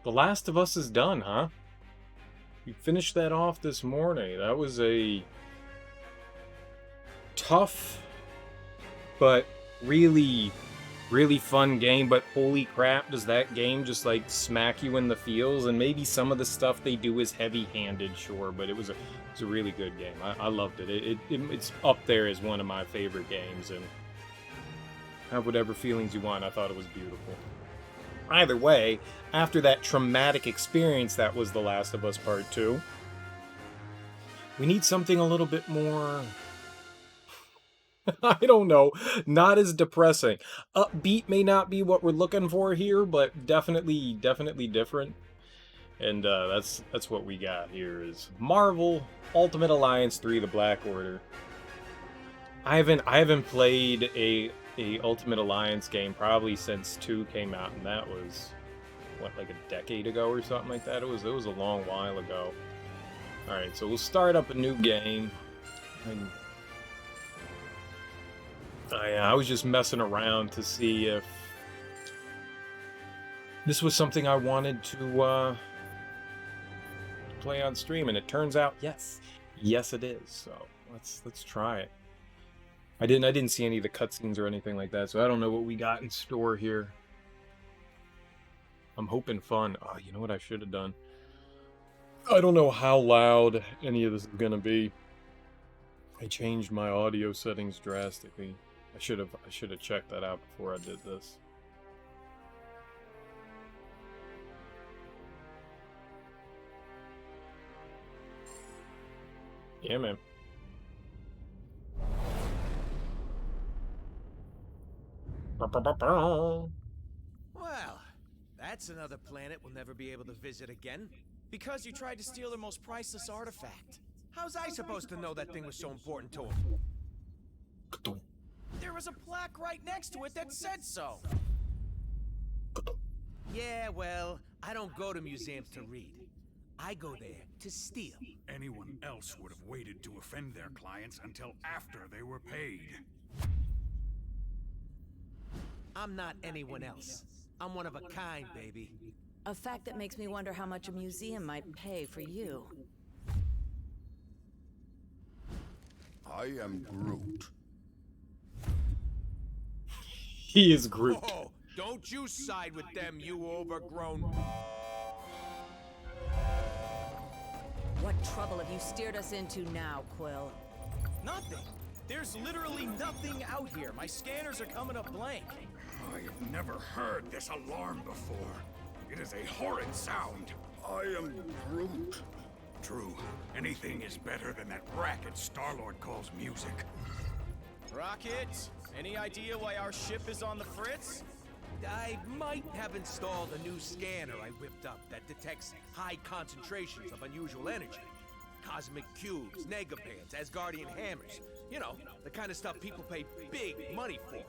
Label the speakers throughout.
Speaker 1: The Last of Us is done, huh? We finished that off this morning. That was a tough, but really, really fun game. But holy crap, does that game just like smack you in the feels? And maybe some of the stuff they do is heavy-handed, sure, but it was a really good game. I loved it. It's up there as one of my favorite games, and have whatever feelings you want. I thought it was beautiful. Either way, after that traumatic experience that was The Last of Us Part 2, we need something a little bit more, I don't know, not as depressing. Upbeat may not be what we're looking for here, but definitely different. And that's what we got here is Marvel Ultimate Alliance 3: The Black Order. I haven't played a Ultimate Alliance game probably since 2 came out, and that was what, like a decade ago or something like that. It was a long while ago. All right, so we'll start up a new game. And I was just messing around to see if this was something I wanted to play on stream, and it turns out yes it is. So let's try it. I didn't see any of the cutscenes or anything like that, so I don't know what we got in store here. I'm hoping fun. Oh, you know what I should have done? I don't know how loud any of this is gonna be. I changed my audio settings drastically. I should have checked that out before I did this. Yeah, man.
Speaker 2: Well, that's another planet we'll never be able to visit again. Because you tried to steal their most priceless artifact. How's I supposed to know that thing was so important to him? There was a plaque right next to it that said so. Yeah, well, I don't go to museums to read. I go there to steal.
Speaker 3: Anyone else would have waited to offend their clients until after they were paid.
Speaker 2: I'm not anyone else. I'm one of a kind, baby.
Speaker 4: A fact that makes me wonder how much a museum might pay for you.
Speaker 5: I am Groot.
Speaker 1: He is Groot.
Speaker 2: Oh, don't you side with them, you overgrown...
Speaker 4: What trouble have you steered us into now, Quill?
Speaker 2: Nothing. There's literally nothing out here. My scanners are coming up blank.
Speaker 3: I have never heard this alarm before. It is a horrid sound.
Speaker 5: I am Groot.
Speaker 3: True, anything is better than that racket Star-Lord calls music.
Speaker 2: Rocket, any idea why our ship is on the fritz? I might have installed a new scanner I whipped up that detects high concentrations of unusual energy. Cosmic cubes, negabands, Asgardian hammers. You know, the kind of stuff people pay big money for.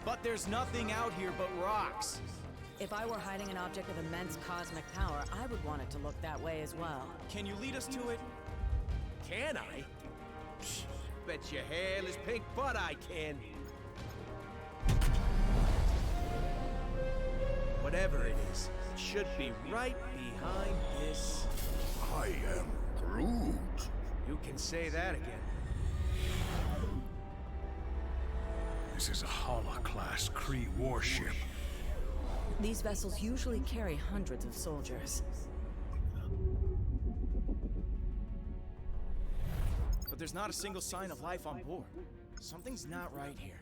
Speaker 2: But there's nothing out here but rocks.
Speaker 4: If I were hiding an object of immense cosmic power, I would want it to look that way as well.
Speaker 2: Can you lead us to it? Can I? Psh, bet your hairless pink butt I can. Whatever it is, it should be right behind this.
Speaker 5: I am Groot.
Speaker 2: You can say that again.
Speaker 3: This is a Hala-class Kree warship.
Speaker 4: These vessels usually carry hundreds of soldiers.
Speaker 2: But there's not a single sign of life on board. Something's not right here.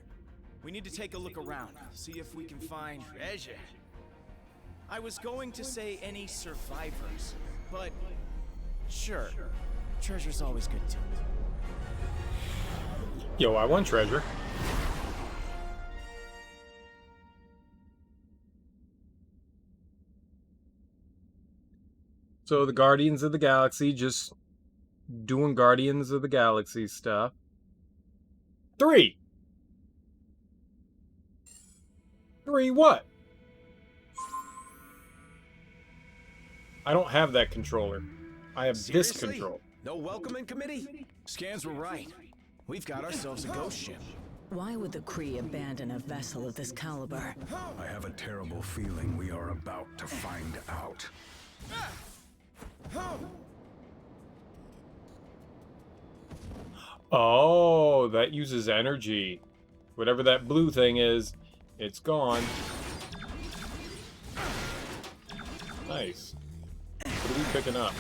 Speaker 2: We need to take a look around, see if we can find treasure. I was going to say any survivors, but sure, treasure's always good too.
Speaker 1: Yo, I want treasure. So the Guardians of the Galaxy just doing Guardians of the Galaxy stuff. 3 what? I don't have that controller. I have this
Speaker 2: Seriously?
Speaker 1: control.
Speaker 2: No welcoming committee? Scans were right. We've got ourselves a ghost ship.
Speaker 4: Why would the Kree abandon a vessel of this caliber?
Speaker 3: I have a terrible feeling we are about to find out.
Speaker 1: Oh, that uses energy. Whatever that blue thing is, it's gone. Nice. What are we picking up?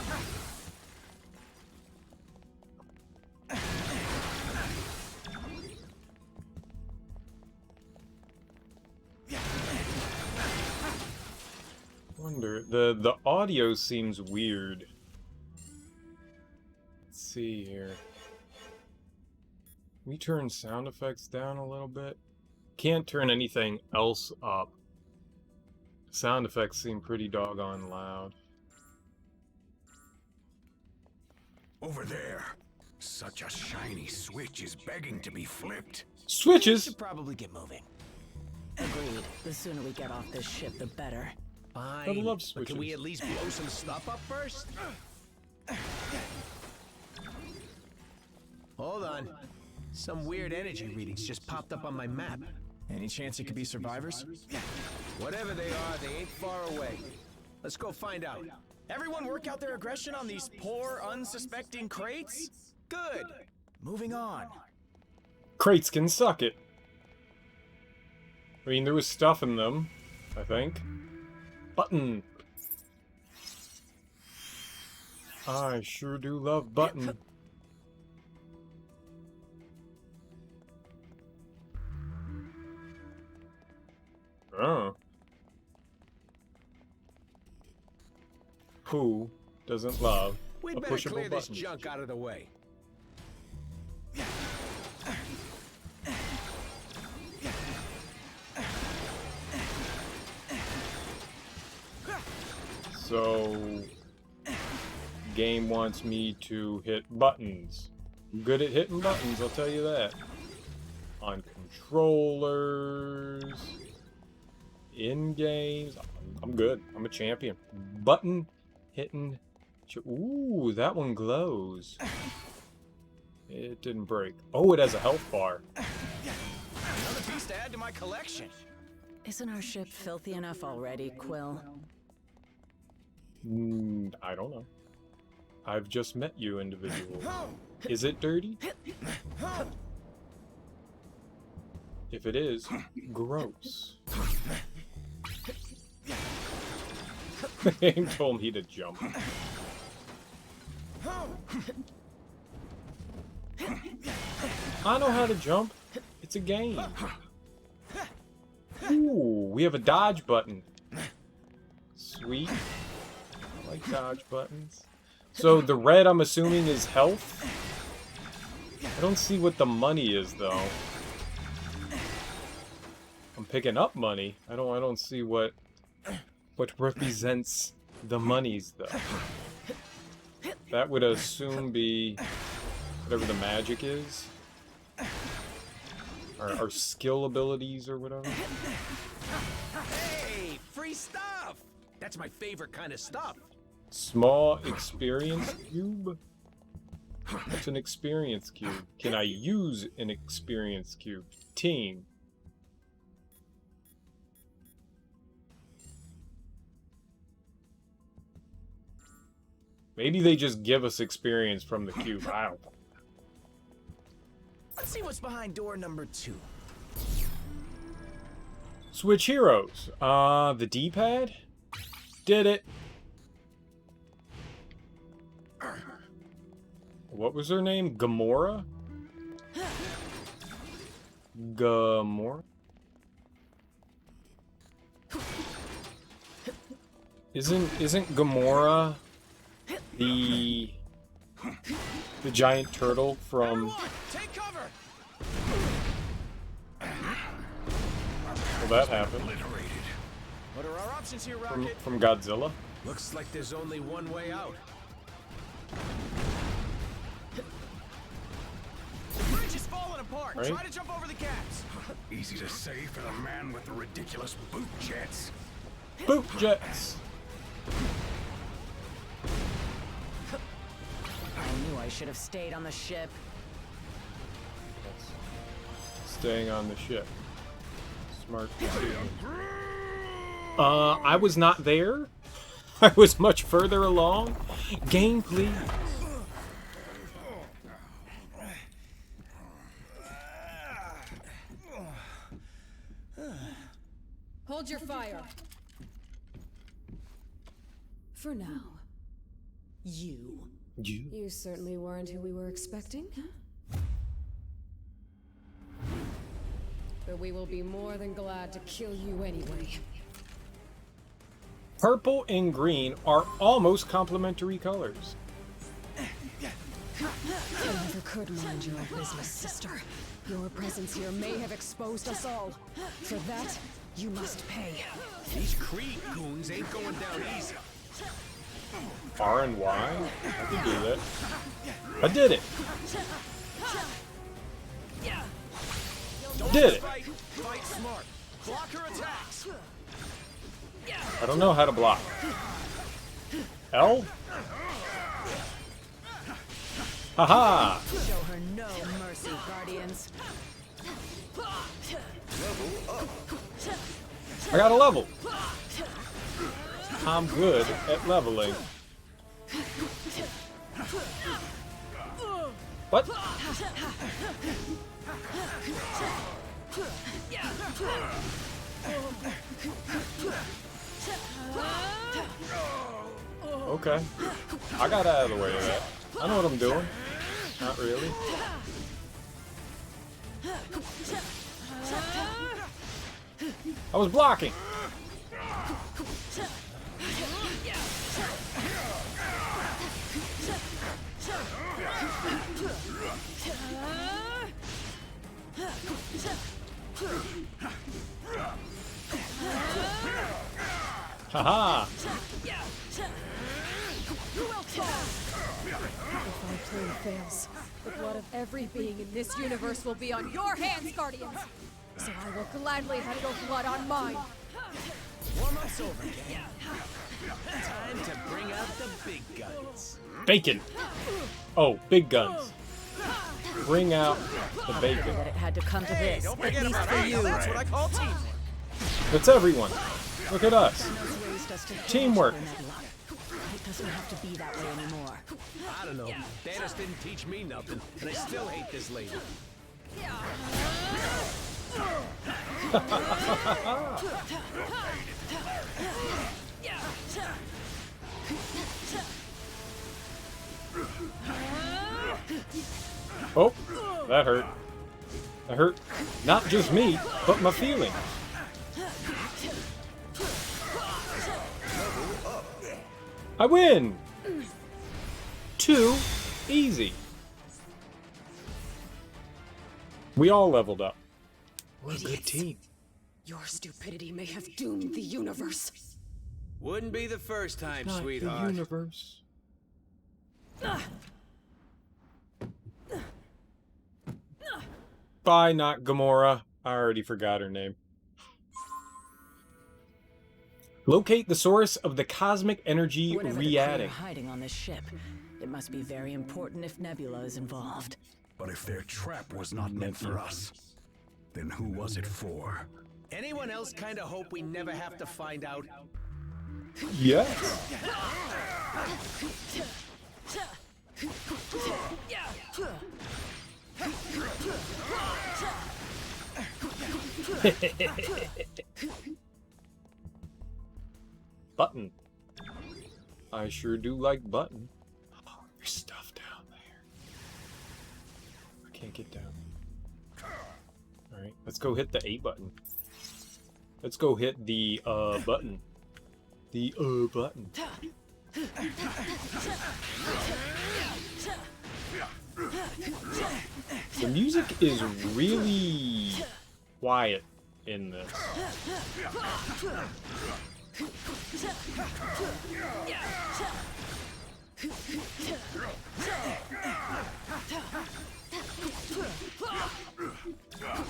Speaker 1: Wonder, the audio seems weird. Let's see here. We turn sound effects down a little bit. Can't turn anything else up. Sound effects seem pretty doggone loud.
Speaker 3: Over there. Such a shiny switch is begging to be flipped.
Speaker 1: Switches!
Speaker 2: Should probably get moving.
Speaker 4: Agreed. The sooner we get off this ship, the better.
Speaker 2: Fine.
Speaker 1: I love
Speaker 2: But can we
Speaker 1: switches.
Speaker 2: at least blow some stuff up first? Hold on. Some weird energy readings just popped up on my map.
Speaker 6: Any chance it could be survivors?
Speaker 2: Whatever they are, they ain't far away. Let's go find out.
Speaker 6: Everyone work out their aggression on these poor, unsuspecting crates? Good. Moving on.
Speaker 1: Crates can suck it. I mean, there was stuff in them, I think. Button. I sure do love Button. Oh. Who doesn't love
Speaker 2: We'd
Speaker 1: a
Speaker 2: better
Speaker 1: pushable
Speaker 2: clear this
Speaker 1: button?
Speaker 2: junk out of the way.
Speaker 1: So, game wants me to hit buttons. I'm good at hitting buttons, I'll tell you that. On controllers, in games, I'm good. I'm a champion. Button hitting. Ooh, that one glows. It didn't break. Oh, it has a health bar.
Speaker 6: Another piece to add to my collection.
Speaker 4: Isn't our ship filthy enough already, Quill?
Speaker 1: I don't know. I've just met you, individual. Is it dirty? If it is, gross. Game told me to jump. I know how to jump. It's a game. Ooh, we have a dodge button. Sweet. I like dodge buttons. So the red, I'm assuming, is health? I don't see what the money is, though. I'm picking up money. I don't see what represents the monies, though. That would assume be whatever the magic is. Our skill abilities or whatever.
Speaker 2: Hey, free stuff! That's my favorite kind of stuff.
Speaker 1: Small experience cube? What's an experience cube? Can I use an experience cube? Team. Maybe they just give us experience from the cube. I don't know.
Speaker 6: Let's see what's behind door number 2.
Speaker 1: Switch heroes. The D-pad? Did it. What was her name? Gamora? Gamora? Isn't Gamora the giant turtle from...
Speaker 6: Everyone, take cover!
Speaker 1: Well, that happened.
Speaker 3: Obliterated.
Speaker 6: What are our options here, Rocket?
Speaker 1: From Godzilla?
Speaker 2: Looks like there's only one way out.
Speaker 6: The bridge is falling apart.
Speaker 1: Right.
Speaker 6: Try to jump over the gaps.
Speaker 3: Easy to say for the man with the ridiculous boot jets.
Speaker 1: Boot jets!
Speaker 4: I knew I should have stayed on the ship.
Speaker 1: staying on the ship. Smart decision. I was not there. I was much further along. Game, please.
Speaker 4: Hold your fire. For now. You. You certainly weren't who we were expecting. But we will be more than glad to kill you anyway.
Speaker 1: Purple and green are almost complementary colors.
Speaker 4: You never could mind your own business, sister. Your presence here may have exposed us all. For that, you must pay.
Speaker 2: These Creed goons ain't going down easy.
Speaker 1: R and Y? I can do that. I did it. Did it.
Speaker 2: Fight smart. Block her attacks.
Speaker 1: I don't know how to block. L? Haha!
Speaker 4: Show her no mercy, Guardians.
Speaker 1: I got a level. I'm good at leveling. What? Okay. I got out of the way of that. I know what I'm doing. Not really. I was blocking. Haha!
Speaker 4: If our plan fails, the blood of every being in this universe will be on your hands, Guardians! So I will gladly have your blood on mine!
Speaker 2: Warm-up's over, gang. Time to bring out the big guns.
Speaker 1: Bacon! Oh, big guns. Bring out the bacon.
Speaker 4: That it had to come to this,
Speaker 2: Don't
Speaker 4: at
Speaker 2: forget
Speaker 4: least
Speaker 2: about
Speaker 4: for
Speaker 2: us.
Speaker 4: you.
Speaker 2: That's what I call teamwork.
Speaker 1: That's everyone. Look at us.
Speaker 4: Thanos raised us to
Speaker 1: Teamwork.
Speaker 4: It doesn't have to be that way anymore.
Speaker 2: I don't know. Thanos didn't teach me nothing, and I still hate this lady.
Speaker 1: Oh, that hurt. That hurt not just me, but my feelings. I win! 2 easy. We all leveled up. We're a good team.
Speaker 4: Your stupidity may have doomed the universe.
Speaker 2: Wouldn't be the first time,
Speaker 1: Not
Speaker 2: sweetheart.
Speaker 1: the universe. Bye, not Gamora. I already forgot her name. Locate the source of the cosmic energy
Speaker 4: Whatever the crew
Speaker 1: re-adding.
Speaker 4: are hiding on this ship, it must be very important if Nebula is involved.
Speaker 3: But if their trap was not meant for us, then who was it for?
Speaker 2: Anyone else kind of hope we never have to find out?
Speaker 1: Yes. Button. I sure do like Button. Oh, there's stuff down there. I can't get down. Alright, let's go hit the A button. Let's go hit the button. The button. The music is really quiet in this.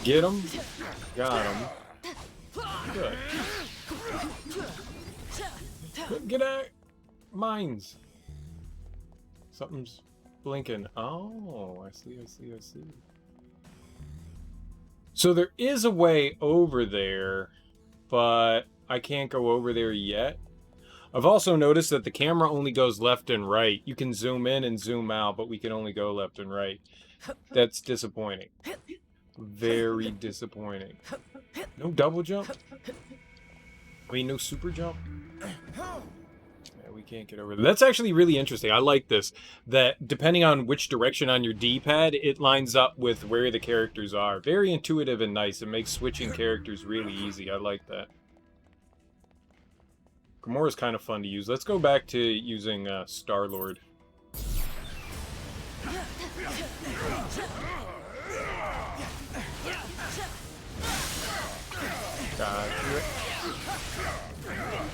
Speaker 1: Get him. Got him. Good. Get out. Mines. Something's blinking. Oh, I see. So there is a way over there, but I can't go over there yet. I've also noticed that the camera only goes left and right. You can zoom in and zoom out, but we can only go left and right. That's disappointing. Very disappointing. No double jump? I mean, no super jump? Yeah, we can't get over there. That's actually really interesting. I like this. That depending on which direction on your D-pad, it lines up with where the characters are. Very intuitive and nice. It makes switching characters really easy. I like that. Gamora's kind of fun to use. Let's go back to using Star-Lord. Gotcha.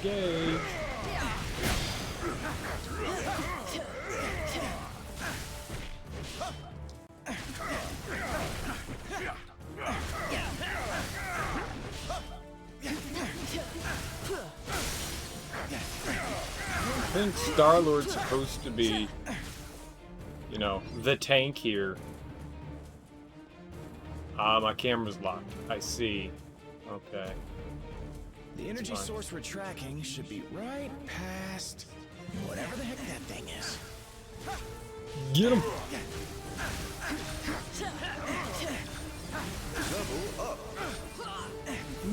Speaker 1: Engage. I think Star-Lord's supposed to be, you know, the tank here. My camera's locked. I see. Okay.
Speaker 6: The energy source we're tracking should be right past whatever the heck that thing is.
Speaker 1: Get him!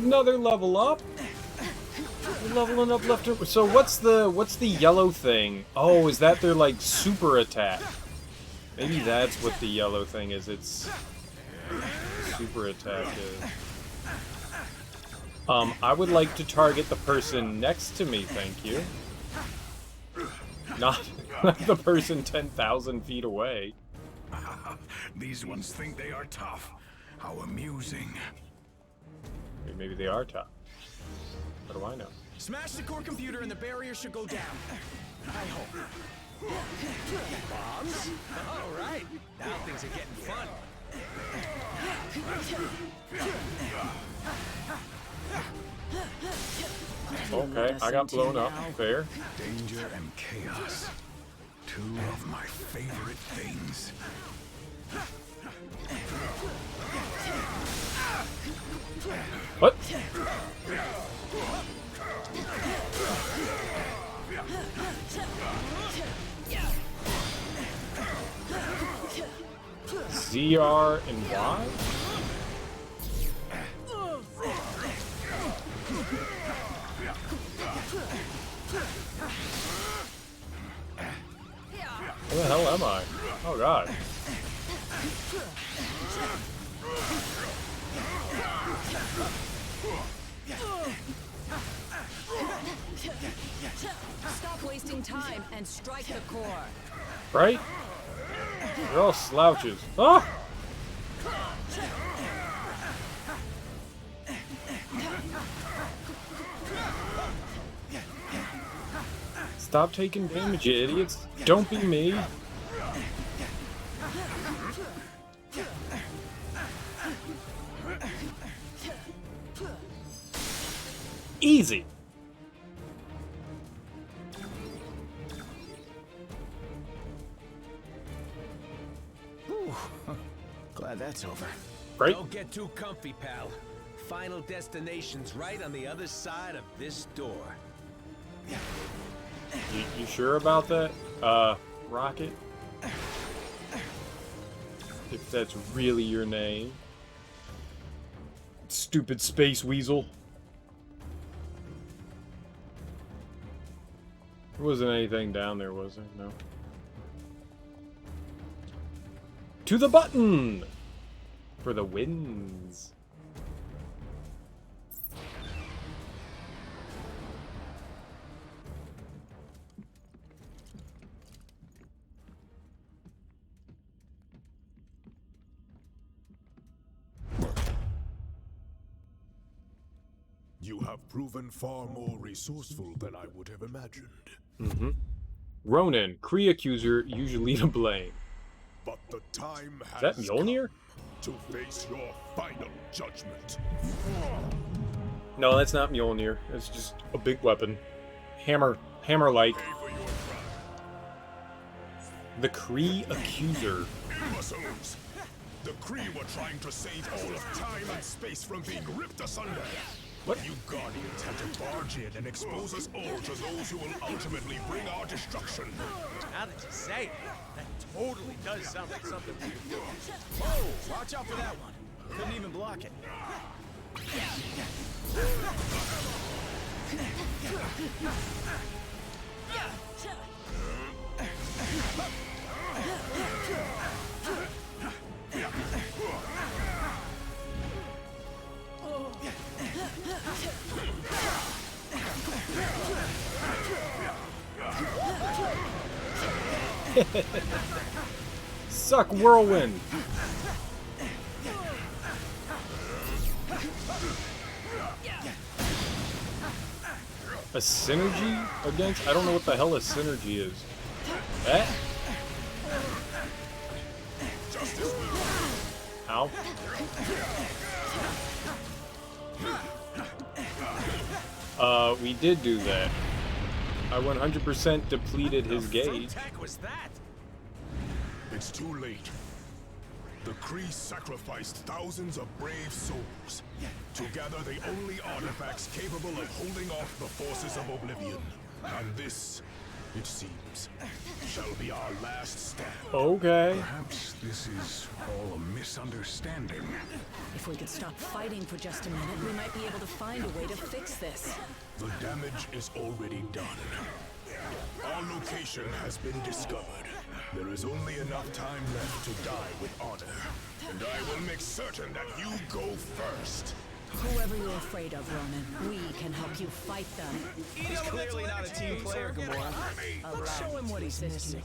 Speaker 1: Another level up. We're leveling up left and so what's the yellow thing? Oh, is that their like super attack? Maybe that's what the yellow thing is. It's super attack is. I would like to target the person next to me, thank you. Not the person 10,000 feet away.
Speaker 3: These ones think they are tough. How amusing.
Speaker 1: Maybe they are tough. What do I know?
Speaker 6: Smash the core computer and the barrier should go down. I hope. Bombs? All right. Now things are getting fun.
Speaker 1: Okay, I got blown up. Fair.
Speaker 3: Danger and chaos. Two of my favorite things.
Speaker 1: What? ZR and Y? Where the hell am I? Oh god.
Speaker 4: Stop wasting time and strike the core.
Speaker 1: Right? They're all slouches. Ah! Stop taking damage, you idiots. Don't be me. Easy.
Speaker 6: Glad that's over.
Speaker 1: Right?
Speaker 2: Don't get too comfy, pal. Final destination's right on the other side of this door.
Speaker 1: You sure about that? Rocket? If that's really your name. Stupid space weasel. There wasn't anything down there, was there? No. To the button! For the wins.
Speaker 5: You have proven far more resourceful than I would have imagined.
Speaker 1: Mm-hmm. Ronan, Kree accuser, usually to blame.
Speaker 5: But the time has
Speaker 1: Is that Mjolnir?
Speaker 5: come to face your final judgment.
Speaker 1: No, that's not Mjolnir. It's just a big weapon. Hammer-like.
Speaker 5: Pay for your crime.
Speaker 1: The Kree accuser.
Speaker 5: Muscles. The Kree were trying to save all of time and space from being ripped asunder.
Speaker 1: What?
Speaker 5: You Guardians had to barge in and expose us all to those who will ultimately bring our destruction.
Speaker 2: Now that you say it, that totally does sound like something we could do.
Speaker 6: Whoa, watch out for that one. Couldn't even block it.
Speaker 1: Suck whirlwind. A synergy against? I don't know what the hell a synergy is. That? Ow. We did do that. I 100% depleted his gauge.
Speaker 2: What the heck was that?
Speaker 5: It's too late. The Kree sacrificed thousands of brave souls to gather the only artifacts capable of holding off the forces of oblivion. And this, it seems, shall be our last stand.
Speaker 1: Okay.
Speaker 3: Perhaps this is all a misunderstanding.
Speaker 4: If we could stop fighting for just a minute, we might be able to find a way to fix this.
Speaker 5: The damage is already done. Our location has been discovered. There is only enough time left to die with honor. And I will make certain that you go first.
Speaker 4: Whoever you're afraid of, Ronan, we can help you fight them.
Speaker 6: He's clearly not a team player, Gamora. Let's show him what he's missing.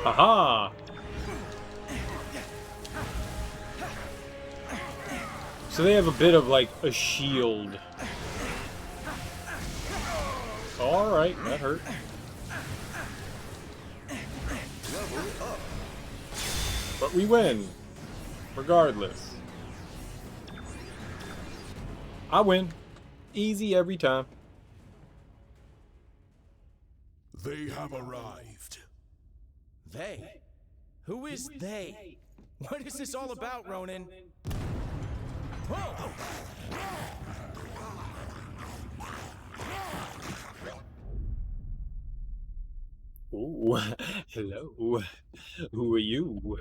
Speaker 1: Haha! So they have a bit of like a shield. Alright, that hurt. But we win. Regardless. I win. Easy every time.
Speaker 5: They have arrived.
Speaker 6: They? Who is they? What is this all about, Ronan? Whoa!
Speaker 1: Ooh, hello. Who are you?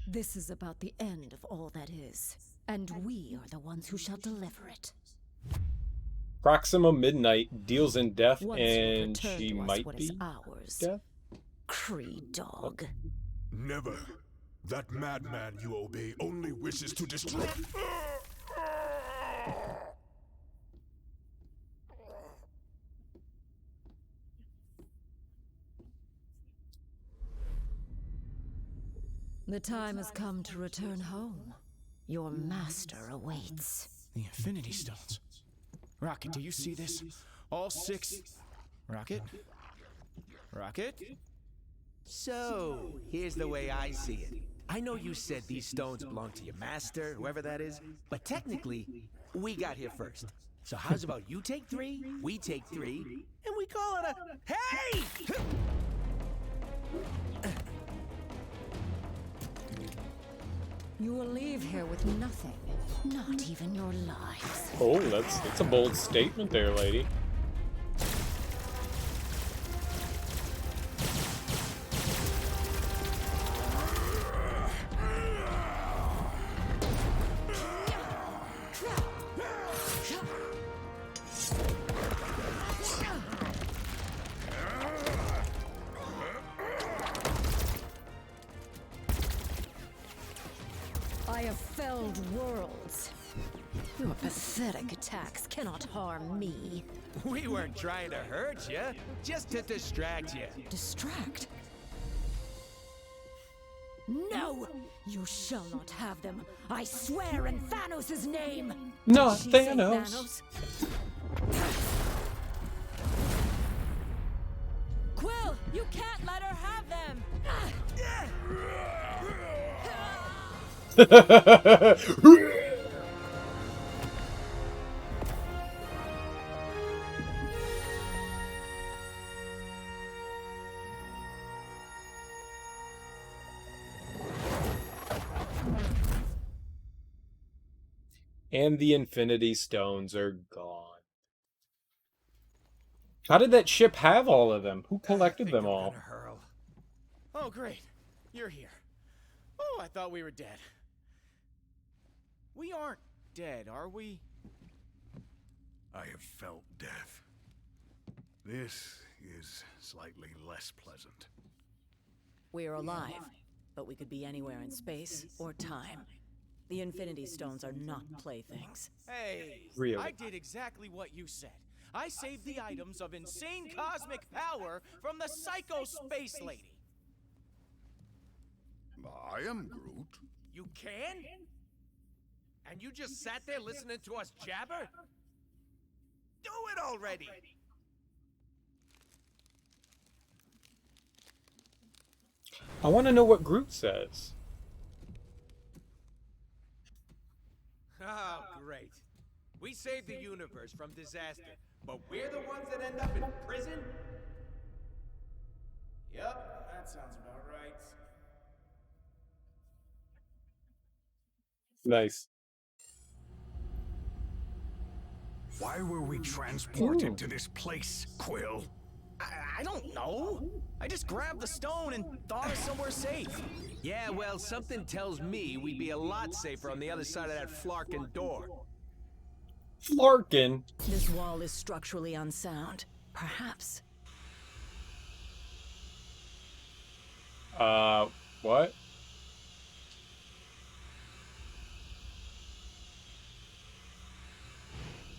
Speaker 4: This is about the end of all that is, and we are the ones who shall deliver it.
Speaker 1: Proxima Midnight deals in death,
Speaker 4: Once you'll
Speaker 1: and
Speaker 4: return
Speaker 1: she
Speaker 4: to us
Speaker 1: might
Speaker 4: what
Speaker 1: be
Speaker 4: is ours.
Speaker 1: death.
Speaker 4: Kree dog.
Speaker 5: Never. That madman you obey only wishes to destroy.
Speaker 4: The time has come to return home. Your master awaits.
Speaker 6: The Infinity Stones. Rocket, do you see this? All 6... Rocket? Rocket?
Speaker 2: So, here's the way I see it. I know you said these stones belong to your master, whoever that is, but technically, we got here first. So how's about you take 3, we take 3, and we call it a... Hey!
Speaker 4: You will leave here with nothing. Not even your lives.
Speaker 1: Oh, that's a bold statement there, lady.
Speaker 4: I have felled worlds. Your pathetic attacks cannot harm me.
Speaker 2: We weren't trying to hurt you, just to distract you.
Speaker 4: Distract? No! You shall not have them. I swear in Thanos' name!
Speaker 1: Not
Speaker 4: Did she say
Speaker 1: Thanos.
Speaker 4: Quill, you can't let her have them!
Speaker 1: And the Infinity Stones are gone. How did that ship have all of them? Who collected them all?
Speaker 2: Gonna hurl. Oh, great. You're here. Oh, I thought we were dead. We aren't dead, are we?
Speaker 3: I have felt death. This is slightly less pleasant.
Speaker 7: We're alive, but we could be anywhere in space or time. The Infinity Stones are not playthings.
Speaker 2: Hey,
Speaker 1: Really?
Speaker 2: I did exactly what you said. I saved the items of insane cosmic power from the Psycho Space Lady.
Speaker 3: I am Groot.
Speaker 2: You can? And you just sat there listening to us jabber? Do it already!
Speaker 1: I want to know what Groot says.
Speaker 2: Oh, great. We saved the universe from disaster, but we're the ones that end up in prison? Yep, that sounds about right.
Speaker 1: Nice.
Speaker 3: Why were we transported to this place, Quill?
Speaker 6: I don't know. I just grabbed the stone and thought of somewhere safe.
Speaker 2: Yeah, well, something tells me we'd be a lot safer on the other side of that flarkin' door.
Speaker 1: Flarkin.
Speaker 7: This wall is structurally unsound. Perhaps.
Speaker 1: What?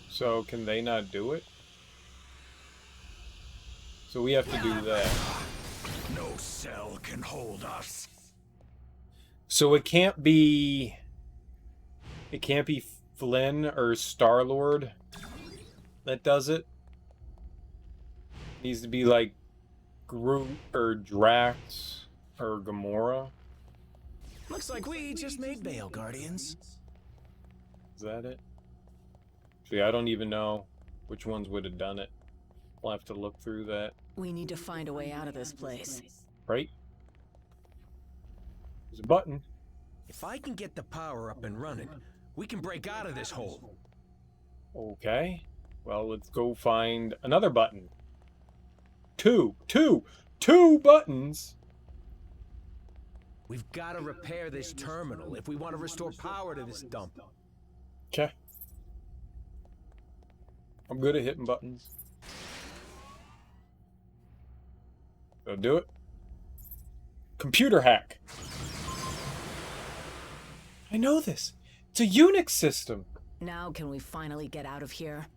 Speaker 1: So can they not do it? So we have to do that.
Speaker 3: No cell can hold us.
Speaker 1: So it can't be Flynn or Star-Lord that does it. It needs to be like Groot or Drax or Gamora.
Speaker 6: Looks like we just made bail, Guardians.
Speaker 1: Is that it? See, I don't even know which ones would have done it. We'll have to look through that.
Speaker 7: We need to find a way out of this place.
Speaker 1: Right? There's a button.
Speaker 2: If I can get the power up and running, we can break out of this hole.
Speaker 1: Okay. Well, let's go find another button. Two buttons.
Speaker 2: We've got to repair this terminal if we want to restore power to this dump.
Speaker 1: Okay. I'm good at hitting buttons. So do it. Computer hack. I know this. It's a Unix system.
Speaker 7: Now can we finally get out of here?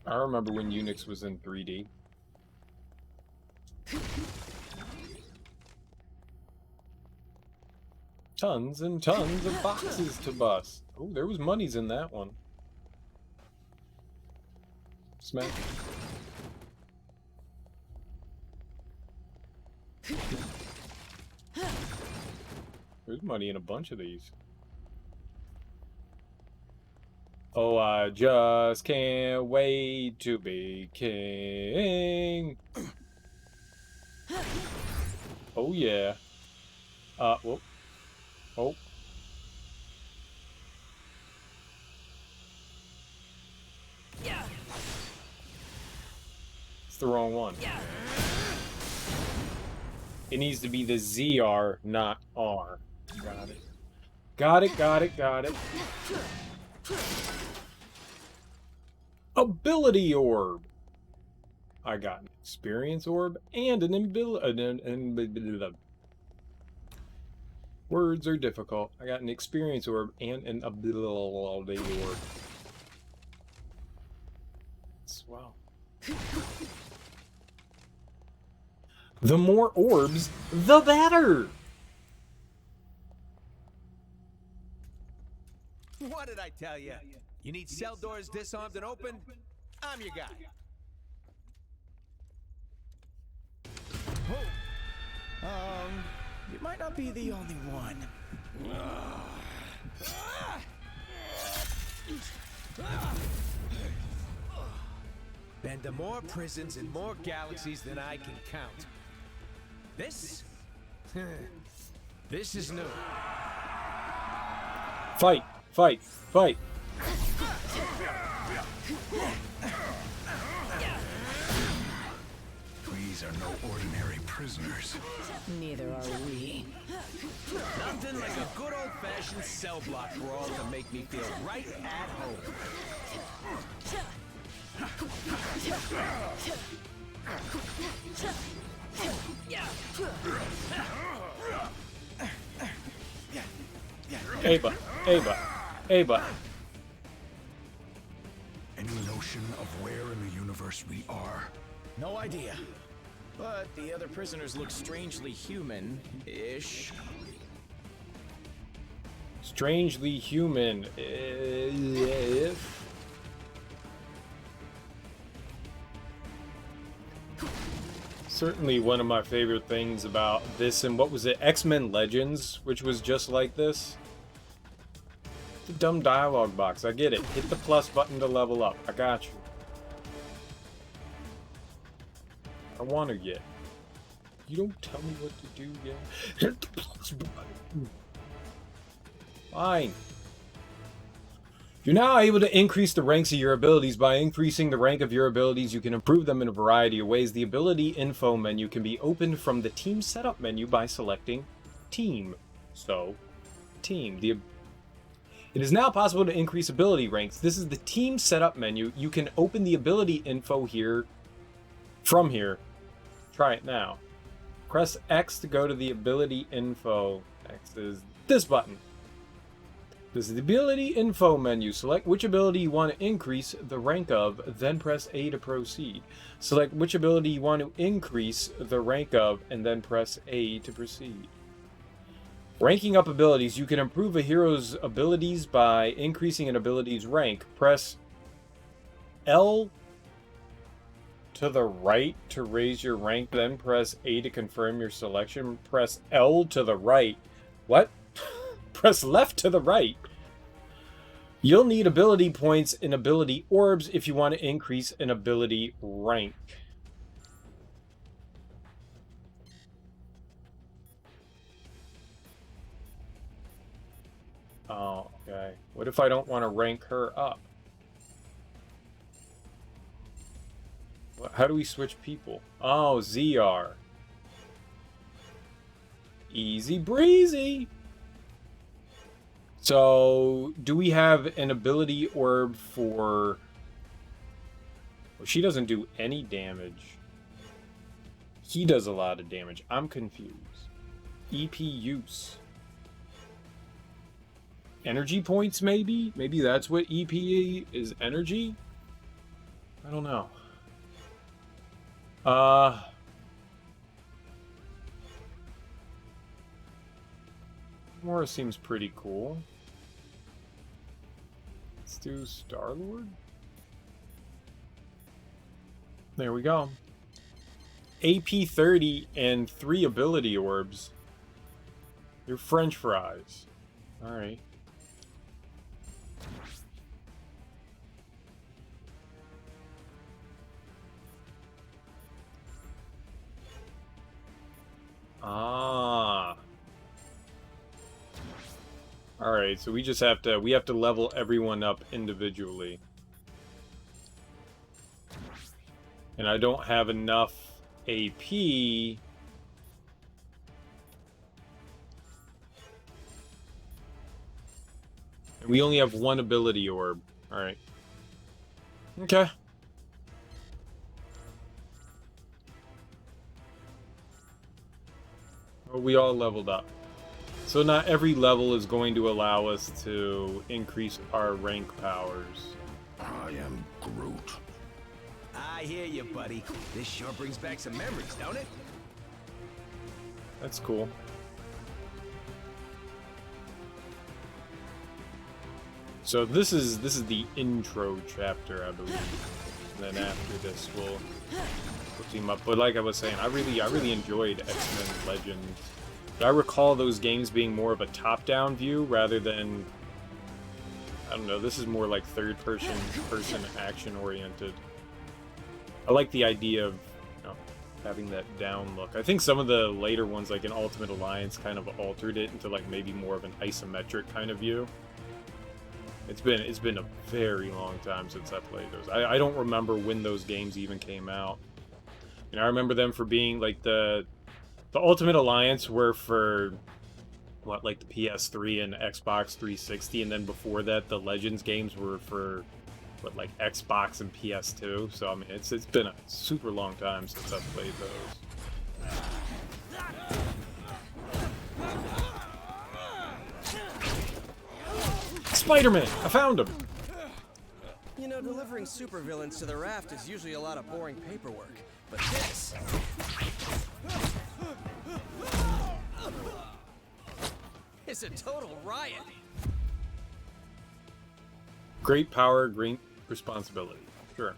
Speaker 1: I remember when Unix was in 3D. Tons and tons of boxes to bust. Oh, there was monies in that one. Smack. There's money in a bunch of these. Oh, I just can't wait to be king. Oh, yeah. Whoop. Oh. It's the wrong one. It needs to be the ZR, not R. Got it. Got it, got it, got it. Ability orb. I got an experience orb and an ability. Words are difficult. I got an experience orb and an ability orb. Swell. The more orbs, the better.
Speaker 2: What did I tell you? You need cell doors disarmed and opened? I'm your guy.
Speaker 6: You might not be the only one.
Speaker 2: Been to more prisons and more galaxies than I can count. This? This is new.
Speaker 1: Fight! Fight! Fight!
Speaker 3: These are no ordinary prisoners.
Speaker 7: Neither are we.
Speaker 2: Nothing like a good old-fashioned cell block brawl to make me feel right at home.
Speaker 1: Aba! Aba! Aba!
Speaker 3: Any notion of where in the universe we are?
Speaker 6: No idea. But the other prisoners look strangely human-ish.
Speaker 1: Strangely human. If. Certainly one of my favorite things about this, and what was it? X-Men Legends, which was just like this. The dumb dialogue box. I get it. Hit the plus button to level up. I got you. I want to get. You don't tell me what to do yet. Hit the plus button. Fine. You're now able to increase the ranks of your abilities. By increasing the rank of your abilities, you can improve them in a variety of ways. The ability info menu can be opened from the team setup menu by selecting team. So, team. It is now possible to increase ability ranks. This is the team setup menu. You can open the ability info here, from here. Try it now. Press X to go to the ability info. X is this button. This is the ability info menu. Select which ability you want to increase the rank of, then press A to proceed. Select which ability you want to increase the rank of, and then press A to proceed. Ranking up abilities. You can improve a hero's abilities by increasing an ability's rank. Press L to the right to raise your rank, then press A to confirm your selection. Press L to the right. What? Press left to the right. You'll need ability points and ability orbs if you want to increase an ability rank. Oh, okay. What if I don't want to rank her up? How do we switch people? Oh, ZR. Easy breezy. So, do we have an ability orb for... Well, she doesn't do any damage. He does a lot of damage. I'm confused. EP use. Energy points, maybe? Maybe that's what EP is, energy? I don't know. Mora seems pretty cool. Let's do Star-Lord. There we go. AP 30 and 3 ability orbs. They're French fries. Alright. Ah. Alright, so we just have to level everyone up individually. And I don't have enough AP. And we only have one ability orb. Alright. Okay. Well, we all leveled up. So not every level is going to allow us to increase our rank powers.
Speaker 3: I am Groot.
Speaker 2: I hear you, buddy. This sure brings back some memories, don't it?
Speaker 1: That's cool. So this is the intro chapter, I believe. And then after this we'll team up. But like I was saying, I really enjoyed X-Men Legends. I recall those games being more of a top-down view rather than, I don't know, this is more like third-person action-oriented. I like the idea of, you know, having that down look. I think some of the later ones, like in Ultimate Alliance, kind of altered it into like maybe more of an isometric kind of view. It's been a very long time since I played those. I don't remember when those games even came out. And I remember them for being like the Ultimate Alliance were for what, like the PS3 and Xbox 360, and then before that the Legends games were for what, like Xbox and PS2. So I mean, it's been a super long time since I've played those. Spider-Man! I found him!
Speaker 2: You know, delivering supervillains to the raft is usually a lot of boring paperwork, but this... it's a total riot!
Speaker 1: Great power, great responsibility. Sure.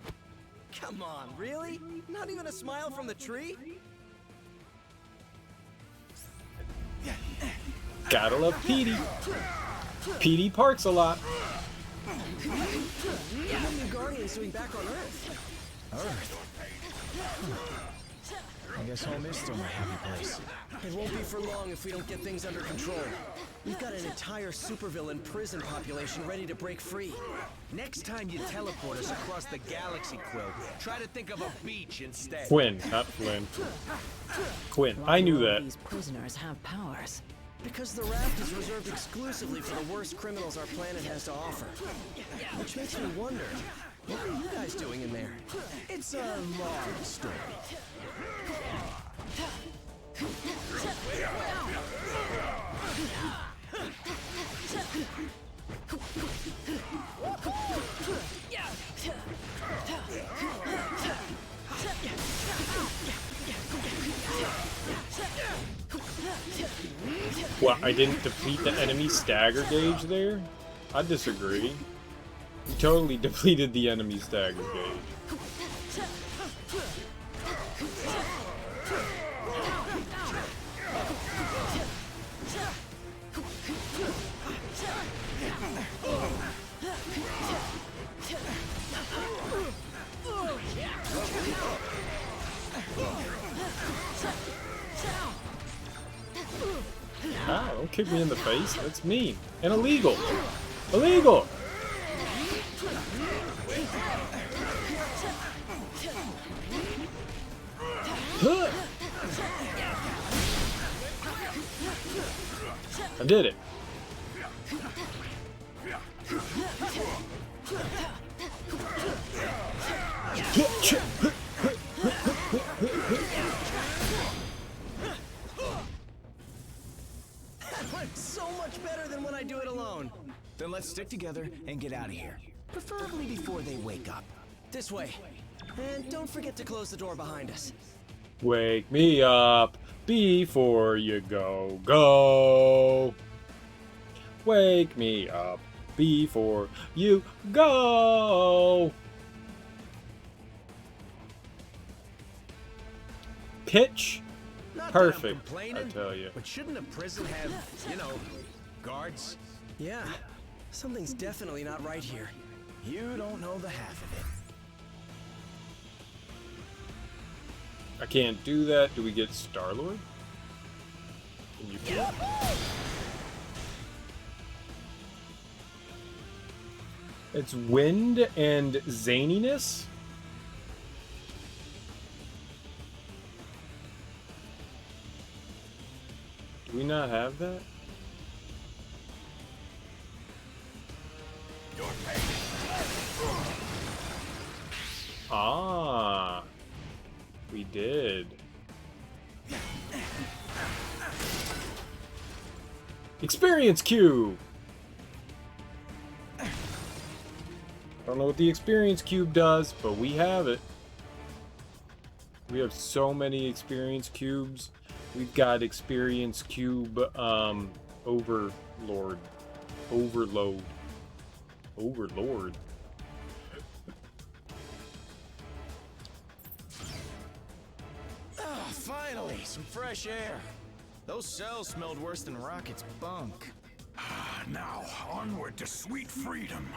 Speaker 2: Come on, really? Not even a smile from the tree?
Speaker 1: Gotta love Petey. Petey parks a lot.
Speaker 2: What are you Guardians doing back on Earth?
Speaker 6: Earth? I guess home is still my happy place.
Speaker 2: It won't be for long if we don't get things under control. We've got an entire supervillain prison population ready to break free. Next time you teleport us across the galaxy, Quill, try to think of a beach instead.
Speaker 1: Quinn, not Flynn. Quinn.
Speaker 7: Why
Speaker 1: I knew
Speaker 7: do all
Speaker 1: that.
Speaker 7: these prisoners have powers?
Speaker 2: Because the raft is reserved exclusively for the worst criminals our planet has to offer. Which makes me wonder, what are you guys doing in there? It's a long story.
Speaker 1: What, I didn't defeat the enemy stagger gauge there? I disagree. You totally depleted the enemy stagger gauge. Ah, don't kick me in the face. That's mean. And illegal. Illegal! Huh. I did it.
Speaker 2: So much better than when I do it alone.
Speaker 6: Then let's stick together and get out of here. Preferably before they wake up.
Speaker 2: This way. And don't forget to close the door behind us.
Speaker 1: Wake me up before you go. Go! Wake me up before you go! Pitch
Speaker 2: Not that I'm
Speaker 1: perfect, I
Speaker 2: complaining,
Speaker 1: tell you.
Speaker 2: but shouldn't a prison have, you know, guards? Yeah, something's definitely not right here.
Speaker 6: You don't know the half of it.
Speaker 1: I can't do that. Do we get Star-Lord? Can you do it? It's wind and zaniness? Do we not have that? Ah, we did. Experience cube. I don't know what the experience cube does, but we have it. We have so many experience cubes. We've got experience cube overlord.
Speaker 6: Ah, finally, some fresh air. Those cells smelled worse than Rocket's bunk.
Speaker 3: Now, onward to sweet freedom.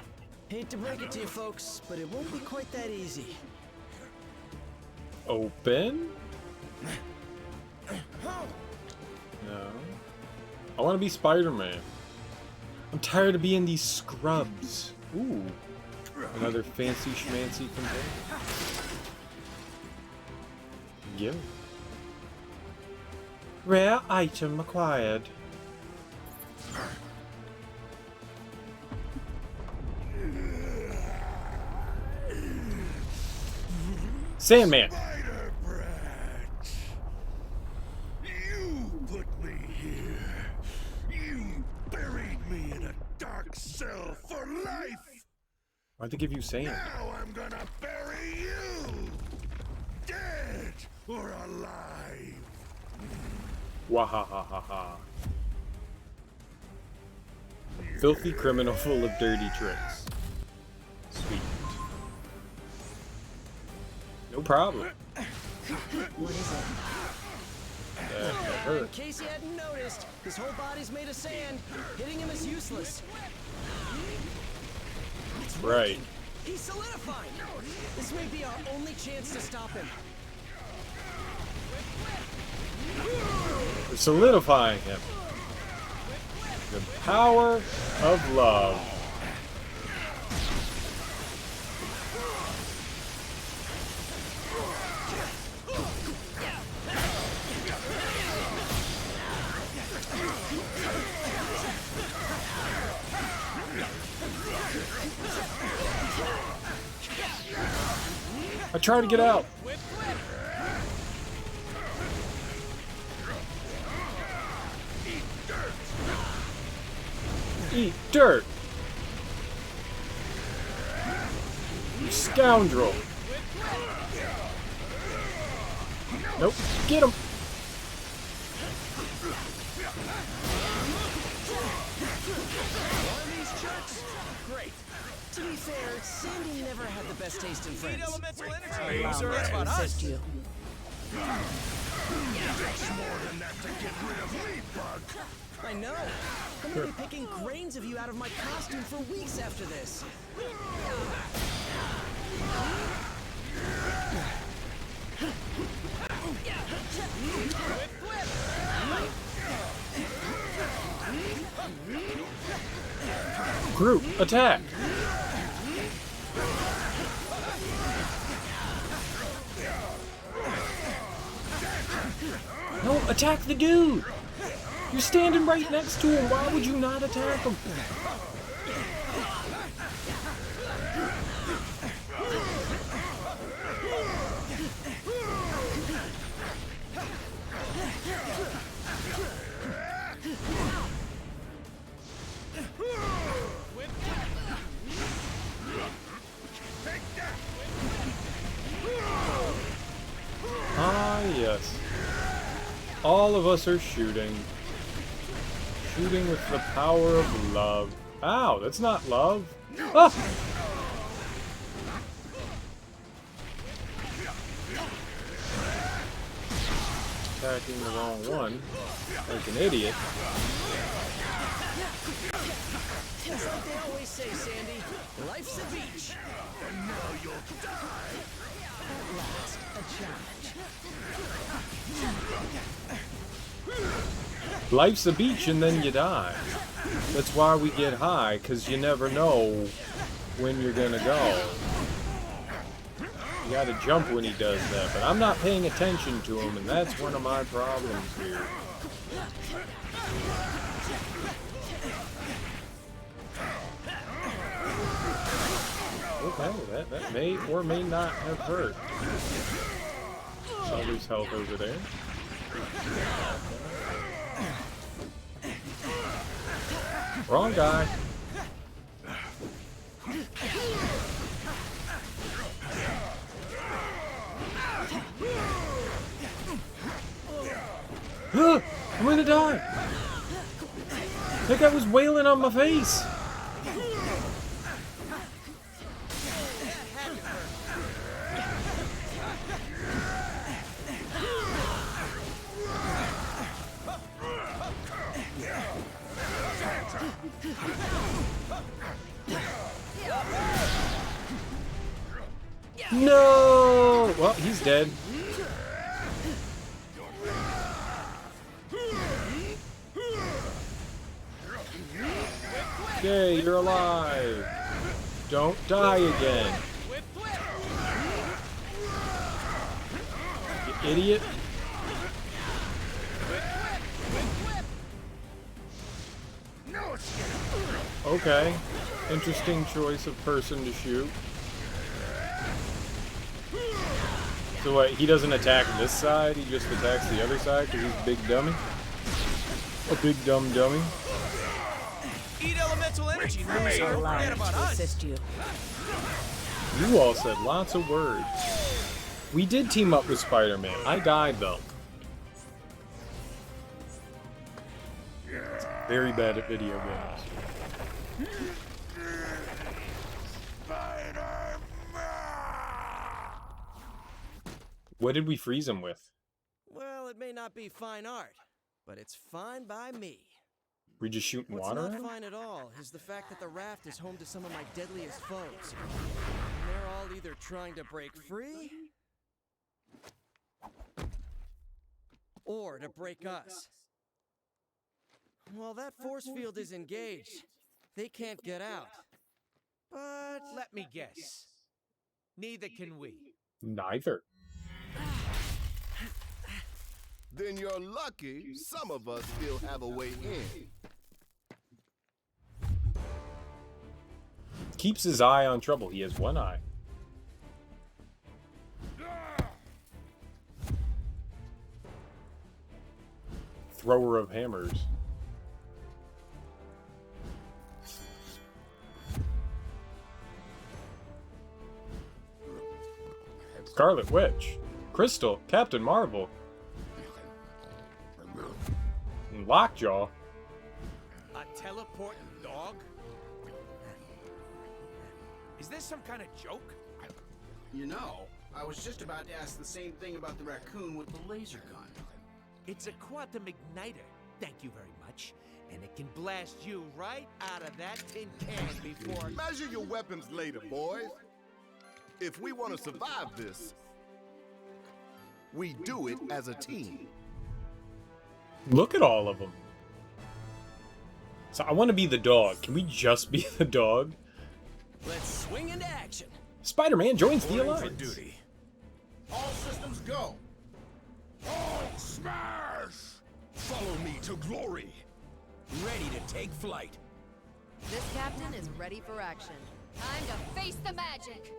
Speaker 2: Hate to break it to you folks, but it won't be quite that easy.
Speaker 1: Open? No. I want to be Spider-Man. I'm tired of being these scrubs. Ooh. Another fancy schmancy container. Give it. Rare item acquired. Sandman.
Speaker 3: Spider Brat! You put me here. You buried me in a dark cell for life.
Speaker 1: Why'd they give you sand?
Speaker 3: Now I'm gonna bury you. Dead or alive.
Speaker 1: Wahahaha. Filthy criminal full of dirty tricks. Sweet. No problem.
Speaker 8: What is it?
Speaker 1: That
Speaker 8: In
Speaker 1: hurt.
Speaker 8: case you hadn't noticed, his whole body's made of sand. Hitting him is useless. It's
Speaker 1: Right.
Speaker 8: working. He's solidifying. This may be our only chance to stop him.
Speaker 1: We're solidifying him. The power of love. I try to get out. Eat dirt! You scoundrel! Nope, get him!
Speaker 8: One of these jerks? Great. To be fair, Sandy never had the best taste in
Speaker 2: Need
Speaker 8: friends.
Speaker 2: elemental energy.
Speaker 7: Allow
Speaker 2: So
Speaker 7: me
Speaker 2: that's
Speaker 7: to
Speaker 2: about us.
Speaker 7: assist you.
Speaker 3: There's more than that to get rid of me, Bug.
Speaker 8: I know. I'm gonna be picking grains of you out of my costume for weeks after this.
Speaker 1: Group, attack! No, attack the dude! You're standing right next to him, why would you not attack him? Ah, yes. All of us are shooting. Shooting with the power of love. Ow, that's not love. Ah! Attacking the wrong one. Like an idiot.
Speaker 8: It's like they always say, Sandy. Life's a beach. And now you'll die. At last, a challenge.
Speaker 1: Life's a beach and then you die. That's why we get high, because you never know when you're gonna go. You gotta jump when he does that, but I'm not paying attention to him, and that's one of my problems here. Okay, that may or may not have hurt. I'll lose health over there. Wrong guy. I'm gonna die. That guy was wailing on my face. No! Well, he's dead. Okay, you're alive. Don't die again.
Speaker 2: Whip, whip.
Speaker 1: You idiot. Okay. Interesting choice of person to shoot. So what, he doesn't attack this side, he just attacks the other side because he's a big dummy? A big dumb dummy?
Speaker 2: Eat elemental energy. No,
Speaker 7: We're
Speaker 2: sir.
Speaker 7: allowed
Speaker 2: Forget about
Speaker 7: to
Speaker 2: us.
Speaker 7: assist you.
Speaker 1: You all said lots of words. We did team up with Spider-Man. I died though. Very bad at video games. What did we freeze him with?
Speaker 8: Well, it may not be fine art, but it's fine by me.
Speaker 1: We just shooting
Speaker 8: What's
Speaker 1: water
Speaker 8: not
Speaker 1: at him?
Speaker 8: fine at all is the fact that the raft is home to some of my deadliest foes. And they're all either trying to break free or to break us. While that force field is engaged, they can't get out. But
Speaker 2: Let me guess. Neither can we.
Speaker 1: Neither.
Speaker 9: Then you're lucky some of us still have a way in.
Speaker 1: Keeps his eye on trouble. He has one eye. Thrower of hammers. Scarlet Witch. Crystal. Captain Marvel. And Lockjaw.
Speaker 2: A teleporting dog? Is this some kind of joke?
Speaker 10: You know, I was just about to ask the same thing about the raccoon with the laser gun.
Speaker 2: It's a quantum igniter. Thank you very much. And it can blast you right out of that tin can before...
Speaker 9: Measure your weapons later, boys. If we want to survive this, we do it as a team.
Speaker 1: Look at all of them. So I want to be the dog. Can we just be the dog?
Speaker 8: let's swing into action.
Speaker 1: Spider-Man joins the
Speaker 5: Reporting for
Speaker 1: Alliance.
Speaker 5: duty.
Speaker 10: All systems go.
Speaker 3: Hulk smash!
Speaker 5: Follow me to glory.
Speaker 2: Ready to take flight.
Speaker 11: This captain is ready for action. Time to face the magic.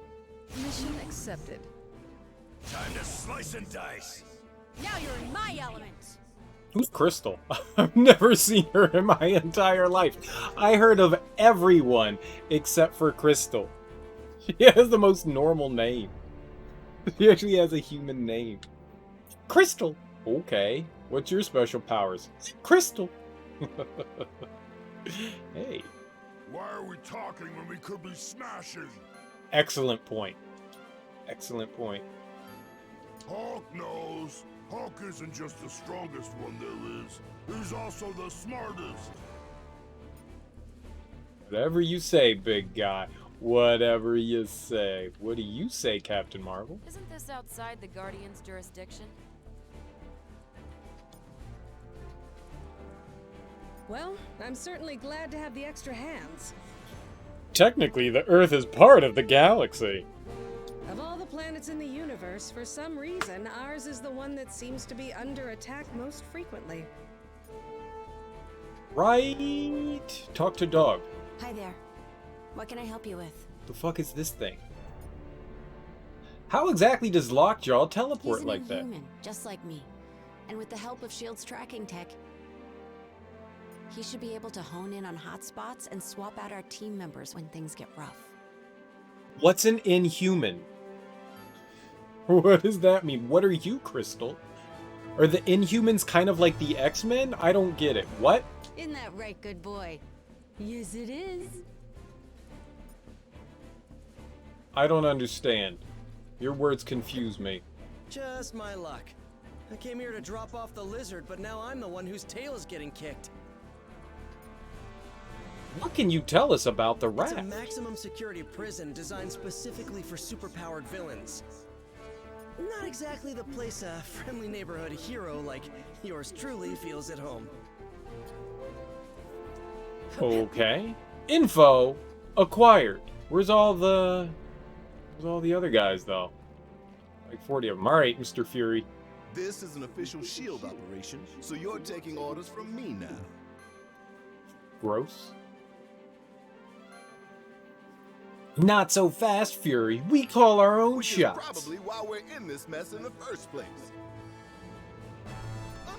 Speaker 4: Mission accepted.
Speaker 3: Time to slice and dice.
Speaker 11: Now you're in my element.
Speaker 1: Who's Crystal? I've never seen her in my entire life. I heard of everyone except for Crystal. She has the most normal name. She actually has a human name. Crystal! Okay. What's your special powers? Crystal! Hey.
Speaker 3: Why are we talking when we could be smashing?
Speaker 1: Excellent point. Excellent point.
Speaker 3: Hulk knows. Hulk isn't just the strongest one there is. He's also the smartest.
Speaker 1: Whatever you say, big guy. Whatever you say. What do you say, Captain Marvel?
Speaker 11: Isn't this outside the Guardian's jurisdiction?
Speaker 4: Well, I'm certainly glad to have the extra hands.
Speaker 1: Technically, the Earth is part of the galaxy.
Speaker 4: Of all the planets in the universe, for some reason, ours is the one that seems to be under attack most frequently.
Speaker 1: Right? Talk to dog.
Speaker 11: Hi there. What can I help you with?
Speaker 1: The fuck is this thing? How exactly does Lockjaw teleport
Speaker 11: He's an
Speaker 1: like that?
Speaker 11: Inhuman, just like me. And with the help of S.H.I.E.L.D.'s tracking tech, he should be able to hone in on hotspots and swap out our team members when things get rough.
Speaker 1: What's an Inhuman? What does that mean? What are you, Crystal? Are the Inhumans kind of like the X-Men? I don't get it. What?
Speaker 11: Isn't that right, good boy? Yes, it is.
Speaker 1: I don't understand. Your words confuse me.
Speaker 8: Just my luck. I came here to drop off the lizard, but now I'm the one whose tail is getting kicked.
Speaker 1: What can you tell us about the
Speaker 8: It's a
Speaker 1: rat?
Speaker 8: maximum security prison designed specifically for superpowered villains. Not exactly the place a friendly neighborhood hero like yours truly feels at home.
Speaker 1: Okay. Info acquired. Where's all the other guys though? Like 40 of them. All right, Mr. Fury.
Speaker 9: This is an official SHIELD operation, so you're taking orders from me now.
Speaker 1: Gross. Not so fast, Fury. We call our own
Speaker 9: Which
Speaker 1: shots.
Speaker 9: is probably why we're in this mess in the first place.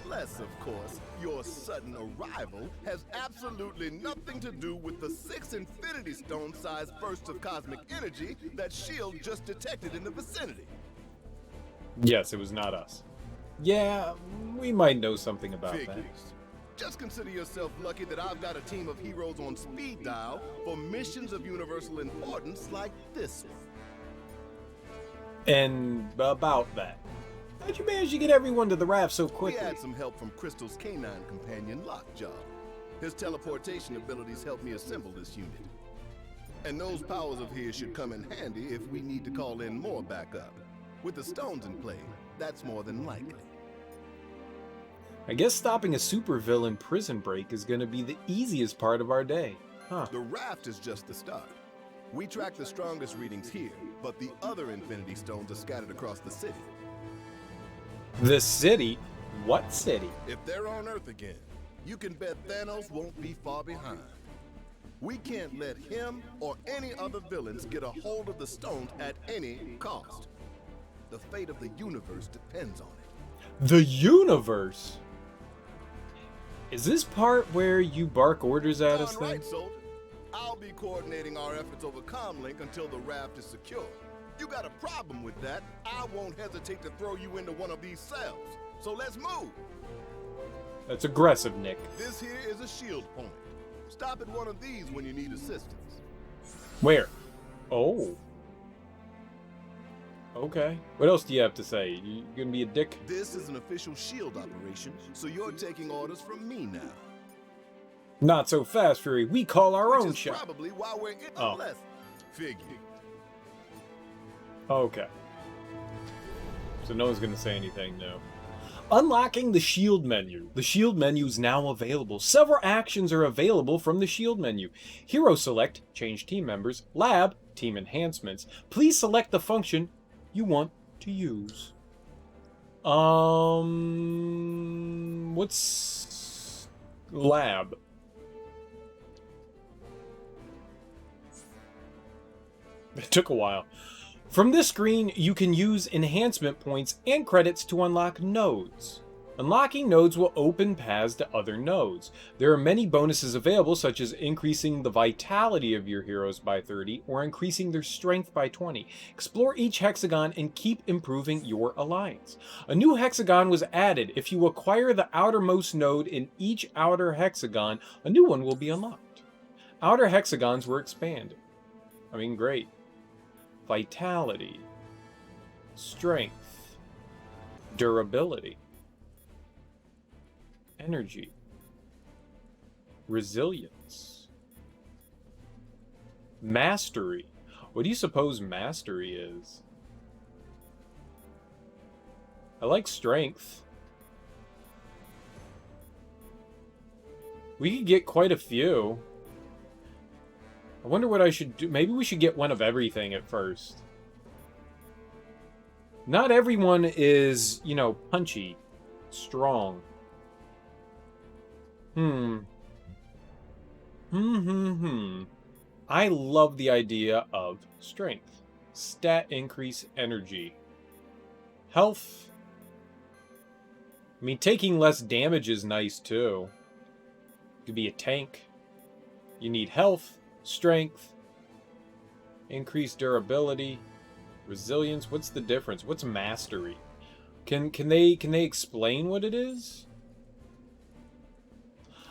Speaker 9: Unless, of course, your sudden arrival has absolutely nothing to do with the 6 Infinity Stone-sized bursts of cosmic energy that SHIELD just detected in the vicinity.
Speaker 1: Yes, it was not us. Yeah, we might know something about that.
Speaker 9: Figures. Just consider yourself lucky that I've got a team of heroes on speed dial for missions of universal importance like this one.
Speaker 1: And about that. How'd you manage to get everyone to the raft so quickly?
Speaker 9: We had some help from Crystal's canine companion, Lockjaw. His teleportation abilities helped me assemble this unit. And those powers of his should come in handy if we need to call in more backup. With the stones in play, that's more than likely.
Speaker 1: I guess stopping a supervillain prison break is going to be the easiest part of our day. Huh.
Speaker 9: The raft is just the start. We track the strongest readings here, but the other Infinity Stones are scattered across the city.
Speaker 1: The city? What city?
Speaker 9: If they're on Earth again, you can bet Thanos won't be far behind. We can't let him or any other villains get a hold of the stones at any cost. The fate of the universe depends on it.
Speaker 1: The universe? Is this part where you bark orders at us then?
Speaker 9: Right, soldier. I'll be coordinating our efforts over Comlink until the raft is secure. You got a problem with that, I won't hesitate to throw you into one of these cells. So let's move.
Speaker 1: That's aggressive, Nick.
Speaker 9: This here is a shield point. Stop at one of these when you need assistance.
Speaker 1: Where? Oh. Okay. What else do you have to say? You gonna be a dick?
Speaker 9: This is an official SHIELD operation, so you're taking orders from me now.
Speaker 1: Not so fast, Fury. We call our own
Speaker 9: Which is
Speaker 1: shot.
Speaker 9: probably why we're in
Speaker 1: Oh.
Speaker 9: less. Figure.
Speaker 1: Okay. So no one's gonna say anything new. Unlocking the shield menu. The shield menu is now available. Several actions are available from the shield menu. Hero select, change team members. Lab, team enhancements. Please select the function you want to use. What's lab? It took a while. From this screen, you can use enhancement points and credits to unlock nodes. Unlocking nodes will open paths to other nodes. There are many bonuses available, such as increasing the vitality of your heroes by 30 or increasing their strength by 20. Explore each hexagon and keep improving your alliance. A new hexagon was added. If you acquire the outermost node in each outer hexagon, a new one will be unlocked. Outer hexagons were expanded. I mean, great. Vitality, strength, durability, energy, resilience, mastery. What do you suppose mastery is? I like strength. We could get quite a few. I wonder what I should do. Maybe we should get one of everything at first. Not everyone is, you know, punchy, strong. I love the idea of strength. Stat increase energy. Health. I mean, taking less damage is nice too. You could be a tank. You need health. Strength, increased durability, resilience. What's the difference? What's mastery? Can they explain what it is?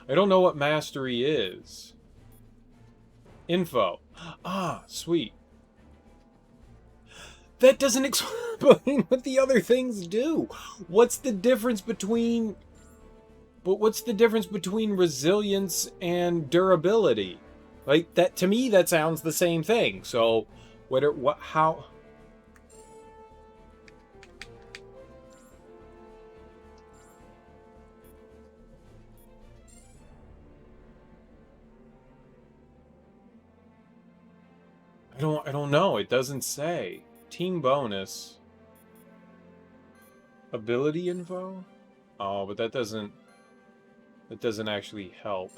Speaker 1: I don't know what mastery is. Info. Ah, sweet. That doesn't explain what the other things do. What's the difference between resilience and durability? Like, that, to me, that sounds the same thing. So, how... I don't know. It doesn't say. Team bonus. Ability info? Oh, but that doesn't actually help.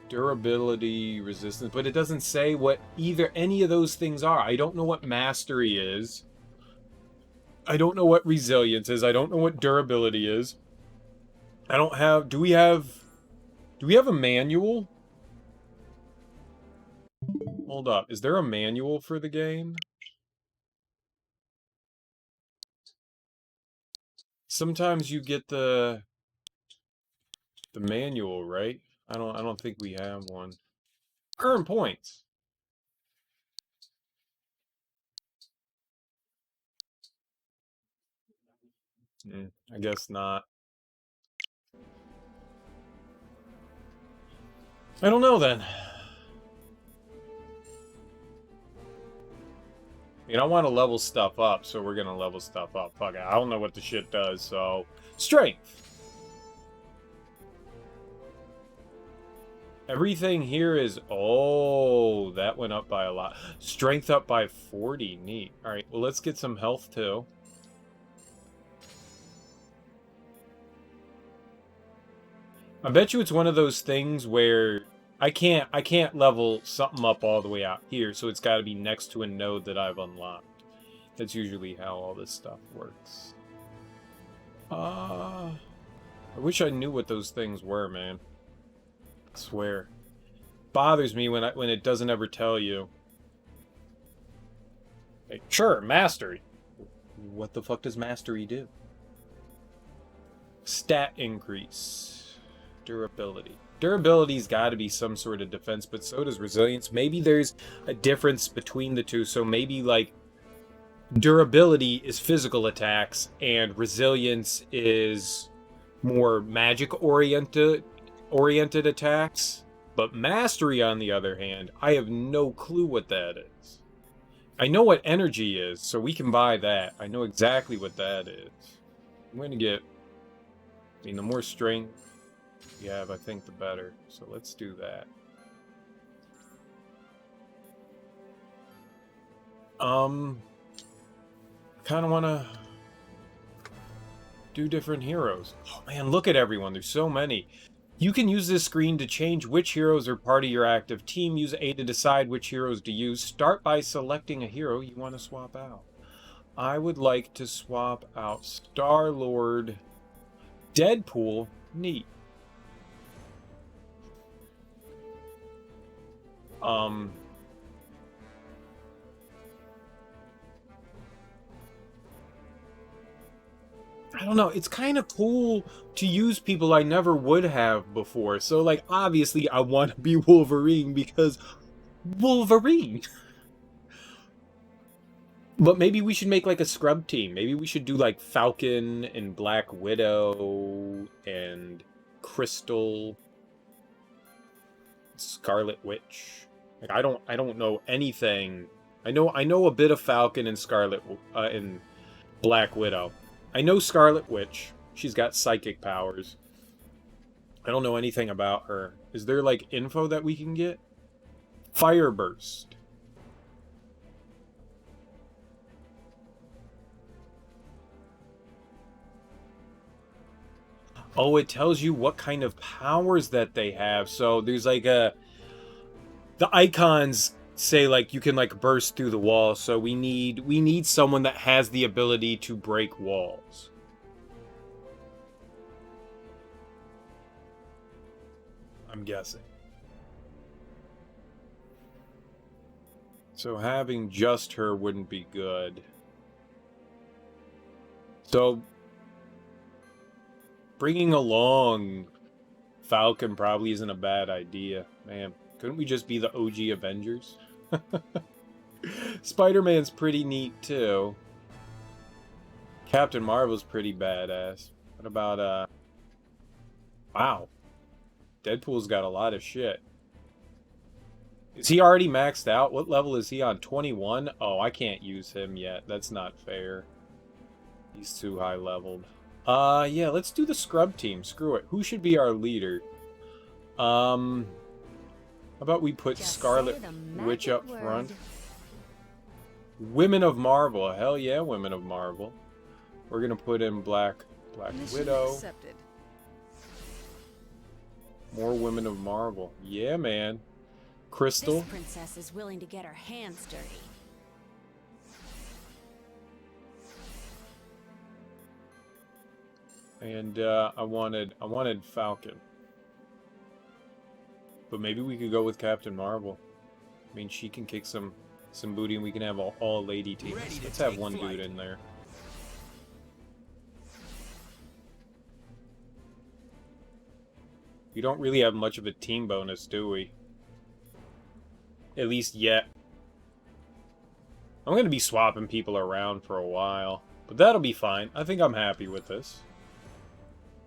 Speaker 1: Durability, resistance, but it doesn't say what either any of those things are. I don't know what mastery is. I don't know what resilience is. I don't know what durability is. I don't have... Do we have a manual? Hold up. Is there a manual for the game? Sometimes you get the manual, right? I don't think we have one. Earn points. I guess not. I don't know then. You know, I want to level stuff up, so we're gonna level stuff up. Fuck it. I don't know what the shit does, so... Strength! Everything here is... Oh, that went up by a lot. Strength up by 40. Neat. Alright, well, let's get some health, too. I bet you it's one of those things where... I can't level something up all the way out here, so it's got to be next to a node that I've unlocked. That's usually how all this stuff works. I wish I knew what those things were, man. I swear. Bothers me when it doesn't ever tell you. Like, sure, mastery. What the fuck does mastery do? Stat increase. Durability. Durability's got to be some sort of defense, but so does resilience. Maybe there's a difference between the two, so maybe, like, durability is physical attacks, and resilience is more magic-oriented attacks. But mastery, on the other hand, I have no clue what that is. I know what energy is, so we can buy that. I know exactly what that is. I'm going to get... I mean, the more strength we have, I think, the better. So let's do that. Kind of want to do different heroes. Oh man, look at everyone. There's so many. You can use this screen to change which heroes are part of your active team. Use A to decide which heroes to use. Start by selecting a hero you want to swap out. I would like to swap out Star-Lord. Deadpool. Neat. I don't know, it's kind of cool to use people I never would have before. So, like, obviously I want to be Wolverine because Wolverine! But maybe we should make, like, a scrub team. Maybe we should do, like, Falcon and Black Widow and Crystal, Scarlet Witch. Like, I don't know anything. I know a bit of Falcon and Scarlet and Black Widow. I know Scarlet Witch. She's got psychic powers. I don't know anything about her. Is there, like, info that we can get? Fireburst. Oh, it tells you what kind of powers that they have. So there's like the icons say like you can like burst through the wall. So we need someone that has the ability to break walls. I'm guessing. So having just her wouldn't be good. So bringing along Falcon probably isn't a bad idea. Man, couldn't we just be the OG Avengers? Spider-Man's pretty neat, too. Captain Marvel's pretty badass. What about, wow. Deadpool's got a lot of shit. Is he already maxed out? What level is he on? 21? Oh, I can't use him yet. That's not fair. He's too high leveled. Yeah, let's do the scrub team. Screw it. Who should be our leader? How about we put
Speaker 11: Just
Speaker 1: Scarlet
Speaker 11: say the
Speaker 1: Witch
Speaker 11: magic
Speaker 1: up front?
Speaker 11: word.
Speaker 1: Women of Marvel. Hell yeah, Women of Marvel. We're gonna put in Black
Speaker 4: Mission
Speaker 1: Widow.
Speaker 4: accepted.
Speaker 1: More Women of Marvel. Yeah, man. Crystal.
Speaker 11: This princess is willing to get her hands dirty.
Speaker 1: And I wanted Falcon. But maybe we could go with Captain Marvel. I mean, she can kick some booty, and we can have all lady teams. Let's have one dude in there. We don't really have much of a team bonus, do we? At least yet. I'm going to be swapping people around for a while. But that'll be fine. I think I'm happy with this.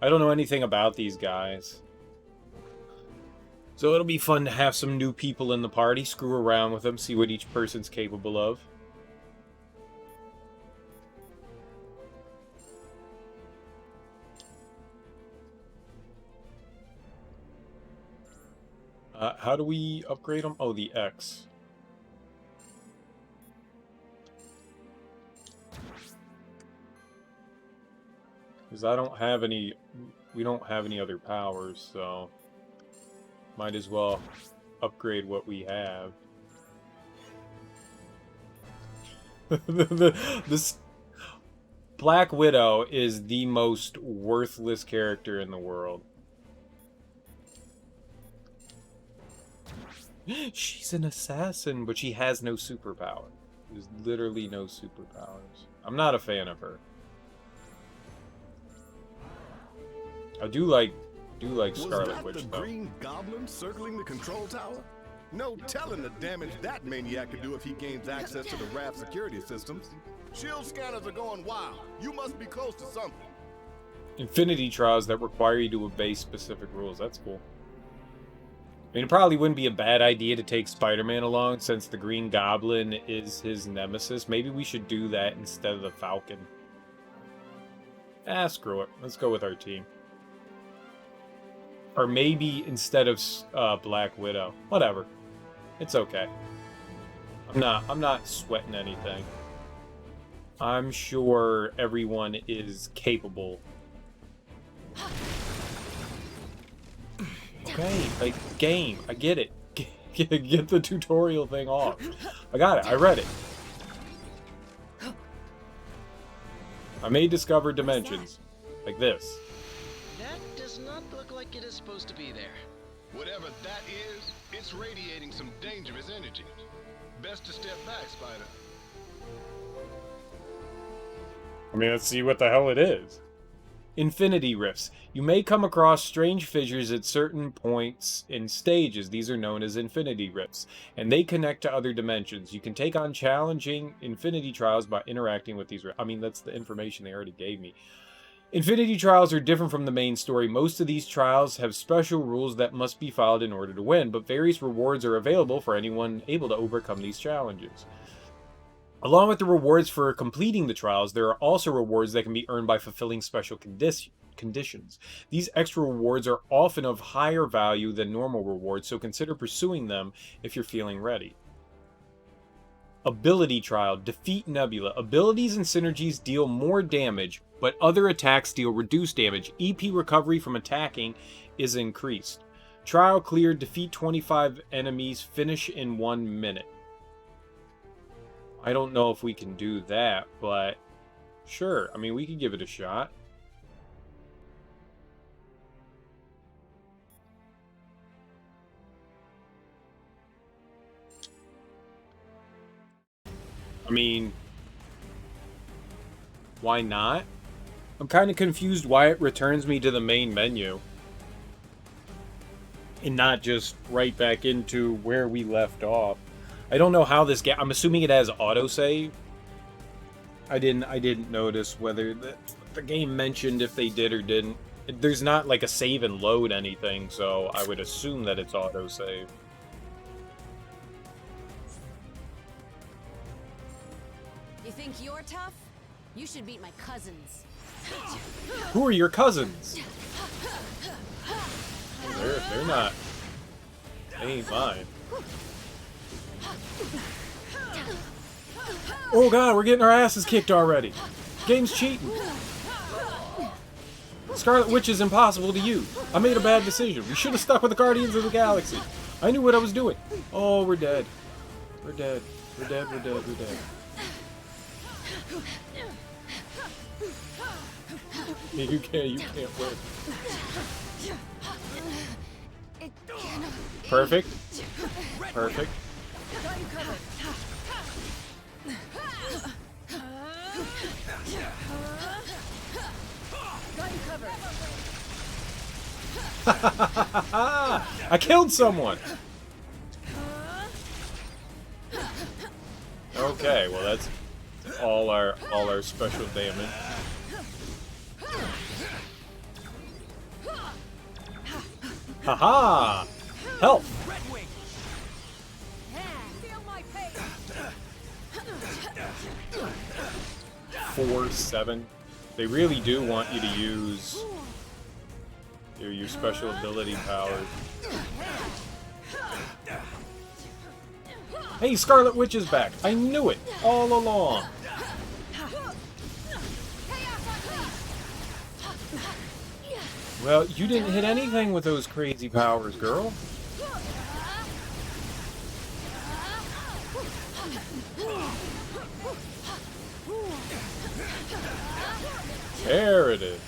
Speaker 1: I don't know anything about these guys. So it'll be fun to have some new people in the party, screw around with them, see what each person's capable of. How do we upgrade them? Oh, the X. Because I don't have any... We don't have any other powers, so... Might as well upgrade what we have. This Black Widow is the most worthless character in the world. She's an assassin, but she has no superpower. There's literally no superpowers. I'm not a fan of her. I do like Scarlet Witch,
Speaker 9: Was that the
Speaker 1: though.
Speaker 9: Green Goblin circling the control tower? No telling the damage that maniac could do if he gains access to the raft security systems. Shield scanners are going wild. You must be close to something.
Speaker 1: Infinity trials that require you to obey specific rules. That's cool. I mean, it probably wouldn't be a bad idea to take Spider-Man along, since the Green Goblin is his nemesis. Maybe we should do that instead of the Falcon. Ah, screw it. Let's go with our team. Or maybe instead of Black Widow. Whatever. It's okay. I'm not sweating anything. I'm sure everyone is capable. Okay, like, game. I get it. Get the tutorial thing off. I got it. I read it. I may discover dimensions. Like this.
Speaker 12: That does not look like it is supposed to be there.
Speaker 5: Whatever that is, it's radiating some dangerous energy. Best to step back, Spider.
Speaker 1: I mean, let's see what the hell it is. Infinity rifts. You may come across strange fissures at certain points in stages. These are known as infinity rifts, and they connect to other dimensions. You can take on challenging infinity trials by interacting with these rifts. I mean, that's the information they already gave me. Infinity trials are different from the main story. Most of these trials have special rules that must be followed in order to win, but various rewards are available for anyone able to overcome these challenges. Along with the rewards for completing the trials, there are also rewards that can be earned by fulfilling special conditions. These extra rewards are often of higher value than normal rewards, so consider pursuing them if you're feeling ready. Ability trial. Defeat Nebula. Abilities and synergies deal more damage, but other attacks deal reduced damage. EP recovery from attacking is increased. Trial cleared. Defeat 25 enemies. Finish in 1 minute. I don't know if we can do that, but sure. I mean, we could give it a shot. I mean, why not? I'm kind of confused why it returns me to the main menu and not just right back into where we left off. I don't know how this game... I'm assuming it has autosave. I didn't notice whether the game mentioned if they did or didn't. There's not like a save and load anything, so I would assume that it's autosave.
Speaker 11: You think you're tough? You should meet my cousins.
Speaker 1: Who are your cousins? They're not... They ain't mine. Oh god, we're getting our asses kicked already. Game's cheating. Scarlet Witch is impossible to use. I made a bad decision. We should have stuck with the Guardians of the Galaxy. I knew what I was doing. Oh, we're dead. We're dead. We're dead, we're dead, we're dead. You can't win. Perfect. Perfect. I killed someone. Okay, well that's all our special damage. Haha! Help! 4-7. They really do want you to use your special ability powers. Hey, Scarlet Witch is back. I knew it all along. Well, you didn't hit anything with those crazy powers, girl. There it is.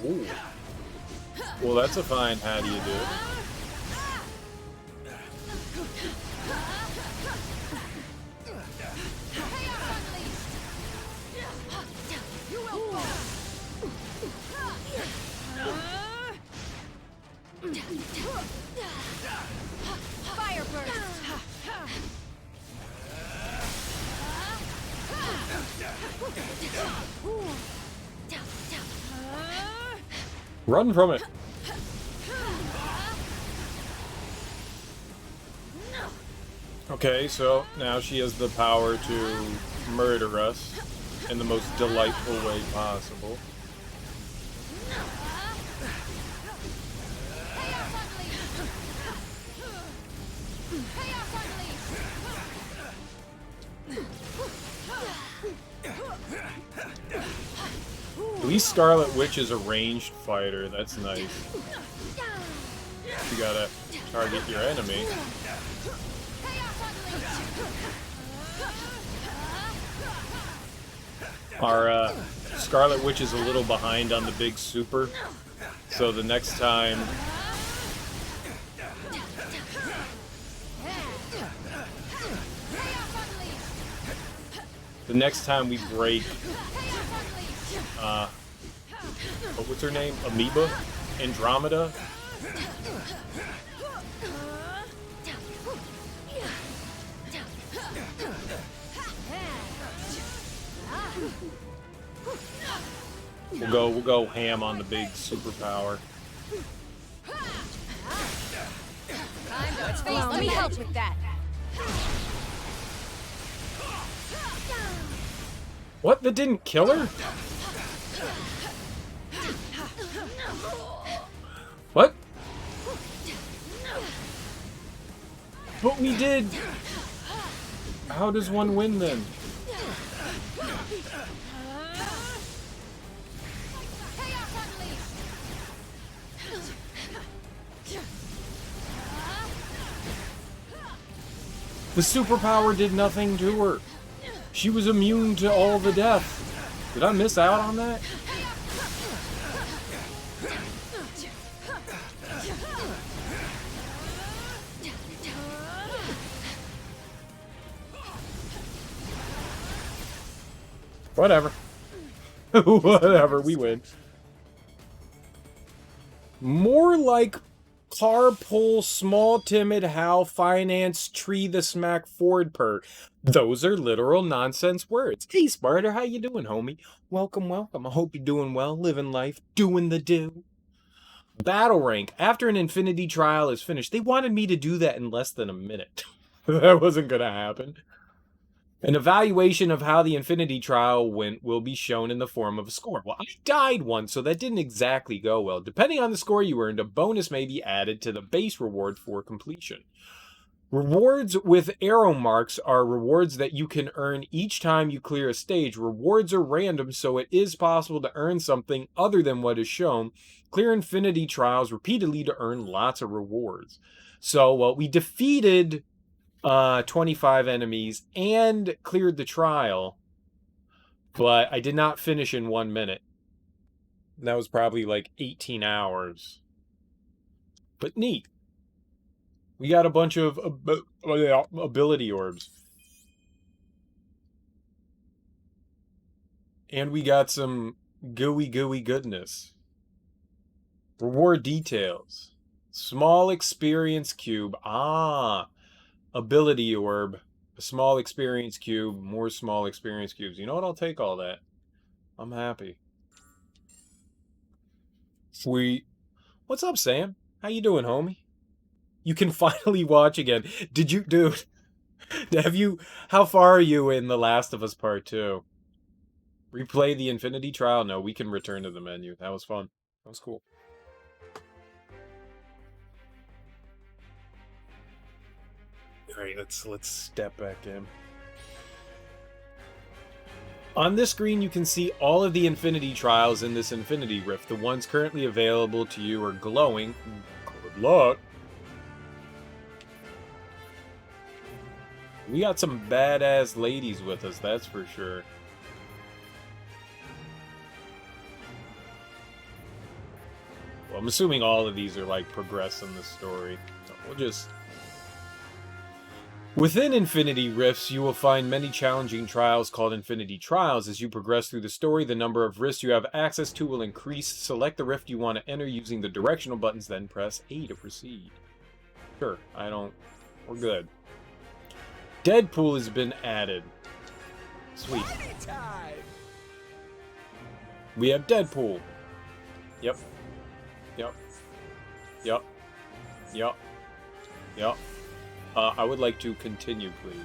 Speaker 1: Ooh. Well, that's a fine how do you do it. Run from it. Okay, so now she has the power to murder us in the most delightful way possible. At least Scarlet Witch is a ranged fighter. That's nice. You gotta target your enemy. Our Scarlet Witch is a little behind on the big super, so the next time we break what's her name? Amoeba? Andromeda? We'll go ham on the big superpower.
Speaker 11: Let me help with that.
Speaker 1: What? That didn't kill her? What? But we did. How does one win then? The superpower did nothing to her. She was immune to all the death. Did I miss out on that? Whatever. Whatever, we win. More like carpool, small, timid, how, finance, tree the smack, Ford per. Those are literal nonsense words. Hey, Smarter, how you doing, homie? Welcome, welcome. I hope you're doing well, living life, doing the do. Battle rank. After an infinity trial is finished, they wanted me to do that in less than a minute. That wasn't gonna happen. An evaluation of how the Infinity Trial went will be shown in the form of a score. Well, I died once, so that didn't exactly go well. Depending on the score you earned, a bonus may be added to the base reward for completion. Rewards with arrow marks are rewards that you can earn each time you clear a stage. Rewards are random, so it is possible to earn something other than what is shown. Clear Infinity Trials repeatedly to earn lots of rewards. So, well, we defeated 25 enemies and cleared the trial, but I did not finish in 1 minute. That was probably like 18 hours. But neat. We got a bunch of ability orbs. And we got some gooey goodness. Reward details. Small experience cube. Ah. Ability orb. A small experience cube. More small experience cubes. You know what? I'll take all that. I'm happy. Sweet. What's up, Sam? How you doing, homie? You can finally watch again. Did you, dude? How far are you in The Last of Us Part 2? Replay the Infinity Trial? No, we can return to the menu. That was fun. That was cool. Alright, let's step back in. On this screen, you can see all of the Infinity Trials in this Infinity Rift. The ones currently available to you are glowing. Good luck. We got some badass ladies with us, that's for sure. Well, I'm assuming all of these are like progressing the story. So we'll just... Within Infinity Rifts, you will find many challenging trials called Infinity Trials. As you progress through the story, the number of rifts you have access to will increase. Select the rift you want to enter using the directional buttons, then press A to proceed. Sure, we're good. Deadpool has been added. Sweet. We have Deadpool. Yep. I would like to continue, please.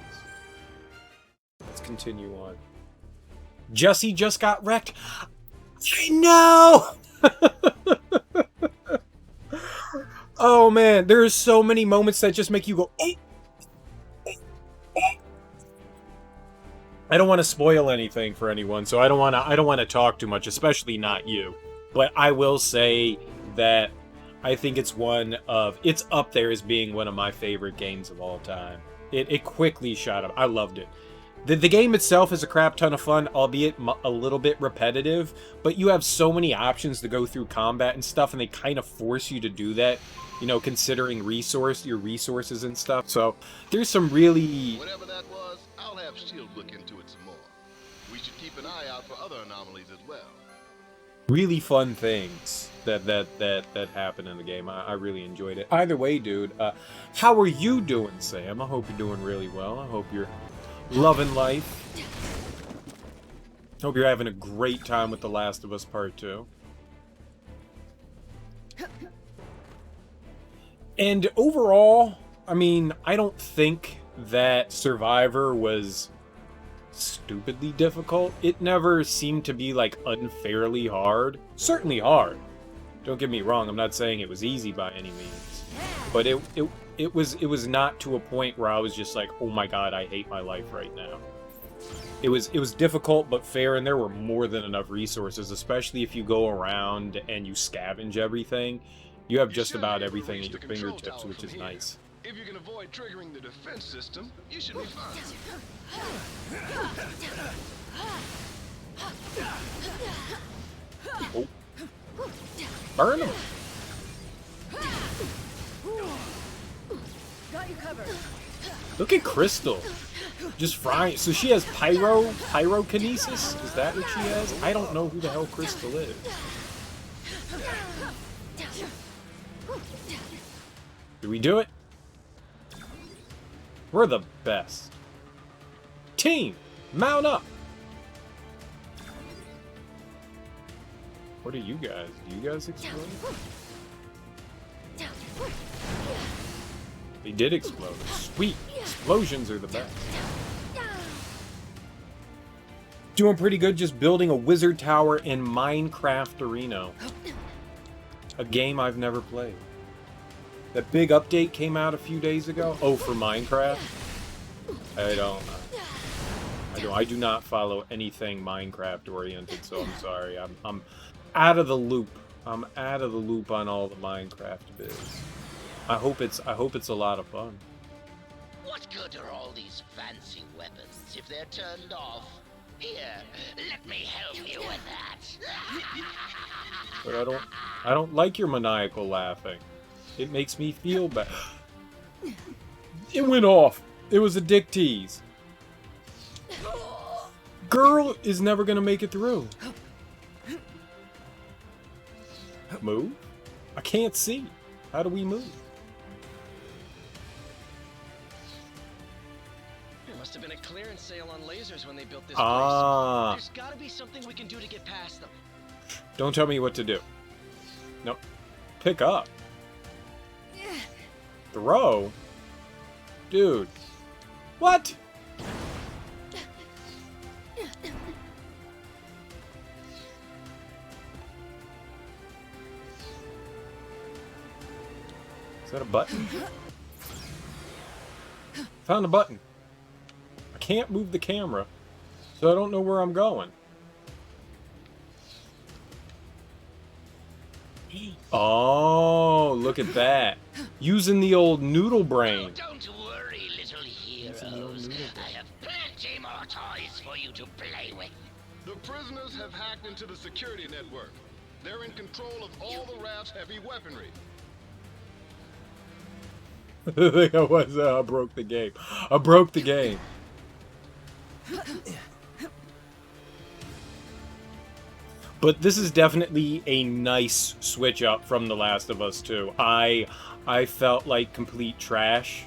Speaker 1: Let's continue on. Jesse just got wrecked. I know! Oh man, there's so many moments that just make you go, oh! I don't want to spoil anything for anyone, so I don't want to talk too much, especially not you. But I will say that I think it's up there as being one of my favorite games of all time. It quickly shot up. I loved it. The game itself is a crap ton of fun, albeit a little bit repetitive, but you have so many options to go through combat and stuff, and they kind of force you to do that, you know, considering your resources and stuff. So there's some really...
Speaker 9: Whatever that was, I'll have S.H.I.E.L.D. look into it some more. We should keep an eye out for other anomalies as well.
Speaker 1: Really fun things that happen in the game. I really enjoyed it. Either way, dude, how are you doing, Sam? I hope you're doing really well. I hope you're loving life. Hope you're having a great time with The Last of Us Part 2. And overall, I mean, I don't think that Survivor was stupidly difficult. It never seemed to be like unfairly hard. Certainly hard. Don't get me wrong, I'm not saying it was easy by any means. But it was not to a point where I was just like, oh my god, I hate my life right now. It was difficult but fair, and there were more than enough resources, especially if you go around and you scavenge everything. You have just about everything at your fingertips, which is nice.
Speaker 5: If you can avoid triggering the defense system, you should be fine.
Speaker 1: Oh. Burn him!
Speaker 4: Got you covered.
Speaker 1: Look at Crystal. Just frying. So she has pyrokinesis? Is that what she has? I don't know who the hell Crystal is. Did we do it? We're the best. Team, mount up! What are you guys? Do you guys explode? They did explode. Sweet! Explosions are the best. Doing pretty good, just building a wizard tower in Minecraft Arena. A game I've never played. That big update came out a few days ago. Oh, for Minecraft? I do not follow anything Minecraft oriented, so I'm sorry. I'm out of the loop. I'm out of the loop on all the Minecraft biz. I hope it's a lot of fun.
Speaker 12: What good are all these fancy weapons if they're turned off? Here, let me help you with that.
Speaker 1: But I don't like your maniacal laughing. It makes me feel bad. It went off. It was a dick tease. Girl is never gonna make it through. Move? I can't see. How do we move?
Speaker 12: There must have been a clearance sale on lasers when they built this
Speaker 1: Ah.
Speaker 12: place. There's gotta be something we can do to get past them.
Speaker 1: Don't tell me what to do. Nope. Pick up. Throw? Dude. What? Is that a button? Found a button. I can't move the camera, so I don't know where I'm going. Oh, look at that. Using the old noodle brain.
Speaker 12: Don't worry, little heroes. I have plenty more toys for you to play with.
Speaker 9: The prisoners have hacked into the security network. They're in control of all the raft's heavy weaponry.
Speaker 1: I broke the game. I broke the game. But this is definitely a nice switch up from The Last of Us 2. I felt like complete trash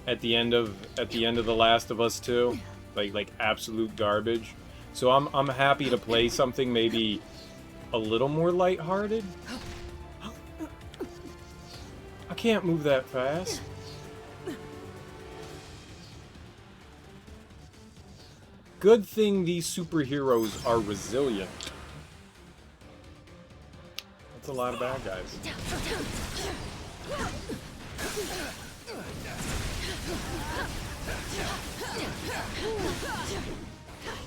Speaker 1: at the end of The Last of Us 2, like absolute garbage. So I'm happy to play something maybe a little more lighthearted. I can't move that fast. Good thing these superheroes are resilient. That's a lot of bad guys.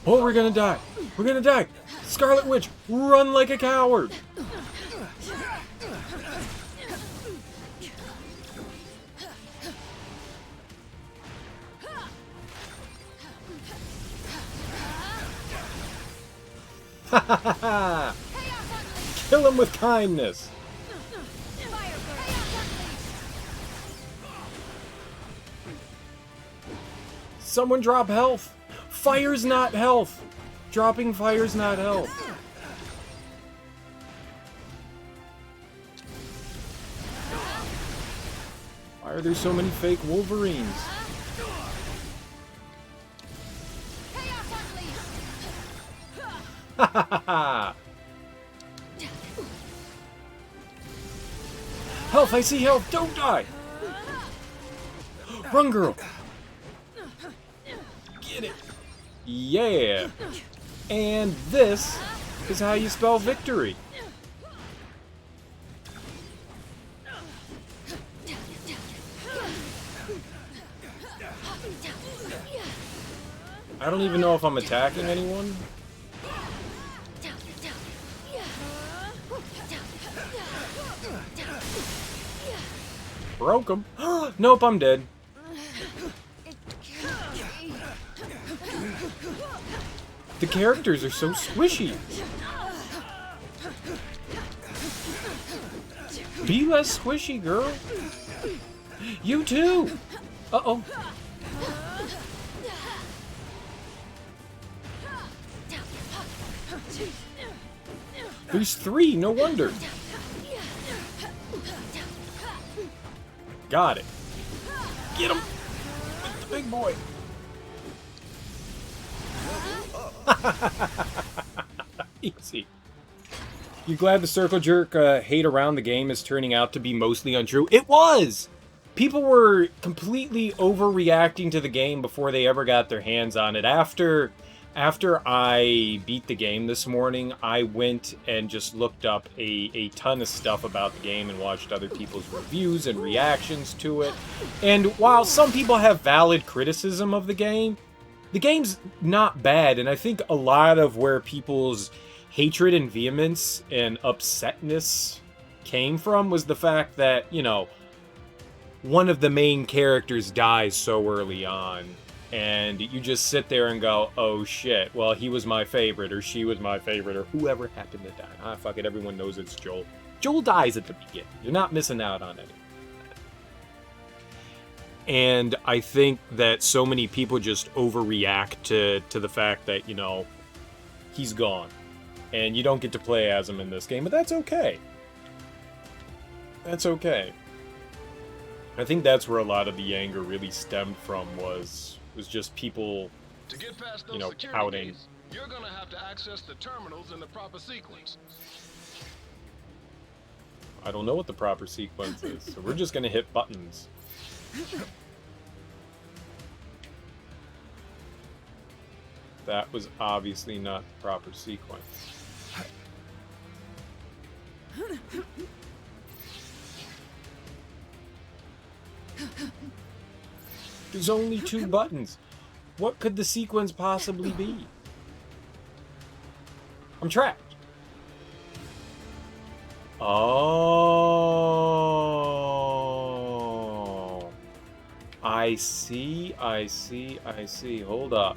Speaker 1: Oh, we're gonna die. We're gonna die. Scarlet Witch, run like a coward. Kill him with kindness. Someone drop health. Fire's not health. Dropping fire's not health. Why are there so many fake Wolverines? Health, I see health, don't die! Run, girl! Get it! Yeah! And this is how you spell victory. I don't even know if I'm attacking anyone. Broke him. Nope, I'm dead. The characters are so squishy. Be less squishy, girl. You too. Uh-oh. There's three, no wonder. Got it. Get him! With the big boy. Easy. You glad the circle jerk hate around the game is turning out to be mostly untrue? It was! People were completely overreacting to the game before they ever got their hands on it. After After I beat the game this morning, I went and just looked up a ton of stuff about the game and watched other people's reviews and reactions to it. And while some people have valid criticism of the game's not bad. And I think a lot of where people's hatred and vehemence and upsetness came from was the fact that, you know, one of the main characters dies so early on. And you just sit there and go, oh shit, well, he was my favorite, or she was my favorite, or whoever happened to die. Ah, fuck it, everyone knows it's Joel. Joel dies at the beginning. You're not missing out on anything. And I think that so many people just overreact to the fact that, you know, he's gone. And you don't get to play as him in this game, but that's okay. That's okay. I think that's where a lot of the anger really stemmed from, was just people,
Speaker 5: To get past those
Speaker 1: you know,
Speaker 5: security
Speaker 1: outing.
Speaker 5: gates, you're gonna have to access the terminals in the proper sequence.
Speaker 1: I don't know what the proper sequence is, so we're just gonna hit buttons. That was obviously not the proper sequence. There's only 2 buttons. What could the sequence possibly be? I'm trapped. Oh. I see. Hold up.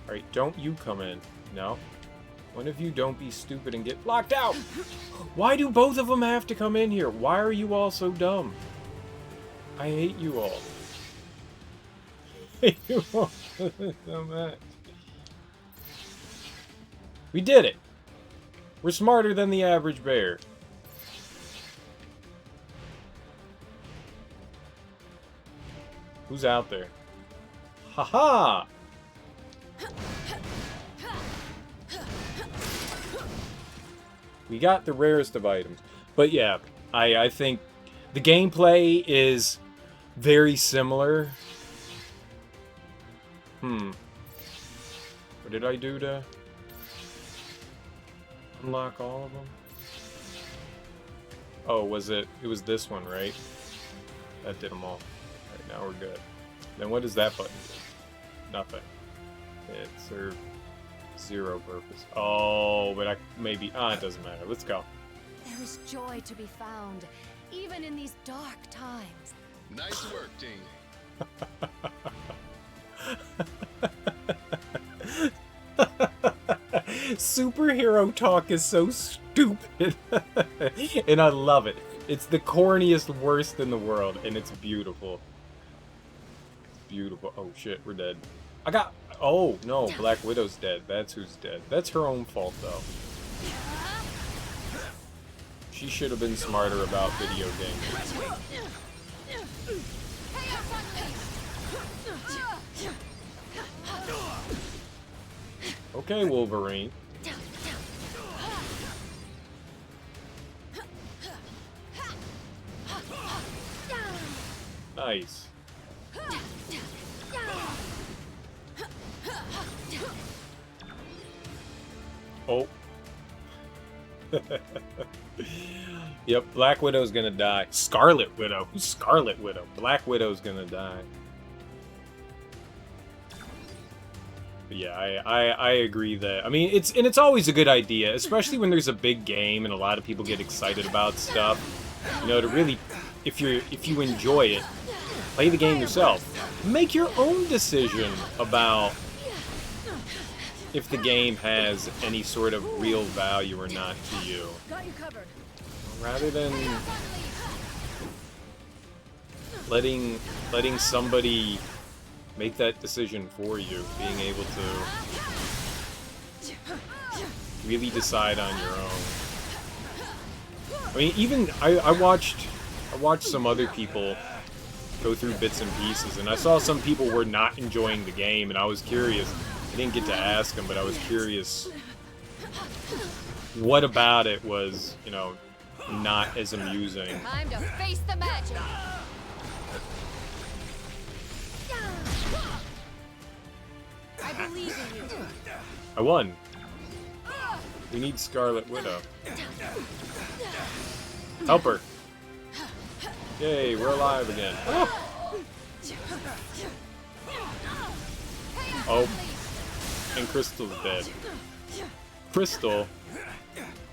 Speaker 1: Alright, don't you come in. No. One of you don't be stupid and get locked out! Why do both of them have to come in here? Why are you all so dumb? I hate you all. I hate you all so much. We did it! We're smarter than the average bear. Who's out there? Haha! We got the rarest of items. But yeah, I think the gameplay is very similar. What did I do to unlock all of them? Oh, was it? It was this one, right? That did them all. Alright, now we're good. Then what does that button do? Nothing. It served 0 purpose. Oh, but I maybe... it doesn't matter. Let's go.
Speaker 11: There is joy to be found, even in these dark times.
Speaker 5: Nice work, team.
Speaker 1: Superhero talk is so stupid. And I love it. It's the corniest, worst in the world, and it's beautiful. It's beautiful. Oh shit, we're dead. I got... Oh, no, Black Widow's dead. That's who's dead. That's her own fault, though. She should have been smarter about video games. Okay, Wolverine. Nice. Oh. Yep, Black Widow's gonna die. Scarlet Widow. Who's Scarlet Widow? Black Widow's gonna die. But yeah, I agree that... I mean, it's always a good idea, especially when there's a big game and a lot of people get excited about stuff. You know, to really... If you enjoy it, play the game yourself. Make your own decision about if the game has any sort of real value or not to you.
Speaker 4: Got you covered.
Speaker 1: Rather than letting somebody make that decision for you, being able to really decide on your own. I mean, even I watched some other people go through bits and pieces, and I saw some people were not enjoying the game, and I was curious. I didn't get to ask them, but I was curious what about it was, you know, not as amusing.
Speaker 11: Time to face the magic. believe in you.
Speaker 1: I won. We need Scarlet Widow. Help her. Yay, we're alive again. Oh. And Crystal's dead. Crystal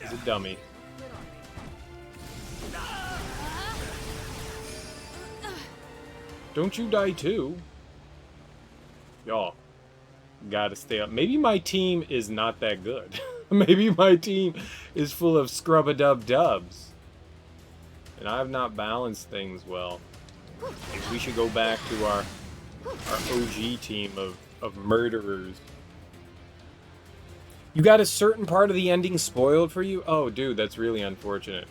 Speaker 1: is a dummy. Don't you die too. Y'all gotta stay up. Maybe my team is not that good. Maybe my team is full of scrub-a-dub-dubs. And I have not balanced things well. Maybe we should go back to our OG team of murderers. You got a certain part of the ending spoiled for you? Oh, dude, that's really unfortunate.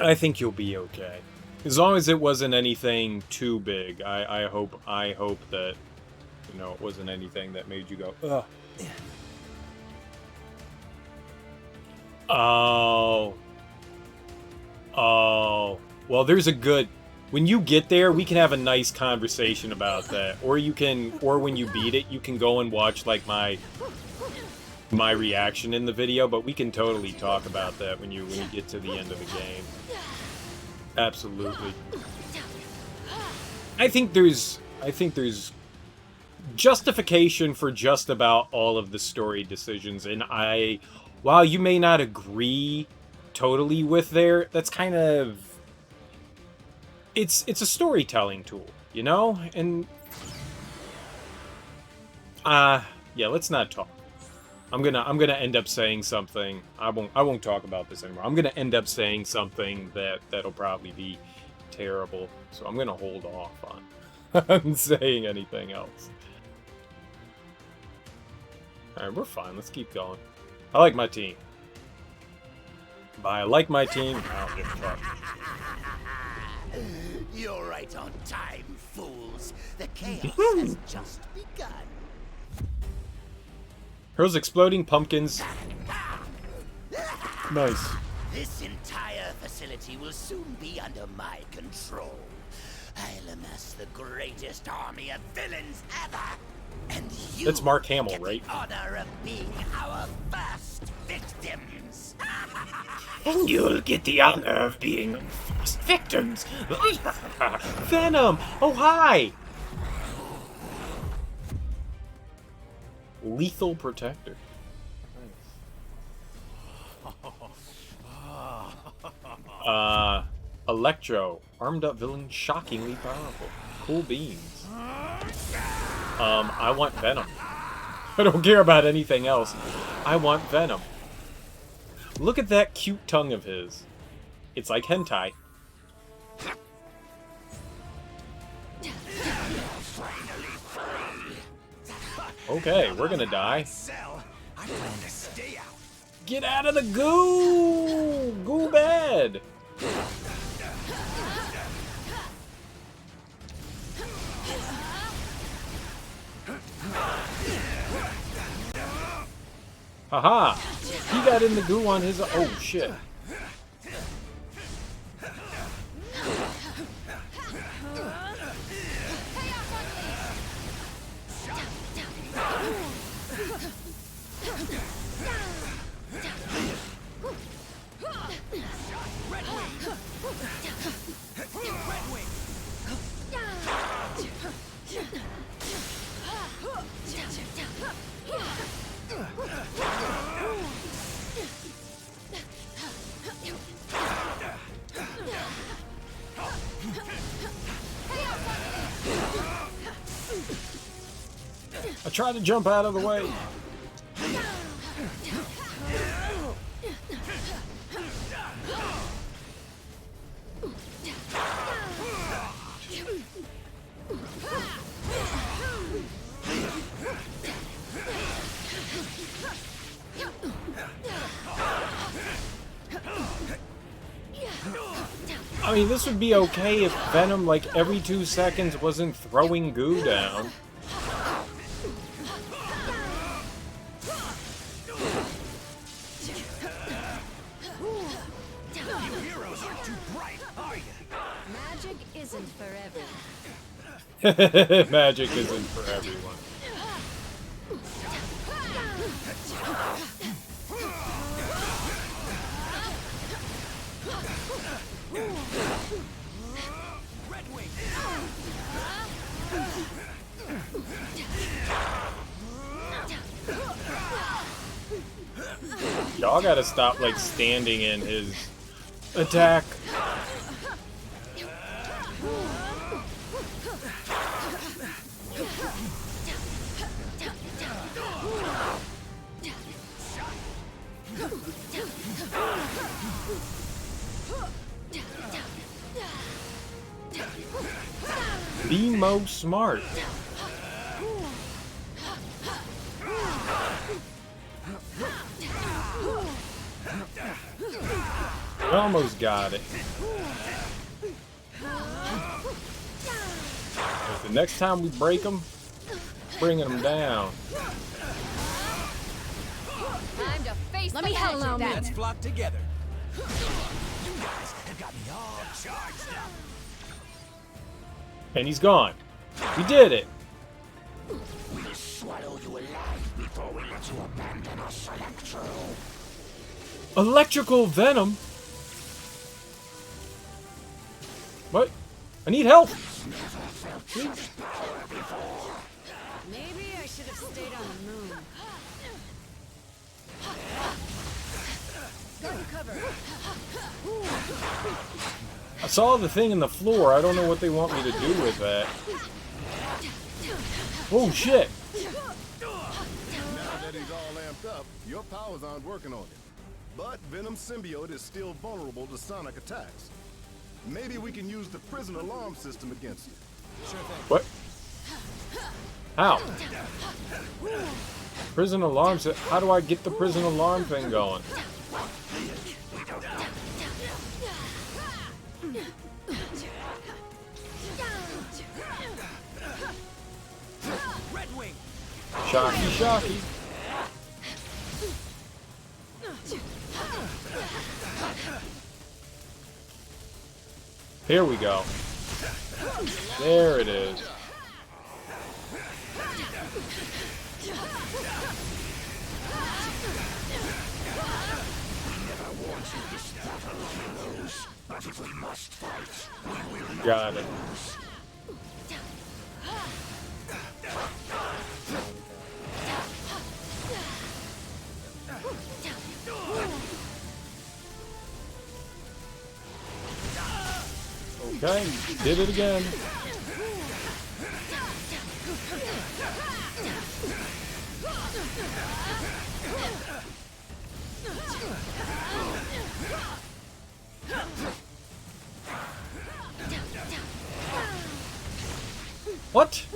Speaker 1: I think you'll be okay. As long as it wasn't anything too big. I hope that, you know, it wasn't anything that made you go, ugh. Oh. Oh. Well, there's a good... When you get there, we can have a nice conversation about that. Or you can... Or when you beat it, you can go and watch, like, my reaction in the video. But we can totally talk about that when you get to the end of the game. Absolutely. I think there's justification for just about all of the story decisions, and while you may not agree totally with that's kind of it's a storytelling tool, you know? And yeah, let's not talk. I'm gonna end up saying something. I won't talk about this anymore. I'm gonna end up saying something that'll probably be terrible. So I'm gonna hold off on saying anything else. Alright, we're fine. Let's keep going. I like my team. By I like my team, I don't give a fuck.
Speaker 12: You're right on time, fools. The chaos has just begun.
Speaker 1: Hurls exploding pumpkins. Nice.
Speaker 12: This entire facility will soon be under my control. I'll amass the greatest army of villains ever. And you
Speaker 1: That's Mark Hamill, right?
Speaker 12: the honor of being our first victims.
Speaker 1: And you'll get the honor of being first victims. Venom! Oh, hi! Lethal Protector. Nice. Electro. Armed up villain, shockingly powerful. Cool beans. I want Venom. I don't care about anything else. I want Venom. Look at that cute tongue of his. It's like hentai. Okay, we're gonna die. Get out of the goo! Goo bed! Haha! He got in the goo on his... Oh, shit. I tried to jump out of the way. I mean, this would be okay if Venom, like, every 2 seconds wasn't throwing goo down. Magic isn't for everyone. Y'all gotta stop, like, standing in his attack. The most smart. We almost got it. But the next time we break them, bringing them down.
Speaker 4: Time to face
Speaker 2: Let
Speaker 4: the
Speaker 2: me
Speaker 4: magic
Speaker 2: help
Speaker 4: then.
Speaker 2: Let's flock together. You guys have got me all charged up.
Speaker 1: And he's gone. We did it.
Speaker 12: We'll swallow you alive before we let you abandon us, Electro.
Speaker 1: Electrical venom? What? I need help.
Speaker 11: Maybe I should have stayed on the moon.
Speaker 4: Go to cover.
Speaker 1: I saw the thing in the floor. I don't know what they want me to do with that. Oh shit!
Speaker 9: Now that he's all amped up, your powers aren't working on him. But Venom's symbiote is still vulnerable to sonic attacks. Maybe we can use the prison alarm system against it.
Speaker 1: What? How? Prison alarm? How do I get the prison alarm thing going?
Speaker 2: Redwing.
Speaker 1: Shocky, shocky. Here we go. There it is. Got it. Okay, did it again. What?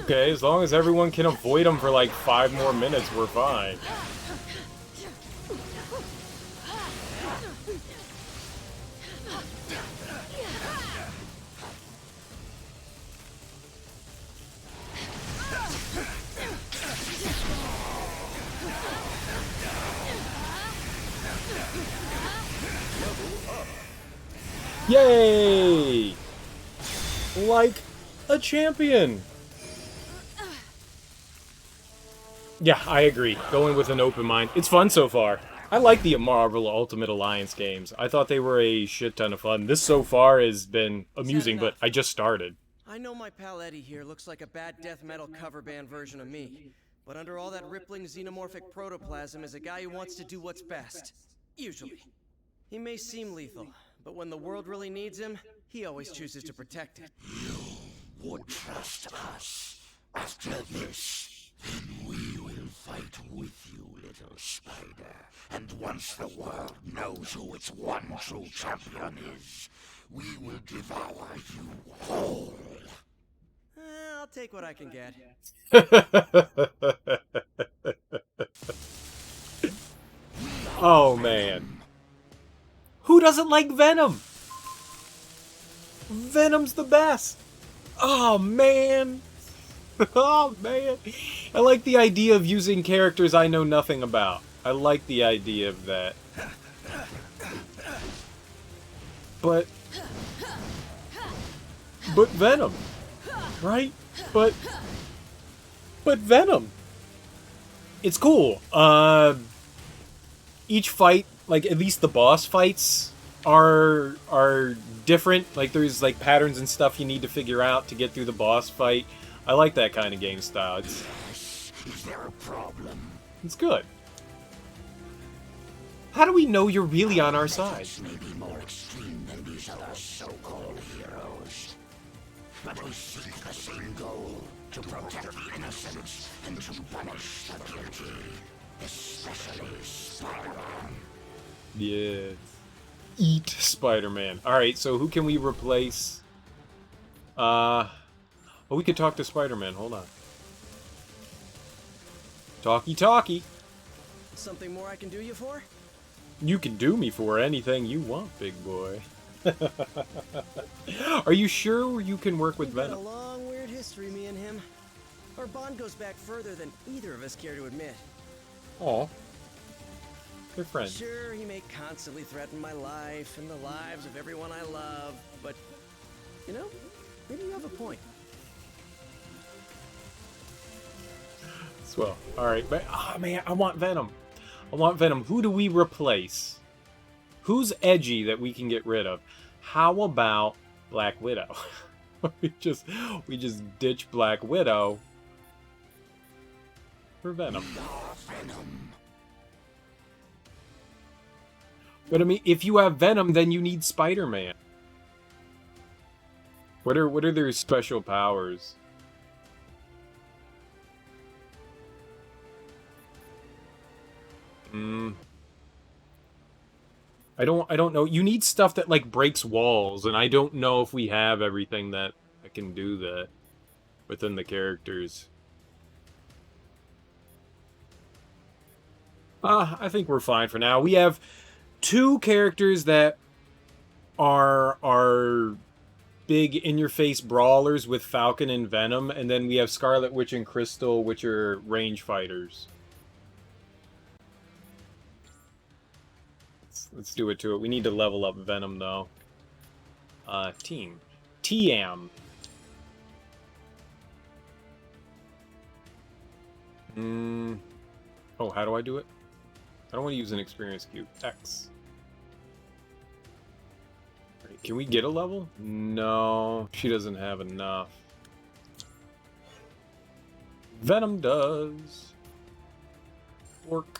Speaker 1: Okay, as long as everyone can avoid them for like 5 more minutes, we're fine. Yay! Like a champion! Yeah, I agree. Going with an open mind. It's fun so far. I like the Marvel Ultimate Alliance games. I thought they were a shit ton of fun. This so far has been amusing, but I just started.
Speaker 8: I know my pal Eddie here looks like a bad death metal cover band version of me, but under all that rippling xenomorphic protoplasm is a guy who wants to do what's best. Usually. He may seem lethal, but when the world really needs him, he always chooses to protect it.
Speaker 12: You would trust us. After this, then we will fight with you, little spider. And once the world knows who its one true champion is, we will devour you whole.
Speaker 8: I'll take what I can get.
Speaker 1: Oh, man. Who doesn't like Venom? Venom's the best. Oh, man. Oh, man. I like the idea of using characters I know nothing about. I like the idea of that. But Venom, right? But Venom. It's cool. Each fight, like at least the boss fights, are different. Like there's like patterns and stuff you need to figure out to get through the boss fight. I like that kind of game style.
Speaker 12: Is there a problem?
Speaker 1: It's good. How do we know you're really on our side?
Speaker 12: May be more extreme than these other so-called heroes, but we seek the same goal: to protect the innocents and to punish the guilty, especially Spider-Man.
Speaker 1: Yes. Eat Spider-Man. Alright, so who can we replace? Oh, we could talk to Spider-Man. Hold on. Talkie.
Speaker 8: Something more I can do you for?
Speaker 1: You can do me for anything you want, big boy. Are you sure you can work with
Speaker 8: We've got
Speaker 1: Venom?
Speaker 8: a long, weird history, me and him. Our bond goes back further than either of us care to admit.
Speaker 1: Aw. They're friends.
Speaker 8: Sure, he may constantly threaten my life and the lives of everyone I love, but, you know, maybe you have a point.
Speaker 1: Swell. Alright, but, oh man, I want Venom. I want Venom. Who do we replace? Who's edgy that we can get rid of? How about Black Widow? we just ditch Black Widow for Venom. But I mean, if you have Venom, then you need Spider-Man. What are their special powers? I don't know. You need stuff that like breaks walls, and I don't know if we have everything that can do that within the characters. I think we're fine for now. We have two characters that are big in-your-face brawlers with Falcon and Venom, and then we have Scarlet Witch and Crystal, which are range fighters. Let's do it to it. We need to level up Venom, though. Team. TM. Oh, how do I do it? I don't want to use an experience cube. X. Right, can we get a level? No, she doesn't have enough. Venom does. Work.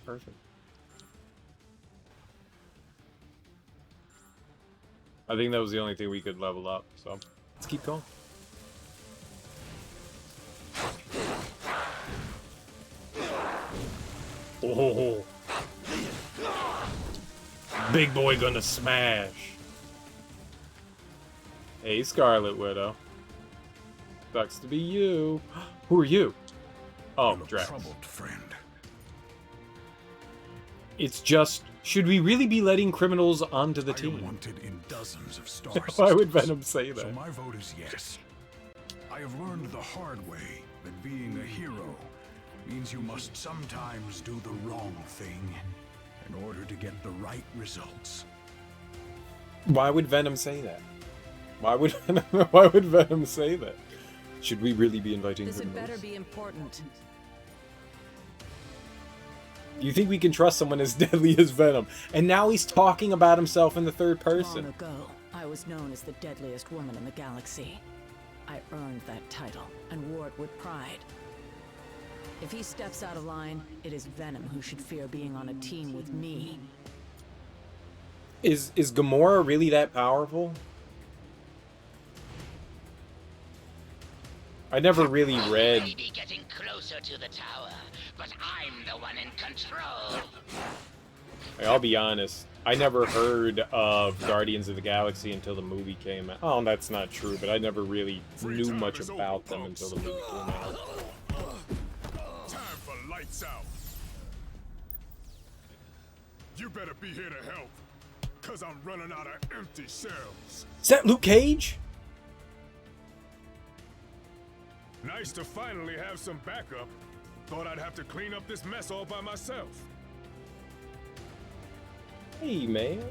Speaker 1: Perfect. I think that was the only thing we could level up, so let's keep going. Oh, big boy gonna smash. Hey, Scarlet Widow. Sucks to be you. Who are you? Oh, Drax.
Speaker 5: Troubled friend.
Speaker 1: It's just, should we really be letting criminals onto the team?
Speaker 5: I am wanted in dozens of star
Speaker 1: Why would
Speaker 5: systems,
Speaker 1: Venom say that?
Speaker 5: So my vote is yes. I have learned the hard way that being a hero means you must sometimes do the wrong thing in order to get the right results.
Speaker 1: Why would Venom say that? Why would Venom say that? Should we really be inviting
Speaker 7: This had
Speaker 1: criminals?
Speaker 7: better be important.
Speaker 1: You think we can trust someone as deadly as Venom? And now he's talking about himself in the third person.
Speaker 7: Long ago, I was known as the deadliest woman in the galaxy. I earned that title and wore it with pride. If he steps out of line, it is Venom who should fear being on a team with me.
Speaker 1: Is Gamora really that powerful? I never really read.
Speaker 12: May be getting closer to the tower, but I'm the one in control.
Speaker 1: I'll be honest. I never heard of Guardians of the Galaxy until the movie came out. Oh, that's not true, but I never really knew much about them until the movie came out.
Speaker 5: lights out. You better be here to help, cause I'm running out of empty shells.
Speaker 1: Is that Luke Cage?
Speaker 5: Nice to finally have some backup. Thought I'd have to clean up this mess all by myself.
Speaker 1: Hey, man.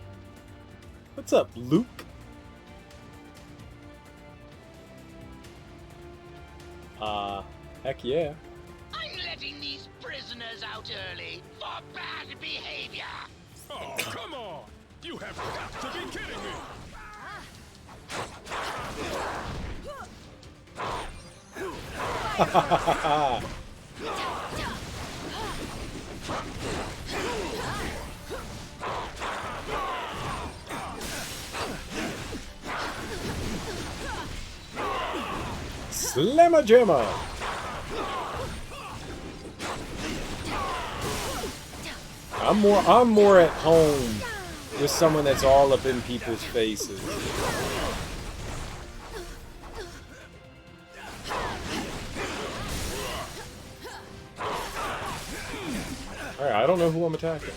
Speaker 1: What's up, Luke? Heck yeah.
Speaker 12: I'm letting these prisoners out early for bad behavior.
Speaker 5: Oh, come on! You have got to be kidding me!
Speaker 1: Slamma jamma! I'm more at home with someone that's all up in people's faces. Alright, I don't know who I'm attacking.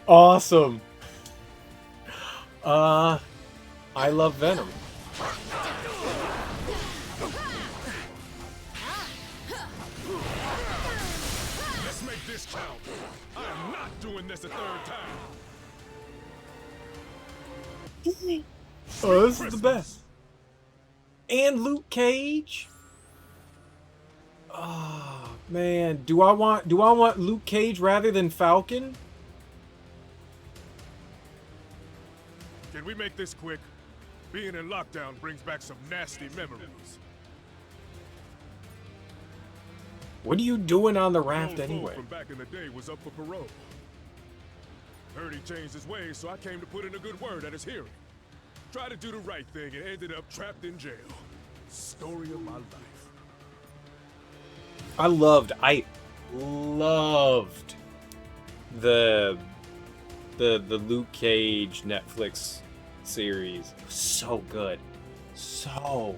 Speaker 1: Awesome. I love Venom.
Speaker 5: Let's make this count. I am not doing this a third time.
Speaker 1: Oh, this is the best. And Luke Cage. Oh man, do I want Luke Cage rather than Falcon?
Speaker 5: Can we make this quick? Being in lockdown brings back some nasty memories.
Speaker 1: What are you doing on the
Speaker 5: An
Speaker 1: raft
Speaker 5: old foe
Speaker 1: anyway?
Speaker 5: from back in the day was up for parole. Heard he changed his ways, so I came to put in a good word at his hearing. Tried to do the right thing and ended up trapped in jail. Story of my life.
Speaker 1: I loved the Luke Cage Netflix series. It was so good. So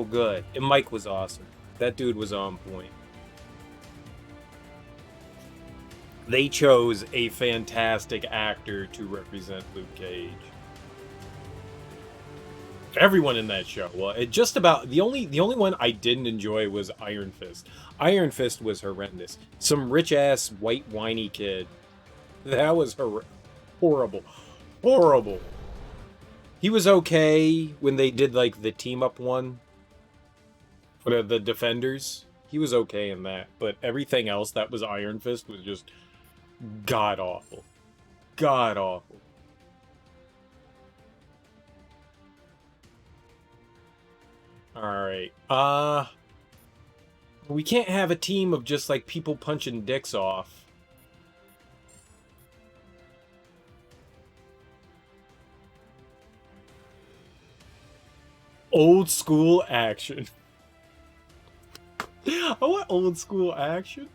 Speaker 1: good. And Mike was awesome. That dude was on point. They chose a fantastic actor to represent Luke Cage. Everyone in that show. Well, it just about the only one I didn't enjoy was Iron Fist. Iron Fist was horrendous. Some rich ass white whiny kid. That was horrible. Horrible. He was okay when they did like the team up one for the Defenders. He was okay in that, but everything else that was Iron Fist was just god awful. God awful. Alright. We can't have a team of just like people punching dicks off. Old school action. I want old school action.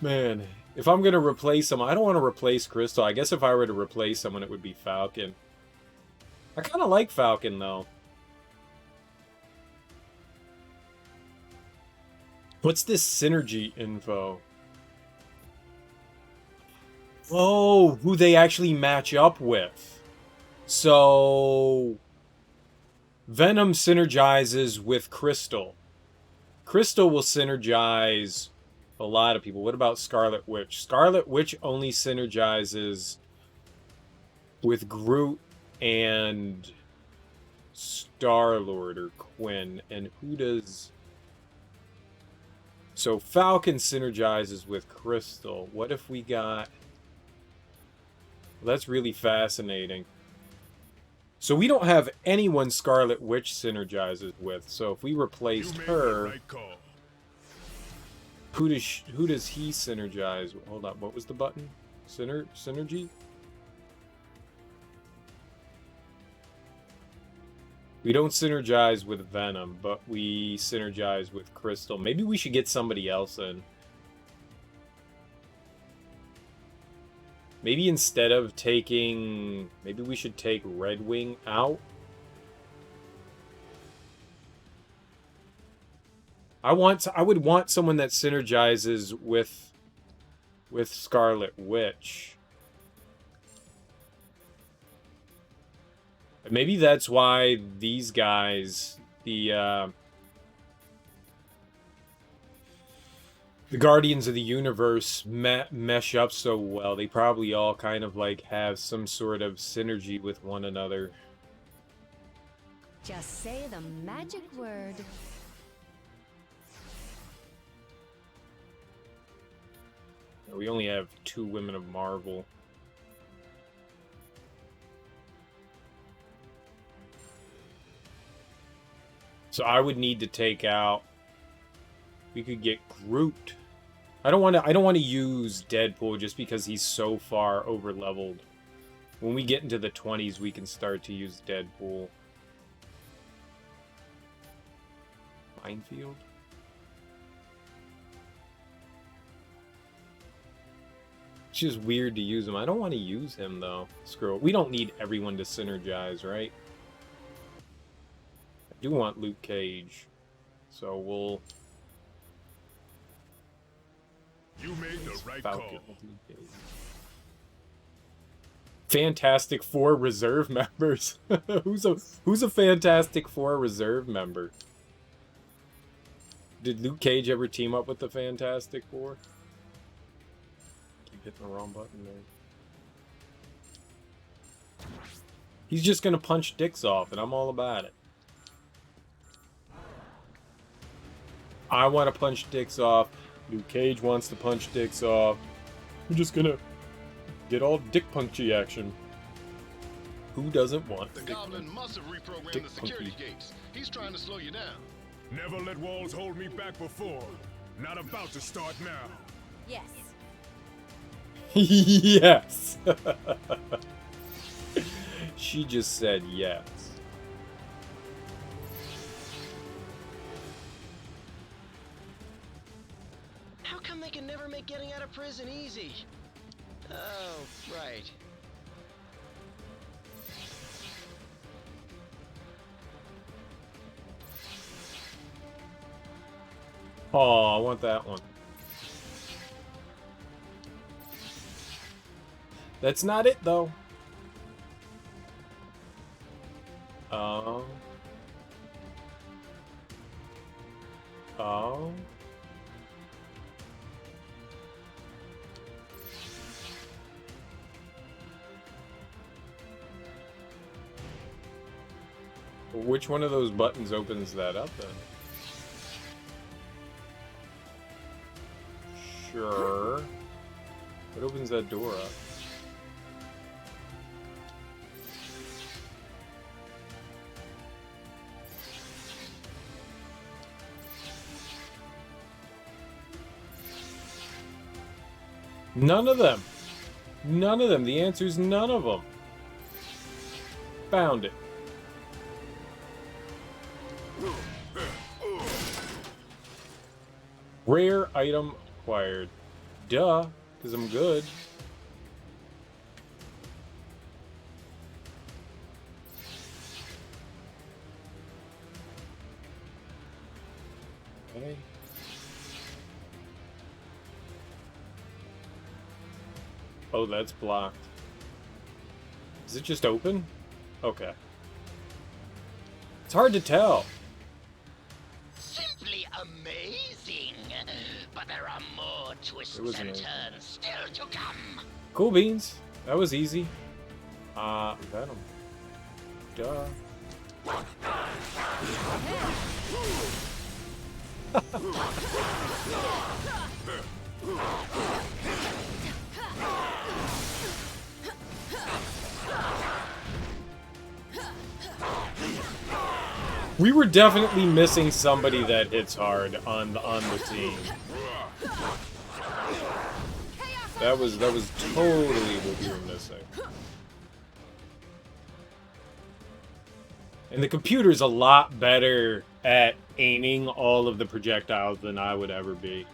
Speaker 1: Man, if I'm gonna replace someone, I don't want to replace Crystal. I guess if I were to replace someone, it would be Falcon. I kind of like Falcon though. What's this synergy info? Oh, who they actually match up with. So Venom synergizes with Crystal. Crystal will synergize a lot of people. What about Scarlet Witch? Scarlet Witch only synergizes with Groot and Star-Lord or Quinn. And who does... So Falcon synergizes with Crystal. What if we got... Well, that's really fascinating. So we don't have anyone Scarlet Witch synergizes with. So if we replaced her... Who does he synergize? Hold on, what was the button? Synergy? We don't synergize with Venom, but we synergize with Crystal. Maybe we should get somebody else in. Maybe instead of taking... Maybe we should take Red Wing out. I would want someone that synergizes with Scarlet Witch. Maybe that's why these guys, the Guardians of the Universe mesh up so well. They probably all kind of like have some sort of synergy with one another.
Speaker 11: Just say the magic word.
Speaker 1: We only have 2 Women of Marvel. So I would need to take out... We could get Groot. I don't want to use Deadpool just because he's so far over leveled. When we get into the 20s, we can start to use Deadpool. Minefield? It's just weird to use him. I don't want to use him, though. Screw it. We don't need everyone to synergize, right? I do want Luke Cage. So we'll...
Speaker 5: You made the right
Speaker 1: Falcon.
Speaker 5: call.
Speaker 1: Fantastic Four reserve members. Who's a Fantastic Four reserve member? Did Luke Cage ever team up with the Fantastic Four? Keep hitting the wrong button there. He's just gonna punch dicks off, and I'm all about it. I want to punch dicks off. Luke Cage wants to punch dicks off. We're just gonna get all dick punchy action. Who doesn't want
Speaker 9: The
Speaker 1: dick
Speaker 9: Goblin must have reprogrammed
Speaker 1: dick
Speaker 9: the security
Speaker 1: punky?
Speaker 9: gates. He's trying to slow you down.
Speaker 5: Never let walls hold me back before. Not about to start now.
Speaker 11: Yes.
Speaker 1: Yes. She just said yes.
Speaker 8: How come they can never make getting out of prison easy? Oh, right.
Speaker 1: Oh, I want that one. That's not it, though. Oh. Oh. Which one of those buttons opens that up, then? Sure. What opens that door up? None of them. None of them. The answer's none of them. Found it. Rare item acquired. Duh, because I'm good. Okay. Oh, that's blocked. Is it just open? Okay. It's hard to tell.
Speaker 12: Simply amazing. But there are more twists
Speaker 1: It was
Speaker 12: and
Speaker 1: amazing.
Speaker 12: turns still to come.
Speaker 1: Cool beans. That was easy. Venom. Duh. We were definitely missing somebody that hits hard on the team. That was totally what we were missing. And the computer's a lot better at aiming all of the projectiles than I would ever be.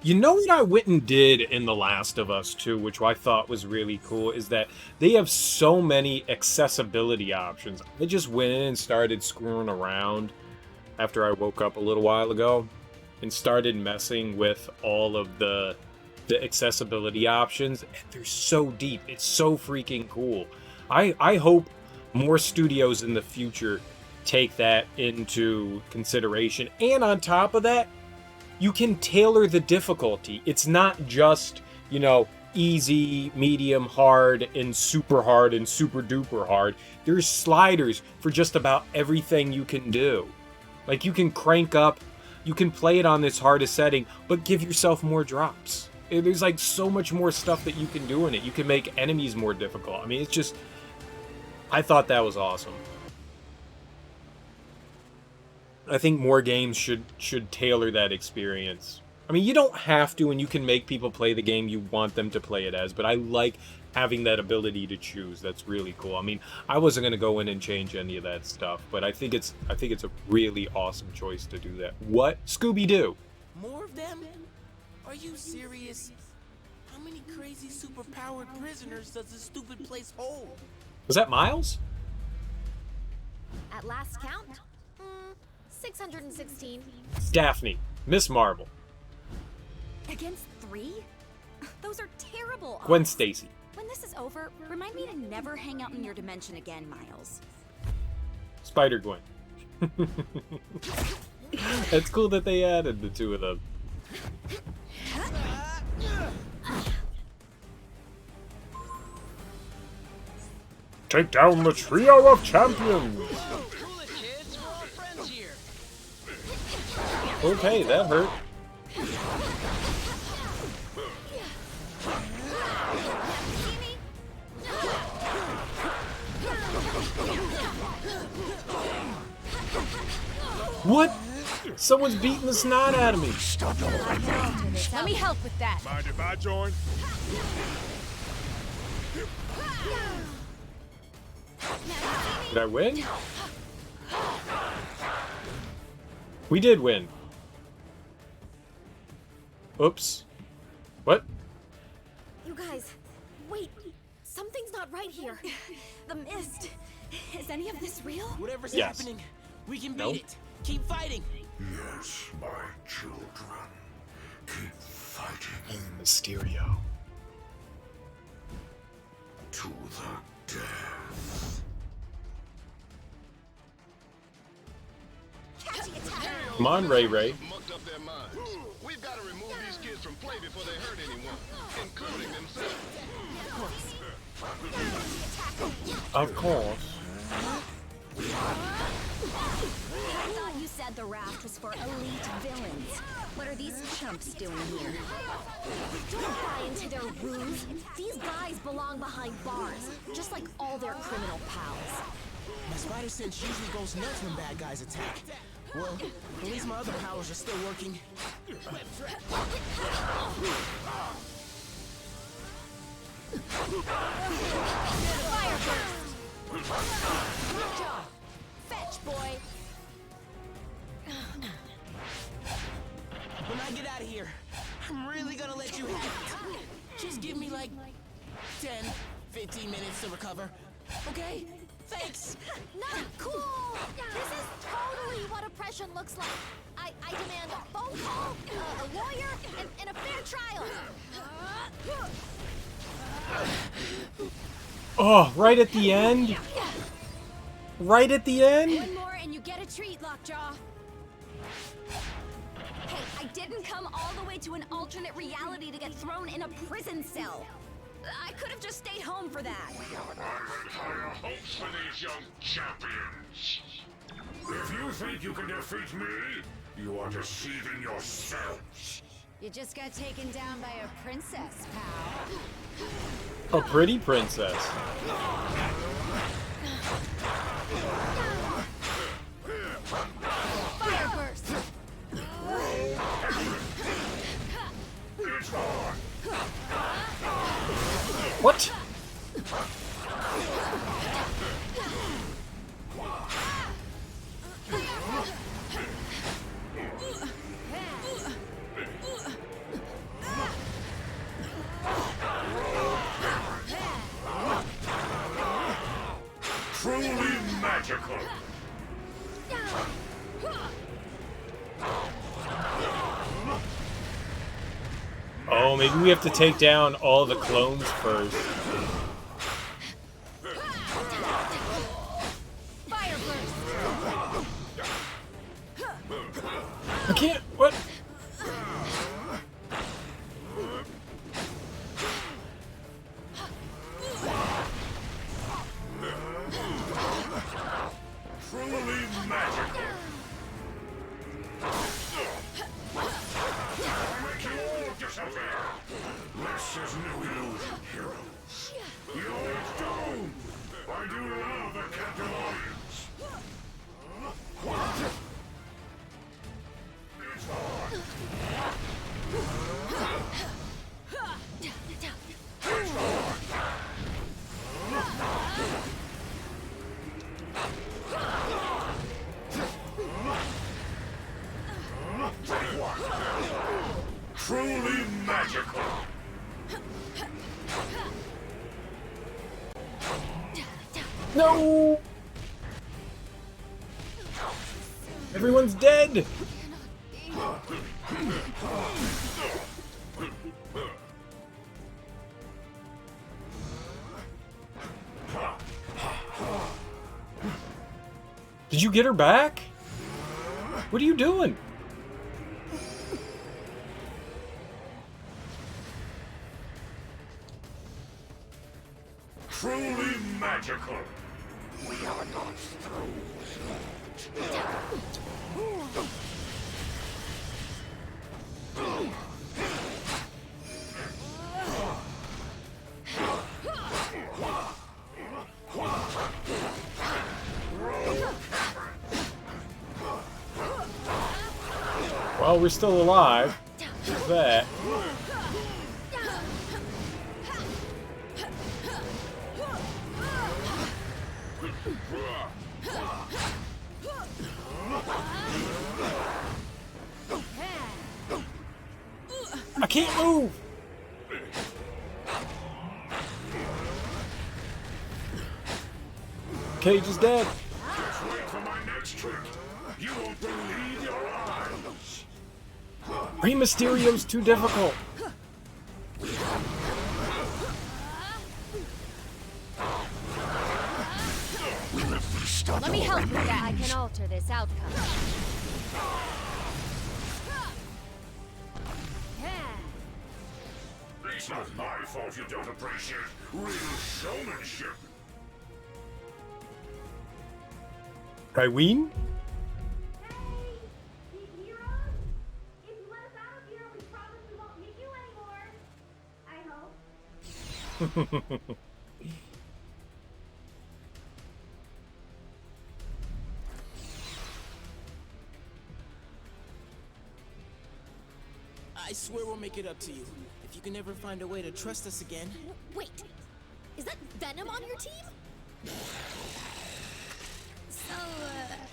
Speaker 1: You know what I went and did in The Last of Us 2, which I thought was really cool, is that they have so many accessibility options. I just went in and started screwing around after I woke up a little while ago and started messing with all of the accessibility options. And they're so deep. It's so freaking cool. I hope more studios in the future take that into consideration. And on top of that, you can tailor the difficulty. It's not just, you know, easy, medium, hard, and super duper hard. There's sliders for just about everything you can do. Like, you can crank up, you can play it on this hardest setting, but give yourself more drops. There's like so much more stuff that you can do in it. You can make enemies more difficult. I mean, it's just, I thought that was awesome. I think more games should tailor that experience. I mean, you don't have to, and you can make people play the game you want them to play it as, but I like having that ability to choose. That's really cool. I mean, I wasn't going to go in and change any of that stuff, but I think it's a really awesome choice to do that. What? Scooby-Doo?
Speaker 2: More of them? Are you serious? How many crazy super-powered prisoners does this stupid place hold?
Speaker 1: Was that Miles?
Speaker 11: At last count, 616.
Speaker 1: Daphne. Miss Marvel.
Speaker 13: Against 3? Those are terrible.
Speaker 1: Gwen Stacy.
Speaker 13: When this is over, remind me to never hang out in your dimension again, Miles.
Speaker 1: Spider-Gwen. It's cool that they added the two of them. Take down the trio of champions! Okay, that hurt. What? Someone's beating the snot out of me.
Speaker 13: Let me help with that.
Speaker 5: Mind if I join?
Speaker 1: Did I win? We did win. Oops. What?
Speaker 13: You guys, wait. Something's not right here. The mist. Is any of this real?
Speaker 2: Whatever's
Speaker 1: Yes.
Speaker 2: happening, we can beat it. Keep fighting.
Speaker 12: Yes, my children. Keep fighting.
Speaker 1: Mysterio.
Speaker 12: To the death.
Speaker 1: Come on, Ray Ray.
Speaker 9: Mucked up their minds. We've got to remove these kids from play before they hurt anyone, including themselves.
Speaker 1: Of course.
Speaker 13: I thought you said the raft was for elite villains. What are these chumps doing here?
Speaker 11: Don't buy into their ruse. These guys belong behind bars, just like all their criminal pals.
Speaker 2: My spider sense usually goes nuts when bad guys attack. Well, at least my other powers are still working.
Speaker 11: Fire burst! Good job! Fetch, boy!
Speaker 2: When I get out of here, I'm really gonna let you have it. Just give me like 10, 15 minutes to recover. Okay? Thanks!
Speaker 11: Not cool! This is totally what oppression looks like. I demand a phone call, a lawyer, and a fair trial.
Speaker 1: Oh, right at the end? Right at the end?
Speaker 13: One more and you get a treat, Lockjaw. Hey, I didn't come all the way to an alternate reality to get thrown in a prison cell. I could have just stayed home for that.
Speaker 12: We have an higher hopes for these young champions. If you think you can defeat me, you are deceiving yourselves.
Speaker 13: You just got taken down by a princess, pal.
Speaker 1: A pretty princess.
Speaker 11: Fire burst!
Speaker 12: It's on!
Speaker 1: What?
Speaker 3: Truly magical.
Speaker 1: Oh, maybe we have to take down all the clones first.
Speaker 13: Fire burst.
Speaker 1: I can't. What?
Speaker 3: Truly magical. I'll make you all disappear. This is no illusion, heroes. You're doomed. I do love a captive audience. It's hard. It's hard. Truly magical.
Speaker 1: No! Everyone's dead! Did you get her back? What are you doing?
Speaker 3: Truly magical.
Speaker 12: We are not through yet.
Speaker 1: Well, we're still alive. There's that. I can't move! Cage is dead.
Speaker 3: Just wait for my next trick. You won't believe your eyes.
Speaker 1: Rey Mysterio's too difficult.
Speaker 13: Let me help with that. I can alter this outcome.
Speaker 3: It's not my fault you don't appreciate real showmanship.
Speaker 1: Ryween?
Speaker 6: I swear we'll make it up to you. If you can ever find a way to trust us again.
Speaker 13: Wait, is that Venom on your team? So,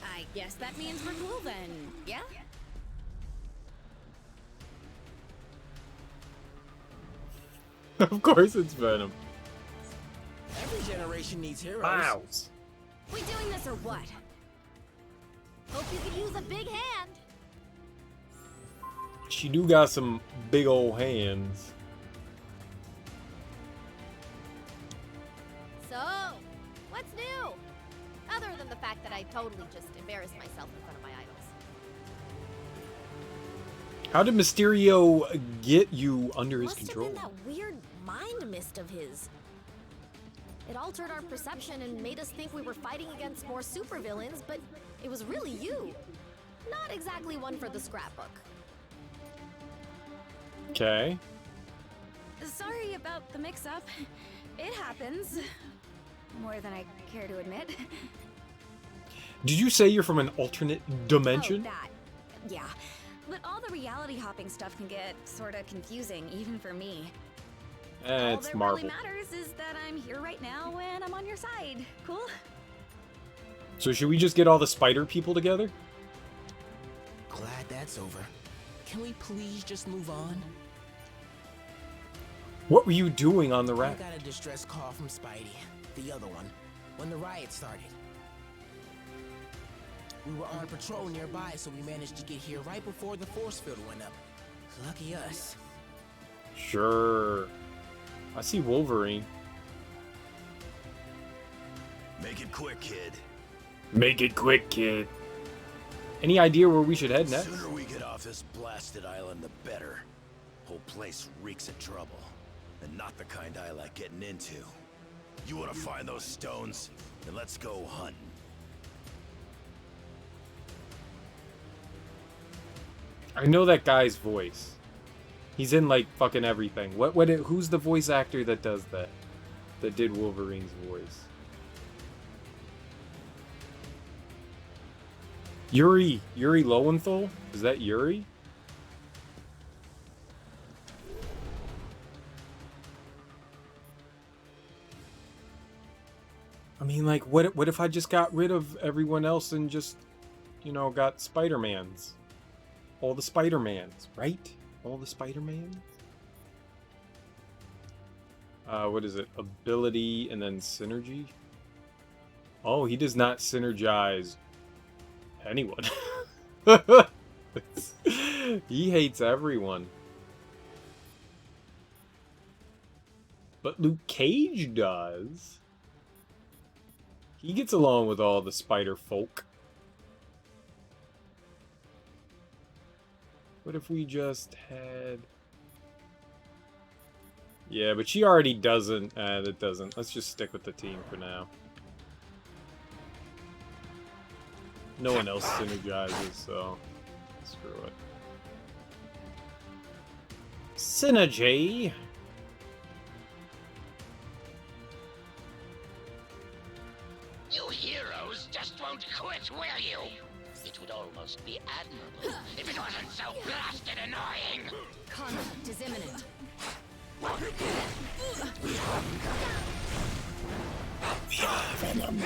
Speaker 13: I guess that means we're cool then, yeah?
Speaker 1: Of course it's Venom.
Speaker 6: Every generation needs heroes.
Speaker 1: Wow.
Speaker 13: We doing this or what? Hope you could use a big hand.
Speaker 1: She do got some big old hands.
Speaker 13: So, what's new? Other than the fact that I totally just embarrassed myself in front of my idols.
Speaker 1: How did Mysterio get you under his
Speaker 13: Must
Speaker 1: control?
Speaker 13: have been that weird mind mist of his. It altered our perception and made us think we were fighting against more supervillains, but it was really you. Not exactly one for the scrapbook.
Speaker 1: Okay.
Speaker 14: Sorry about the mix-up. It happens. More than I care to admit.
Speaker 1: Did you say you're from an alternate dimension?
Speaker 14: Oh, that. Yeah. But all the reality hopping stuff can get sorta confusing, even for me. All
Speaker 1: It's
Speaker 14: that
Speaker 1: Marvel.
Speaker 14: really matters is that I'm here right now and I'm on your side. Cool?
Speaker 1: So should we just get all the spider people together?
Speaker 6: Glad that's over. Can we please just move on?
Speaker 1: What were you doing on the
Speaker 6: I
Speaker 1: raft?
Speaker 6: got a distress call from Spidey, the other one.
Speaker 15: when the riot started. We were on patrol nearby, so we managed to get here right before the force field went up. Lucky us.
Speaker 1: Sure. I see Wolverine.
Speaker 16: Make it quick, kid.
Speaker 1: Make it quick, kid. Any idea where we should head next?
Speaker 16: The sooner we get off this blasted island, the better. Whole place reeks of trouble, and not the kind I like getting into. You want to find those stones? Then let's go hunting.
Speaker 1: I know that guy's voice. He's in like fucking everything. Who's the voice actor that does that? That did Wolverine's voice? Yuri Lowenthal? Is that Yuri? I mean, like, what if I just got rid of everyone else and just, you know, got Spider-Mans? All the Spider-Mans, right? All the Spider-Mans? What is it? Ability and then synergy? Oh, he does not synergize anyone. He hates everyone. But Luke Cage does. He gets along with all the spider folk. What if we just had... Yeah, but she already doesn't. That doesn't. Let's just stick with the team for now. No one else synergizes, so screw it. Synergy!
Speaker 12: You heroes just won't quit, will you? It would almost be admirable if it wasn't so blasted annoying.
Speaker 14: Conflict is imminent.
Speaker 12: We are Venom.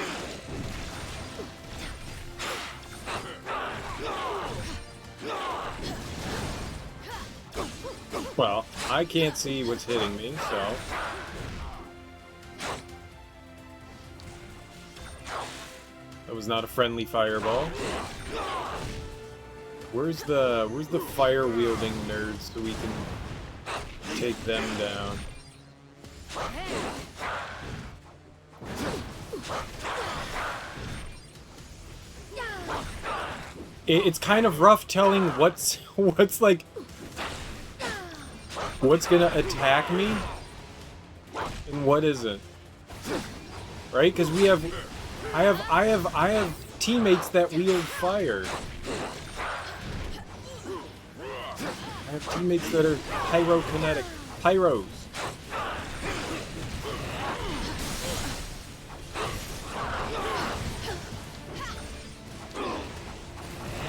Speaker 1: Well, I can't see what's hitting me, so... That was not a friendly fireball. Where's the fire-wielding nerds so we can take them down? It's kind of rough telling what's like what's gonna attack me and what isn't, right? Because I have teammates that wield fire. I have teammates that are pyrokinetic pyros.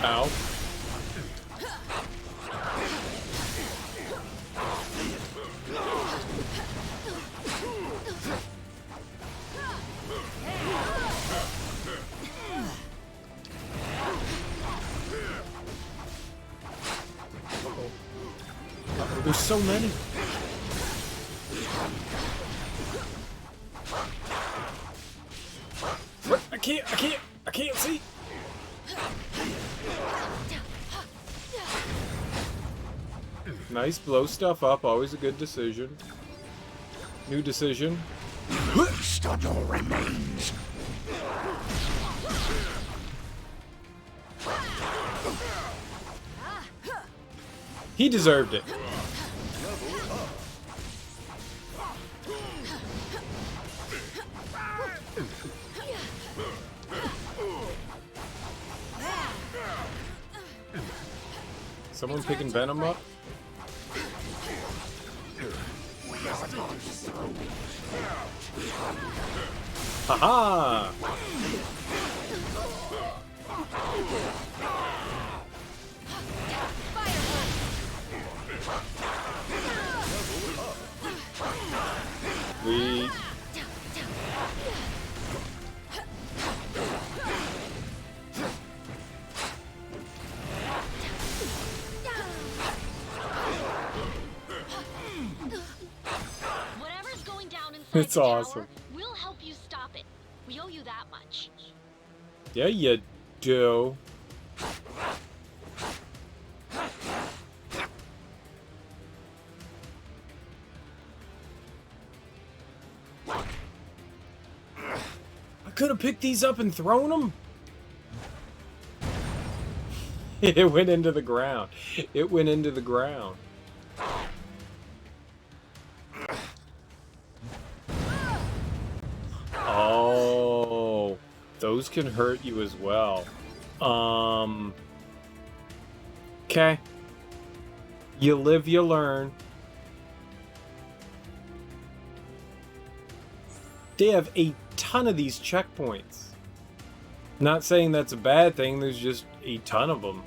Speaker 1: Ow. There's so many. What? I can't see. Nice, blow stuff up, always a good decision. New decision.
Speaker 12: Feast on your remains.
Speaker 1: He deserved it. Someone picking Venom up? Haha! We...
Speaker 13: Whatever's going down inside
Speaker 1: It's
Speaker 13: the
Speaker 1: awesome.
Speaker 13: tower, we'll help you stop it.
Speaker 14: We owe you that much.
Speaker 1: Yeah, you do. I could have picked these up and thrown them. It went into the ground. It went into the ground. Oh, those can hurt you as well. Okay. You live, you learn. They have a ton of these checkpoints. Not saying that's a bad thing, there's just a ton of them.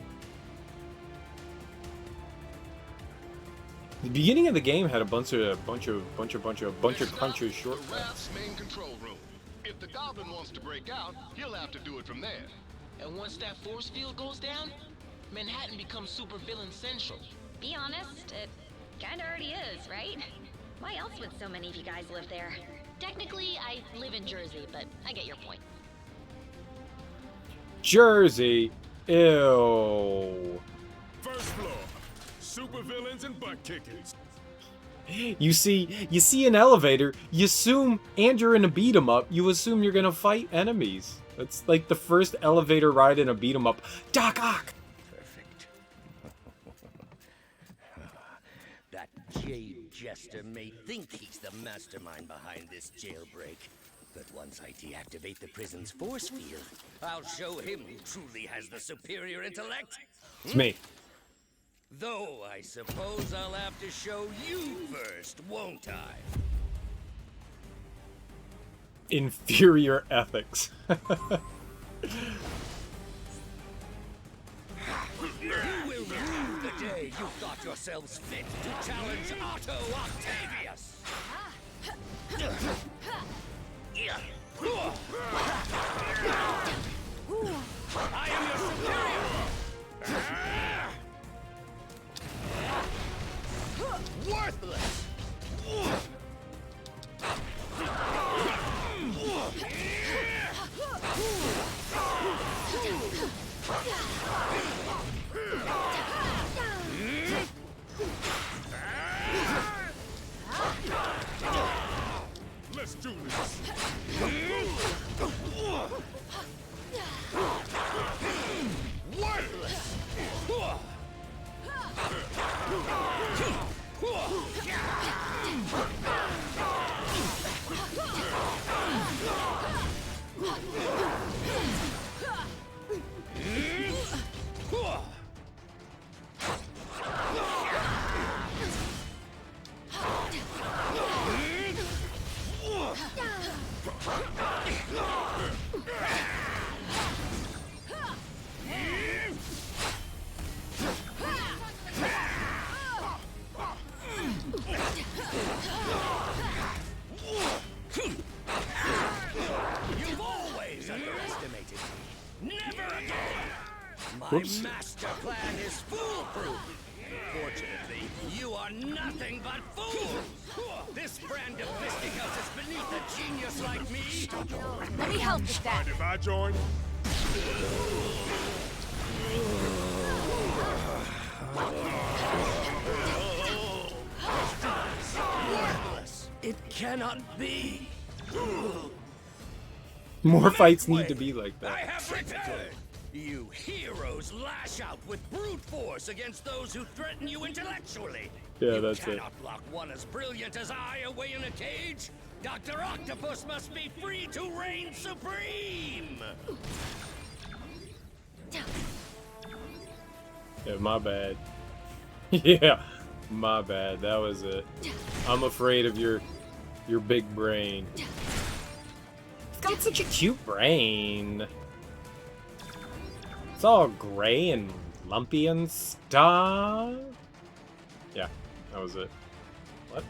Speaker 1: The beginning of the game had a bunch of crunches short.
Speaker 17: The raft's main control room. If the goblin wants to break out, he'll have to do it from there.
Speaker 18: And once that force field goes down, Manhattan becomes supervillain central.
Speaker 14: Be honest, it kinda already is, right? Why else would so many of you guys live there?
Speaker 13: Technically, I live in Jersey, but I get your point.
Speaker 1: Jersey. Ew.
Speaker 5: First floor. Supervillains and butt kickers.
Speaker 1: You see an elevator, you assume, and you're in a beat 'em up, you assume you're gonna fight enemies. That's like the first elevator ride in a beat 'em up. Doc Ock!
Speaker 12: Perfect. That jade jester may think he's the mastermind behind this jailbreak, but once I deactivate the prison's force field, I'll show him who truly has the superior intellect.
Speaker 1: It's me.
Speaker 12: Though I suppose I'll have to show you first, won't I?
Speaker 1: Inferior ethics.
Speaker 12: You will rue the day you thought yourselves fit to challenge Otto Octavius! I am your superior! Worthless!
Speaker 5: Let's do this.
Speaker 12: Worthless! You've always underestimated me. Never again! My
Speaker 1: Whoops.
Speaker 12: master plan is foolproof. Fortunately, you are nothing but fools. This brand of fisticuffs is beneath a genius like me.
Speaker 4: Let me help with that.
Speaker 5: And if I join,
Speaker 12: Worthless. It cannot be.
Speaker 1: More fights need to be like
Speaker 12: I
Speaker 1: that.
Speaker 12: have returned. You heroes lash out with brute force against those who threaten you intellectually.
Speaker 1: Yeah,
Speaker 12: you
Speaker 1: that's it.
Speaker 12: cannot lock one as brilliant as I away in a cage. Dr. Octopus must be free to reign supreme.
Speaker 1: Yeah, my bad. Yeah, my bad. That was it. I'm afraid of your big brain. It's got such a cute brain. It's all gray and lumpy and stuff. Yeah, that was it. What?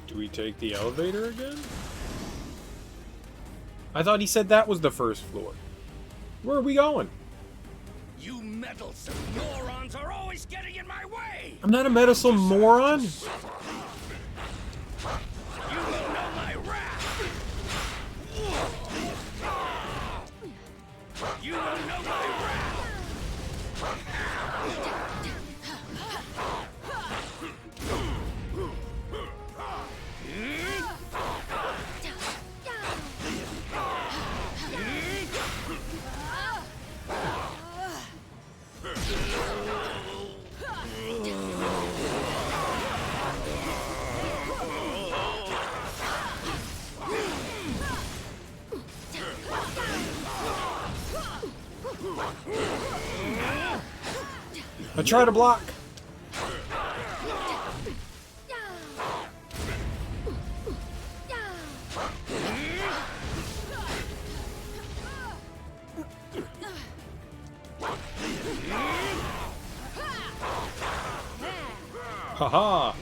Speaker 1: Do we take the elevator again? I thought he said that was the first floor. Where are we going?
Speaker 12: You meddlesome morons are always getting in my way!
Speaker 1: I'm not a meddlesome moron.
Speaker 12: You will know my wrath! You will know my wrath!
Speaker 1: I try to block. Haha.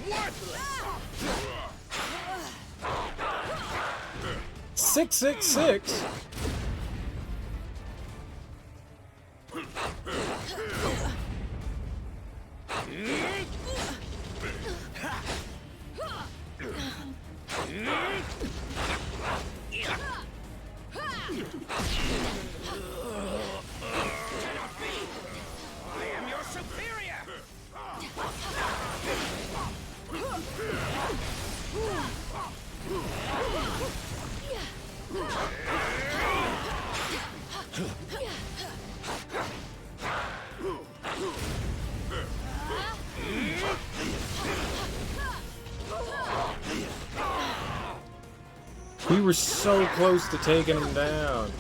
Speaker 1: 666.
Speaker 12: I am your superior!
Speaker 1: We were so close to taking him down.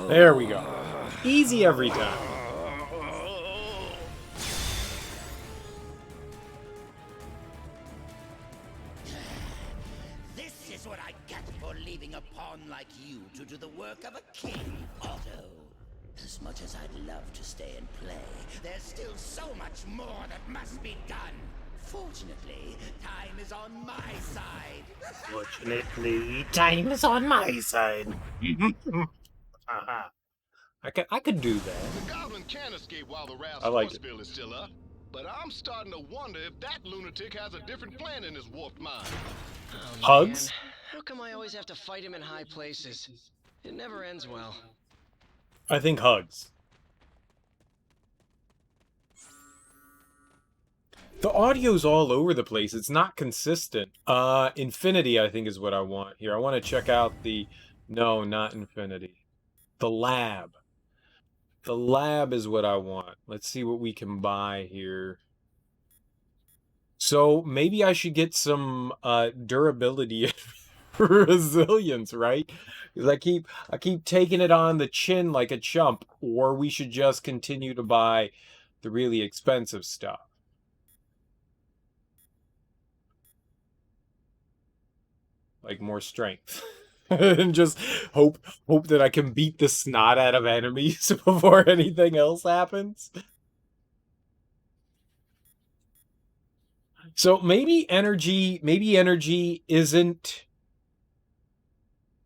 Speaker 1: There we go. Easy every time.
Speaker 12: This is what I get for leaving a pawn like you to do the work of a king, Otto. As much as I'd love to stay and play, there's still so much more that must be done. Fortunately, time is on my side.
Speaker 1: Fortunately, time is on my side. I could do that.
Speaker 17: The goblin can escape while the raft's
Speaker 1: I like
Speaker 17: force
Speaker 1: it.
Speaker 17: field is still up, but I'm starting to wonder if that lunatic has a different plan in his warped mind.
Speaker 8: Oh,
Speaker 1: Hugs?
Speaker 8: man. How come I always have to fight him in high places? It never ends well.
Speaker 1: I think hugs. The audio's all over the place. It's not consistent. Infinity, I think, is what I want here. I want to check out the... No, not Infinity. The lab. The lab is what I want. Let's see what we can buy here. So maybe I should get some durability and resilience, right? Because I keep taking it on the chin like a chump. Or we should just continue to buy the really expensive stuff. Like more strength. And just hope that I can beat the snot out of enemies before anything else happens. So maybe energy isn't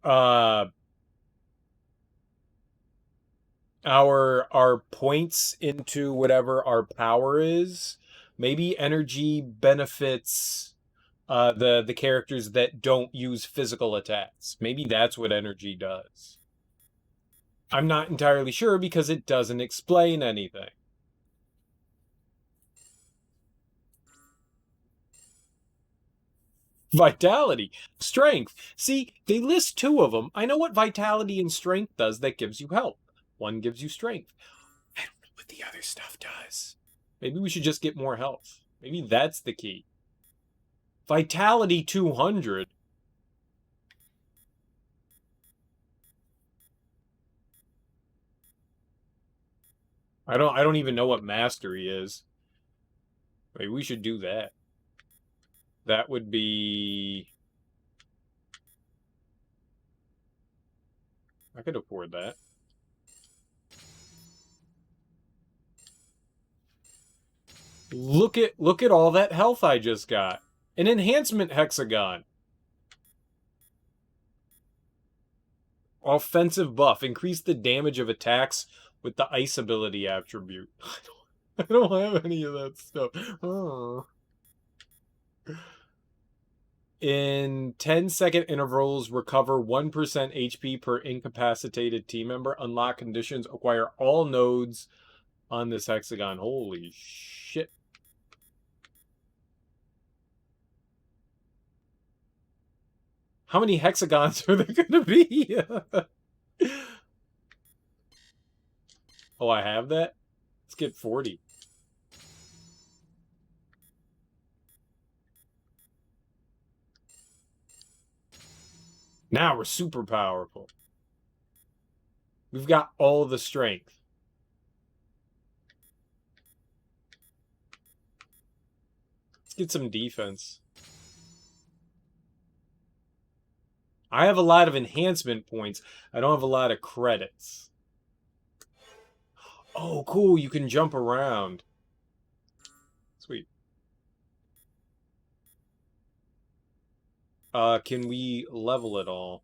Speaker 1: our points into whatever our power is. Maybe energy benefits the characters that don't use physical attacks. Maybe that's what energy does. I'm not entirely sure because it doesn't explain anything. Vitality, strength. See, they list two of them. I know what vitality and strength does that gives you health. One gives you strength. I don't know what the other stuff does. Maybe we should just get more health. Maybe that's the key. Vitality 200. I don't even know what mastery is. Maybe we should do that. That would be could afford that. Look at all that health I just got. An enhancement hexagon. Offensive buff. Increase the damage of attacks with the ice ability attribute. I don't have any of that stuff. Oh. In 10-second intervals, recover 1% HP per incapacitated team member. Unlock conditions. Acquire all nodes on this hexagon. Holy shit. How many hexagons are there going to be? Oh, I have that? Let's get 40. Now we're super powerful. We've got all the strength. Let's get some defense. I have a lot of enhancement points. I don't have a lot of credits. Oh, cool. You can jump around. Sweet. Can we level it all?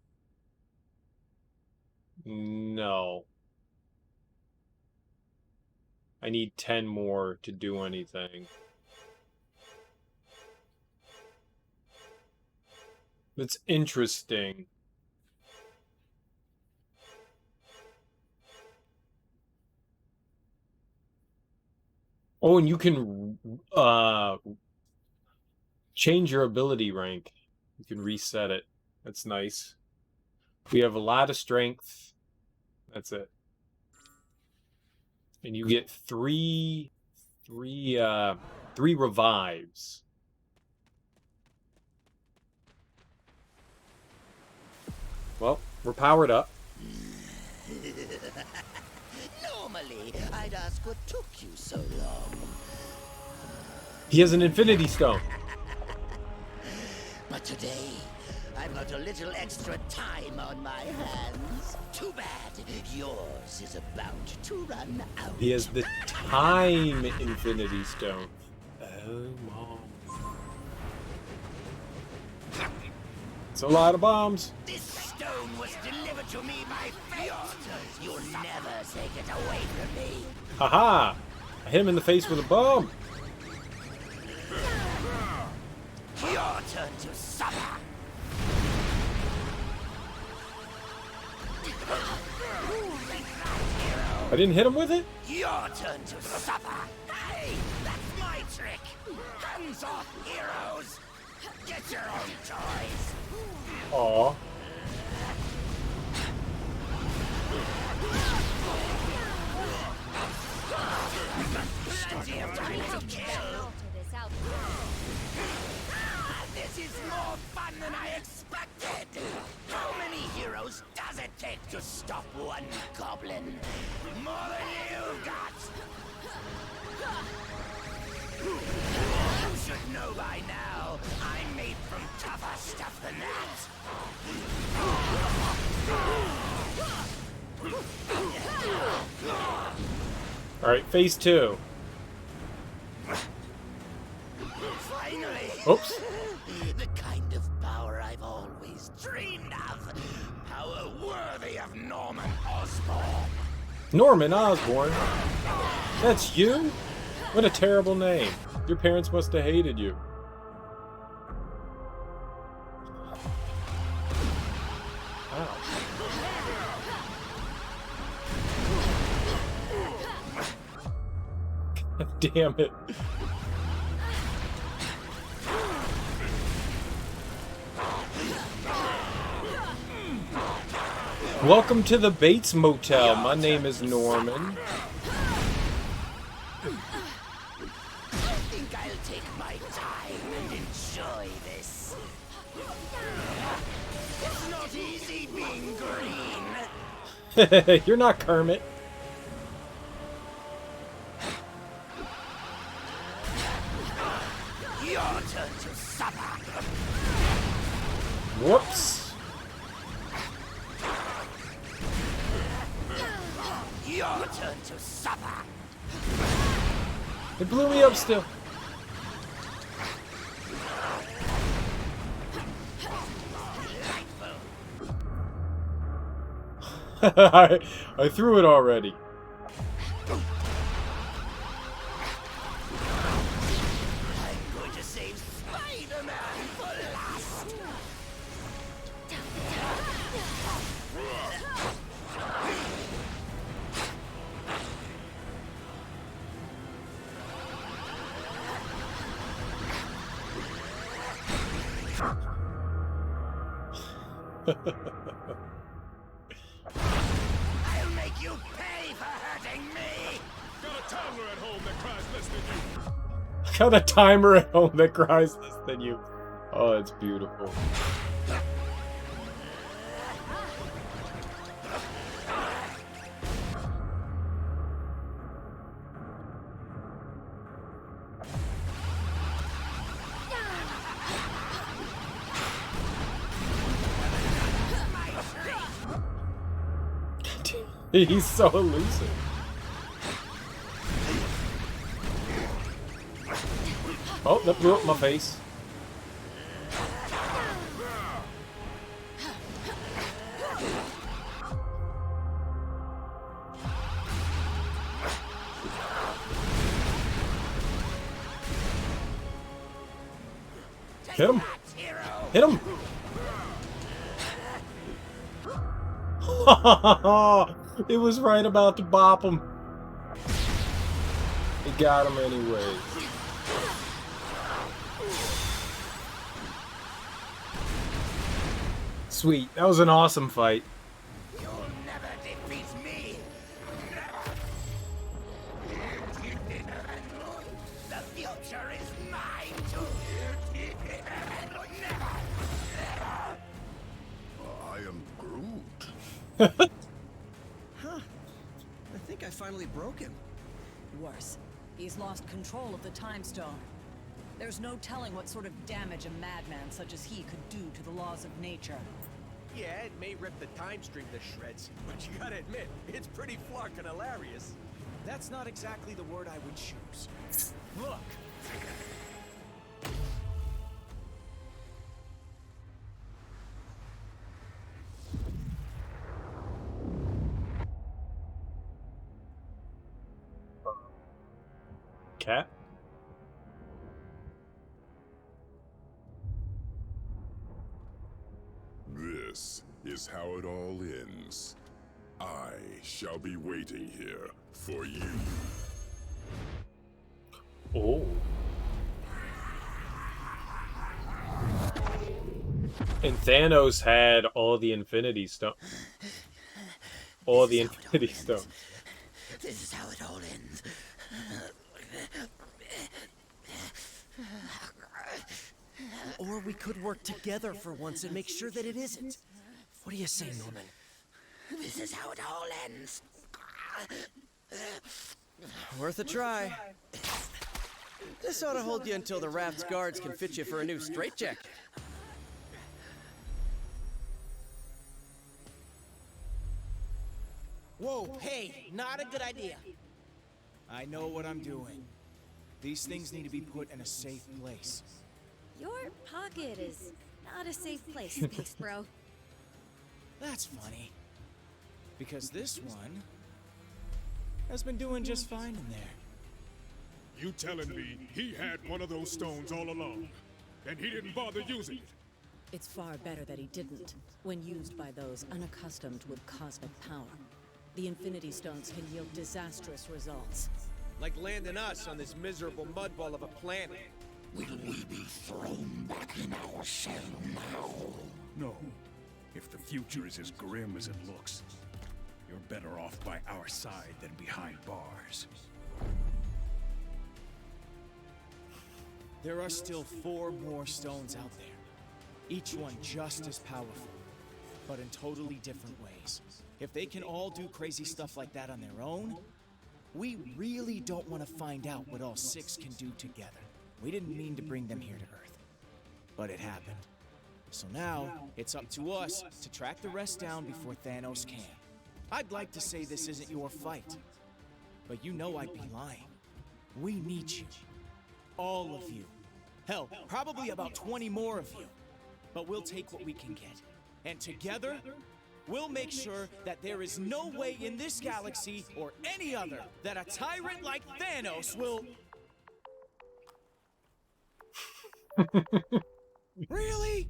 Speaker 1: No. I need 10 more to do anything. That's interesting. Oh, and you can change your ability rank. You can reset it. That's nice. We have a lot of strength. That's it. And you get three revives. Well, we're powered up.
Speaker 12: Normally, I'd ask what took you so long.
Speaker 1: He has an infinity stone.
Speaker 12: But today, I've got a little extra time on my hands. Too bad. Yours is about to run out.
Speaker 1: He has the time infinity stone. Oh, Mom. It's a lot of bombs.
Speaker 12: This stone was delivered to me by fate. You'll never take it away from me.
Speaker 1: Haha! I hit him in the face with a bomb.
Speaker 12: Your turn to suffer.
Speaker 1: I didn't hit him with it?
Speaker 12: Your turn to suffer. Hey, that's my trick. Hands off, heroes. Get your own toys.
Speaker 1: Aw.
Speaker 12: Plenty of time to kill. This is more fun than I expected. How many heroes does it take to stop one goblin? More than you've got. You should know by now, I'm made from tougher stuff than that.
Speaker 1: Alright, phase 2.
Speaker 12: Finally!
Speaker 1: Oops.
Speaker 12: The kind of power I've always dreamed of. Power worthy of Norman Osborn.
Speaker 1: Norman Osborn? That's you? What a terrible name. Your parents must have hated you. Ow. God damn it. Welcome to the Bates Motel. My name is Norman.
Speaker 12: I think I'll take my time and enjoy this. It's not easy being green.
Speaker 1: You're not Kermit.
Speaker 12: Your turn to suffer.
Speaker 1: Whoops.
Speaker 12: to suffer.
Speaker 1: It blew me up still. I threw it already.
Speaker 12: I'm going to save Spider-Man for last. I'll make you pay for hurting me!
Speaker 5: Got a toddler at home that cries less than you.
Speaker 1: I got a timer at home that cries less than you. Oh, it's beautiful. He's so elusive. Oh, that blew up my face. Hit him! Hit him! It was right about to bop him. It got him anyway. Sweet. That was an awesome fight.
Speaker 12: You'll never defeat me. The future is mine to
Speaker 9: I am Groot.
Speaker 8: Huh. I think I finally broke him.
Speaker 7: Worse, he's lost control of the Time Stone. There's no telling what sort of damage a madman such as he could do to the laws of nature.
Speaker 2: Yeah, it may rip the time stream to shreds, but you gotta admit, it's pretty fucking hilarious.
Speaker 6: That's not exactly the word I would choose. Look!
Speaker 1: Cat?
Speaker 5: This is how it all ends. I shall be waiting here for you.
Speaker 1: Oh. And Thanos had all the Infinity Stones. All the Infinity Stones.
Speaker 12: This is how it all ends.
Speaker 8: Or we could work together for once and make sure that it isn't. What do you say, Norman?
Speaker 12: This is how it all ends.
Speaker 8: Worth a try. This ought to hold you until the raft's guards can fit you for a new straitjacket.
Speaker 6: Whoa, hey, not a good idea. I know what I'm doing. These things need to be put in a safe place.
Speaker 14: Your pocket is not a safe place, Space Bro.
Speaker 6: That's funny. Because this one has been doing just fine in there.
Speaker 5: You telling me he had one of those stones all along, and he didn't bother using it?
Speaker 7: It's far better that he didn't, when used by those unaccustomed with cosmic power. The Infinity Stones can yield disastrous results.
Speaker 2: Like landing us on this miserable mudball of a planet.
Speaker 12: Will we be thrown back in our cell now?
Speaker 19: No. If the future is as grim as it looks, you're better off by our side than behind bars.
Speaker 6: There are still 4 more stones out there. Each one just as powerful, but in totally different ways. If they can all do crazy stuff like that on their own, we really don't want to find out what all 6 can do together. We didn't mean to bring them here to Earth, but it happened. So now, it's up to us to track the rest down before Thanos can. I'd like to say this isn't your fight, but you know I'd be lying. We need you. All of you. Hell, probably about 20 more of you. But we'll take what we can get. And together, we'll make sure that there is no way in this galaxy or any other that a tyrant like Thanos will... Really?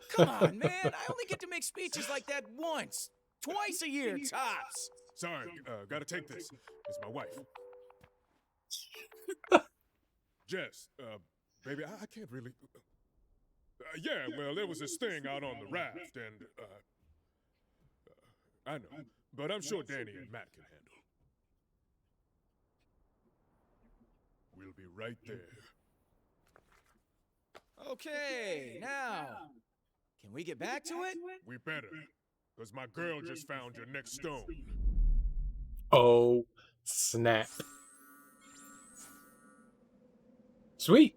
Speaker 6: Come on, man. I only get to make speeches like that once. Twice a year, tops.
Speaker 5: Sorry, gotta take this. It's my wife. Jess, baby, I can't really... yeah, well, there was this thing out on the raft, and, I know, but I'm sure Danny and Matt can handle. We'll be right there.
Speaker 6: Okay, now, can we get back to it?
Speaker 5: We better, because my girl just found your next stone.
Speaker 1: Oh, snap. Sweet.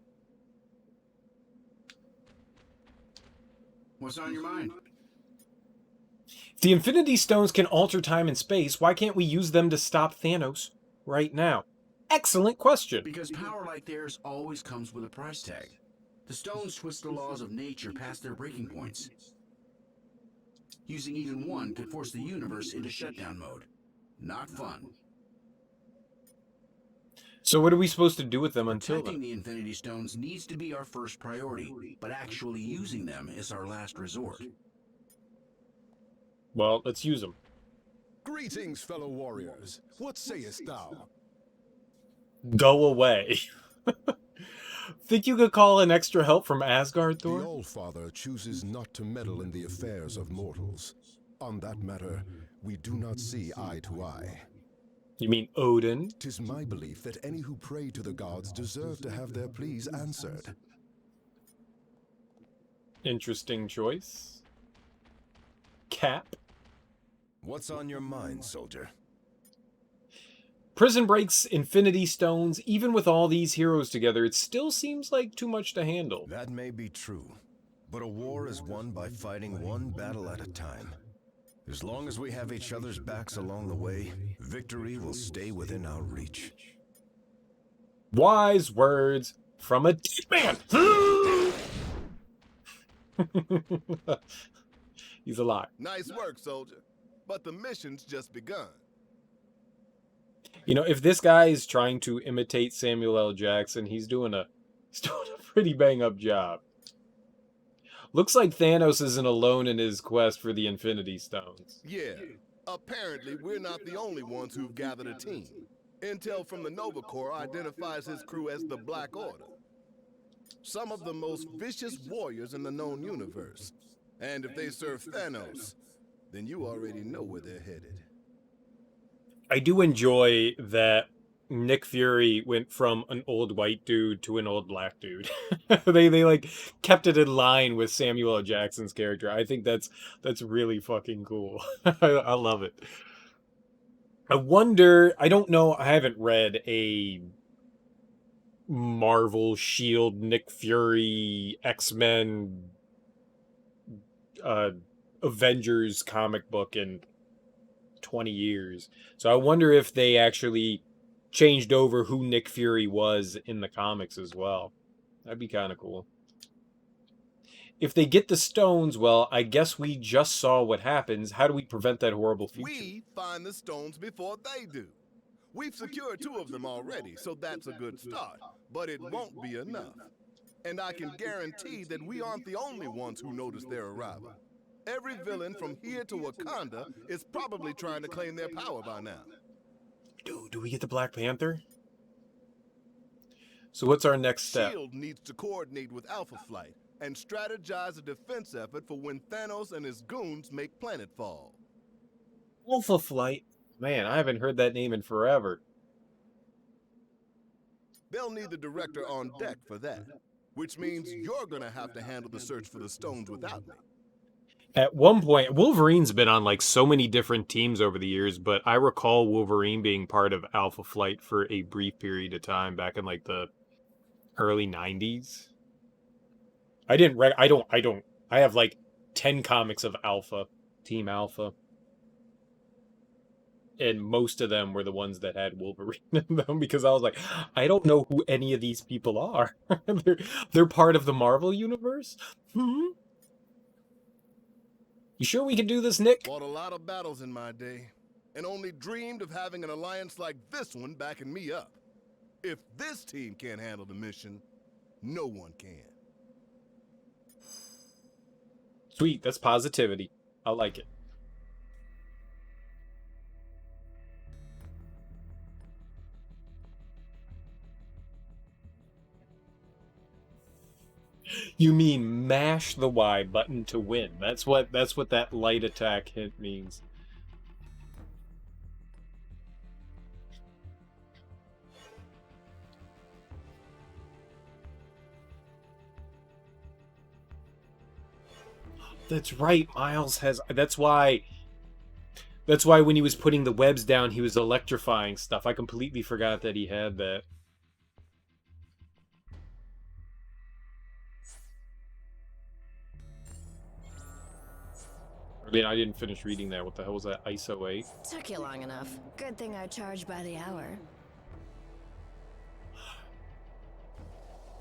Speaker 10: What's on your mind?
Speaker 1: If the Infinity Stones can alter time and space, why can't we use them to stop Thanos right now? Excellent question.
Speaker 10: Because power like theirs always comes with a price tag. The stones twist the laws of nature past their breaking points. Using even one could force the universe into shutdown mode. Not fun.
Speaker 1: So what are we supposed to do with them until
Speaker 10: Protecting
Speaker 1: then?
Speaker 10: the Infinity Stones needs to be our first priority, but actually using them is our last resort.
Speaker 1: Well, let's use them.
Speaker 5: Greetings, fellow warriors. What sayest thou?
Speaker 1: Go away. Think you could call in extra help from Asgard, Thor?
Speaker 5: The All-Father chooses not to meddle in the affairs of mortals. On that matter, we do not see eye to eye.
Speaker 1: You mean Odin?
Speaker 5: 'Tis my belief that any who pray to the gods deserve to have their pleas answered.
Speaker 1: Interesting choice. Cap.
Speaker 16: What's on your mind, soldier?
Speaker 1: Prison Break's Infinity Stones, even with all these heroes together, it still seems like too much to handle.
Speaker 16: That may be true, but a war is won by fighting one battle at a time. As long as we have each other's backs along the way, victory will stay within our reach.
Speaker 1: Wise words from a dead man. He's alive.
Speaker 9: Nice work, soldier. But the mission's just begun.
Speaker 1: You know, if this guy is trying to imitate Samuel L. Jackson, he's doing a pretty bang-up job. Looks like Thanos isn't alone in his quest for the Infinity Stones.
Speaker 9: Yeah. Apparently, we're not the only ones who've gathered a team. Intel from the Nova Corps identifies his crew as the Black Order. Some of the most vicious warriors in the known universe. And if they serve Thanos, then you already know where they're headed.
Speaker 1: I do enjoy that Nick Fury went from an old white dude to an old black dude. they like kept it in line with Samuel L. Jackson's character. I think that's really fucking cool. I love it. I wonder, I don't know, I haven't read a Marvel, Shield, Nick Fury, X-Men, Avengers comic book in 20 years. So I wonder if they actually changed over who Nick Fury was in the comics as well. That'd be kind of cool. If they get the stones, well, I guess we just saw what happens. How do we prevent that horrible future?
Speaker 9: We find the stones before they do. We've secured 2 of them already, so that's a good start. But it won't be enough. And I can guarantee that we aren't the only ones who noticed their arrival. Every villain from here to Wakanda is probably trying to claim their power by now.
Speaker 1: Do we get the Black Panther? So what's our next step?
Speaker 9: SHIELD needs to coordinate with Alpha Flight and strategize a defense effort for when Thanos and his goons make planetfall.
Speaker 1: Alpha Flight? Man, I haven't heard that name in forever.
Speaker 9: They'll need the director on deck for that, which means you're gonna have to handle the search for the stones without me.
Speaker 1: At one point, Wolverine's been on like so many different teams over the years, but I recall Wolverine being part of Alpha Flight for a brief period of time back in like the early 90s. I have like 10 comics of Alpha, Team Alpha. And most of them were the ones that had Wolverine in them, because I was like, I don't know who any of these people are. they're part of the Marvel universe? Hmm? You sure we can do this, Nick?
Speaker 9: Fought a lot of battles in my day, and only dreamed of having an alliance like this one backing me up. If this team can't handle the mission, no one can.
Speaker 1: Sweet, that's positivity. I like it. You mean mash the Y button to win. That's what that light attack hint means. That's right, Miles has... That's why when he was putting the webs down, he was electrifying stuff. I completely forgot that he had that. I mean, I didn't finish reading that. What the hell was that? ISO 8?
Speaker 11: Took you long enough. Good thing I charge by the hour.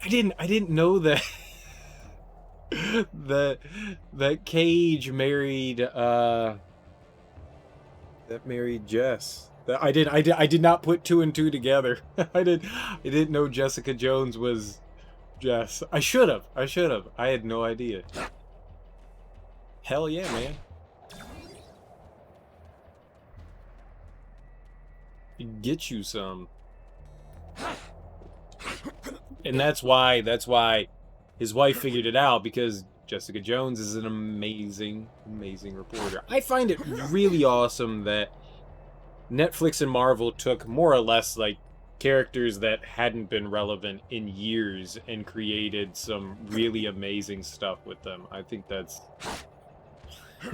Speaker 1: I didn't know that that Cage married Jess. I did not put two and two together. I didn't know Jessica Jones was Jess. I should have. I had no idea. Hell yeah, man. Get you some. And that's why his wife figured it out, because Jessica Jones is an amazing reporter. I find it really awesome that Netflix and Marvel took more or less like characters that hadn't been relevant in years and created some really amazing stuff with them. I think that's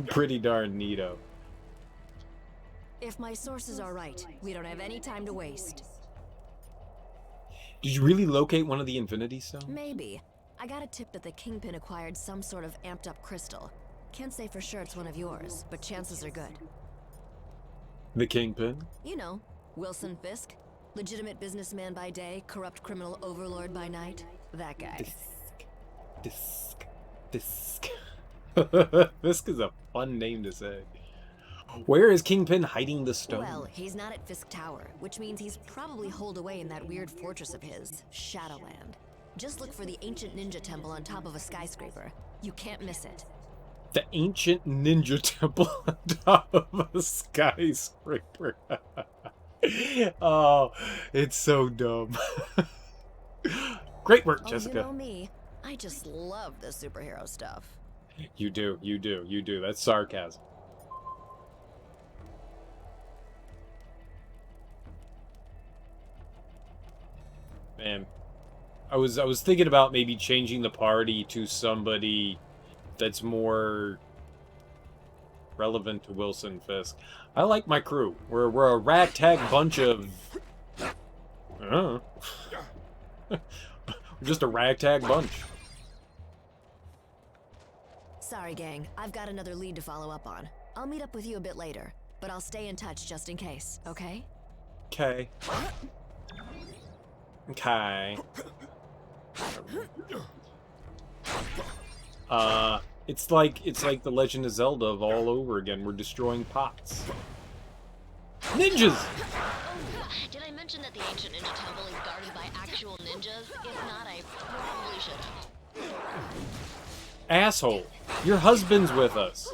Speaker 1: pretty darn neato.
Speaker 11: If my sources are right, we don't have any time to waste.
Speaker 1: Did you really locate one of the Infinity Stones?
Speaker 11: Maybe. I got a tip that the Kingpin acquired some sort of amped-up crystal. Can't say for sure it's one of yours, but chances are good.
Speaker 1: The Kingpin?
Speaker 11: You know, Wilson Fisk. Legitimate businessman by day, corrupt criminal overlord by night. That guy.
Speaker 1: Fisk. Fisk is a fun name to say. Where is Kingpin hiding the stone?
Speaker 11: Well, he's not at Fisk Tower, which means he's probably holed away in that weird fortress of his, Shadowland. Just look for the ancient ninja temple on top of a skyscraper. You can't miss it.
Speaker 1: The ancient ninja temple on top of a skyscraper. Oh, it's so dumb. Great work, Jessica.
Speaker 11: You know me. I just love the superhero stuff.
Speaker 1: You do. That's sarcasm. Man, I was thinking about maybe changing the party to somebody that's more relevant to Wilson Fisk. I like my crew. We're a ragtag bunch of... we're just a ragtag bunch.
Speaker 11: Sorry, gang. I've got another lead to follow up on. I'll meet up with you a bit later, but I'll stay in touch just in case, okay?
Speaker 1: Okay. Okay. It's like the Legend of Zelda of all over again. We're destroying pots. Ninjas!
Speaker 13: Did I mention that the ancient ninja temple is guarded by actual ninjas? If not, I probably should have.
Speaker 1: Asshole! Your husband's with us.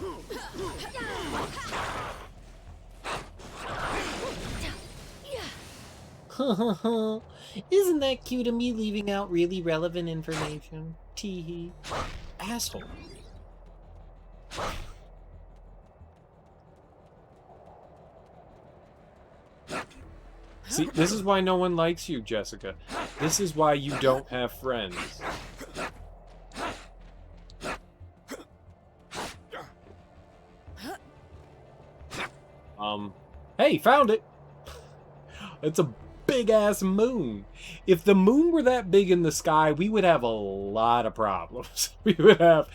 Speaker 1: Isn't that cute of me leaving out really relevant information? Teehee. Asshole. See, this is why no one likes you, Jessica. This is why you don't have friends. Hey, found it! It's a big-ass moon. If the moon were that big in the sky, we would have a lot of problems. We would have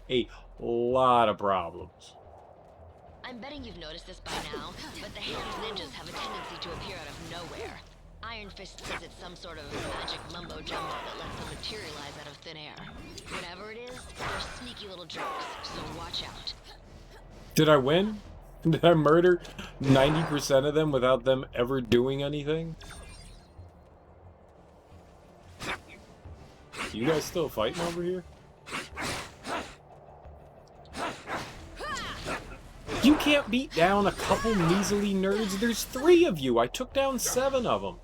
Speaker 1: a lot of problems.
Speaker 20: I'm betting you've noticed this by now, but the Hand's ninjas have a tendency to appear out of nowhere. Iron Fist says it's some sort of magic mumbo-jumbo that lets them materialize out of thin air. Whatever it is, they're sneaky little jerks, so watch out.
Speaker 1: Did I win? Did I murder 90% of them without them ever doing anything? You guys still fighting over here? You can't beat down a couple measly nerds. There's 3 of you. I took down 7 of them.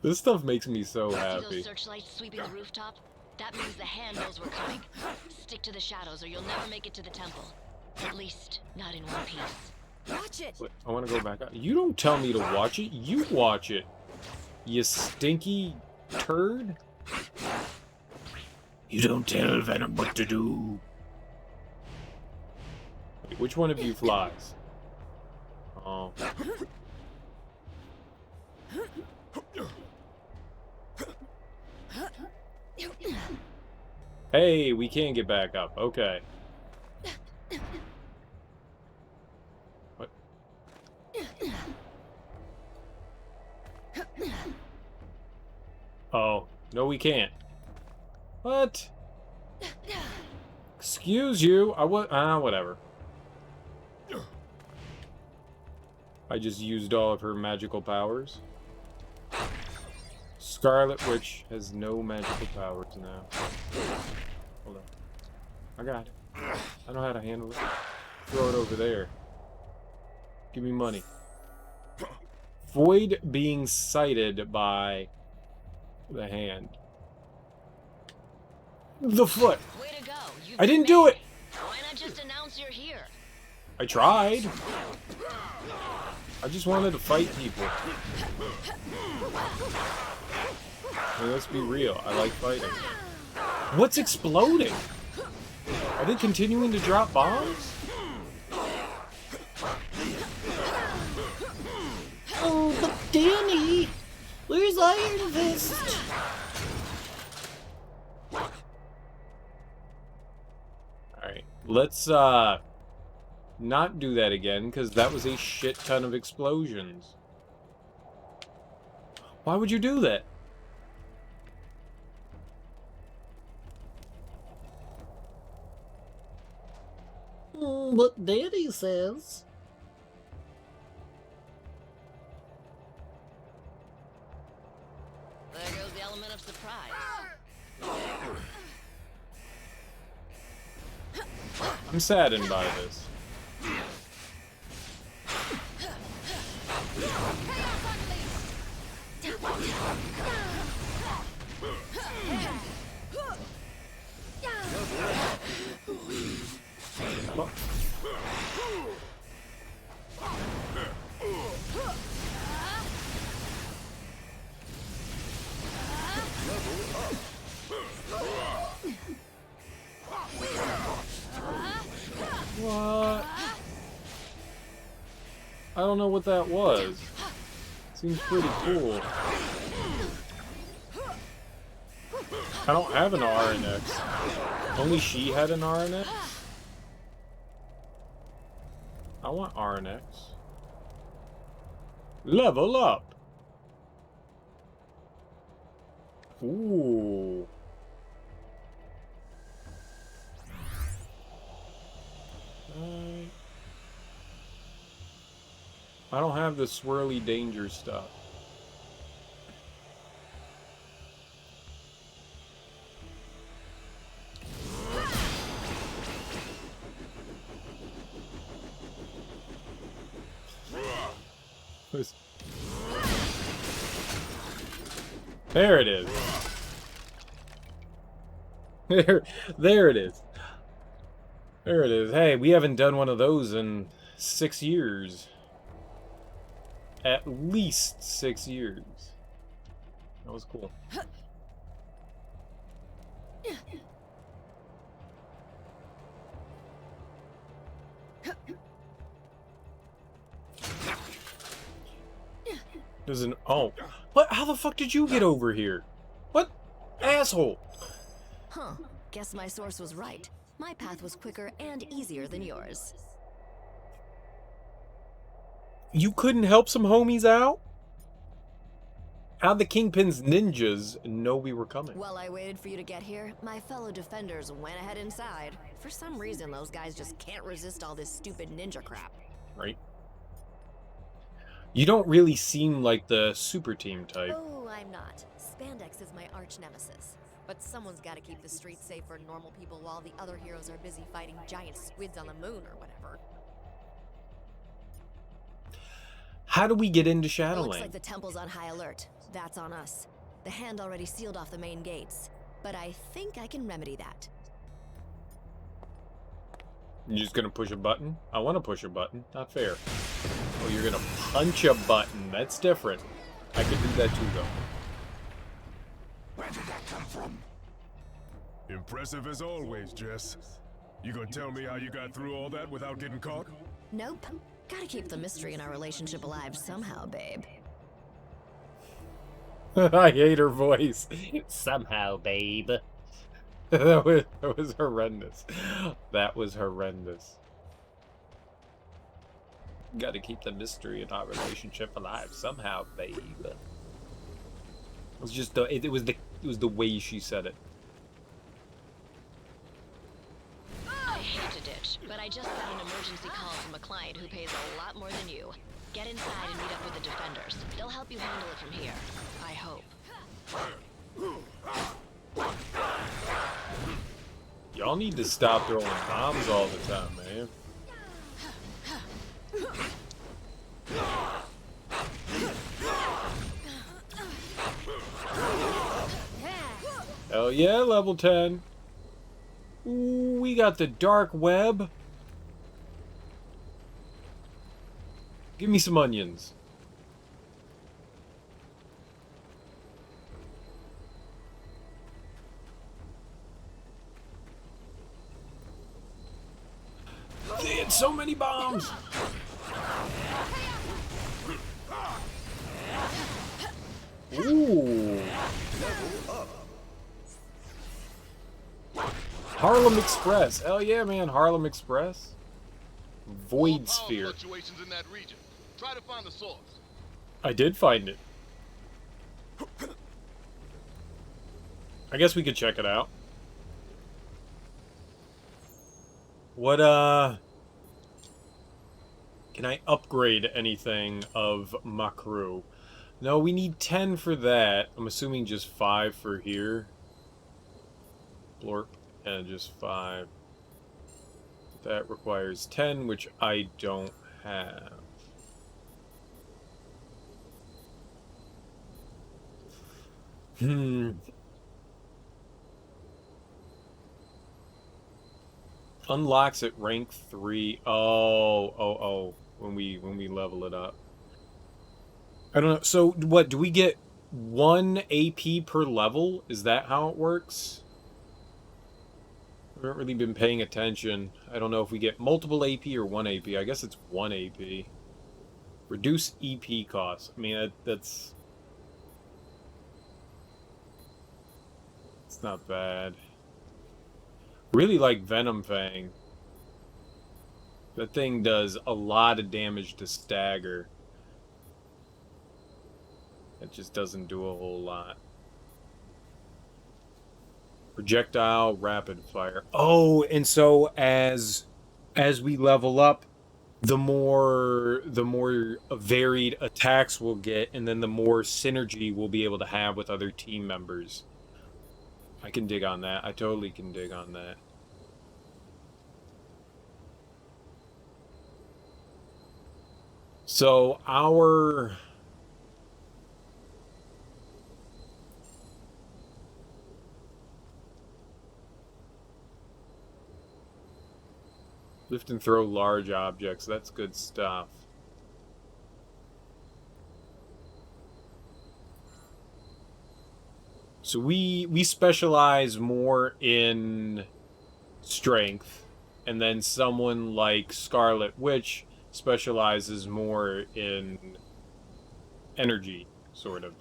Speaker 1: This stuff makes me so
Speaker 20: See
Speaker 1: happy.
Speaker 20: those searchlights sweeping the rooftop? That means the Hand knows we're coming. Stick to the shadows or you'll never make it to the temple. At least, not in one piece.
Speaker 13: Watch it!
Speaker 1: Wait, I want to go back up. You don't tell me to watch it. You watch it. You stinky turd. You don't tell Venom what to do. Wait, which one of you flies? Oh. Hey, we can get back up. Okay. What? Oh, no we can't. What? Excuse you. Whatever. I just used all of her magical powers. Scarlet Witch has no magical powers now. Hold on. I got it. I know how to handle it. Throw it over there. Give me money. Void being sighted by the Hand. The foot.
Speaker 20: Way to go.
Speaker 1: I didn't do it.
Speaker 20: Why not just announce you're here?
Speaker 1: I tried. I just wanted to fight people. I mean, let's be real. I like fighting. What's exploding? Are they continuing to drop bombs?
Speaker 21: Oh, but Danny! Where's Iron Fist?
Speaker 1: Alright, let's, not do that again, because that was a shit ton of explosions. Why would you do that?
Speaker 21: What Danny says.
Speaker 20: There goes the element of surprise.
Speaker 1: I'm saddened by this. What? What? I don't know what that was. Seems pretty cool. I don't have an RNX. Only she had an RNX? I want RNX. Level up! Ooh. I don't have the swirly danger stuff. There it is. There it is. There it is. Hey, we haven't done one of those in 6 years. At least 6 years. That was cool. Doesn't... Oh. What? How the fuck did you get over here? What? Asshole.
Speaker 11: Huh. Guess my source was right. My path was quicker and easier than yours.
Speaker 1: You couldn't help some homies out? How'd the Kingpin's ninjas know we were coming?
Speaker 11: While I waited for you to get here, my fellow defenders went ahead inside. For some reason, those guys just can't resist all this stupid ninja crap.
Speaker 1: Right. You don't really seem like the super team type.
Speaker 11: Oh, I'm not. Spandex is my arch nemesis. But someone's got to keep the streets safe for normal people while the other heroes are busy fighting giant squids on the moon or whatever.
Speaker 1: How do we get into Shadowland?
Speaker 11: Looks like the temple's on high alert. That's on us. The Hand already sealed off the main gates. But I think I can remedy that.
Speaker 1: You're just gonna push a button? I want to push a button. Not fair. Oh, you're gonna punch a button. That's different. I could do that too, though.
Speaker 12: Where did that come from?
Speaker 5: Impressive as always, Jess. You gonna tell me how you got through all that without getting caught?
Speaker 11: Nope. Gotta keep the mystery in our relationship alive somehow, babe.
Speaker 1: I hate her voice. Somehow, babe. that was horrendous. That was horrendous. Gotta keep the mystery in our relationship alive somehow, babe. It was just it was the way she said it.
Speaker 20: I hate to ditch, but I just got an emergency call from a client who pays a lot more than you. Get inside and meet up with the defenders. They'll help you handle it from here. I hope.
Speaker 1: Y'all need to stop throwing bombs all the time, man. Hell yeah, level 10. Ooh, we got the dark web. Give me some onions. They had so many bombs. Ooh. Harlem Express. Hell yeah, man. Harlem Express. Void Sphere.
Speaker 17: Fluctuations in that region. Try to find the source.
Speaker 1: I did find it. I guess we could check it out. What, can I upgrade anything of my crew? No, we need 10 for that. I'm assuming just 5 for here. Blorp. And just 5. That requires 10, which I don't have. Unlocks at rank 3. Oh. When we level it up. I don't know. So what, do we get 1 AP per level? Is that how it works? I haven't really been paying attention. I don't know if we get multiple AP or 1 AP. I guess it's 1 AP. Reduce EP costs. I mean, that's... It's not bad. Really like Venom Fang. That thing does a lot of damage to stagger. It just doesn't do a whole lot. Projectile rapid fire. Oh, and so as we level up, the more varied attacks we'll get, and then the more synergy we'll be able to have with other team members. I can dig on that. I totally can dig on that. So our lift and throw large objects. That's good stuff. So we specialize more in strength, and then someone like Scarlet Witch specializes more in energy, sort of.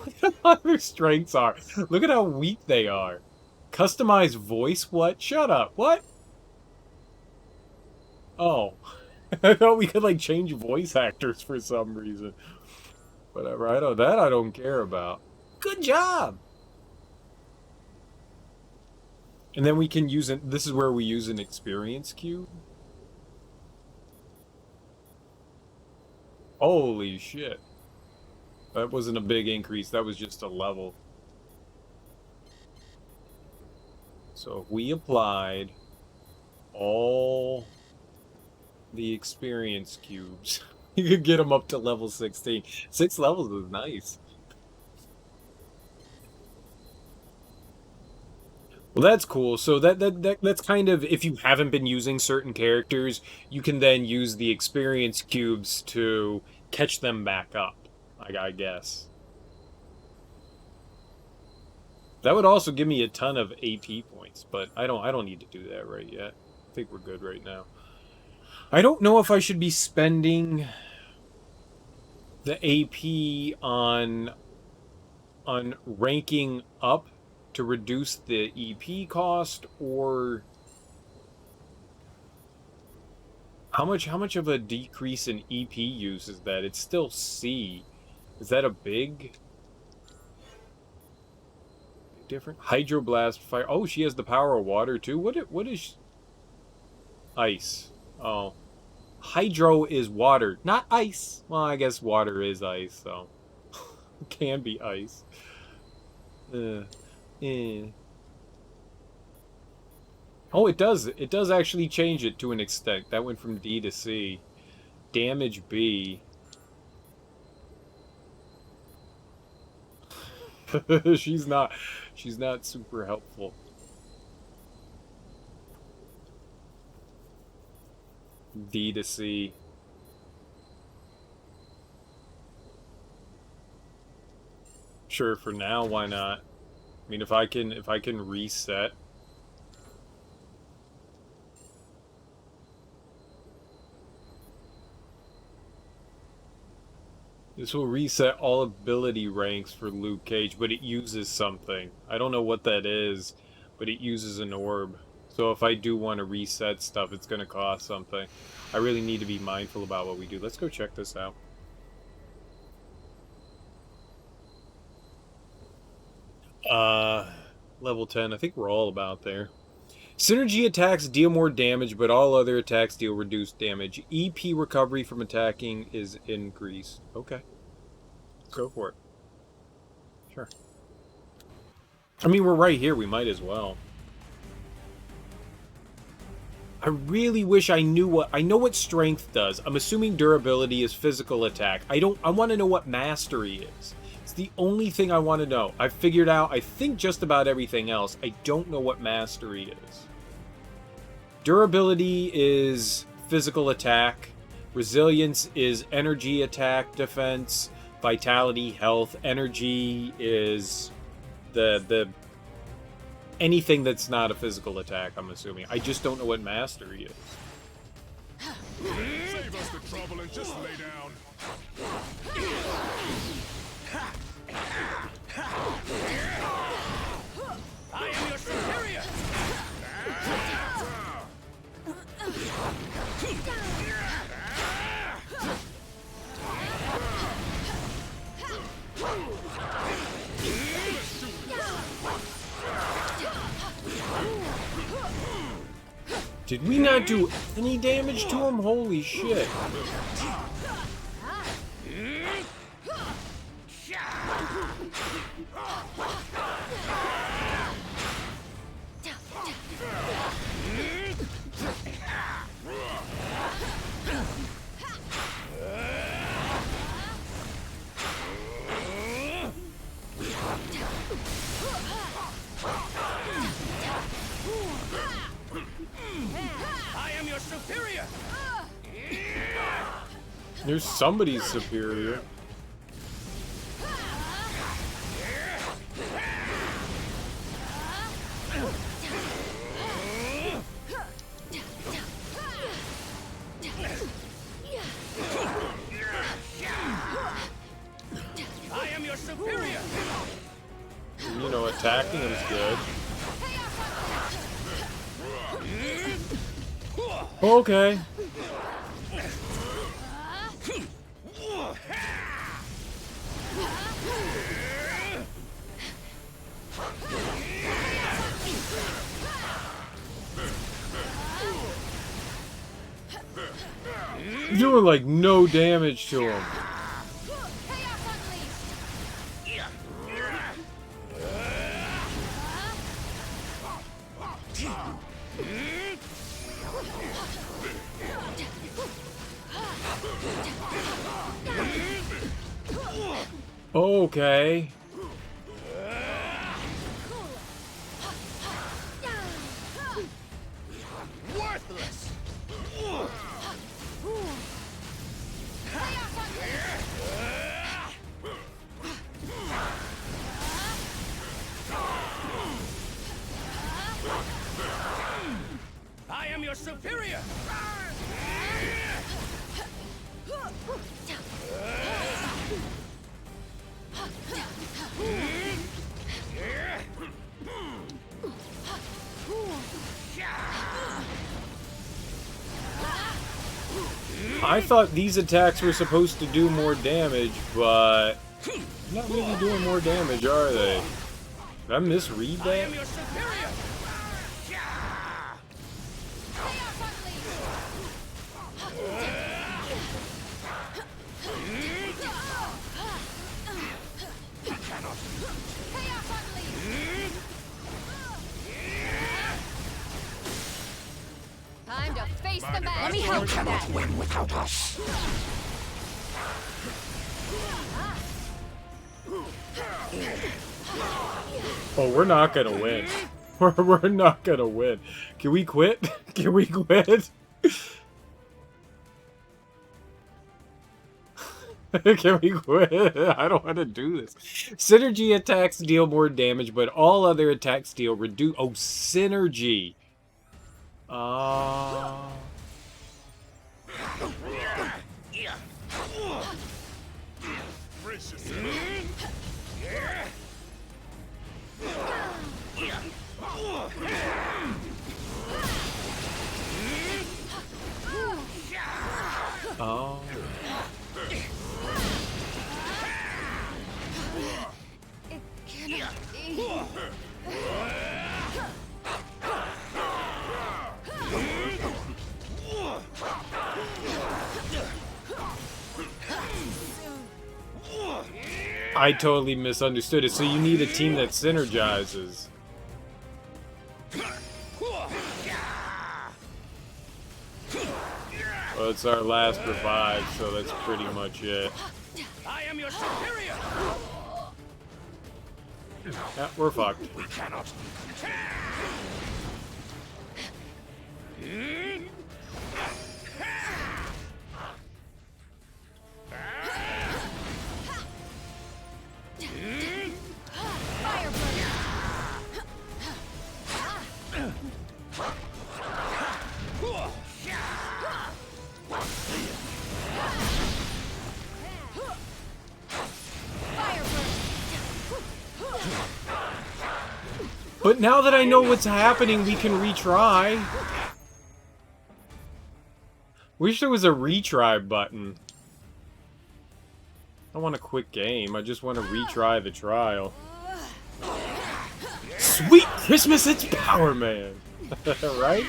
Speaker 1: Look at how their strengths are. Look at how weak they are. Customized voice? What? Shut up. What? Oh. I thought we could, like, change voice actors for some reason. Whatever. I don't care about. Good job! And then we can use it. This is where we use an experience cube. Holy shit. That wasn't a big increase. That was just a level. So if we applied all the experience cubes, you could get them up to level 16. 6 levels is nice. Well, that's cool. So that's kind of, if you haven't been using certain characters, you can then use the experience cubes to catch them back up, I guess. That would also give me a ton of AP points, but I don't need to do that right yet. I think we're good right now. I don't know if I should be spending the AP on ranking up to reduce the EP cost, or how much of a decrease in EP use is that? It's still C. Is that a big different? Hydroblast fire. Oh, she has the power of water too. What is ice? Oh, hydro is water, not ice. Well, I guess water is ice, so it can be ice. Oh, it does. It does actually change it to an extent. That went from D to C. Damage B. She's not super helpful. D to C. Sure, for now, why not? I mean, if I can reset. This will reset all ability ranks for Luke Cage, but it uses something. I don't know what that is, but it uses an orb. So if I do want to reset stuff, it's going to cost something. I really need to be mindful about what we do. Let's go check this out. Level 10. I think we're all about there. Synergy attacks deal more damage, but all other attacks deal reduced damage. EP recovery from attacking is increased. Okay. Let's go for it. Sure. I mean, we're right here. We might as well. I really wish I knew what... I know what strength does. I'm assuming durability is physical attack. I want to know what mastery is. It's the only thing I want to know. I've figured out, I think, just about everything else. I don't know what mastery is. Durability is physical attack. Resilience is energy attack defense. Vitality, health. Energy is the anything that's not a physical attack, I'm assuming. I just don't know what mastery is.
Speaker 5: Save us the trouble and just lay down.
Speaker 2: I am your superior!
Speaker 1: Did we not do any damage to him? Holy shit.
Speaker 2: I am your superior!
Speaker 1: There's somebody's superior. Nottingham's good. Okay. Doing like no damage to him. Okay.
Speaker 2: Worthless. I am your superior.
Speaker 1: I thought these attacks were supposed to do more damage, but not really doing more damage, are they? Did I misread that?
Speaker 13: Time to face the man. Let me
Speaker 12: You
Speaker 13: help with
Speaker 12: cannot
Speaker 13: that.
Speaker 12: win without us.
Speaker 1: Oh, we're not gonna win. We're not gonna win. Can we quit? Can we quit? Can we quit? I don't want to do this. Synergy attacks deal more damage, but all other attacks deal reduce. Oh, synergy. Oh.
Speaker 13: It cannot be.
Speaker 1: I totally misunderstood it. So you need a team that synergizes. Well, it's our last revive, so that's pretty much it.
Speaker 2: I am your superior.
Speaker 1: Yeah, we're fucked.
Speaker 12: We cannot.
Speaker 1: But now that I know what's happening, we can retry. Wish there was a retry button. I don't want a quick game. I just want to retry the trial. Sweet Christmas, it's Power Man! Right?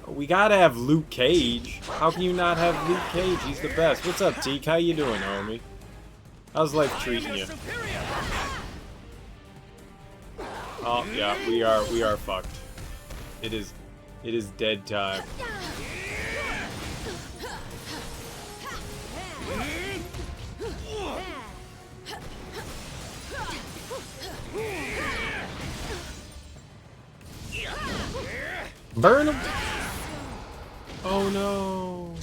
Speaker 1: We gotta have Luke Cage. How can you not have Luke Cage? He's the best. What's up, Teak? How you doing, homie? How's life treating you? Oh yeah, we are fucked. It is dead time. Burn him! Oh no!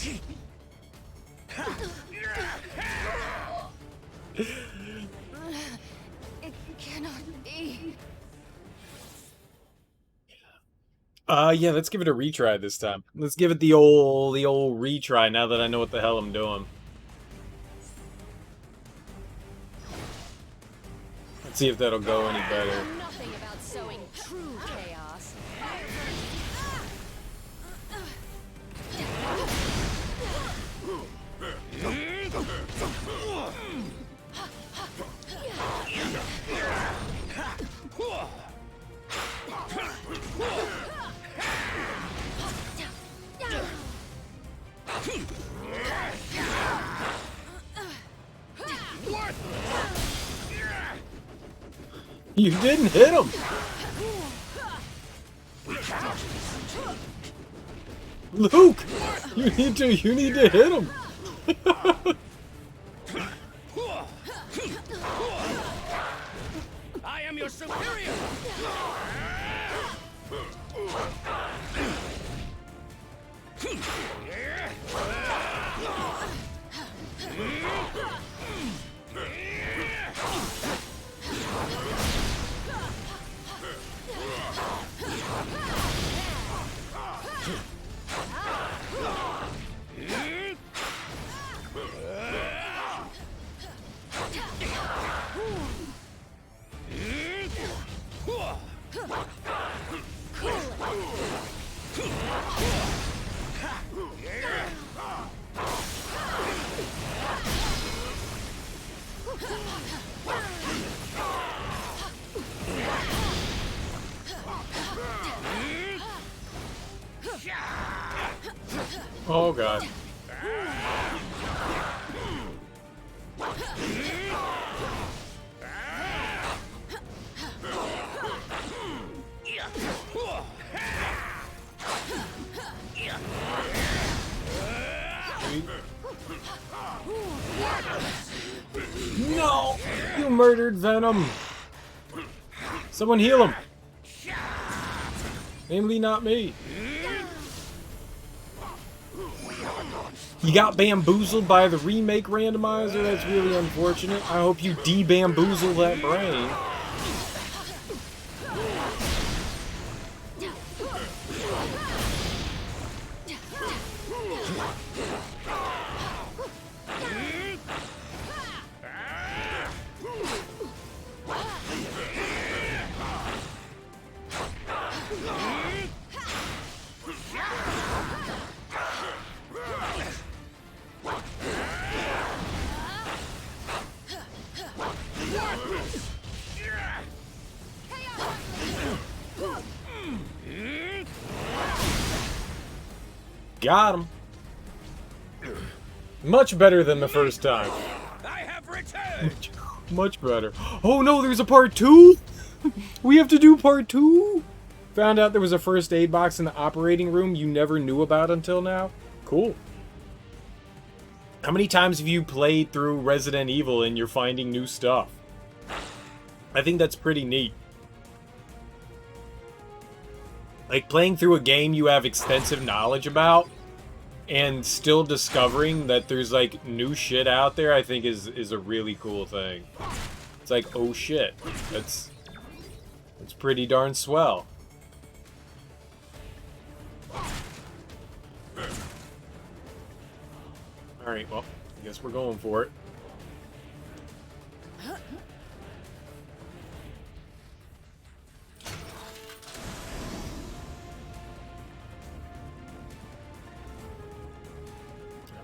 Speaker 13: It cannot be.
Speaker 1: Yeah, let's give it a retry this time. Let's give it the old retry now that I know what the hell I'm doing. see if that'll go any better.
Speaker 4: Nothing about sowing true chaos.
Speaker 1: You didn't hit him. Luke, you need to hit him.
Speaker 2: I am your superior.
Speaker 1: Oh god. No! You murdered Venom! Someone heal him! Namely not me. You got bamboozled by the remake randomizer? That's really unfortunate. I hope you de-bamboozle that brain. Got him. Much better than the first time.
Speaker 2: I have returned.
Speaker 1: Much better. Oh no, there's a part 2? We have to do part 2? Found out there was a first aid box in the operating room you never knew about until now? Cool. How many times have you played through Resident Evil and you're finding new stuff? I think that's pretty neat. Like, playing through a game you have extensive knowledge about and still discovering that there's, like, new shit out there, I think is a really cool thing. It's like, oh shit. That's pretty darn swell. Alright, well, I guess we're going for it.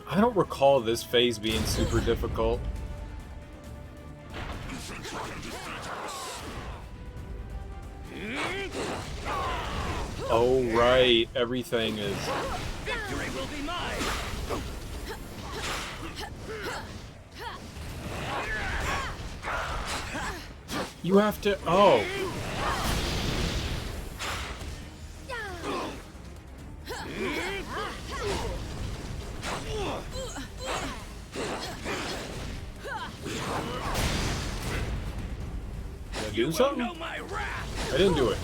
Speaker 1: I don't recall this phase being super difficult. Oh, right. Everything is...
Speaker 2: Victory will be mine.
Speaker 1: You have to... Oh. Did I do something? I didn't do it.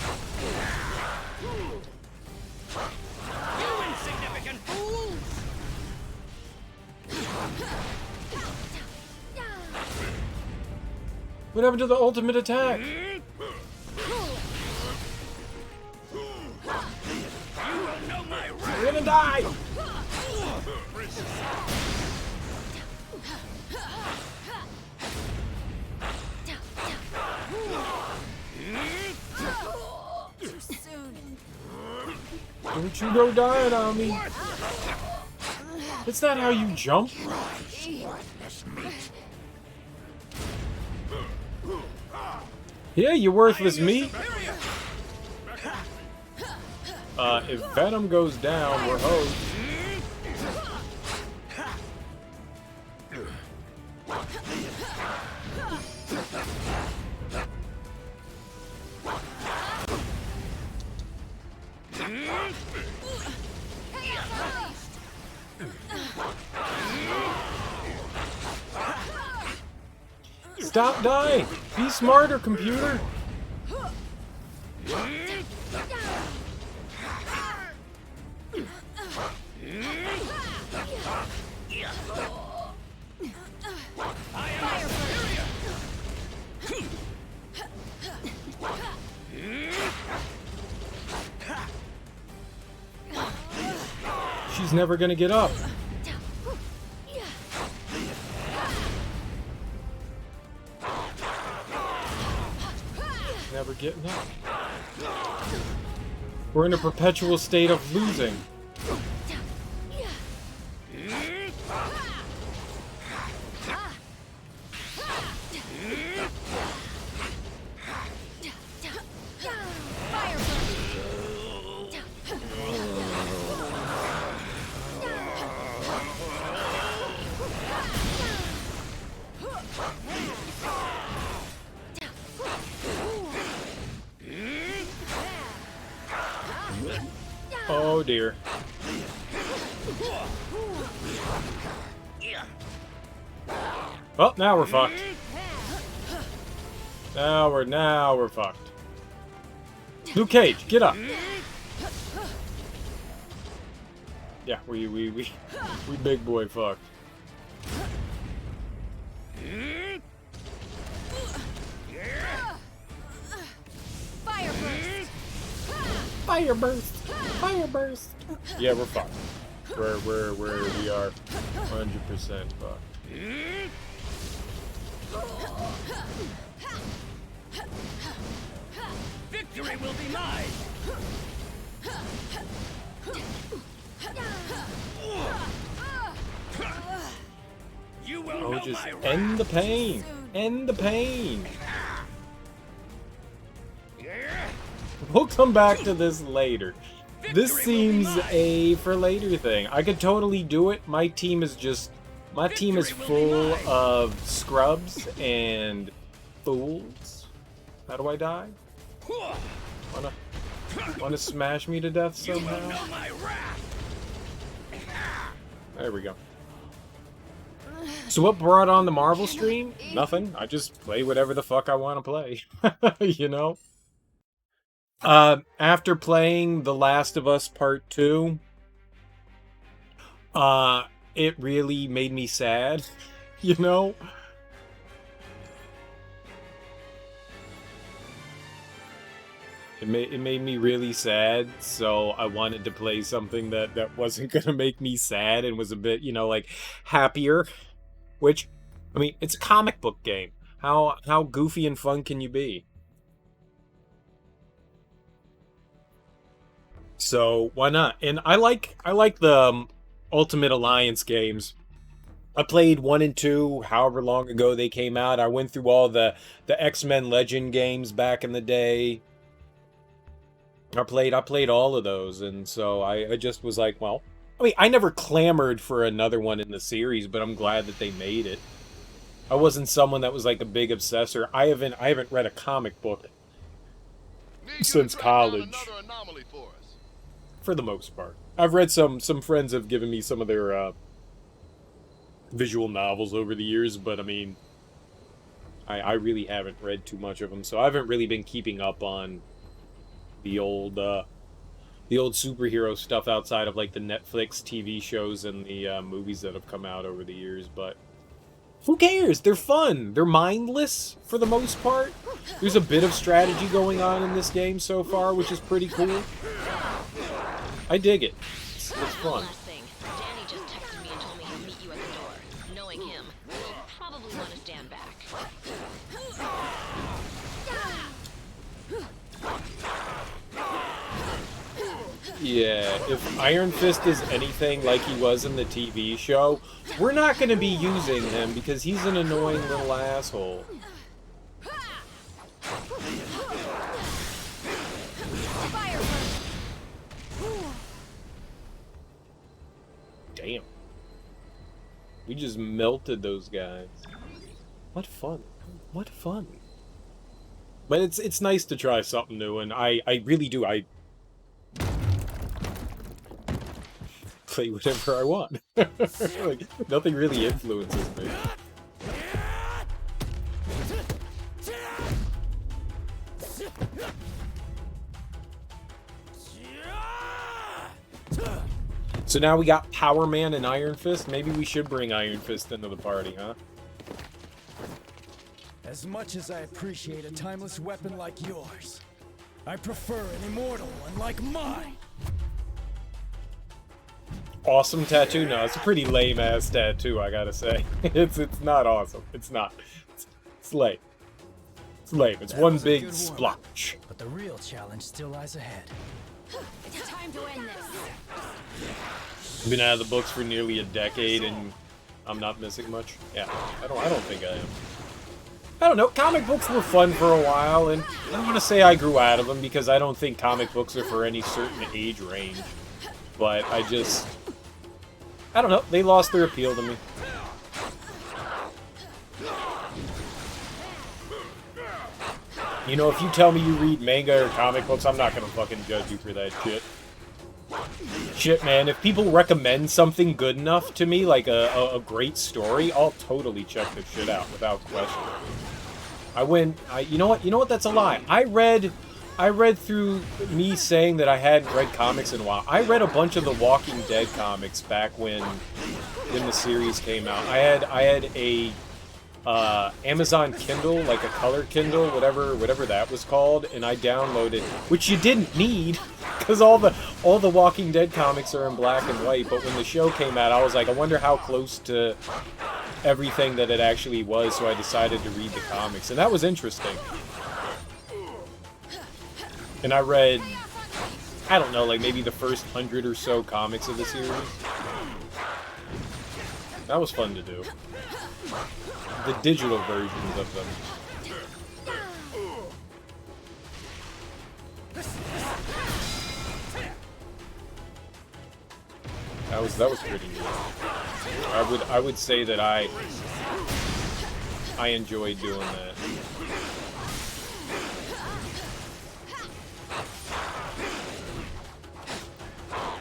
Speaker 2: You insignificant fools!
Speaker 1: What happened to the ultimate attack? We're gonna die! Don't you go dying on me. Is that how you jump? Yeah, you worthless meat. If Venom goes down, we're hosed. Stop dying! Be smarter, computer! She's never gonna get up. Never getting up. We're in a perpetual state of losing. Oh dear. Oh, now we're fucked. Now we're fucked. Luke Cage, get up. Yeah, we big boy fucked. Fire burst! Fire burst! Yeah, we're fucked. We are 100% fucked.
Speaker 2: Victory will be mine! You will
Speaker 1: Oh,
Speaker 2: know
Speaker 1: just
Speaker 2: my wrath.
Speaker 1: end the pain! End the pain! We'll come back to this later. This seems a for later thing. I could totally do it. My team is full of scrubs and fools. How do I die? Wanna smash me to death somehow? There we go. So what brought on the Marvel stream? Nothing. I just play whatever the fuck I want to play. You know? After playing The Last of Us Part 2, it really made me sad, you know? It made me really sad, so I wanted to play something that wasn't gonna make me sad and was a bit, you know, like, happier. Which, I mean, it's a comic book game. How goofy and fun can you be? So why not? And I like the Ultimate Alliance games. I played 1 and 2 however long ago they came out. I went through all the X-Men Legend games back in the day. I played all of those, and so I just was like, well, I mean, I never clamored for another one in the series, but I'm glad that they made it. I wasn't someone that was like a big obsessor. I haven't read a comic book since college. For the most part. I've read some friends have given me some of their visual novels over the years, but I mean, I really haven't read too much of them, so I haven't really been keeping up on the old superhero stuff outside of like the Netflix TV shows and the movies that have come out over the years, but who cares? They're fun. They're mindless for the most part. There's a bit of strategy going on in this game so far, which is pretty cool. I dig it. It's fun.
Speaker 20: Last thing, Danny just texted me and told me he'll meet you at the door. Knowing him, he'll probably want to stand back.
Speaker 1: Yeah, if Iron Fist is anything like he was in the TV show, we're not going to be using him because he's an annoying little asshole. Damn. We just melted those guys. What fun. What fun. But it's nice to try something new, and I really do. I play whatever I want. Like, nothing really influences me. So now we got Power Man and Iron Fist. Maybe we should bring Iron Fist into the party, huh?
Speaker 6: As much as I appreciate a timeless weapon like yours, I prefer an immortal one like mine.
Speaker 1: Awesome tattoo? No, it's a pretty lame-ass tattoo, I gotta say. It's not awesome. It's not. It's lame. It's lame. It's one big splotch.
Speaker 6: But the real challenge still lies ahead.
Speaker 13: It's time to end this.
Speaker 1: I've been out of the books for nearly a decade, and I'm not missing much. Yeah, I don't think I am. I don't know. Comic books were fun for a while, and I don't want to say I grew out of them because I don't think comic books are for any certain age range. But I don't know. They lost their appeal to me. You know, if you tell me you read manga or comic books, I'm not gonna fucking judge you for that shit. Shit, man, if people recommend something good enough to me, like a great story, I'll totally check this shit out without question. You know what? That's a lie. I read through me saying that I hadn't read comics in a while. I read a bunch of the Walking Dead comics back when the series came out. I had a Amazon Kindle, like a color Kindle, whatever that was called, and I downloaded, which you didn't need, because all the Walking Dead comics are in black and white. But when the show came out, I was like, I wonder how close to everything that it actually was, so I decided to read the comics, and that was interesting. And I read, I don't know, like maybe the first 100 or so comics of the series. That was fun to do. The digital versions of them. That was pretty neat. I would say that I enjoyed doing that.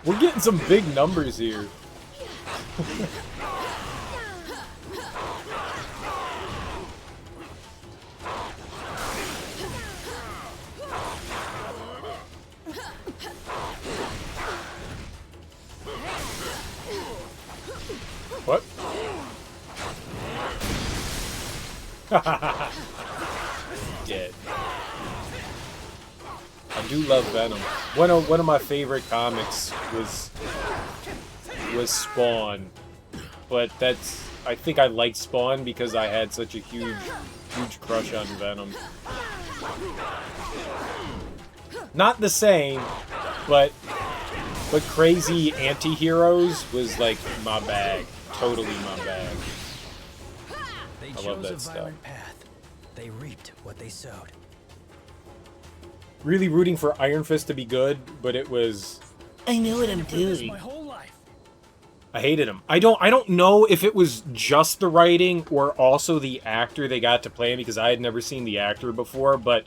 Speaker 1: We're getting some big numbers here. What? Dead. I do love Venom. One of my favorite comics was Spawn, but I think I liked Spawn because I had such a huge crush on Venom. Not the same, but crazy anti-heroes was like my bag. Totally my bag. I love that stuff.
Speaker 6: Path. They reaped what they sowed.
Speaker 1: Really rooting for Iron Fist to be good, but it was...
Speaker 21: I know what I'm doing.
Speaker 6: My whole life.
Speaker 1: I hated him. I don't know if it was just the writing or also the actor they got to play him, because I had never seen the actor before, but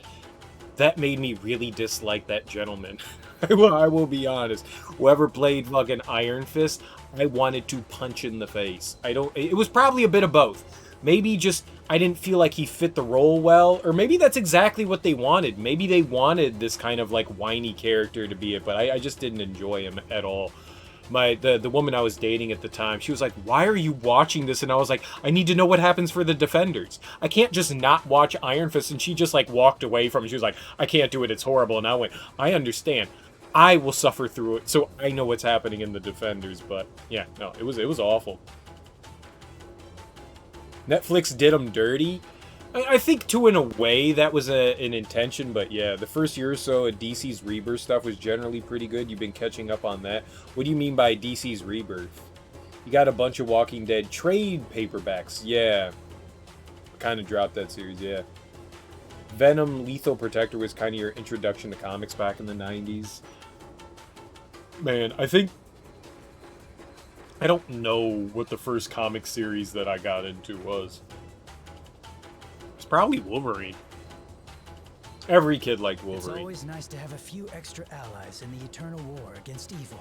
Speaker 1: that made me really dislike that gentleman. I will be honest. Whoever played fucking Iron Fist, I wanted to punch in the face. It was probably a bit of both. Maybe just I didn't feel like he fit the role well, or maybe that's exactly what they wanted. Maybe they wanted this kind of like whiny character to be it, but I just didn't enjoy him at all. The woman I was dating at the time, she was like, "Why are you watching this?" And I was like, "I need to know what happens for the Defenders. I can't just not watch Iron Fist." And she just like walked away from it. She was like, "I can't do it. It's horrible." And I went, "I understand. I will suffer through it, so I know what's happening in the Defenders." But yeah, no, it was awful. Netflix did them dirty. I think, too, in a way, that was an intention, but yeah, the first year or so of DC's Rebirth stuff was generally pretty good. You've been catching up on that. What do you mean by DC's Rebirth? You got a bunch of Walking Dead trade paperbacks. Yeah. Kind of dropped that series, yeah. Venom Lethal Protector was kind of your introduction to comics back in the 90s. Man, I think... I don't know what the first comic series that I got into was. It's probably Wolverine. Every kid liked Wolverine.
Speaker 3: It's always nice to have a few extra allies in the eternal war against evil.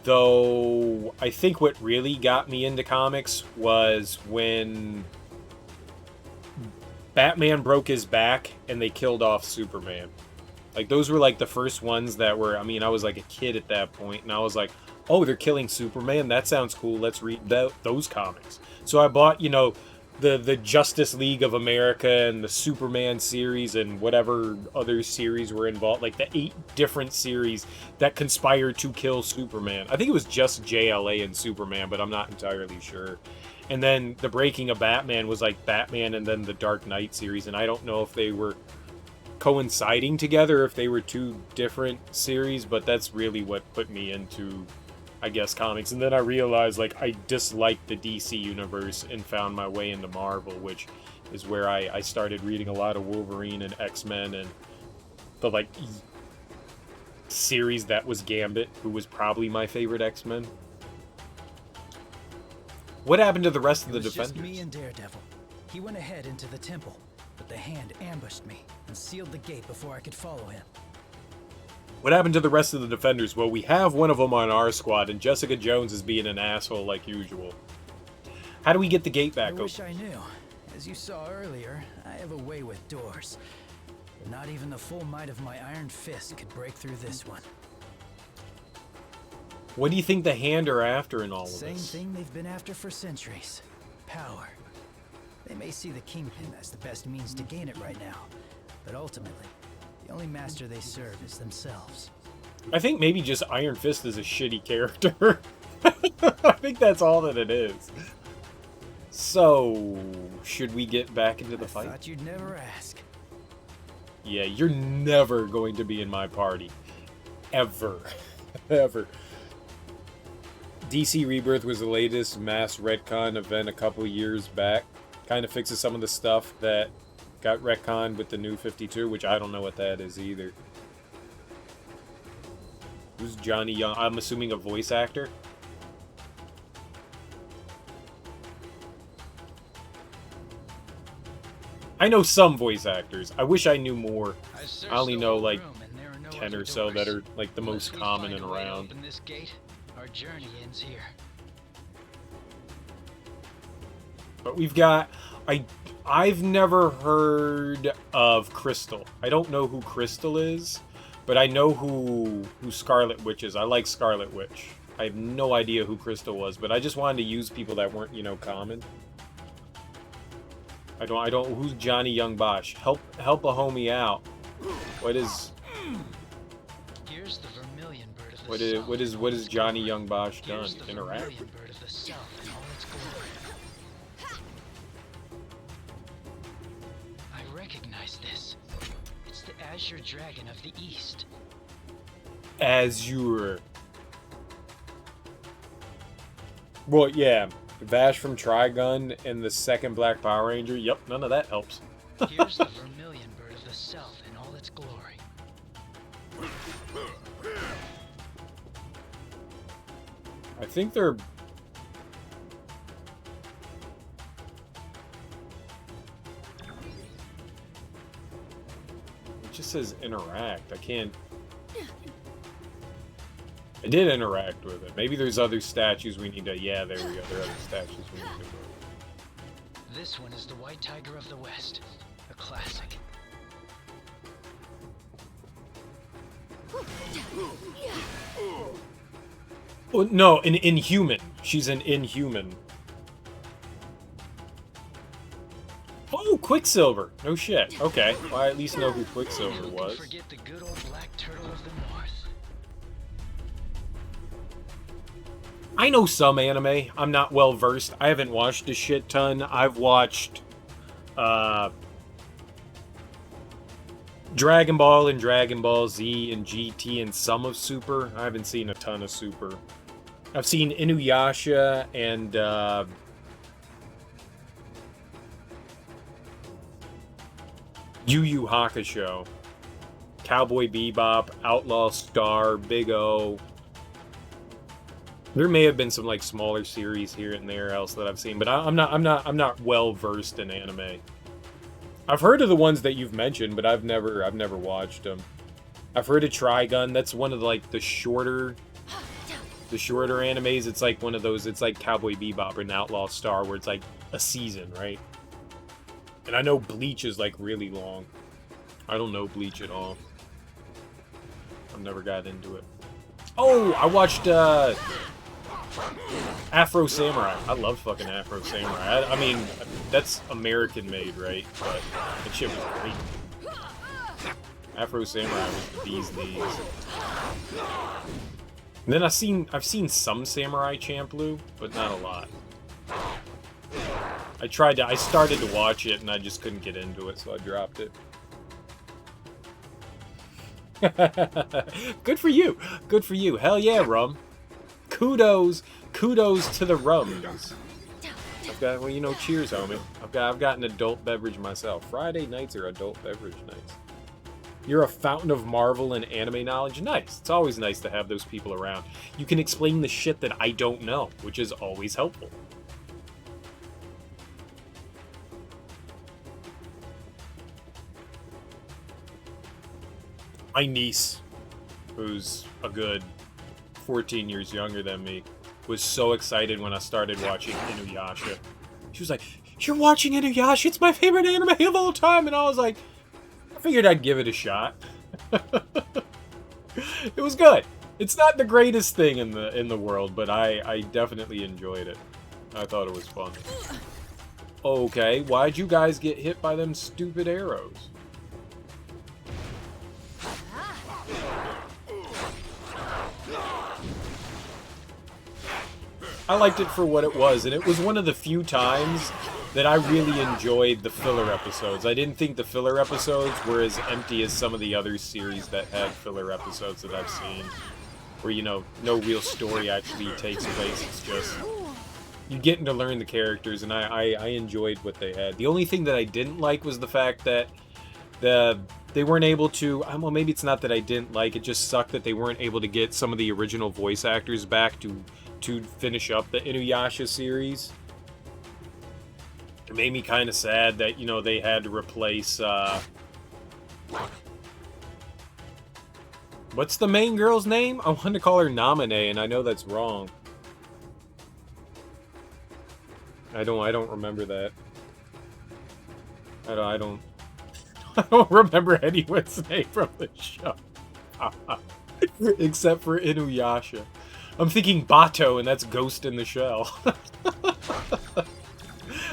Speaker 1: Though, I think what really got me into comics was when Batman broke his back and they killed off Superman. Like, those were like the first ones that were, I mean, I was like a kid at that point, and I was like, oh, they're killing Superman? That sounds cool. Let's read those comics. So I bought, you know, the Justice League of America and the Superman series and whatever other series were involved, like the 8 different series that conspired to kill Superman. I think it was just JLA and Superman, but I'm not entirely sure. And then the Breaking of Batman was like Batman and then the Dark Knight series, and I don't know if they were coinciding together, if they were 2 different series, but that's really what put me into, I guess, comics. And then I realized, like, I disliked the DC universe and found my way into Marvel, which is where I started reading a lot of Wolverine and X-Men and the, like, series that was Gambit, who was probably my favorite X-Men. What happened to the rest of the Defenders?
Speaker 3: Just me and Daredevil. He went ahead into the temple, but the Hand ambushed me and sealed the gate before I could follow him.
Speaker 1: What happened to the rest of the Defenders? Well, we have one of them on our squad, and Jessica Jones is being an asshole like usual. How do we get the gate back open?
Speaker 3: I wish I knew. As you saw earlier, I have a way with doors. Not even the full might of my iron fist could break through this one.
Speaker 1: What do you think the Hand are after in all of
Speaker 3: Same
Speaker 1: this?
Speaker 3: thing they've been after for centuries. Power. They may see the Kingpin as the best means to gain it right now, but ultimately, the only master they serve is themselves.
Speaker 1: I think maybe just Iron Fist is a shitty character. I think that's all that it is. So, should we get back into the fight?
Speaker 3: I thought you'd never ask.
Speaker 1: Yeah, you're never going to be in my party. Ever. Ever. DC Rebirth was the latest mass retcon event a couple years back. Kind of fixes some of the stuff that got retconned with the new 52, which I don't know what that is either. Who's Johnny Young? I'm assuming a voice actor? I know some voice actors. I wish I knew more. I only know like 10 or so that are like the most common and around.
Speaker 22: Open this gate, our journey ends here.
Speaker 1: But we've got... I've never heard of Crystal. I don't know who Crystal is, but I know who Scarlet Witch is. I like Scarlet Witch. I have no idea who Crystal was, but I just wanted to use people that weren't, you know, common. I don't... Who's Johnny Young Bosch? Help a homie out. What is...
Speaker 22: Here's the vermilion bird of the
Speaker 1: What is Johnny Young Bosch done? Interact?
Speaker 22: bird of the south in all its glory. I recognize this. It's the Azure Dragon of the East.
Speaker 1: Azure. Well, yeah. Vash from Trigun and the second Black Power Ranger. Yep, none of that helps.
Speaker 22: Here's the vermilion bird of the south in all its glory.
Speaker 1: I think they're... It just says interact. I can't... I did interact with it. Maybe there's other statues we need to... Yeah, there we go. There are other statues we need to move.
Speaker 22: This one is the White Tiger of the West, a classic.
Speaker 1: Oh, no, an Inhuman. She's an Inhuman. Oh, Quicksilver. No shit. Okay. Well, I at least know who Quicksilver was.
Speaker 22: Don't forget the good old black turtle of the north.
Speaker 1: I know some anime. I'm not well versed. I haven't watched a shit ton. I've watched Dragon Ball and Dragon Ball Z and GT and some of Super. I haven't seen a ton of Super. I've seen Inuyasha and Yu Yu Hakusho, Cowboy Bebop, Outlaw Star, Big O. There may have been some like smaller series here and there else that I've seen, but I'm not well versed in anime. I've heard of the ones that you've mentioned, but I've never watched them. I've heard of Trigun. That's one of the shorter animes. It's like one of those. It's like Cowboy Bebop and Outlaw Star, where it's like a season, right? And I know Bleach is like really long. I don't know Bleach at all. I've never got into it. Oh, I watched Afro Samurai. I love fucking Afro Samurai. I mean, that's American made, right? But that shit was great. Afro Samurai was the bee's knees. And then I've seen some Samurai Champloo, but not a lot. I started to watch it and I just couldn't get into it, so I dropped it. Good for you. Good for you. Hell yeah, Rum. Kudos to the Rums. I've got, well, you know, cheers, homie. I've got an adult beverage myself. Friday nights are adult beverage nights. You're a fountain of Marvel and anime knowledge. Nice. It's always nice to have those people around. You can explain the shit that I don't know, which is always helpful. My niece, who's a good 14 years younger than me, was so excited when I started watching Inuyasha. She was like, "You're watching Inuyasha? It's my favorite anime of all time!" And I was like, I figured I'd give it a shot. It was good. It's not the greatest thing in the world, but I definitely enjoyed it. I thought it was fun. Okay, why'd you guys get hit by them stupid arrows? I liked it for what it was, and it was one of the few times that I really enjoyed the filler episodes. I didn't think the filler episodes were as empty as some of the other series that had filler episodes that I've seen, where, you know, no real story actually takes place. It's just you getting to learn the characters, and I enjoyed what they had. The only thing that I didn't like was the fact that they weren't able to, well, maybe it's not that I didn't like, it just sucked that they weren't able to get some of the original voice actors back to finish up the Inuyasha series. It made me kind of sad that, you know, they had to replace, what's the main girl's name? I wanted to call her Namine, and I know that's wrong. I don't remember that. I don't remember anyone's name from the show. Except for Inuyasha. I'm thinking Bato, and that's Ghost in the Shell.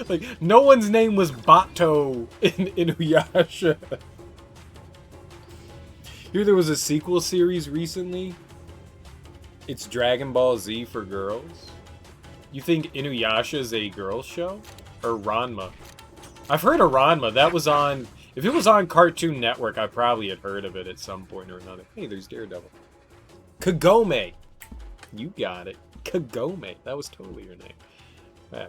Speaker 1: Like, no one's name was Bato in Inuyasha. Here there was a sequel series recently. It's Dragon Ball Z for girls. You think Inuyasha is a girls show? Or Ranma? I've heard of Ranma. That was on... If it was on Cartoon Network, I probably had heard of it at some point or another. Hey, there's Daredevil. Kagome! You got it. Kagome. That was totally your name. Man.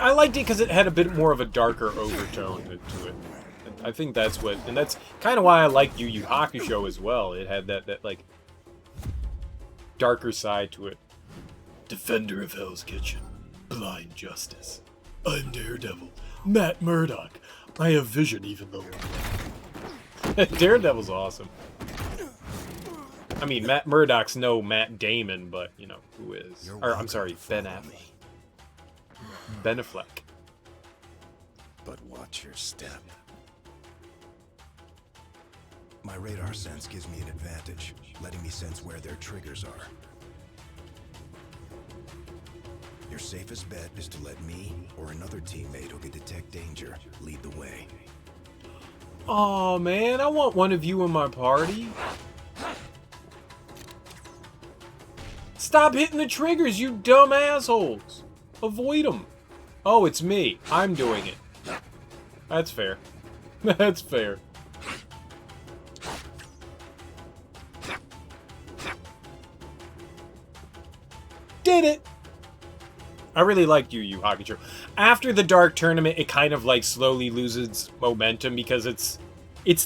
Speaker 1: I liked it because it had a bit more of a darker overtone to it. I think that's what... And that's kind of why I liked Yu Yu Hakusho as well. It had that like, darker side to it. Defender of Hell's Kitchen. Blind Justice. I'm Daredevil. Matt Murdock. I have vision even though... Daredevil's awesome. I mean, Matt Murdock's no Matt Damon, but, you know, who is? Or, I'm sorry, Ben Affleck. Ben Affleck.
Speaker 15: But watch your step. My radar sense gives me an advantage, letting me sense where their triggers are. Your safest bet is to let me or another teammate who can detect danger lead the way.
Speaker 1: Aw, man, I want one of you in my party. Stop hitting the triggers, you dumb assholes! Avoid them. Oh, it's me. I'm doing it. That's fair. That's fair. Did it! I really liked Yu Yu Hakusho. After the Dark Tournament, it kind of like slowly loses momentum because it's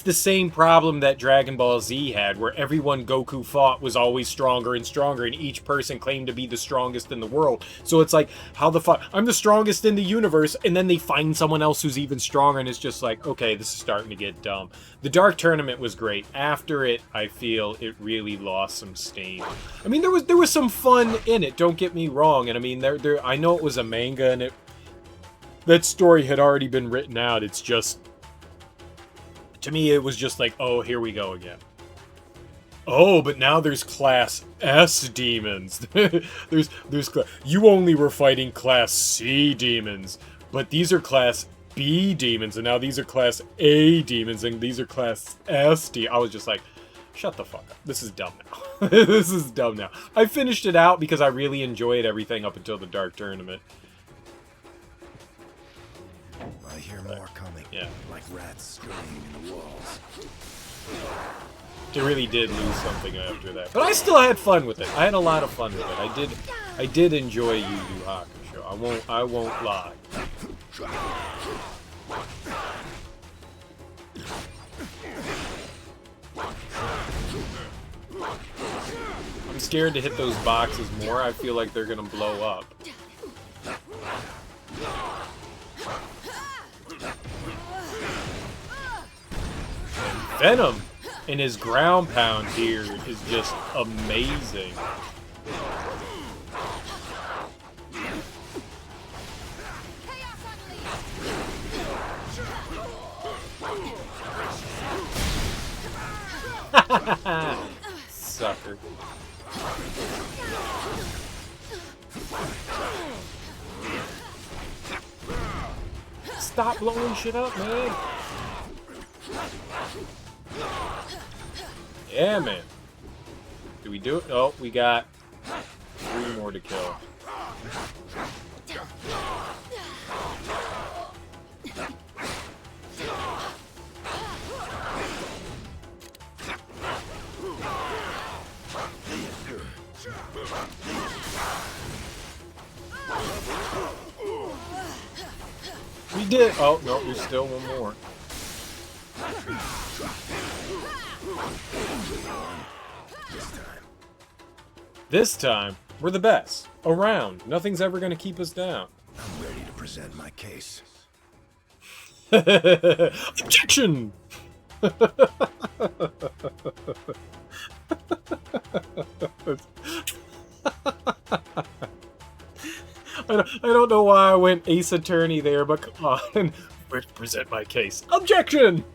Speaker 1: the same problem that Dragon Ball Z had, where everyone Goku fought was always stronger and stronger, and each person claimed to be the strongest in the world. So it's like, how the fuck? I'm the strongest in the universe, and then they find someone else who's even stronger, and it's just like, okay, this is starting to get dumb. The Dark Tournament was great. After it, I feel it really lost some steam. I mean, there was some fun in it, don't get me wrong, and I mean, I know it was a manga, and that story had already been written out. It's just, to me, it was just like, oh, here we go again. Oh, but now there's Class S demons. You only were fighting Class C demons, but these are Class B demons, and now these are Class A demons, and these are Class S demons. I was just like, shut the fuck up. This is dumb now. This is dumb now. I finished it out because I really enjoyed everything up until the Dark Tournament.
Speaker 15: I hear more coming.
Speaker 1: Yeah.
Speaker 15: Like rats scurrying in the walls.
Speaker 1: It really did lose something after that. But I still had fun with it. I had a lot of fun with it. I did enjoy Yu Yu Hakusho. I won't lie. I'm scared to hit those boxes more. I feel like they're gonna blow up. And Venom in his ground pound here is just amazing. Sucker. Stop blowing shit up, man. Yeah, man. Do we do it? Oh, we got 3 more to kill. We did. Oh, no, there's still one more. This time, we're the best. Around. Nothing's ever going to keep us down.
Speaker 15: I'm ready to present my case.
Speaker 1: Objection! I don't know why I went Ace Attorney there, but come on. Present my case. Objection!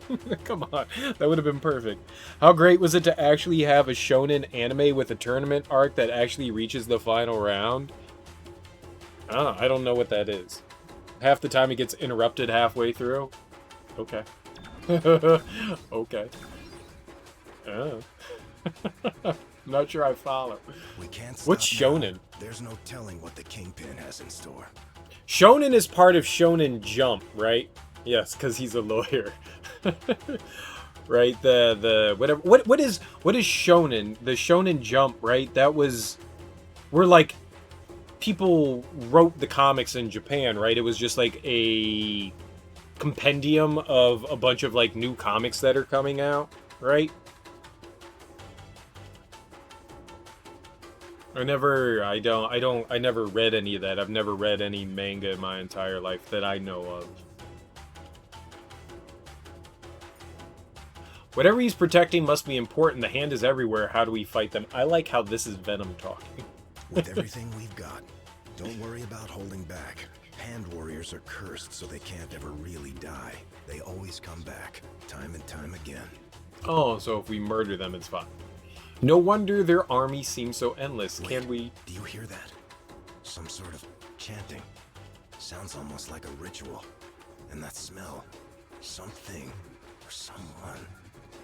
Speaker 1: Come on. That would have been perfect. How great was it to actually have a shonen anime with a tournament arc that actually reaches the final round? I don't know what that is. Half the time it gets interrupted halfway through. Okay. Okay. Not sure I follow.
Speaker 15: We can't stop.
Speaker 1: What's shonen?
Speaker 15: Now. There's no telling what the Kingpin has in store.
Speaker 1: Shonen is part of Shonen Jump, right? Yes, because he's a lawyer. Right? The whatever. What is Shonen? The Shonen Jump, right? That was where like people wrote the comics in Japan, right? It was just like a compendium of a bunch of like new comics that are coming out, right? I never read any of that. I've never read any manga in my entire life that I know of. Whatever he's protecting must be important. The hand is everywhere. How do we fight them? I like how this is Venom talking.
Speaker 15: With everything we've got, don't worry about holding back. Hand warriors are cursed, so they can't ever really die. They always come back, time and time again.
Speaker 1: Oh, so if we murder them, it's fine. No wonder their army seems so endless.
Speaker 15: Wait,
Speaker 1: Can we...
Speaker 15: Do you hear that? Some sort of chanting. Sounds almost like a ritual. And that smell. Something or someone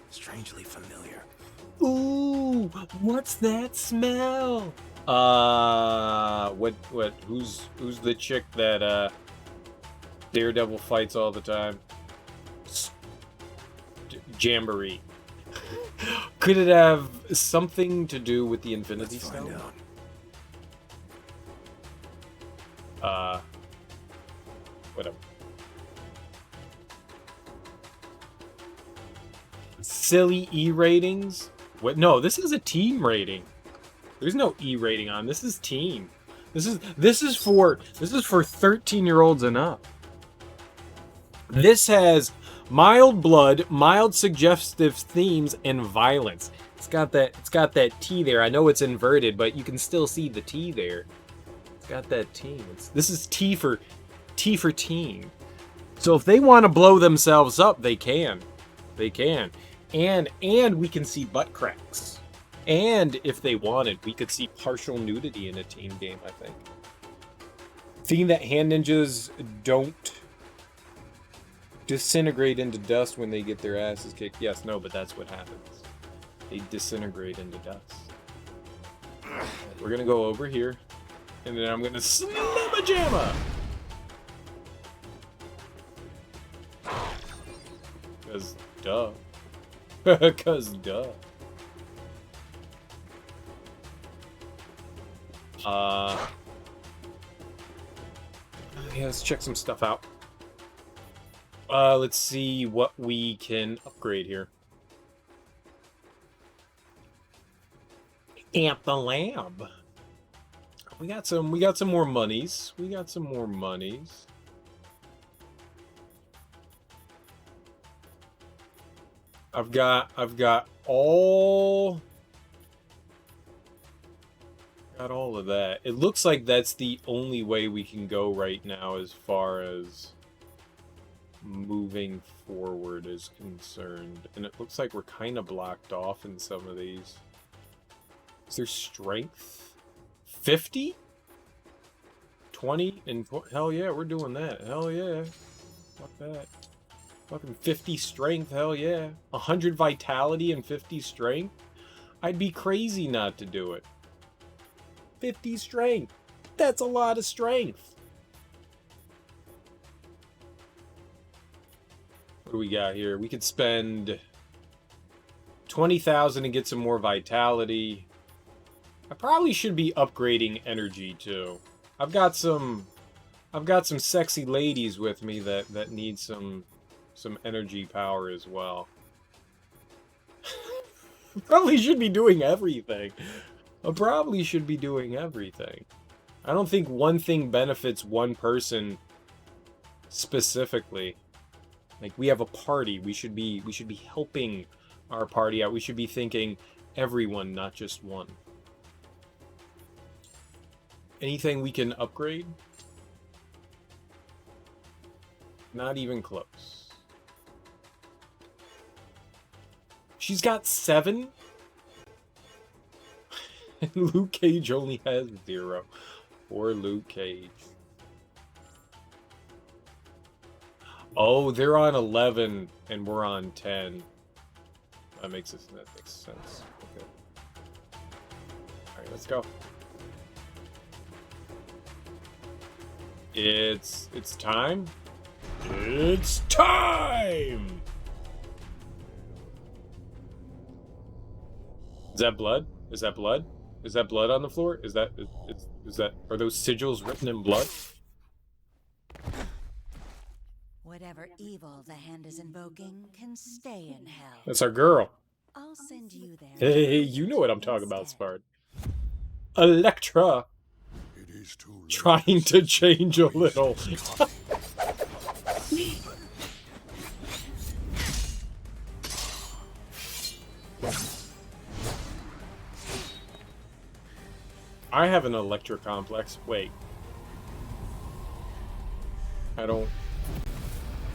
Speaker 15: strangely familiar.
Speaker 1: Ooh, what's that smell? Who's the chick that Daredevil fights all the time? Jamboree. Could it have something to do with the Infinity Stone? Whatever. Silly E ratings? What? No, this is a team rating. There's no E rating on. This is team. This is for 13-year-olds and up. This has mild blood, mild suggestive themes, and violence. It's got that T there. I know it's inverted, but you can still see the T there. It's got that T. This is T for teen. So if they want to blow themselves up, they can. They can. And we can see butt cracks. And if they wanted, we could see partial nudity in a teen game, I think. Seeing that hand ninjas don't disintegrate into dust when they get their asses kicked. Yes, no, but that's what happens. They disintegrate into dust. We're gonna go over here, and then I'm gonna slamma jamma. Cause duh. Cause duh. Yeah, let's check some stuff out. Let's see what we can upgrade here. Amp the lab. We got some more monies. I've got all of that. It looks like that's the only way we can go right now as far as moving forward is concerned. And it looks like we're kind of blocked off in some of these. Is there strength? 50? 20? And hell yeah, we're doing that. Hell yeah. Fuck that. Fucking 50 strength, hell yeah. 100 vitality and 50 strength? I'd be crazy not to do it. 50 strength. That's a lot of strength. What do we got here? We could spend 20,000 and get some more vitality. I probably should be upgrading energy too. I've got some sexy ladies with me that need some energy power as well. Probably should be doing everything. I probably should be doing everything. I don't think one thing benefits one person specifically. Like, we have a party. We should be helping our party out. We should be thinking everyone, not just one. Anything we can upgrade? Not even close. She's got 7? Luke Cage only has 0. Poor Luke Cage. Oh, they're on 11 and we're on 10. That makes sense. Okay. Alright, let's go. It's time. It's time! Is that blood? Is that blood? Is that blood on the floor? Is that are those sigils written in blood?
Speaker 8: Whatever evil the hand is invoking can stay in hell.
Speaker 1: That's our girl.
Speaker 8: I'll send you there.
Speaker 1: Hey, you know what I'm talking about, Spard. Electra.
Speaker 5: It is too late.
Speaker 1: Trying to change a little. I have an Electra complex. Wait. I don't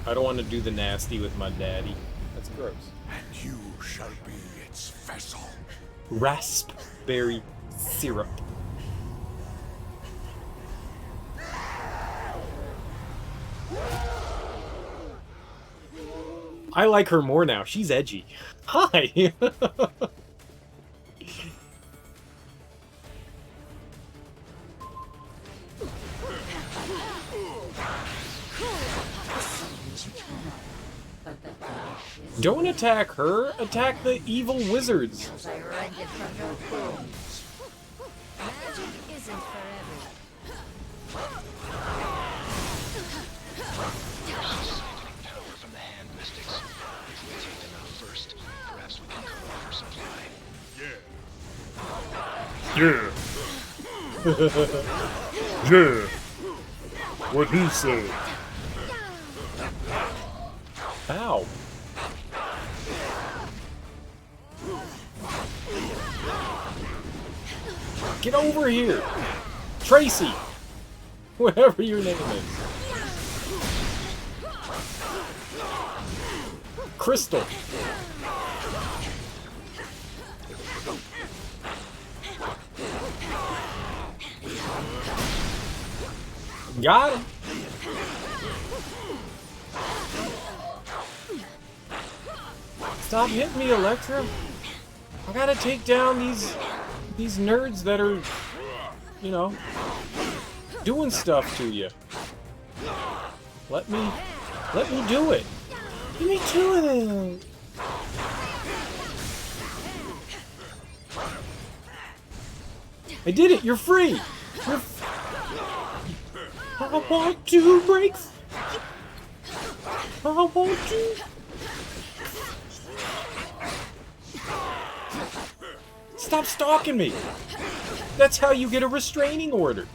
Speaker 1: want to do the nasty with my daddy. That's gross.
Speaker 5: And you shall be its vessel.
Speaker 1: Raspberry syrup. I like her more now. She's edgy. Hi. Don't attack her. Attack the evil wizards.
Speaker 13: Magic isn't for everyone.
Speaker 22: Power from the hand mystics. If we take them out first, perhaps we can cut off her supply.
Speaker 5: Yeah. Yeah. What he said.
Speaker 1: Ow. Get over here! Tracy! Whatever your name is. Crystal. Got him. Stop hitting me, Electra. I gotta take down these nerds that are, you know, doing stuff to you. Let me do it. Give me two of them. I did it. You're free. I want to break. I want to. Stop stalking me. That's how you get a restraining order.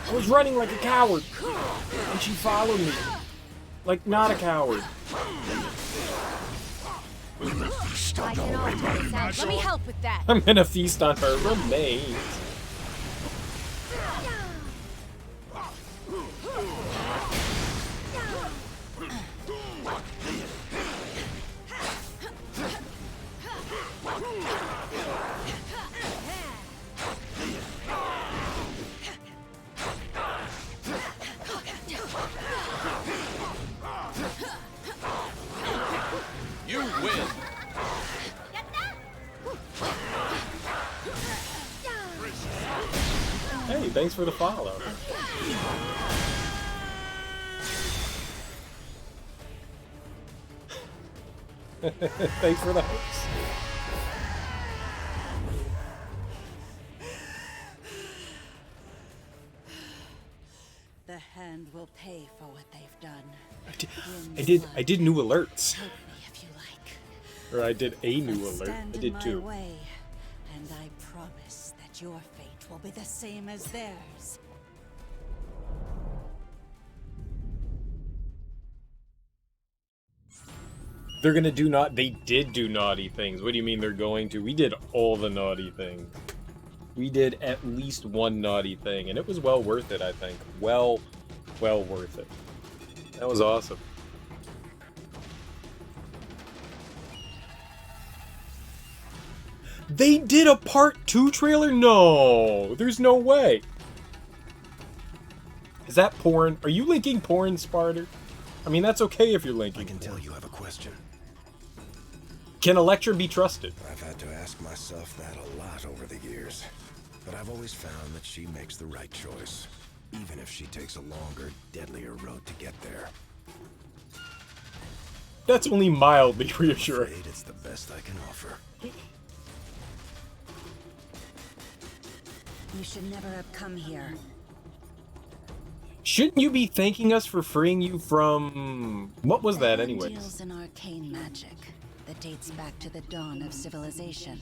Speaker 1: I was running like a coward, and she followed me. Like not a coward.
Speaker 13: I can always take out. Let me help with that.
Speaker 1: I'm gonna feast on her remains.
Speaker 2: You win.
Speaker 1: Hey, thanks for the follow. Thanks for the hopes.
Speaker 8: The hand will pay for what they've done.
Speaker 1: I did new alerts.
Speaker 8: Help me if you like.
Speaker 1: Or I did a new
Speaker 8: But
Speaker 1: alert.
Speaker 8: stand
Speaker 1: I
Speaker 8: in
Speaker 1: did
Speaker 8: my
Speaker 1: two.
Speaker 8: way, and I promise that your fate will be the same as theirs.
Speaker 1: They're gonna do they did do naughty things. What do you mean they're going to? We did all the naughty things. We did at least one naughty thing, and it was well worth it, I think. Well worth it. That was awesome. They did a part 2 trailer? No! There's no way! Is that porn? Are you linking porn, Sparter? I mean, that's okay if you're linking.
Speaker 15: I can tell you have a question.
Speaker 1: Can Electra be trusted?
Speaker 15: I've had to ask myself that a lot over the years. But I've always found that she makes the right choice. Even if she takes a longer, deadlier road to get there.
Speaker 1: That's only mildly reassuring.
Speaker 15: It's the best I can offer.
Speaker 8: You should never have come here.
Speaker 1: Shouldn't you be thanking us for freeing you from... What was that,
Speaker 8: Hand
Speaker 1: anyways?
Speaker 8: deals in arcane magic that dates back to the dawn of civilization.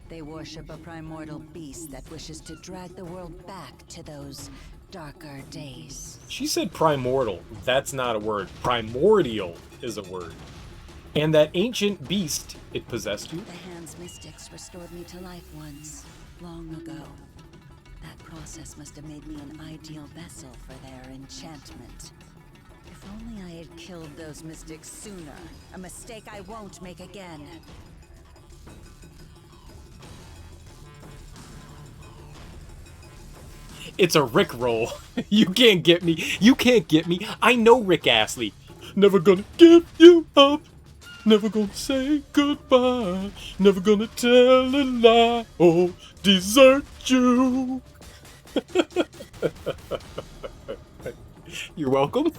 Speaker 8: They worship a primordial beast that wishes to drag the world back to those darker days.
Speaker 1: She said primordial. That's not a word. Primordial is a word. And that ancient beast, it possessed you?
Speaker 8: The Hand's mystics restored me to life once, long ago. That process must have made me an ideal vessel for their enchantment. If only I had killed those mystics sooner. A mistake I won't make again.
Speaker 1: It's a Rick roll. You can't get me. You can't get me. I know Rick Astley. Never gonna give you up. Never gonna say goodbye. Never gonna tell a lie or desert you. You're welcome.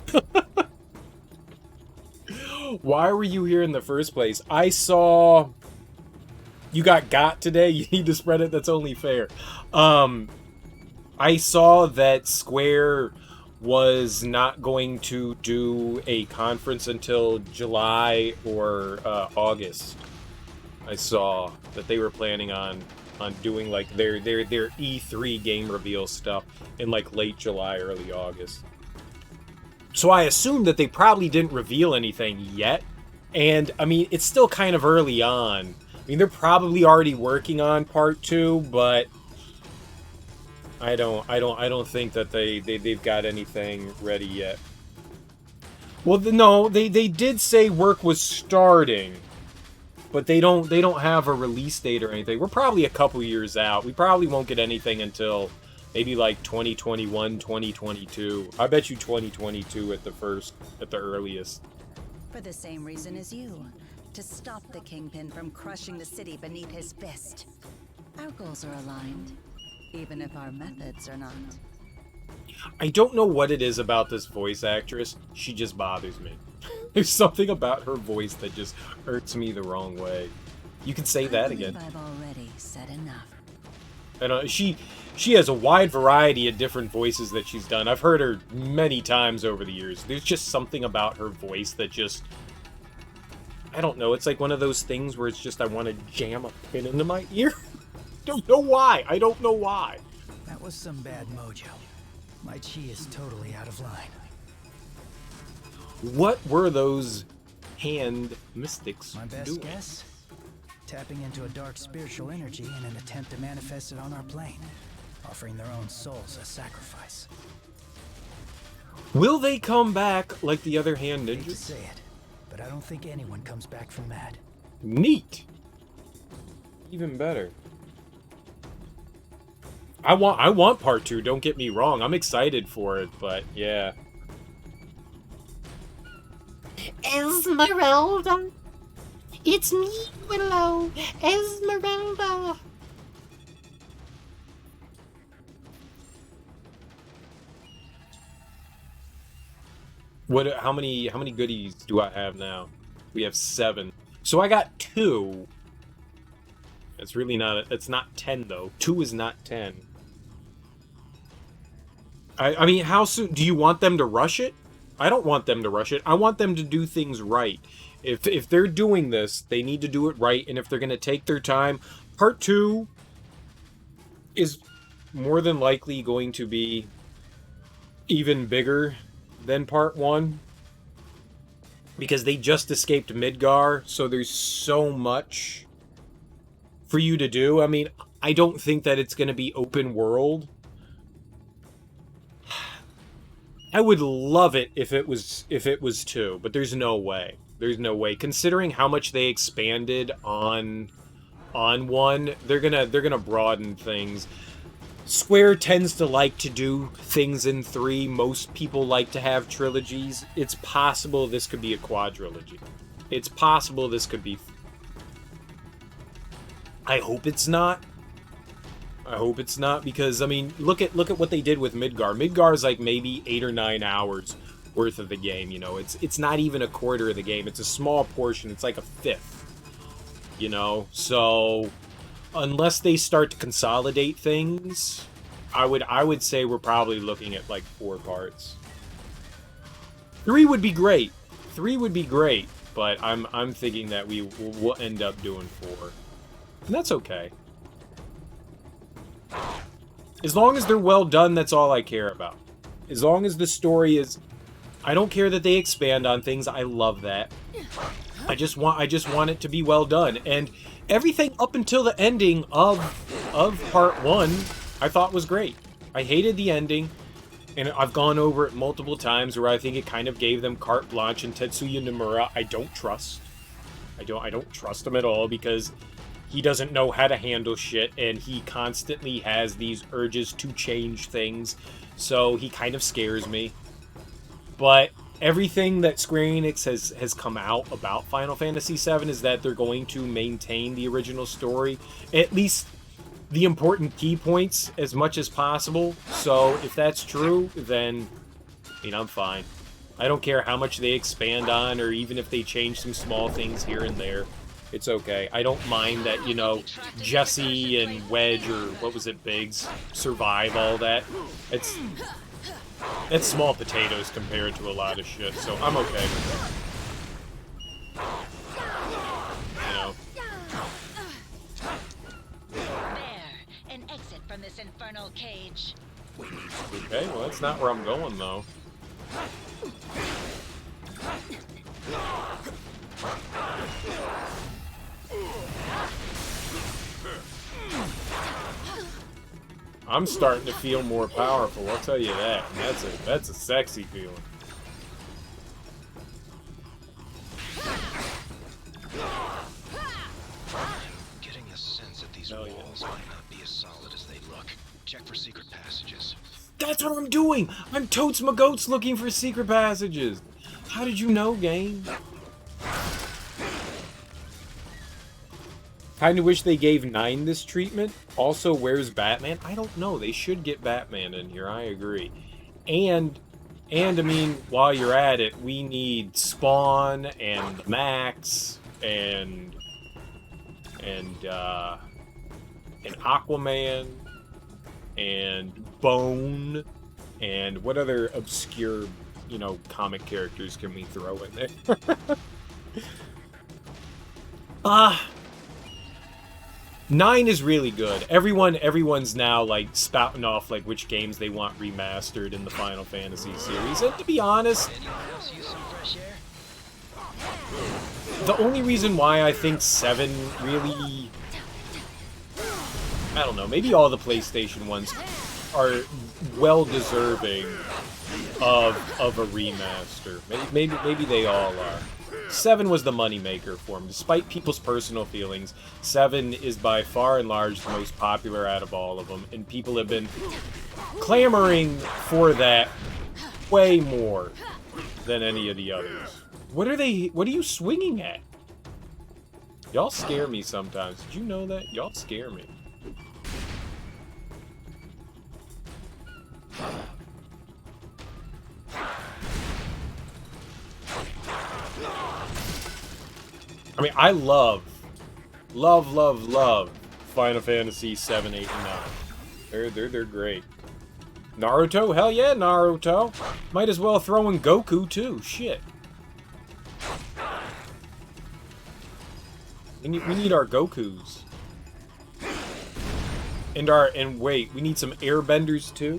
Speaker 1: Why were you here in the first place? I saw... You got today? You need to spread it? That's only fair. I saw that Square was not going to do a conference until July or August. I saw that they were planning on doing like their E3 game reveal stuff in like late July, early August. So I assumed that they probably didn't reveal anything yet. And I mean, it's still kind of early on. I mean, they're probably already working on part 2, but I don't think that they've got anything ready yet. Well, no, they did say work was starting, but they don't have a release date or anything. We're probably a couple years out. We probably won't get anything until maybe like 2021, 2022. I bet you 2022 at the earliest.
Speaker 8: For the same reason as you. To stop the Kingpin from crushing the city beneath his fist. Our goals are aligned, even if our methods are not.
Speaker 1: I don't know what it is about this voice actress. She just bothers me. There's something about her voice that just hurts me the wrong way. You can say that again.
Speaker 8: I've already said enough.
Speaker 1: And she has a wide variety of different voices that she's done. I've heard her many times over the years. There's just something about her voice that just... I don't know. It's like one of those things where it's just I want to jam a pin into my ear. Don't know why. I don't know why.
Speaker 3: That was some bad mojo. My chi is totally out of line.
Speaker 1: What were those hand mystics
Speaker 3: My best
Speaker 1: doing?
Speaker 3: guess? Tapping into a dark spiritual energy in an attempt to manifest it on our plane. Offering their own souls as sacrifice.
Speaker 1: Will they come back like the other hand
Speaker 3: Hate to
Speaker 1: ninjas?
Speaker 3: say it, but I don't think anyone comes back from that.
Speaker 1: Neat. Even better. I want part 2, don't get me wrong. I'm excited for it, but yeah.
Speaker 14: Esmeralda. It's me, Willow. Esmeralda.
Speaker 1: How many goodies do I have now? We have 7. So I got 2. It's really not it's not 10 though. 2 is not 10. I mean, how soon do you want them to rush it? I don't want them to rush it. I want them to do things right. If they're doing this, they need to do it right, and if they're going to take their time, part 2 is more than likely going to be even bigger than part 1 because they just escaped Midgar, so there's so much for you to do. I mean, I don't think that it's going to be open world. I would love it if it was 2, but there's no way. There's no way. Considering how much they expanded on 1, they're gonna broaden things. Square tends to like to do things in 3. Most people like to have trilogies. It's possible this could be a quadrilogy. It's possible this could be... I hope it's not. I hope it's not, because I mean, look at what they did with Midgar. Midgar is like maybe 8 or 9 hours worth of the game. You know, it's not even a quarter of the game. It's a small portion. It's like a fifth. You know, so unless they start to consolidate things, I would say we're probably looking at like 4 parts. 3 would be great. 3 would be great, but I'm thinking that we'll end up doing 4, and that's okay. As long as they're well done, that's all I care about. As long as the story is... I don't care that they expand on things. I love that. I just want it to be well done. And everything up until the ending of part 1, I thought was great. I hated the ending, and I've gone over it multiple times where I think it kind of gave them carte blanche, and Tetsuya Nomura, I don't trust. I don't trust him at all, because he doesn't know how to handle shit, and he constantly has these urges to change things, so he kind of scares me. But everything that Square Enix has come out about Final Fantasy VII is that they're going to maintain the original story, at least the important key points, as much as possible. So if that's true, then, I mean, I'm fine. I don't care how much they expand on, or even if they change some small things here and there. It's okay. I don't mind that, you know, Jesse and Wedge, or what was it, Biggs, survive all that. It's small potatoes compared to a lot of shit, so I'm okay with that. You know.
Speaker 7: There, an exit from this infernal cage.
Speaker 1: Okay, well that's not where I'm going though. I'm starting to feel more powerful, I'll tell you that. And that's a sexy feeling.
Speaker 18: Getting a sense that these walls might not be as solid as they look. Check for secret passages.
Speaker 1: That's what I'm doing! I'm totes my goats looking for secret passages! How did you know, game? Kinda wish they gave 9 this treatment. Also, where's Batman? I don't know. They should get Batman in here, I agree. And I mean, while you're at it, we need Spawn and Max and Aquaman and Bone and what other obscure, you know, comic characters can we throw in there? Ah. 9 is really good. Everyone's now, like, spouting off, like, which games they want remastered in the Final Fantasy series. And to be honest, the only reason why I think 7 really... I don't know, maybe all the PlayStation ones are well-deserving of a remaster. Maybe they all are. 7 was the moneymaker for him. Despite people's personal feelings, 7 is by far and large the most popular out of all of them, and people have been clamoring for that way more than any of the others. What are you swinging at? Y'all scare me sometimes. Did you know that? Y'all scare me. I mean, I love Final Fantasy 7, 8, and 9. They're great. Naruto? Hell yeah, Naruto. Might as well throw in Goku, too. Shit. We need our Gokus. And wait, we need some Airbenders, too?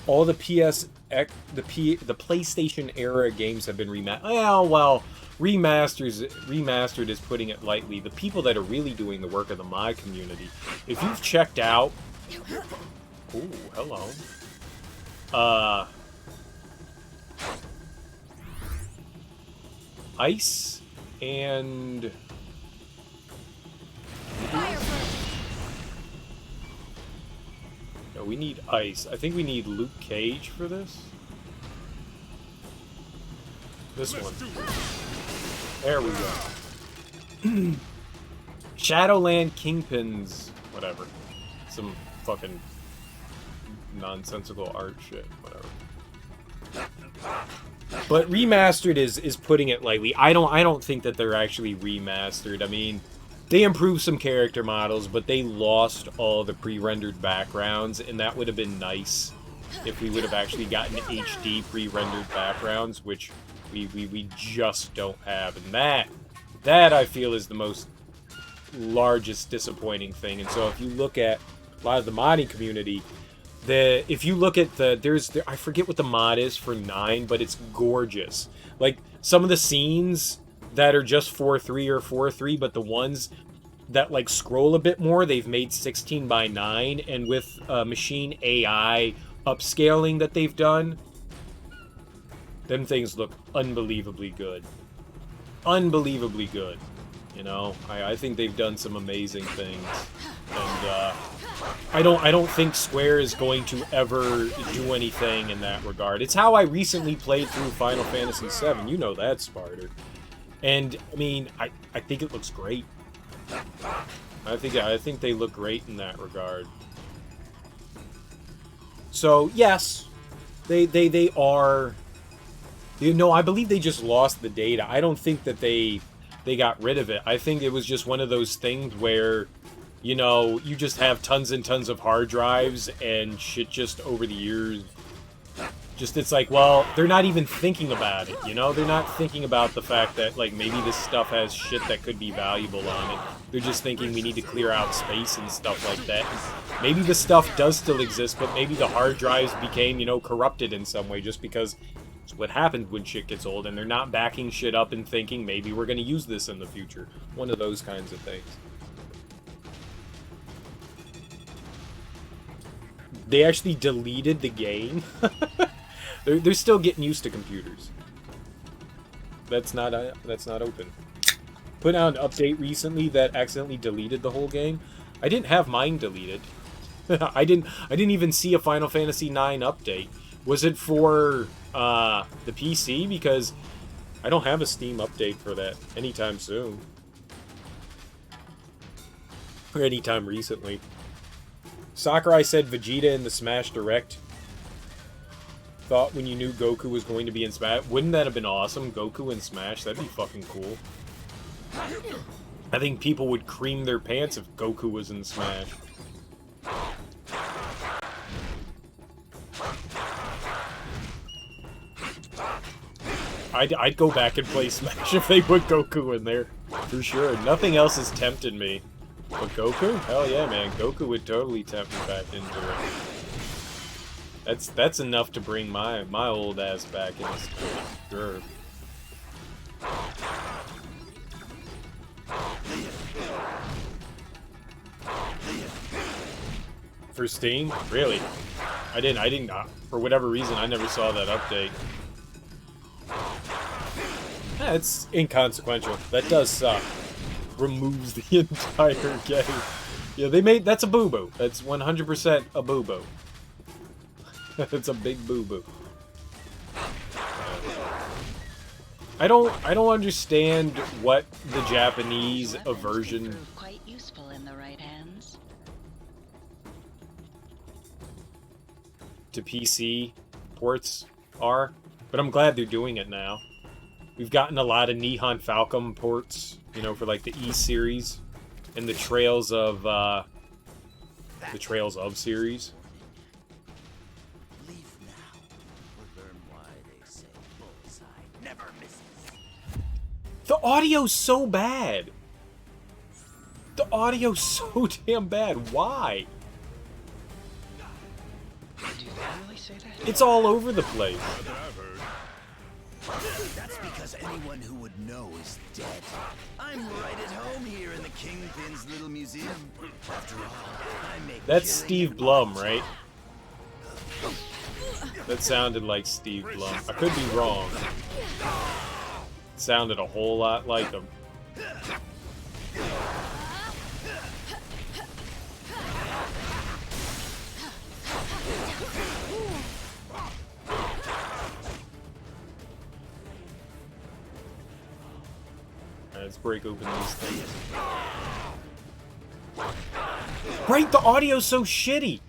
Speaker 1: All the the PlayStation era games have been remastered. Oh, well, remastered is putting it lightly. The people that are really doing the work of the mod community. If you've checked out... Ooh, hello. Ice and... No, we need Ice. I think we need Luke Cage for this. This one. There we go. Shadowland Kingpins. Whatever. Some fucking nonsensical art shit. Whatever. But remastered is putting it lightly. I don't think that they're actually remastered. I mean, they improved some character models, but they lost all the pre-rendered backgrounds, and that would have been nice if we would have actually gotten HD pre-rendered backgrounds, which we just don't have. And that I feel is the most largest disappointing thing. And so if you look at a lot of the modding community, if you look at I forget what the mod is for 9, but it's gorgeous. Like, some of the scenes that are just 4:3 or 4:3, but the ones that, like, scroll a bit more, they've made 16:9, and with machine AI upscaling that they've done, them things look unbelievably good. Unbelievably good. You know, I think they've done some amazing things, and I don't think Square is going to ever do anything in that regard. It's how I recently played through Final Fantasy VII. You know that, Sparter. And I mean, I think it looks great. I think they look great in that regard. So yes, they are. You know, I believe they just lost the data. I don't think that they got rid of it. I think it was just one of those things where, you know, you just have tons and tons of hard drives and shit just over the years. Just, it's like, well, they're not even thinking about it, you know? They're not thinking about the fact that, like, maybe this stuff has shit that could be valuable on it. They're just thinking we need to clear out space and stuff like that. Maybe the stuff does still exist, but maybe the hard drives became, you know, corrupted in some way just because it's what happens when shit gets old, and they're not backing shit up and thinking maybe we're going to use this in the future. One of those kinds of things. They actually deleted the game. They're still getting used to computers. That's not open. Put out an update recently that accidentally deleted the whole game. I didn't have mine deleted. I didn't even see a Final Fantasy IX update. Was it for the PC? Because I don't have a Steam update for that anytime soon. Or anytime recently. Sakurai said Vegeta in the Smash Direct thought when you knew Goku was going to be in Smash. Wouldn't that have been awesome? Goku in Smash? That'd be fucking cool. I think people would cream their pants if Goku was in Smash. I'd go back and play Smash if they put Goku in there. For sure. Nothing else has tempted me. But Goku? Hell yeah, man. Goku would totally tempt me back into it. That's enough to bring my old ass back in this game. Sure. For Steam? Really? I didn't for whatever reason I never saw that update. Yeah, it's inconsequential. That does suck. Removes the entire game. Yeah, that's a boo-boo. That's 100% a boo-boo. It's a big boo-boo. I don't understand what the Japanese aversion
Speaker 8: Quite useful in the right hands.
Speaker 1: to PC ports are, but I'm glad they're doing it now. We've gotten a lot of Nihon Falcom ports, you know, for like the E series and the Trails of series. The audio's so bad. The audio's so damn bad. Why? It's all over the place.
Speaker 16: That's because anyone who would know is dead. I'm right at home here in the Kingpin's little museum. After all, I make
Speaker 1: That's Steve Blum, right? That sounded like Steve Blum. I could be wrong. It sounded a whole lot like him. Let's break open these things. Right, the audio's so shitty.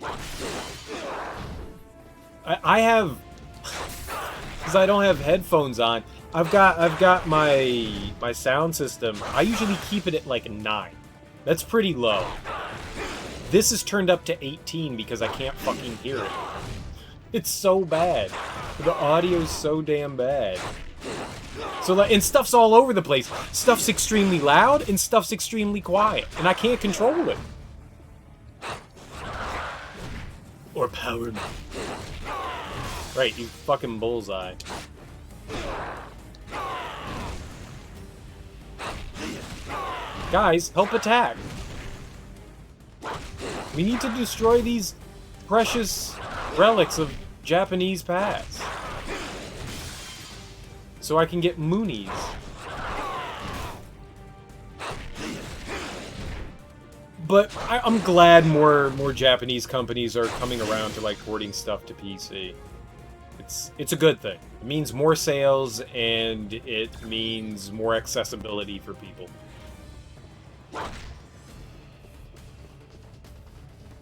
Speaker 1: I have, because I don't have headphones on. I've got my sound system. I usually keep it at like a 9. That's pretty low. This is turned up to 18 because I can't fucking hear it. It's so bad. The audio's so damn bad. So, like, and stuff's all over the place. Stuff's extremely loud, and stuff's extremely quiet. And I can't control it. Or power me. Right, you fucking bullseye. Guys, help attack. We need to destroy these precious relics of Japanese past. So I can get Moonies. But I'm glad more Japanese companies are coming around to like porting stuff to PC. It's a good thing. It means more sales and it means more accessibility for people.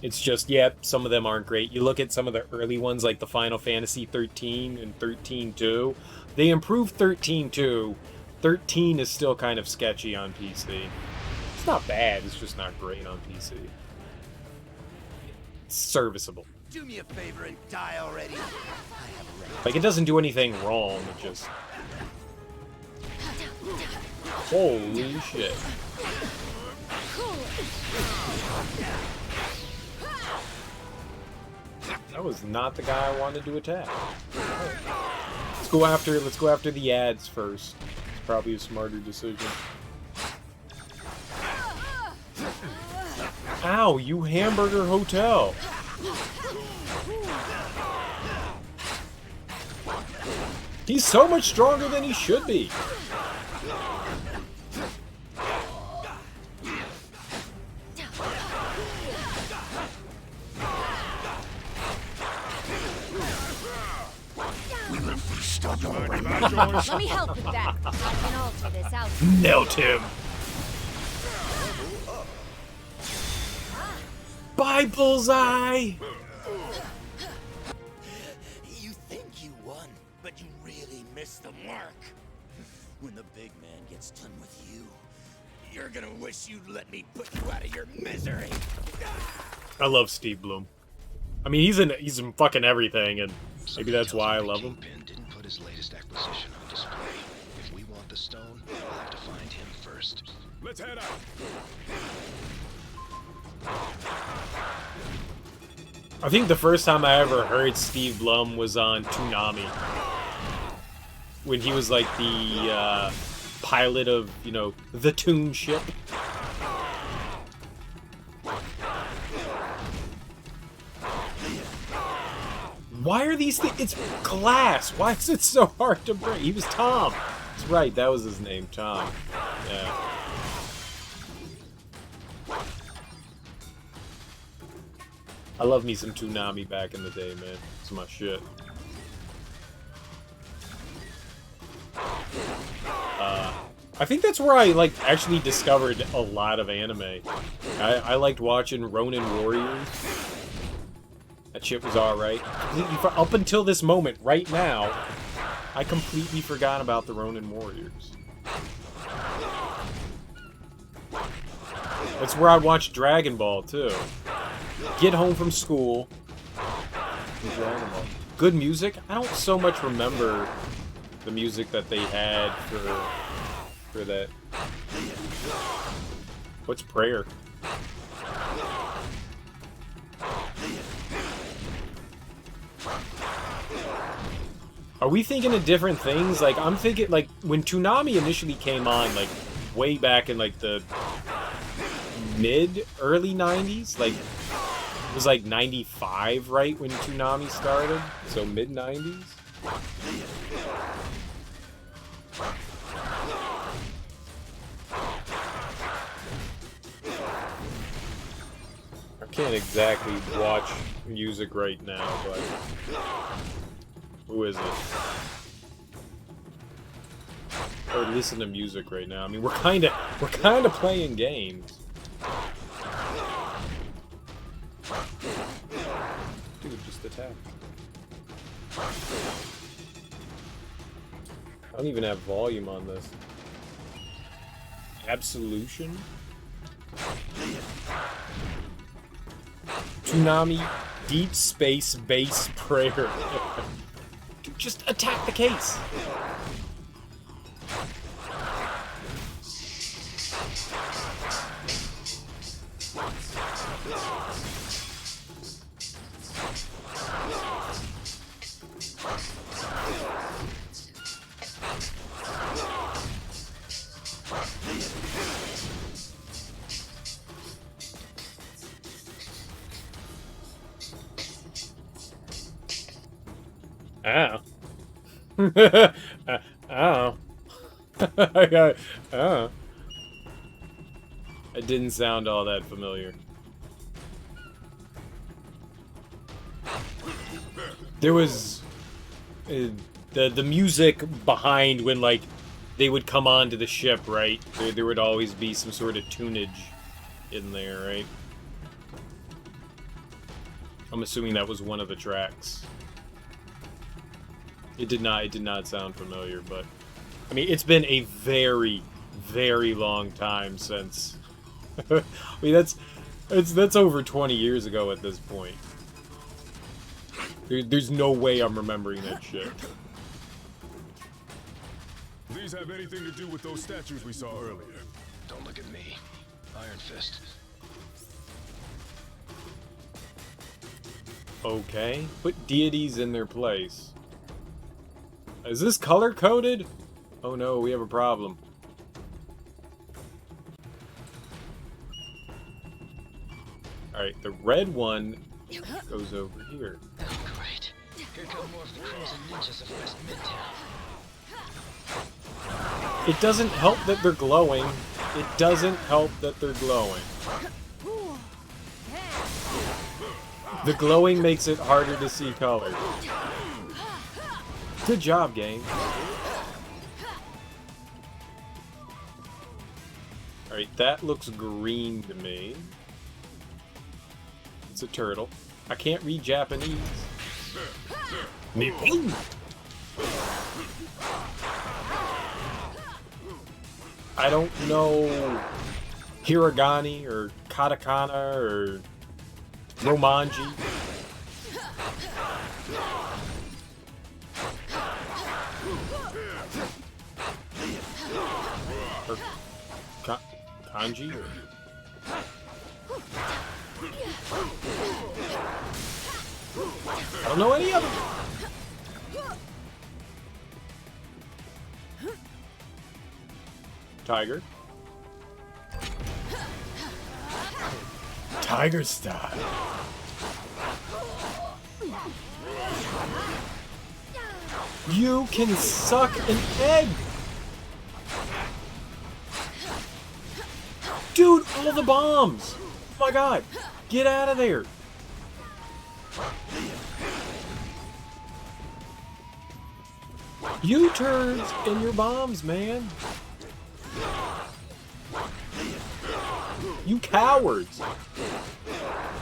Speaker 1: It's just, yeah, some of them aren't great. You look at some of the early ones, like the Final Fantasy 13 and 13-2. They improved 13-2. 13 is still kind of sketchy on PC. It's not bad, it's just not great on PC. It's serviceable.
Speaker 16: Do me a favor and die already.
Speaker 1: Like, it doesn't do anything wrong, it just... Holy shit. That was not the guy I wanted to attack. Let's go after the ads first. It's probably a smarter decision. Ow, you hamburger hotel. He's so much stronger than he should be.
Speaker 4: Let me help with that. I can alter this out.
Speaker 1: Nailed him. Bye, Bullseye.
Speaker 16: You think you won, but you really missed the mark. When the big man gets done with you, you're gonna wish you'd let me put you out of your misery.
Speaker 1: I love Steve Bloom. I mean, he's in fucking everything, and maybe that's why I love him.
Speaker 18: Kingpin didn't put his latest acquisition on display. If we want the stone, we'll have to find him first.
Speaker 5: Let's head out.
Speaker 1: I think the first time I ever heard Steve Blum was on Toonami. When he was like the pilot of, you know, the Toon ship. Why are these things? It's glass. Why is it so hard to break? He was Tom. That's right, that was his name, Tom. Yeah. I love me some Toonami back in the day, man. It's my shit. I think that's where I, like, actually discovered a lot of anime. I liked watching Ronin Warriors. That shit was alright. Up until this moment, right now, I completely forgot about the Ronin Warriors. That's where I watched Dragon Ball, too. Get home from school. Dragon Ball. Good music? I don't so much remember the music that they had for that. What's prayer? Are we thinking of different things? Like, I'm thinking, like, when Toonami initially came on, like, way back in, like, the early 90s? Like, it was, like, 95, right, when Toonami started? So, mid-90s? I can't exactly watch music right now, but... Who is it? Or listen to music right now. I mean, we're kind of playing games. Dude, just attack. I don't even have volume on this. Absolution? Toonami Deep Space Base Prayer. Dude, just attack the case. Ow. Ow. I got... Ow. It didn't sound all that familiar. There was the music behind when like they would come onto the ship, right? There would always be some sort of tunage in there, right? I'm assuming that was one of the tracks. It did not sound familiar, but I mean, it's been a very, very long time since. I mean, that's over 20 years ago at this point. There's no way I'm remembering that shit.
Speaker 5: These have anything to do with those statues we saw earlier?
Speaker 18: Don't look at me. Iron Fist.
Speaker 1: Okay, put deities in their place. Is this color-coded? Oh no, we have a problem. Alright, the red one goes over here.
Speaker 22: Oh, great. Here come more of the crimson ninjas of West Midtown.
Speaker 1: It doesn't help that they're glowing. It doesn't help that they're glowing. The glowing makes it harder to see color. Good job, game. Alright, that looks green to me. It's a turtle. I can't read Japanese. Nippon! I don't know hiragana or katakana or romanji. Or kanji? I don't know any of them. Tiger. Tiger style. You can suck an egg! Dude, all the bombs! Oh my god! Get out of there! U-turns in your bombs, man! You cowards!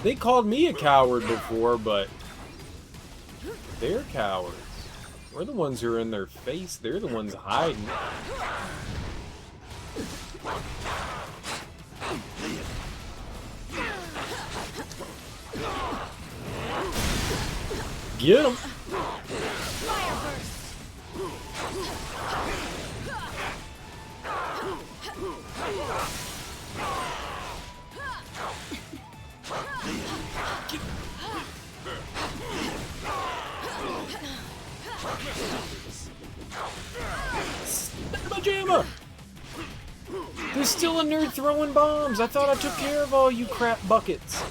Speaker 1: They called me a coward before, but they're cowards. We're the ones who are in their face. They're the ones hiding. Get him! Jamma! There's still a nerd throwing bombs. I thought I took care of all you crap buckets.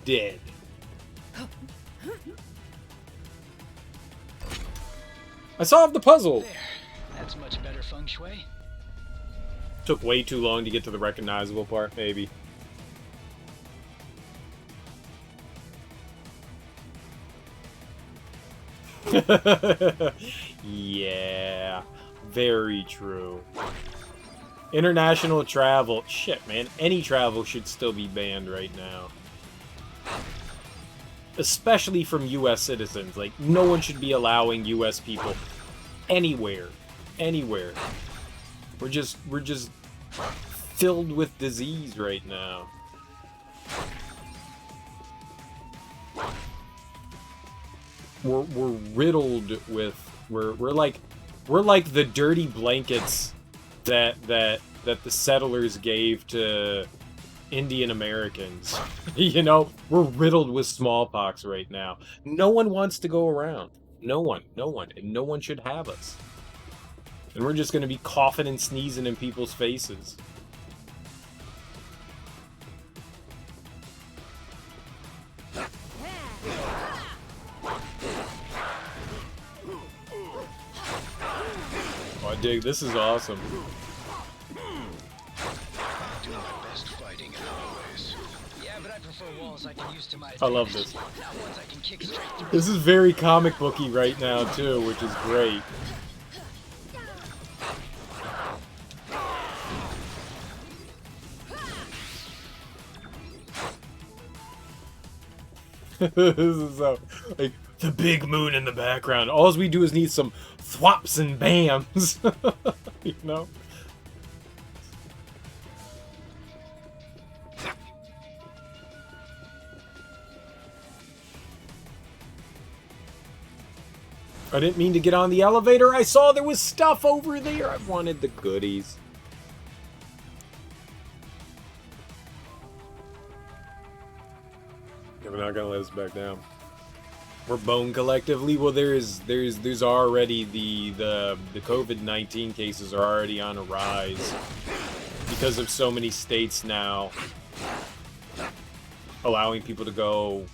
Speaker 1: Dead. I solved the puzzle.
Speaker 22: There. That's much better feng shui.
Speaker 1: Took way too long to get to the recognizable part, maybe. Yeah, very true. International travel. Shit, man. Any travel should still be banned right now. Especially from US citizens. Like, no one should be allowing US people anywhere. Anywhere. We're just filled with disease right now. We're riddled with we're like the dirty blankets that the settlers gave to Indian Americans. You know, we're riddled with smallpox right now. No one wants to go around. No one, and no one should have us. And we're just gonna be coughing and sneezing in people's faces. dig. This is awesome.
Speaker 18: Doing my best fighting in other ways.
Speaker 22: Yeah, but I prefer walls I can use to my
Speaker 1: I love this.
Speaker 22: Not ones I can kick straight through.
Speaker 1: This is very comic booky right now too, which is great. This is so like the big moon in the background. All we do is need some thwops and bams. You know? I didn't mean to get on the elevator. I saw there was stuff over there. I wanted the goodies. Yeah, we're not gonna let us back down. We're bone collectively. Well, there's already the COVID-19 cases are already on a rise because of so many states now allowing people to go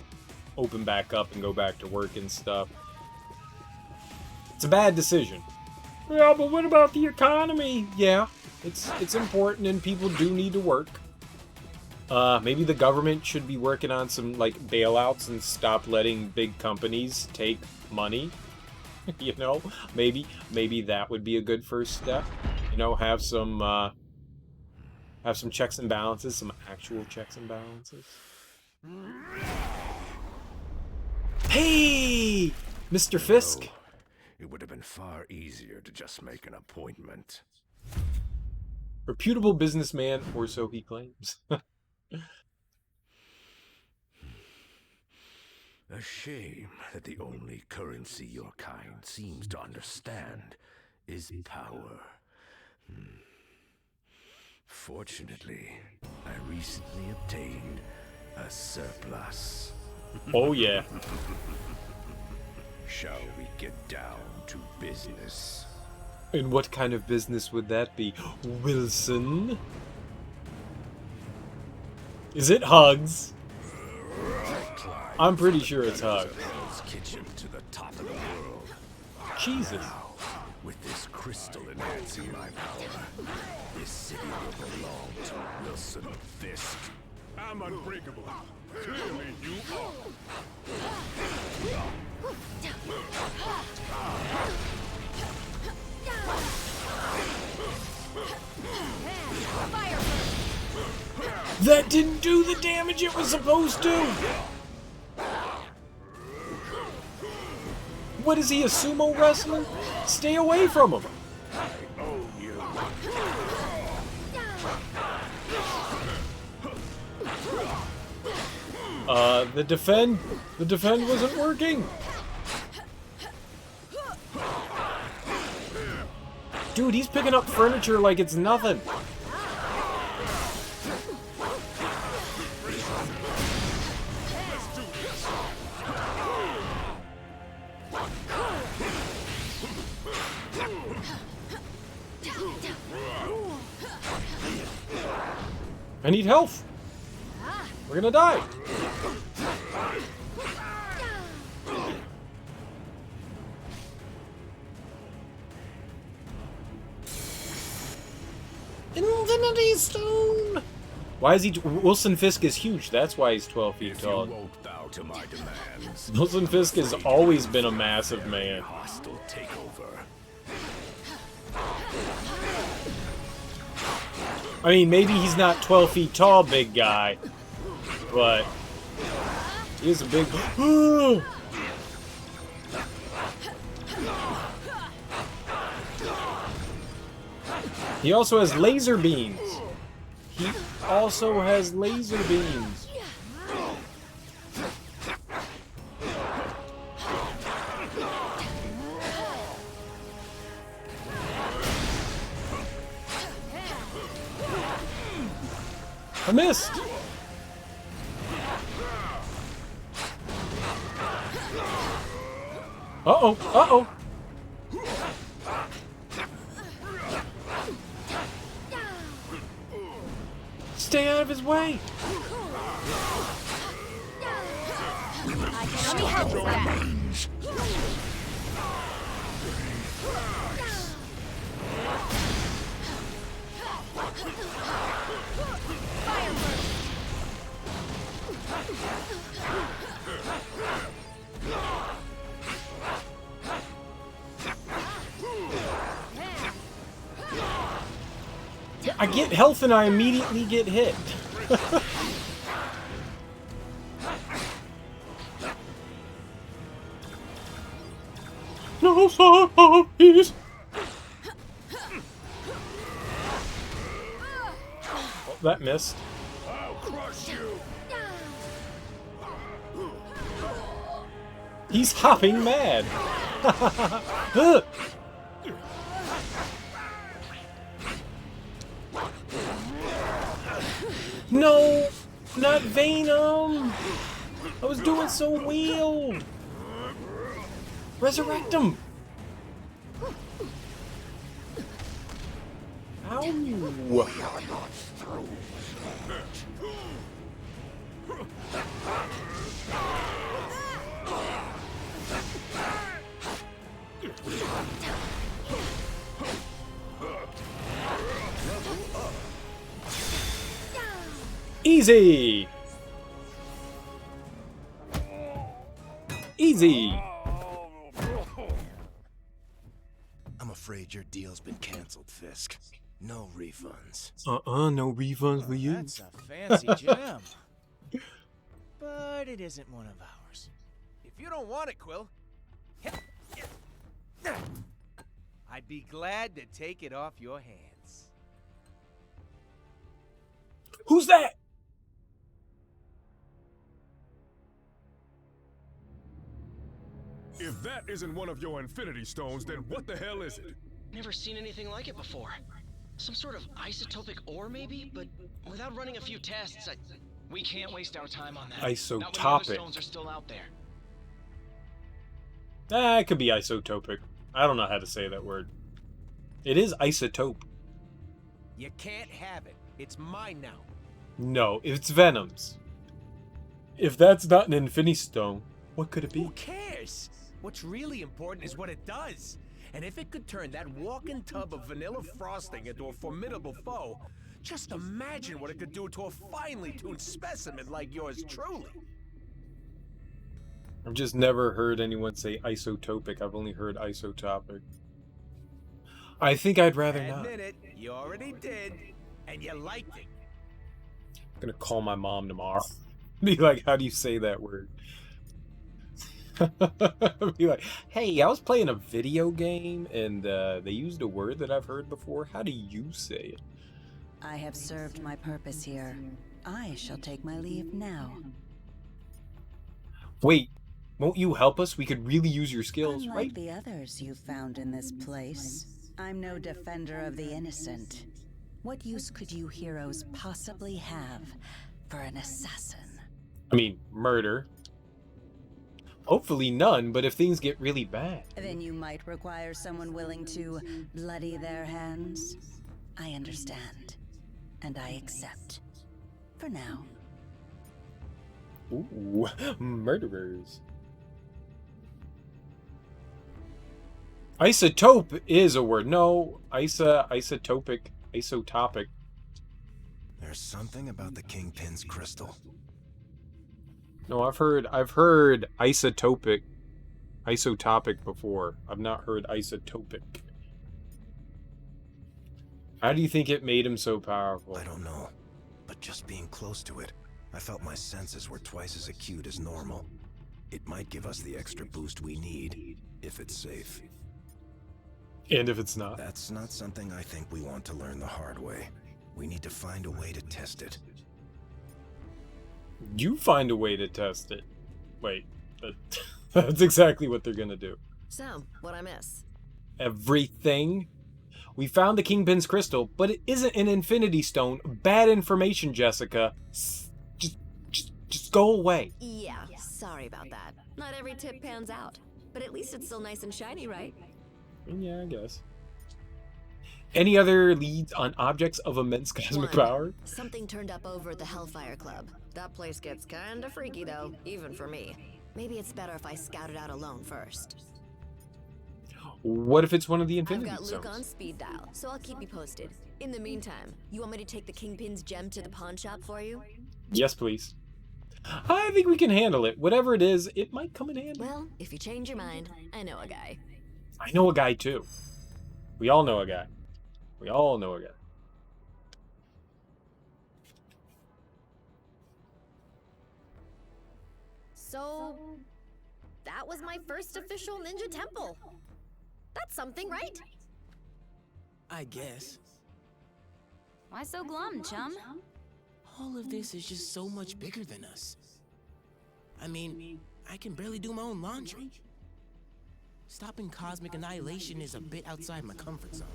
Speaker 1: open back up and go back to work and stuff. It's a bad decision. Yeah, but what about the economy? Yeah, it's important and people do need to work. Maybe the government should be working on some, like, bailouts and stop letting big companies take money. You know? Maybe that would be a good first step. You know, have some checks and balances, some actual checks and balances. Hey! Mr. Fisk!
Speaker 12: It would have been far easier to just make an appointment.
Speaker 1: Reputable businessman, or so he claims.
Speaker 12: A shame that the only currency your kind seems to understand is power. Fortunately, I recently obtained a surplus.
Speaker 1: Oh yeah.
Speaker 12: Shall we get down to business?
Speaker 1: And what kind of business would that be, Wilson? Is it hugs? I'm pretty sure it's hugs.
Speaker 12: Kitchen to the top of the world.
Speaker 1: Jesus.
Speaker 12: Now, with this crystal enhancing my power, this city will belong to Wilson Fisk.
Speaker 5: I'm unbreakable. Clearly you are.
Speaker 1: That didn't do the damage it was supposed to! What is he, a sumo wrestler? Stay away from him! The defend wasn't working! Dude, he's picking up furniture like it's nothing! I need health! We're gonna die! Infinity Stone! Why is he... Wilson Fisk is huge, that's why he's 12 feet tall.
Speaker 12: Won't bow to my demands.
Speaker 1: Wilson Fisk has always been a massive man.
Speaker 12: Hostile takeover.
Speaker 1: I mean, maybe he's not 12 feet tall, big guy, but he is a big... He also has laser beams. He also has laser beams. I missed! Uh-oh, uh-oh! Stay out of his way!
Speaker 13: Let me help with that.
Speaker 1: I get health and I immediately get hit. No sorries. Oh, that missed.
Speaker 5: I'll crush you.
Speaker 1: He's hopping mad. No, not Venom. I was doing so well. Resurrect him. Ow. Easy. Easy.
Speaker 15: I'm afraid your deal's been canceled, Fisk. No refunds.
Speaker 1: No refunds for you.
Speaker 6: That's a fancy gem. But it isn't one of ours.
Speaker 2: If you don't want it, Quill, I'd be glad to take it off your hands.
Speaker 1: Who's that?
Speaker 5: If that isn't one of your Infinity Stones, then what the hell is it?
Speaker 22: Never seen anything like it before. Some sort of isotopic ore, maybe? But without running a few tests, we can't waste our time on that.
Speaker 1: Isotopic.
Speaker 22: Not when the other stones are still out there.
Speaker 1: It could be isotopic. I don't know how to say that word. It is isotope.
Speaker 2: You can't have it. It's mine now.
Speaker 1: No, it's Venom's. If that's not an Infinity Stone, what could it be?
Speaker 2: Who cares? What's really important is what it does. And if it could turn that walking tub of vanilla frosting into a formidable foe, just imagine what it could do to a finely tuned specimen like yours truly.
Speaker 1: I've just never heard anyone say isotopic. I've only heard isotopic. I think I'd rather not.
Speaker 2: Admit it, you already did, and you liked it.
Speaker 1: I'm gonna call my mom tomorrow. Be like, how do you say that word? Be like, hey, I was playing a video game and they used a word that I've heard before. How do you say it?
Speaker 8: I have served my purpose here. I shall take my leave now.
Speaker 1: Wait, won't you help us? We could really use your skills,
Speaker 8: Unlike
Speaker 1: right?
Speaker 8: the others you've found in this place, I'm no defender of the innocent. What use could you heroes possibly have for an assassin?
Speaker 1: I mean, murder. Hopefully none, but if things get really bad.
Speaker 8: Then you might require someone willing to bloody their hands. I understand. And I accept. For now.
Speaker 1: Ooh, murderers. Isotope is a word. No, isotopic.
Speaker 15: There's something about the Kingpin's crystal.
Speaker 1: No, I've heard isotopic before. I've not heard isotopic. How do you think it made him so powerful?
Speaker 15: I don't know, but just being close to it, I felt my senses were twice as acute as normal. It might give us the extra boost we need, if it's safe.
Speaker 1: And if it's not?
Speaker 15: That's not something I think we want to learn the hard way. We need to find a way to test it.
Speaker 1: You find a way to test it. Wait, that's exactly what they're gonna do.
Speaker 4: So, what'd I miss?
Speaker 1: Everything. We found the Kingpin's crystal, but it isn't an Infinity Stone. Bad information, Jessica. Just go away.
Speaker 4: Yeah, sorry about that. Not every tip pans out. But at least it's still nice and shiny, right?
Speaker 1: Yeah, I guess. Any other leads on objects of immense cosmic power?
Speaker 4: Something turned up over at the Hellfire Club. That place gets kinda freaky though, even for me. Maybe it's better if I scout it out alone first.
Speaker 1: What if it's one of the
Speaker 11: I've
Speaker 1: Infinity
Speaker 11: got Luke
Speaker 1: Stones?
Speaker 11: on speed dial, so I'll keep you posted. In the meantime, you want me to take the Kingpin's gem to the pawn shop for you?
Speaker 1: Yes, please. I think we can handle it. Whatever it is, it might come in handy.
Speaker 11: Well, if you change your mind, I know a guy.
Speaker 1: I know a guy too. We all know a guy. We all know a guy.
Speaker 13: So, that was my first official ninja temple. That's something, right?
Speaker 6: I guess.
Speaker 8: Why so glum, chum?
Speaker 6: All of this is just so much bigger than us. I mean, I can barely do my own laundry. Stopping cosmic annihilation is a bit outside my comfort zone.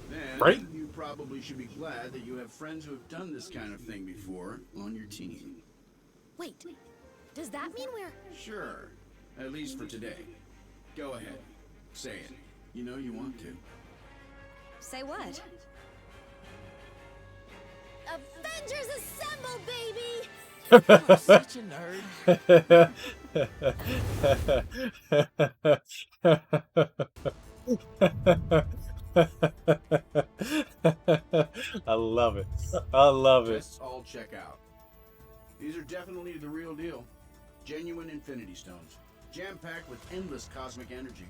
Speaker 10: Then
Speaker 1: Right?
Speaker 10: you probably should be glad that you have friends who have done this kind of thing before on your team.
Speaker 13: Wait, does that mean we're...
Speaker 10: Sure, at least for today. Go ahead, say it. You know you want to.
Speaker 8: Say what?
Speaker 13: Avengers Assemble, baby!
Speaker 6: I'm such a nerd.
Speaker 1: I love it. I love it.
Speaker 10: Tests all check out. These are definitely the real deal. Genuine Infinity Stones, jam-packed with endless cosmic energy.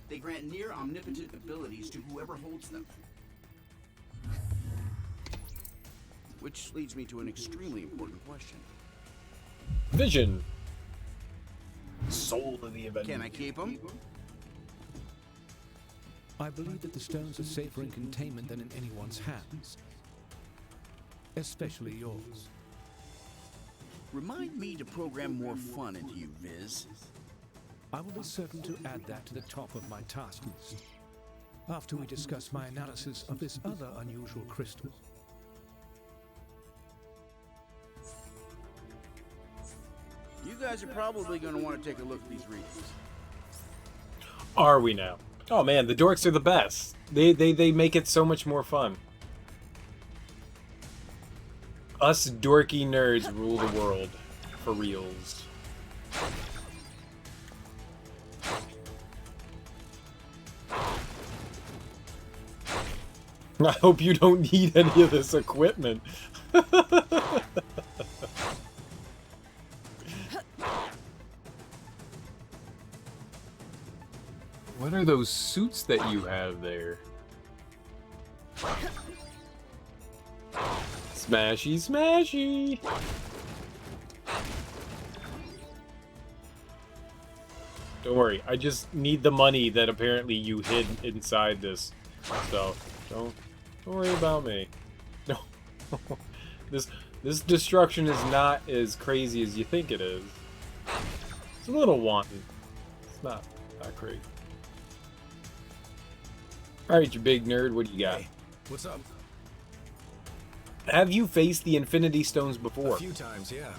Speaker 10: They grant near omnipotent abilities to whoever holds them. Which leads me to an extremely important question.
Speaker 1: Vision. Soul of the event.
Speaker 10: Can I keep them?
Speaker 19: I believe that the stones are safer in containment than in anyone's hands. Especially yours.
Speaker 10: Remind me to program more fun into you, Viz.
Speaker 19: I will be certain to add that to the top of my task list. After we discuss my analysis of this other unusual crystal.
Speaker 10: You guys are probably going to want to take a look at these readings.
Speaker 1: Are we now? Oh man, the dorks are the best. They make it so much more fun. Us dorky nerds rule the world. For reals. I hope you don't need any of this equipment. What are those suits that you have there? Smashy, smashy! Don't worry, I just need the money that apparently you hid inside this stuff. Don't worry about me. No. This destruction is not as crazy as you think it is. It's a little wanton. It's not crazy. Alright, you big nerd, what do you got?
Speaker 16: Hey, what's up?
Speaker 1: Have you faced the Infinity Stones before?
Speaker 16: A few times, yeah.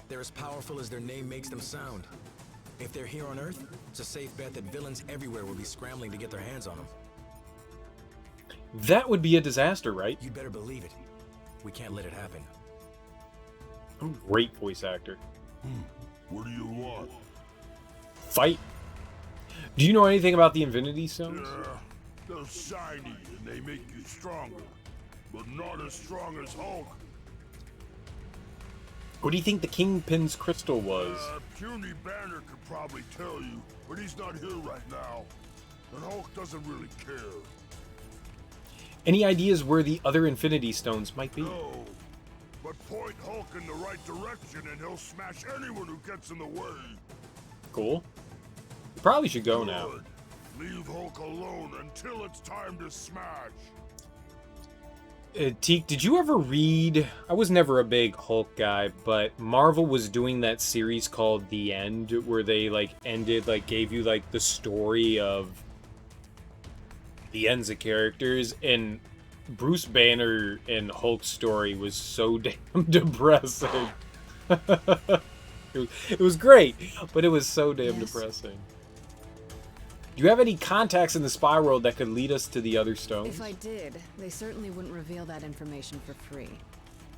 Speaker 16: They're as powerful as their name makes them sound. If they're here on Earth, it's a safe bet that villains everywhere will be scrambling to get their hands on them.
Speaker 1: That would be a disaster, right?
Speaker 16: You'd better believe it. We can't let it happen.
Speaker 1: I'm a great voice actor.
Speaker 5: What do you want?
Speaker 1: Fight. Do you know anything about the Infinity Stones?
Speaker 5: Yeah, they're shiny and they make you stronger, but not as strong as Hulk.
Speaker 1: What do you think the Kingpin's crystal was?
Speaker 5: Puny Banner could probably tell you, but he's not here right now. And Hulk doesn't really care.
Speaker 1: Any ideas where the other Infinity Stones might be?
Speaker 5: No, but point Hulk in the right direction and he'll smash anyone who gets in the way.
Speaker 1: Cool. You probably should go now.
Speaker 5: Good. Leave Hulk alone until it's time to smash.
Speaker 1: Teak, did you ever read... I was never a big Hulk guy, but Marvel was doing that series called The End, where they, gave you, the story of the ends of characters, and Bruce Banner and Hulk's story was so damn depressing. It was great, but it was so damn depressing. Do you have any contacts in the spy world that could lead us to the other stones?
Speaker 4: If I did, they certainly wouldn't reveal that information for free.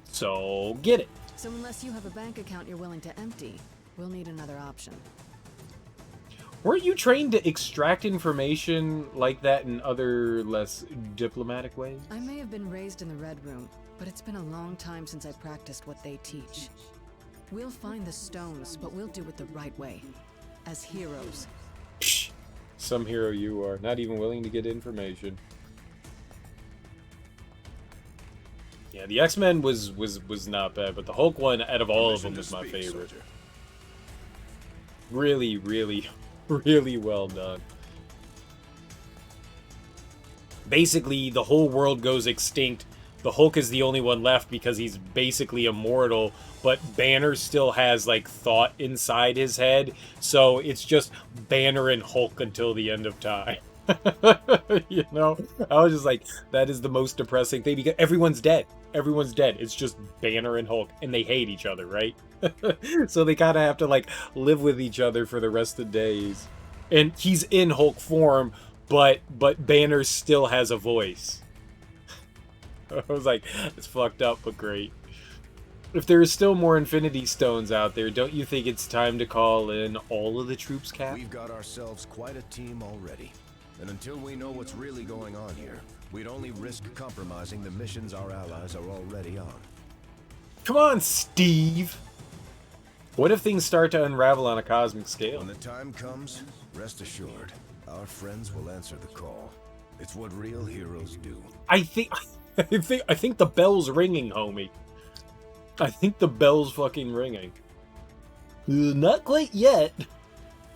Speaker 1: So, get it.
Speaker 4: So unless you have a bank account you're willing to empty, we'll need another option.
Speaker 1: Weren't you trained to extract information like that in other, less diplomatic ways?
Speaker 4: I may have been raised in the Red Room, but it's been a long time since I practiced what they teach. We'll find the stones, but we'll do it the right way. As heroes.
Speaker 1: Psh, some hero you are, not even willing to get information. Yeah, the X-Men was not bad, but the Hulk one, out of all of them, is my favorite. Really, really, really well done. Basically, the whole world goes extinct. The Hulk is the only one left because he's basically immortal, but Banner still has, like, thought inside his head, so it's just Banner and Hulk until the end of time. You know? I was just like, that is the most depressing thing, because everyone's dead. Everyone's dead. It's just Banner and Hulk, and they hate each other, right? So they kind of have to, like, live with each other for the rest of the days. And he's in Hulk form, but Banner still has a voice. I was like, it's fucked up, but great. If there are still more Infinity Stones out there, don't you think it's time to call in all of the troops, Cap?
Speaker 15: We've got ourselves quite a team already. And until we know what's really going on here, we'd only risk compromising the missions our allies are already on.
Speaker 1: Come on, Steve! What if things start to unravel on a cosmic scale?
Speaker 15: When the time comes, rest assured, our friends will answer the call. It's what real heroes do.
Speaker 1: I think the bell's ringing, homie. I think the bell's fucking ringing. Not quite yet.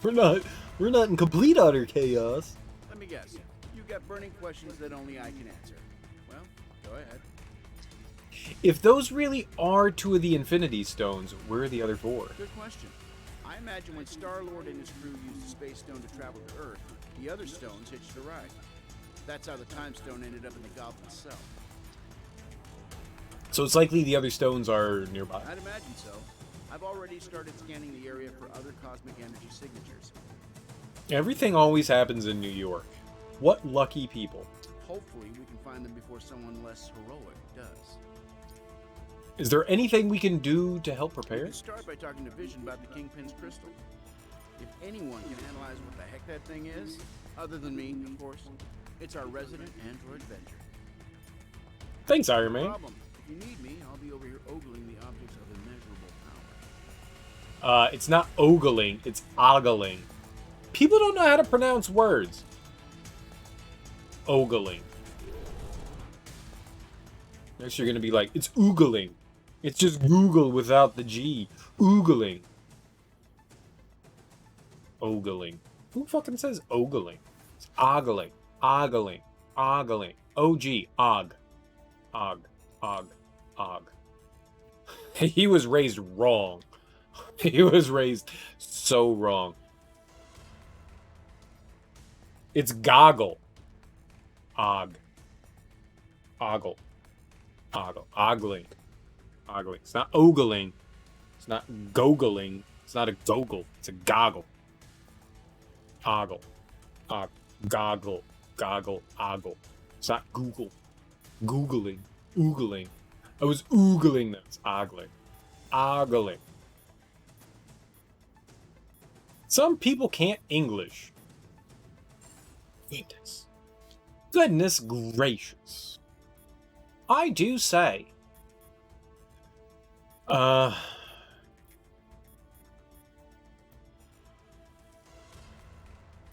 Speaker 1: We're not in complete utter chaos.
Speaker 10: Let me guess. You got burning questions that only I can answer. Well, go ahead.
Speaker 1: If those really are 2 of the Infinity Stones, where are the other 4?
Speaker 10: Good question. I imagine when Star-Lord and his crew used the Space Stone to travel to Earth, the other stones hitched a ride. That's how the Time Stone ended up in the gauntlet cell.
Speaker 1: So it's likely the other stones are nearby.
Speaker 10: I'd imagine so. I've already started scanning the area for other cosmic energy signatures.
Speaker 1: Everything always happens in New York. What lucky people.
Speaker 10: Hopefully we can find them before someone less heroic does.
Speaker 1: Is there anything we can do to help prepare?
Speaker 10: We can start by talking to Vision about the Kingpin's crystal. If anyone can analyze what the heck that thing is, other than me, of course, it's our resident android Avenger.
Speaker 1: Thanks, Iron Man.
Speaker 10: No problem. If you need me, I'll be over here ogling the objects of immeasurable power.
Speaker 1: It's not ogling, it's ogling. People don't know how to pronounce words. Ogling. Next you're gonna be like, it's oogling. It's just Google without the G. Oogling. Ogling. Who fucking says ogling? It's ogling. Ogling. Ogling. O-G. Og. Og. Og. Og. He was raised wrong. He was raised so wrong. It's goggle. Og. Ogle. Ogle. Ogling. Ogling. It's not ogling. It's not gogling. It's not a goggle. It's a goggle. Ogle. Goggle. Goggle. Ogle. It's not Google. Googling. Oogling. I was oogling this. Ogling. Ogling. Some people can't English. Goodness. Goodness gracious. I do say.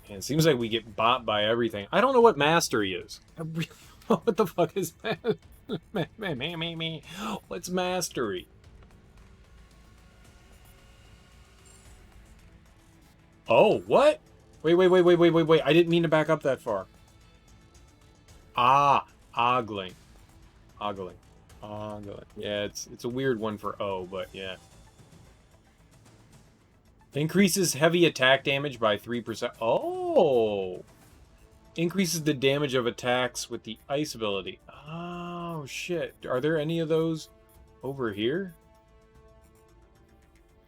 Speaker 1: It seems like we get bought by everything. I don't know what mastery is. What the fuck is me? What's mastery? Oh, what? Wait. I didn't mean to back up that far. Ah, ogling. Ogling. Ogling. Yeah, it's a weird one for O, but yeah. Increases heavy attack damage by 3%. Oh! Increases the damage of attacks with the ice ability. Oh, shit. Are there any of those over here?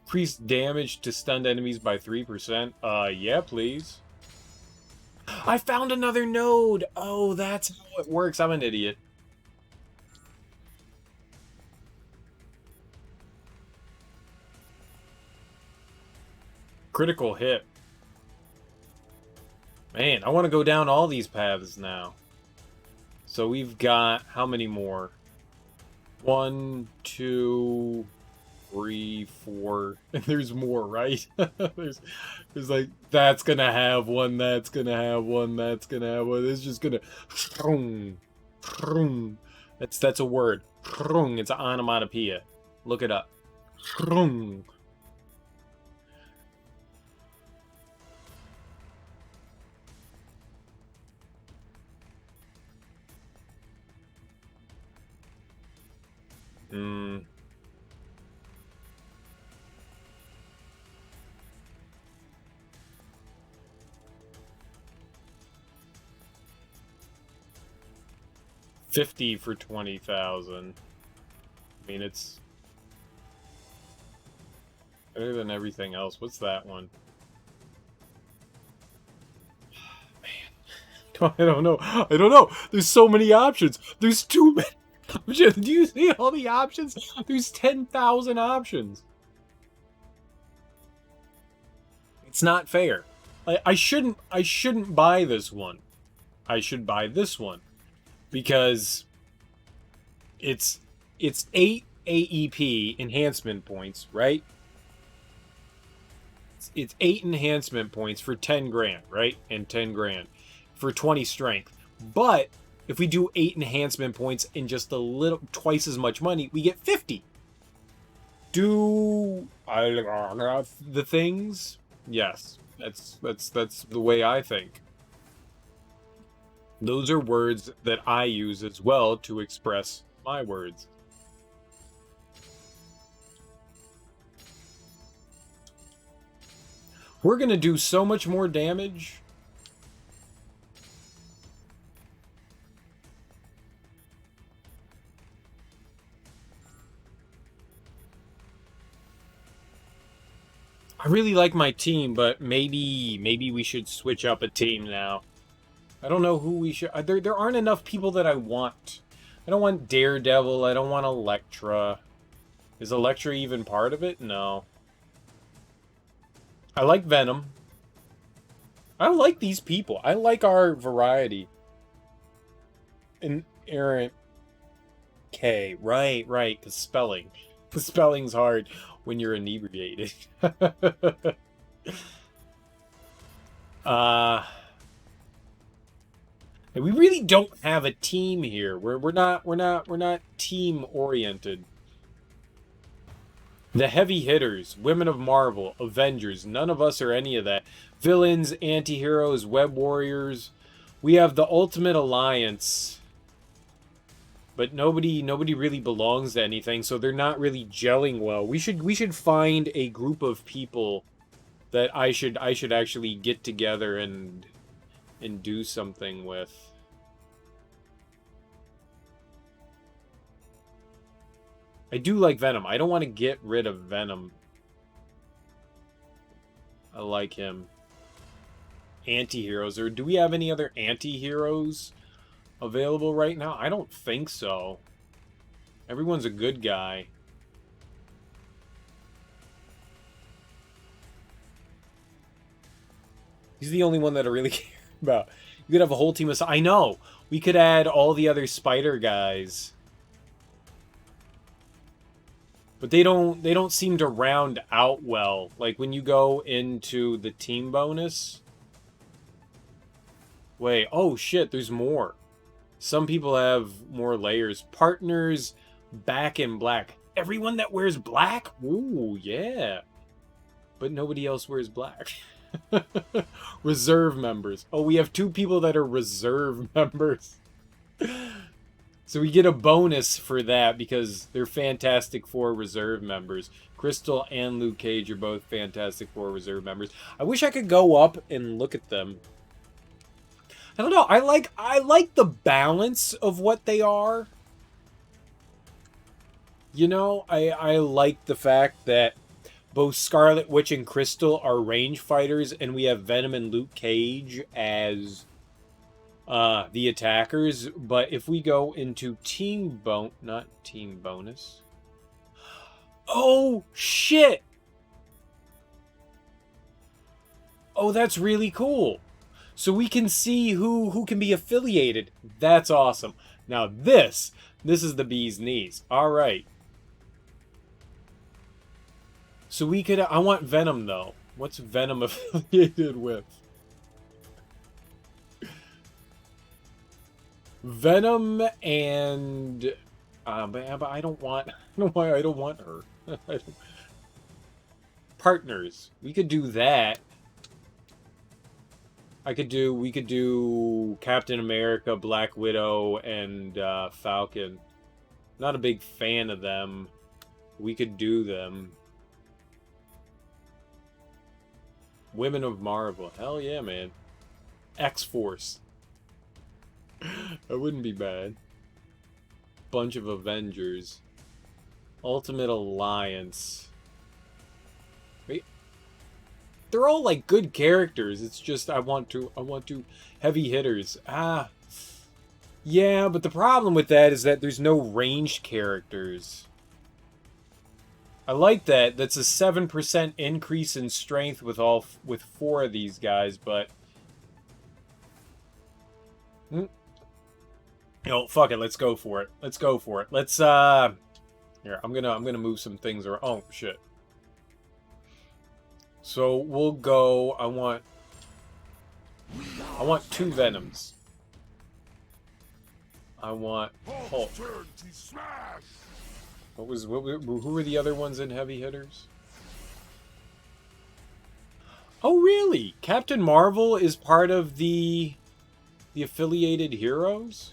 Speaker 1: Increase damage to stunned enemies by 3%. Yeah, please. I found another node! Oh, that's how it works. I'm an idiot. Critical hit. Man, I want to go down all these paths now. So we've got how many more? 1, 2, 3, 4, and there's more, right? there's like that's gonna have one, that's gonna have one, that's gonna have one. It's just gonna that's a word. It's an onomatopoeia. Look it up. Mm. $50 for 20,000. I mean, it's better than everything else. What's that one? Man, I don't know. I don't know. There's so many options. There's too many options. Do you see all the options? There's 10,000 options. It's not fair. I shouldn't buy this one. I should buy this one because it's 8 AEP enhancement points, right? It's 8 enhancement points for 10 grand, right? And 10 grand for 20 strength. But if we do 8 enhancement points and just a little twice as much money, we get 50. Do I the things? Yes. That's the way I think. Those are words that I use as well to express my words. We're gonna do so much more damage. I really like my team, but maybe we should switch up a team now. I don't know who we should... There aren't enough people that I want. I don't want Daredevil. I don't want Elektra. Is Elektra even part of it? No. I like Venom. I like these people. I like our variety. And Errant K. Right, because spelling. The spelling's hard when you're inebriated. We really don't have a team here. We're not team oriented. The heavy hitters, Women of Marvel, Avengers, none of us are any of that. Villains, anti-heroes, web warriors. We have the Ultimate Alliance. But nobody really belongs to anything, so they're not really gelling well. We should find a group of people that I should actually get together and do something with. I do like Venom. I don't want to get rid of Venom. I like him. Anti-heroes. Or do we have any other anti-heroes available right now? I don't think so. Everyone's a good guy. He's the only one that I really care about. You could have a whole team of... I know! We could add all the other spider guys. But they don't seem to round out well. Like when you go into the team bonus. Wait, oh shit, there's more. Some people have more layers. Partners back in black. Everyone that wears black? Ooh, yeah. But nobody else wears black. Reserve members. Oh, we have 2 people that are reserve members. So we get a bonus for that because they're Fantastic Four reserve members. Crystal and Luke Cage are both Fantastic Four reserve members. I wish I could go up and look at them. I don't know. I like the balance of what they are. You know, I like the fact that both Scarlet Witch and Crystal are range fighters, and we have Venom and Luke Cage as the attackers. But if we go into not team bonus. Oh, shit! Oh, that's really cool. So we can see who can be affiliated. That's awesome. Now this is the bee's knees. All right. So we could, I want Venom though. What's Venom affiliated with? Venom and but I don't want, I don't know why I don't want her. Partners. We could do that. We could do Captain America, Black Widow, and Falcon. Not a big fan of them. We could do them. Women of Marvel. Hell yeah, man. X-Force. That wouldn't be bad. Bunch of Avengers. Ultimate Alliance. Wait. They're all like good characters. It's just I want to heavy hitters. Yeah, but the problem with that is that there's no ranged characters. I like that. That's a 7% increase in strength with 4 of these guys, but no, fuck it. Let's go for it. Let's go for it. Let's here. I'm gonna move some things around. Oh shit. So we'll go. I want 2 Venoms. I want Hulk. Who were the other ones in heavy hitters? Oh really? Captain Marvel is part of the affiliated heroes?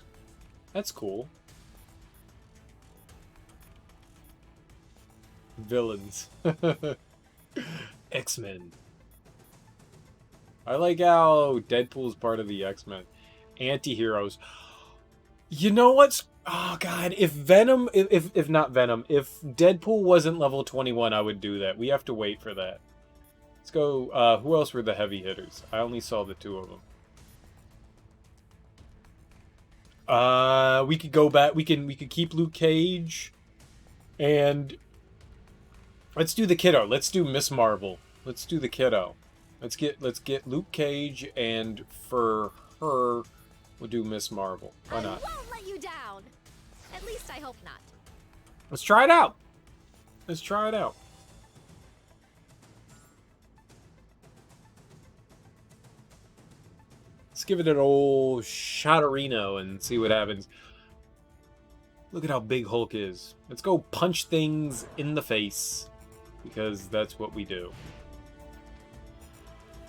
Speaker 1: That's cool. Villains. X-Men. I like how Deadpool's part of the X-Men. Anti-heroes. You know what's... Oh, God. If Venom... If not Venom. If Deadpool wasn't level 21, I would do that. We have to wait for that. Let's go... who else were the heavy hitters? I only saw the 2 of them. We could go back. We could keep Luke Cage. And... Let's do the kiddo. Let's do Miss Marvel. Let's do the kiddo. Let's get Luke Cage, and for her, we'll do Miss Marvel. Why not?
Speaker 13: I won't let you down. At least I hope not.
Speaker 1: Let's try it out. Let's try it out. Let's give it an old shotarino and see what happens. Look at how big Hulk is. Let's go punch things in the face. Because that's what we do.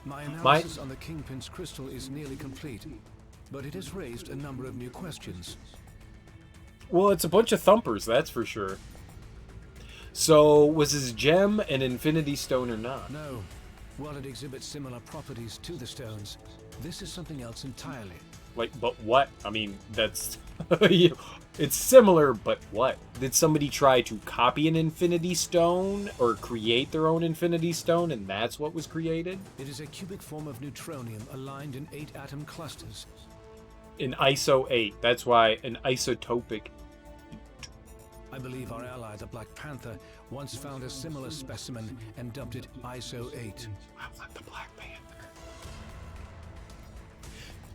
Speaker 19: My analysis on the Kingpin's crystal is nearly complete, but it has raised a number of new questions.
Speaker 1: Well, it's a bunch of thumpers, that's for sure. So, was his gem an Infinity Stone or not?
Speaker 19: No. While it exhibits similar properties to the stones, this is something else entirely.
Speaker 1: Like, but what? I mean, that's... It's similar, but what? Did somebody try to copy an Infinity Stone or create their own Infinity Stone, and that's what was created?
Speaker 19: It is a cubic form of neutronium aligned in 8 atom clusters.
Speaker 1: In ISO 8. That's why an isotopic.
Speaker 19: I believe our ally, the Black Panther, once found a similar specimen and dubbed it ISO 8.
Speaker 1: I want the Black Panther.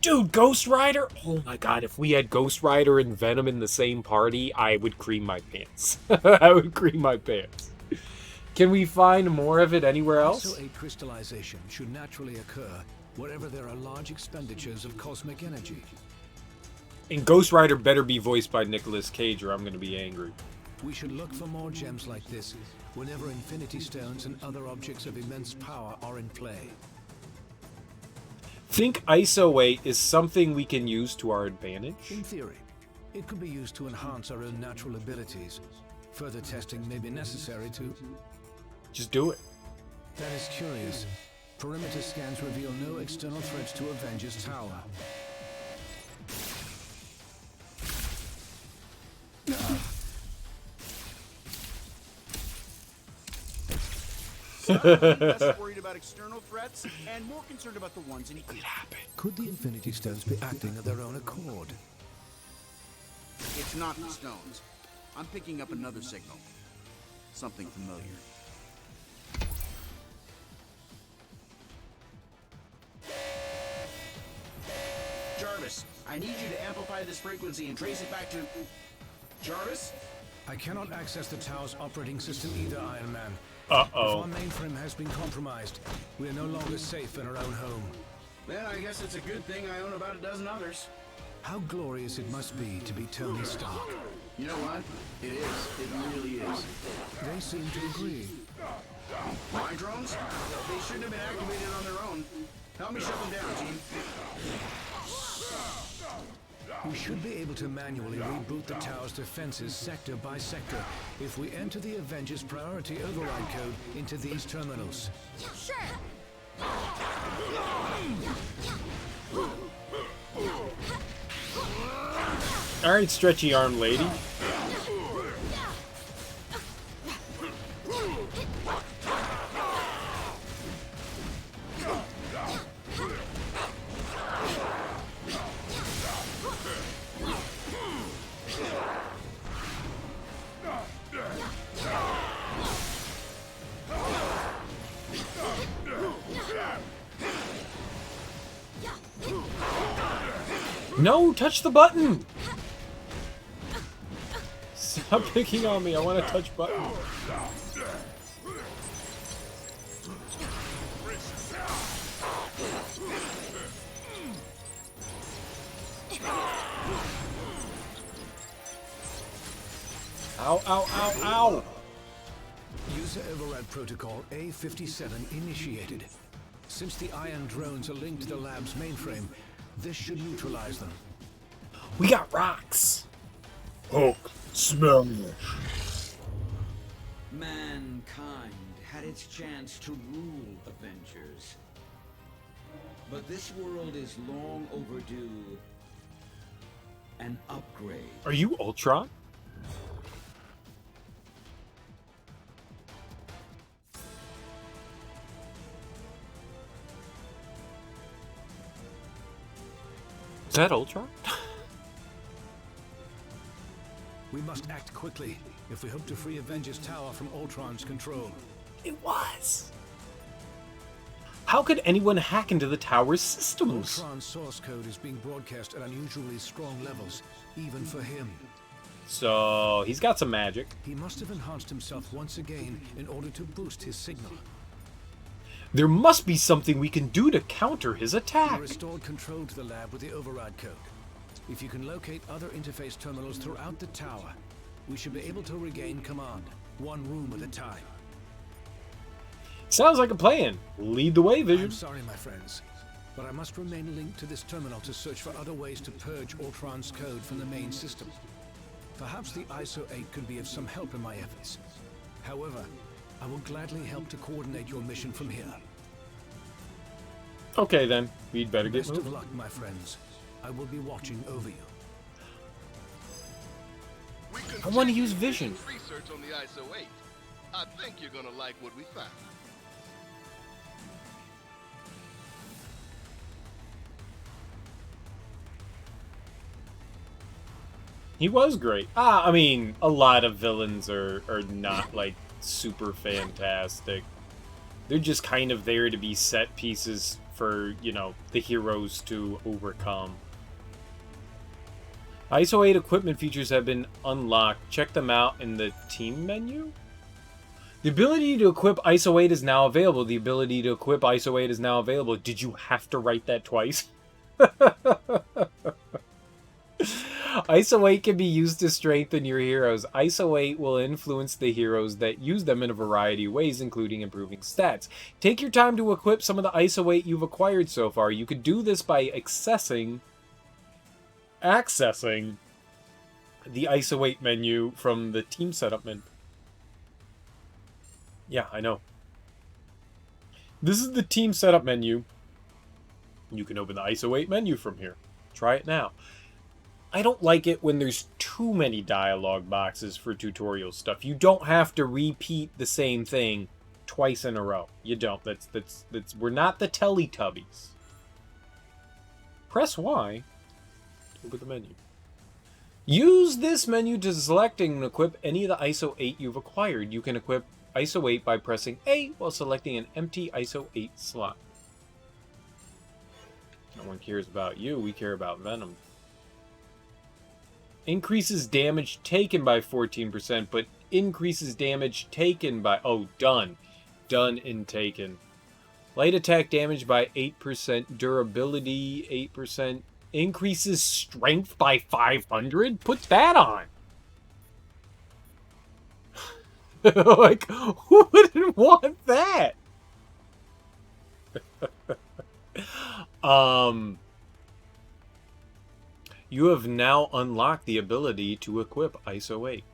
Speaker 1: Dude, Ghost Rider? Oh my god, if we had Ghost Rider and Venom in the same party, I would cream my pants. I would cream my pants. Can we find more of it anywhere else?
Speaker 19: ISO 8 crystallization should naturally occur wherever there are large expenditures of cosmic energy.
Speaker 1: And Ghost Rider better be voiced by Nicolas Cage or I'm going to be angry.
Speaker 19: We should look for more gems like this whenever Infinity Stones and other objects of immense power are in play.
Speaker 1: Think ISO 8 is something we can use to our advantage?
Speaker 19: In theory, it could be used to enhance our own natural abilities. Further testing may be necessary to...
Speaker 1: Just do it.
Speaker 19: That is curious. Perimeter scans reveal no external threats to Avengers Tower.
Speaker 10: Less worried about external threats and more concerned about the ones in here.
Speaker 19: Could the Infinity Stones be acting of their own accord?
Speaker 10: It's not the stones. I'm picking up another signal. Something familiar. Jarvis, I need you to amplify this frequency and trace it back to... Jarvis?
Speaker 19: I cannot access the tower's operating system either, Iron Man.
Speaker 1: Uh-oh.
Speaker 19: If our mainframe has been compromised, we are no longer safe in our own home.
Speaker 10: Then I guess it's a good thing I own about a dozen others.
Speaker 19: How glorious it must be to be Tony Stark.
Speaker 10: You know what? It is. It really is.
Speaker 19: They seem to agree.
Speaker 10: My drones? They shouldn't have been activated on their own. Help me shut them down, team.
Speaker 19: We should be able to manually reboot the tower's defenses sector by sector if we enter the Avengers priority override code into these terminals.
Speaker 13: Sure.
Speaker 1: Alright, stretchy arm lady. No, touch the button! Stop picking on me, I want to touch button. Ow, ow, ow, ow!
Speaker 19: User override protocol A57 initiated. Since the iron drones are linked to the lab's mainframe, this should neutralize them.
Speaker 1: We got rocks!
Speaker 9: Hulk, smash!
Speaker 17: Mankind had its chance to rule Avengers. But this world is long overdue an upgrade.
Speaker 1: Are you Ultron? Is that Ultron?
Speaker 19: We must act quickly if we hope to free Avengers Tower from Ultron's control.
Speaker 1: It was! How could anyone hack into the tower's systems?
Speaker 19: Ultron's source code is being broadcast at unusually strong levels, even for him.
Speaker 1: So, he's got some magic.
Speaker 19: He must have enhanced himself once again in order to boost his signal.
Speaker 1: There must be something we can do to counter his attack.
Speaker 19: We restored control to the lab with the override code. If you can locate other interface terminals throughout the tower, we should be able to regain command, one room at a time.
Speaker 1: Sounds like a plan. Lead the way, Vision.
Speaker 19: I'm sorry, my friends, but I must remain linked to this terminal to search for other ways to purge Ultron's code from the main system. Perhaps the ISO 8 could be of some help in my efforts. However, I will gladly help to coordinate your mission from here.
Speaker 1: Okay then, we'd better get
Speaker 19: Best
Speaker 1: moving.
Speaker 19: of luck, my friends. I will be watching over you.
Speaker 1: I want to use Vision.
Speaker 23: Research on the ISO 8. I think you're gonna like what we found.
Speaker 1: He was great. I mean, a lot of villains are not, like, super fantastic. They're just kind of there to be set pieces for, you know, the heroes to overcome. ISO 8 equipment features have been unlocked. Check them out in the team menu. The ability to equip ISO 8 is now available. The ability to equip ISO 8 is now available. Did you have to write that twice? ISO 8 can be used to strengthen your heroes. ISO 8 will influence the heroes that use them in a variety of ways, including improving stats. Take your time to equip some of the ISO 8 you've acquired so far. You could do this by accessing the ISO 8 menu from the team setup menu. Yeah, I know. This is the team setup menu. You can open the ISO 8 menu from here. Try it now. I don't like it when there's too many dialogue boxes for tutorial stuff. You don't have to repeat the same thing twice in a row. You don't. That's we're not the Teletubbies. Press Y to open the menu. Use this menu to select and equip any of the ISO 8 you've acquired. You can equip ISO 8 by pressing A while selecting an empty ISO 8 slot. No one cares about you, we care about Venom. Increases damage taken by 14%, but increases damage taken by... Oh, done. Done and taken. Light attack damage by 8%, durability 8%, increases strength by 500? Put that on! Like, who wouldn't want that? You have now unlocked the ability to equip ISO 8.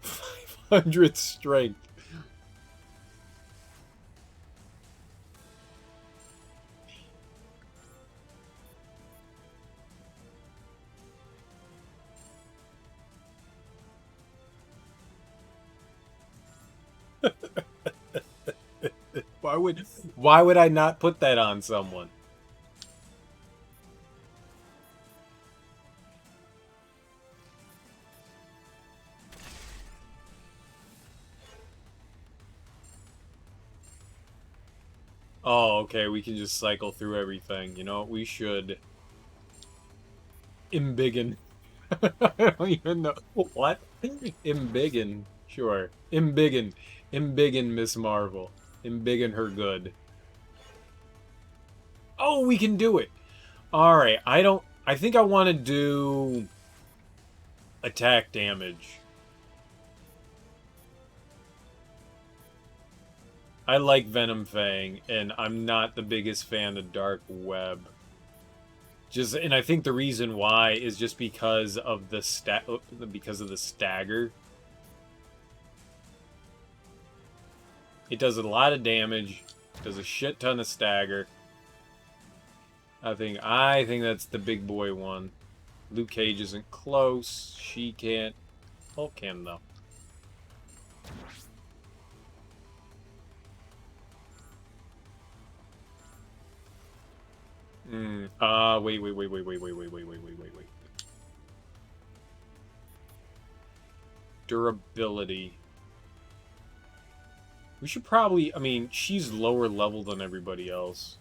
Speaker 1: 500 strength. Why would I not put that on someone? Oh, okay, we can just cycle through everything. You know what? We should... Embiggen. I don't even know. What? Embiggen. Sure. Embiggen. Embiggen Miss Marvel. Embiggen her good. Oh, we can do it! Alright, I think I want to do... attack damage. I like Venom Fang, and I'm not the biggest fan of Dark Web. And I think the reason why is just because of the stagger. It does a lot of damage, does a shit ton of stagger. I think that's the big boy one. Luke Cage isn't close. She can't. Hulk can though. Wait. Durability. We should probably, I mean, she's lower level than everybody else.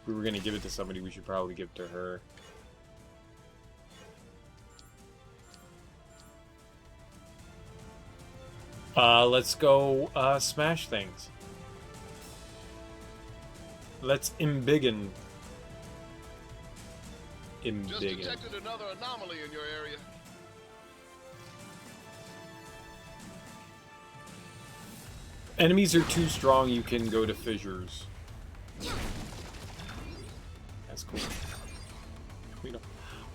Speaker 1: If we were gonna give it to somebody, we should probably give it to her. Let's go, smash things. Let's embiggen.
Speaker 23: Just detected another anomaly in your area.
Speaker 1: Enemies are too strong, you can go to fissures. That's cool.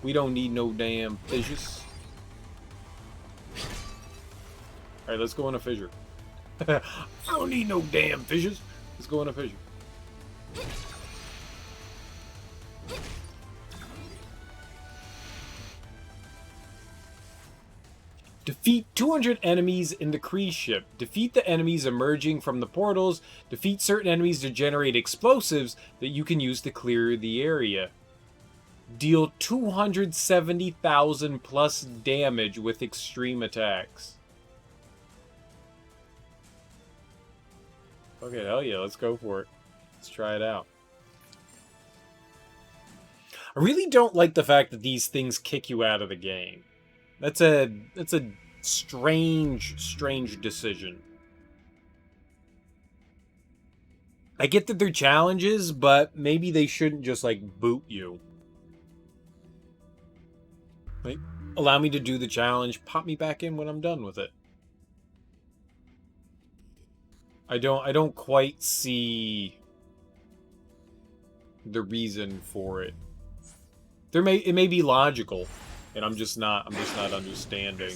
Speaker 1: We don't need no damn fissures. Alright, let's go in a fissure. I don't need no damn fissures. Let's go in a fissure. Defeat 200 enemies in the Kree ship. Defeat the enemies emerging from the portals. Defeat certain enemies to generate explosives that you can use to clear the area. Deal 270,000 plus damage with extreme attacks. Okay, hell yeah, let's go for it. Let's try it out. I really don't like the fact that these things kick you out of the game. That's a strange decision. I get that they're challenges, but maybe they shouldn't just, like, boot you. Like, allow me to do the challenge, pop me back in when I'm done with it. I don't quite see the reason for it. It may be logical, and I'm just not understanding.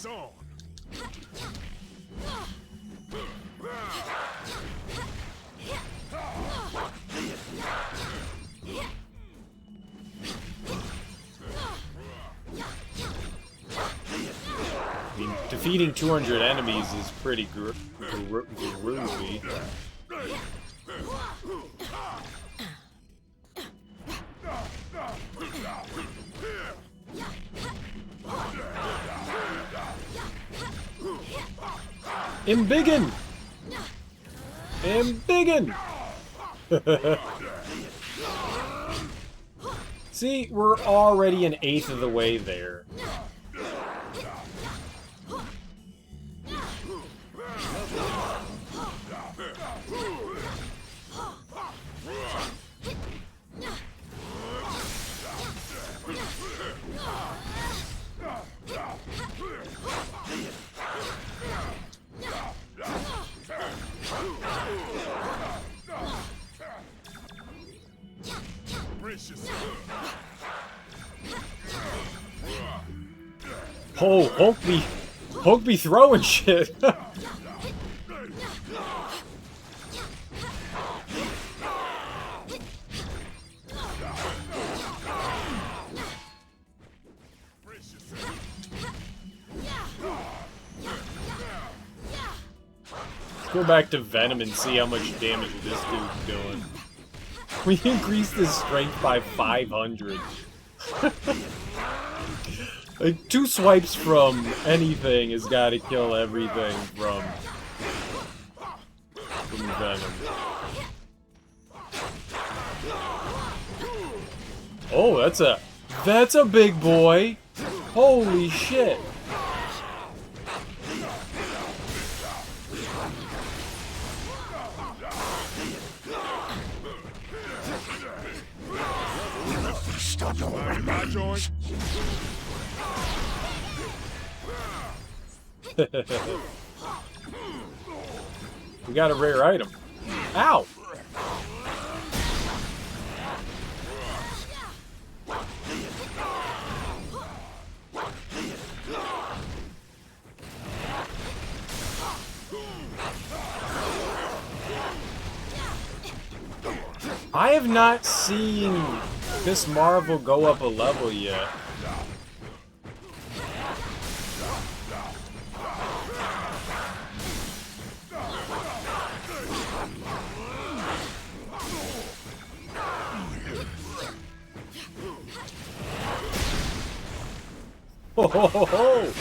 Speaker 1: I mean, defeating 200 enemies is pretty groovy. Embiggen! Embiggen! See, we're already an eighth of the way there. Oh, Hulk be throwing shit. Go back to Venom and see how much damage this dude's doing. We increased his strength by 500. Like, 2 swipes from anything has got to kill everything from Venom. Oh, that's a big boy. Holy shit. We got a rare item. Ow! I have not seen this Marvel go up a level yet. Ho ho ho ho!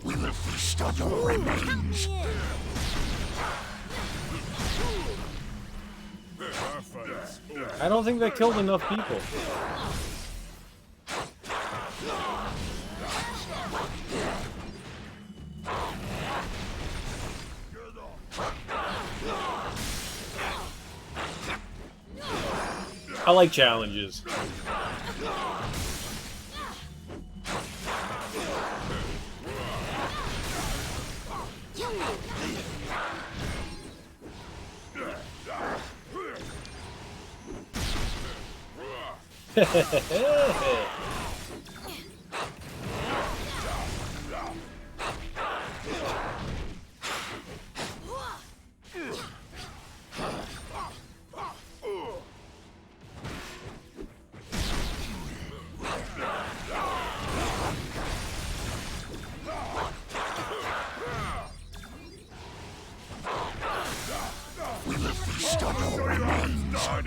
Speaker 12: We will feast on your remains.
Speaker 1: I don't think that killed enough people. I like challenges.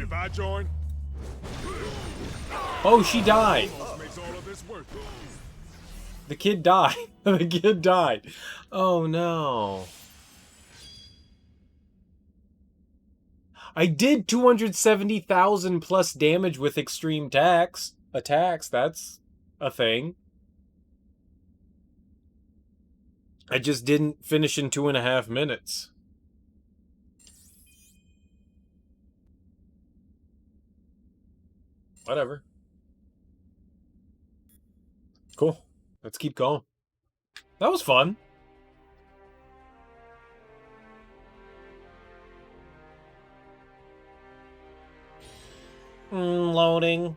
Speaker 5: If I join,
Speaker 1: oh, she died.
Speaker 5: makes all of this worth it.
Speaker 1: The kid died. The kid died. Oh no. I did 270,000 plus damage with extreme attacks. That's a thing. I just didn't finish in 2.5 minutes. Whatever. Cool. Let's keep going. That was fun. Loading.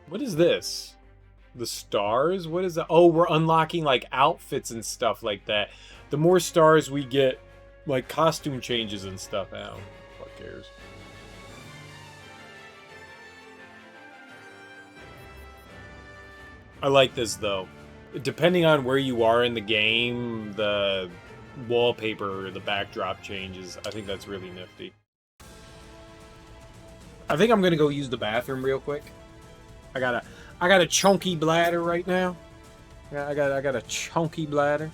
Speaker 1: What is this? The stars? What is that? Oh, we're unlocking like outfits and stuff like that. The more stars we get, like costume changes and stuff. Ow. Fuck cares. I like this though. Depending on where you are in the game, the wallpaper, the backdrop changes. I think that's really nifty. I think I'm gonna go use the bathroom real quick. I got a chunky bladder right now. I got a chunky bladder.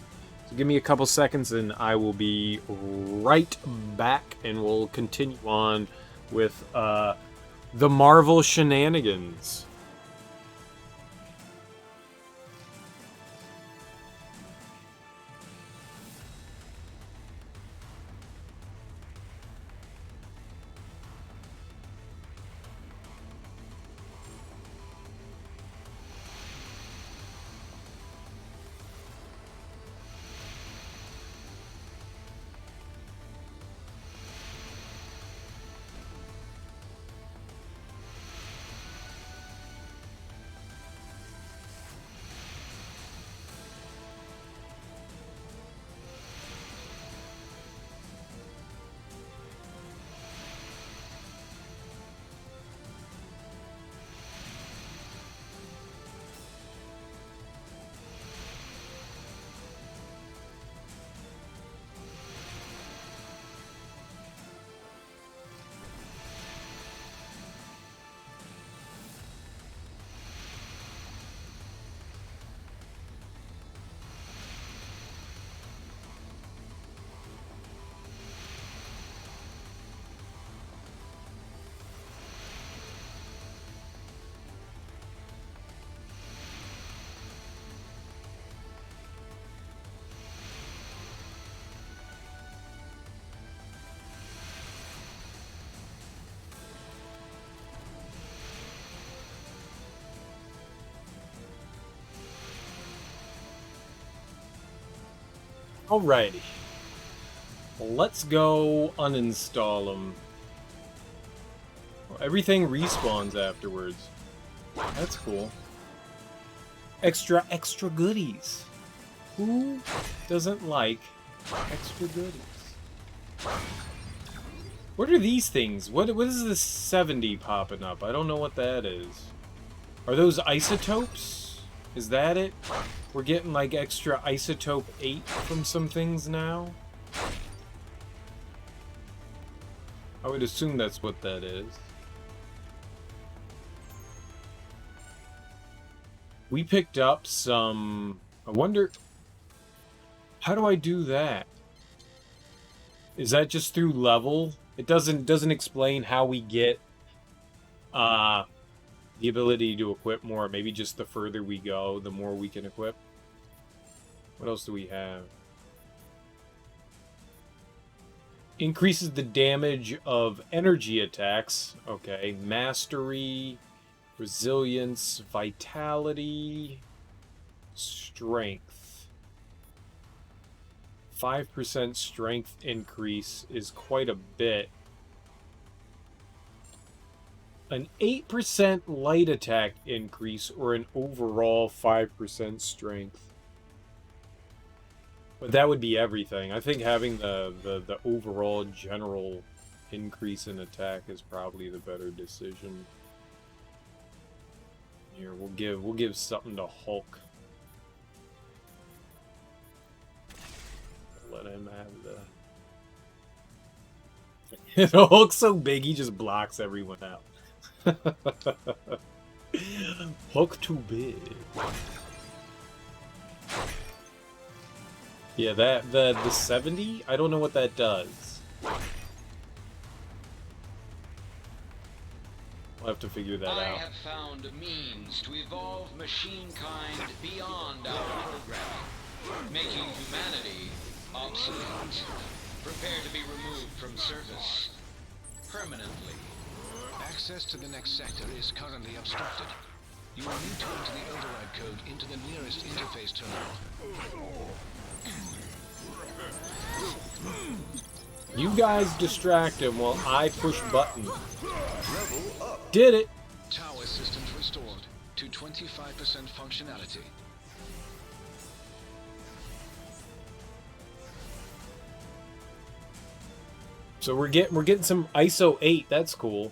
Speaker 1: So give me a couple seconds and I will be right back and we'll continue on with the Marvel shenanigans. Alrighty. Let's go uninstall them. Everything respawns afterwards. That's cool. Extra goodies. Who doesn't like extra goodies? What are these things? What is this 70 popping up? I don't know what that is. Are those isotopes? Is that it? We're getting like extra isotope 8 from some things now? I would assume that's what that is. We picked up some... I wonder... How do I do that? Is that just through level? It doesn't explain how we get the ability to equip more. Maybe just the further we go, the more we can equip. What else do we have? Increases the damage of energy attacks. Okay. Mastery, resilience, vitality, strength. 5% strength increase is quite a bit. An 8% light attack increase or an overall 5% strength. But that would be everything. I think having the overall general increase in attack is probably the better decision. Here, we'll give something to Hulk. Let him have the... Hulk's so big, he just blocks everyone out. Hulk too big. Yeah, the 70? I don't know what that does. I'll have to figure that out.
Speaker 17: I have found means to evolve machine kind beyond our programming, making humanity obsolete. Prepare to be removed from service permanently.
Speaker 18: Access to the next sector is currently obstructed. You will need to enter the override code into the nearest interface terminal.
Speaker 1: You guys distract him while I push button. Did it!
Speaker 18: Tower systems restored to 25% functionality.
Speaker 1: So we're getting some ISO 8. That's cool.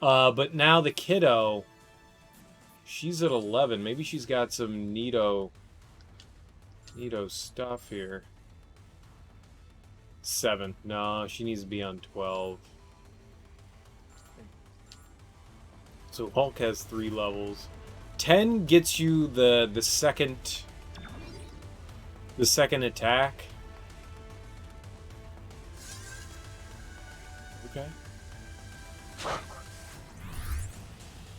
Speaker 1: But now the kiddo, she's at 11. Maybe she's got some neato stuff here. 7. No, she needs to be on 12. So Hulk has 3 levels. 10 gets you the second The second attack. Okay.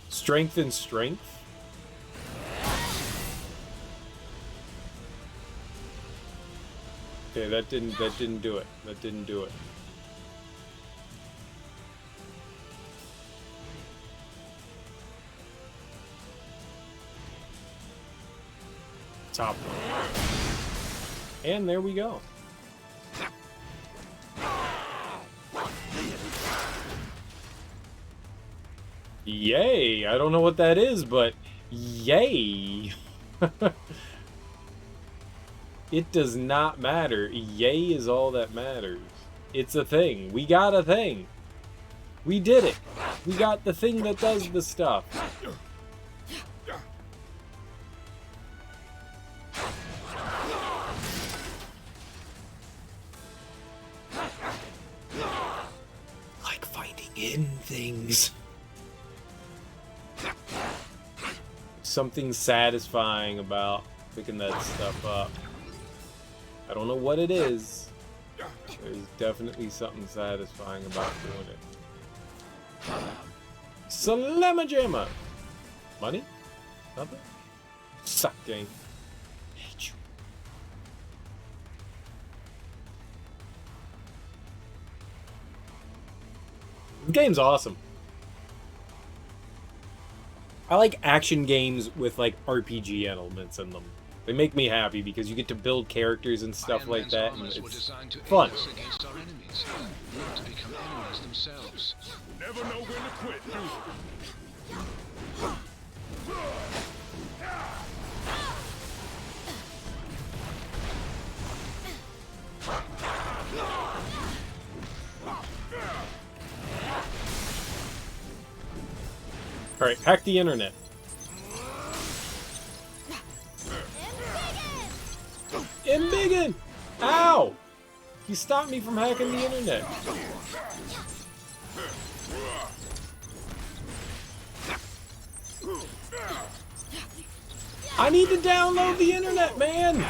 Speaker 1: Strength and strength. Okay, that didn't do it. That didn't do it. Top one. And there we go. Yay! I don't know what that is, but yay! It does not matter. Yay is all that matters. It's a thing. We got a thing. We did it. We got the thing that does the stuff. Like finding hidden things. Something satisfying about picking that stuff up. I don't know what it is. There's definitely something satisfying about doing it. Slamma jamma! Money? Nothing? Suck game. Hate you. The game's awesome. I like action games with like RPG elements in them. They make me happy because you get to build characters and stuff like that, and it's fun.
Speaker 18: Against our enemies, not to become enemies themselves.
Speaker 5: Never know when to quit, do
Speaker 1: Alright, hack the internet. Embiggen! Ow! You stopped me from hacking the internet. I need to download the internet, man!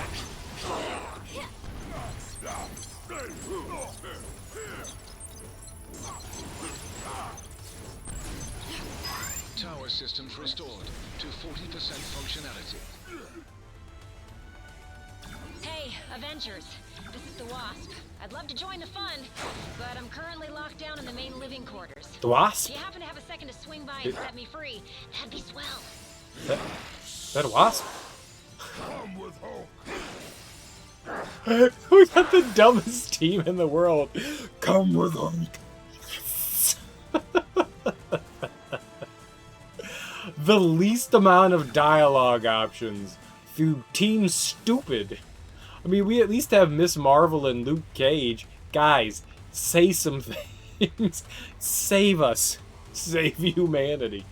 Speaker 18: Tower systems restored to 40% functionality.
Speaker 3: Hey, Avengers. This is the Wasp. I'd love to join the fun, but I'm currently locked down in the main living quarters.
Speaker 1: The Wasp?
Speaker 3: If you happen to have a second to swing by and set me free, that'd be swell.
Speaker 1: That a Wasp?
Speaker 5: Come with hope.
Speaker 1: We got the dumbest team in the world. Come with Hulk. Yes. The least amount of dialogue options through Team Stupid. I mean, we at least have Miss Marvel and Luke Cage. Guys, say some things. Save us. Save humanity.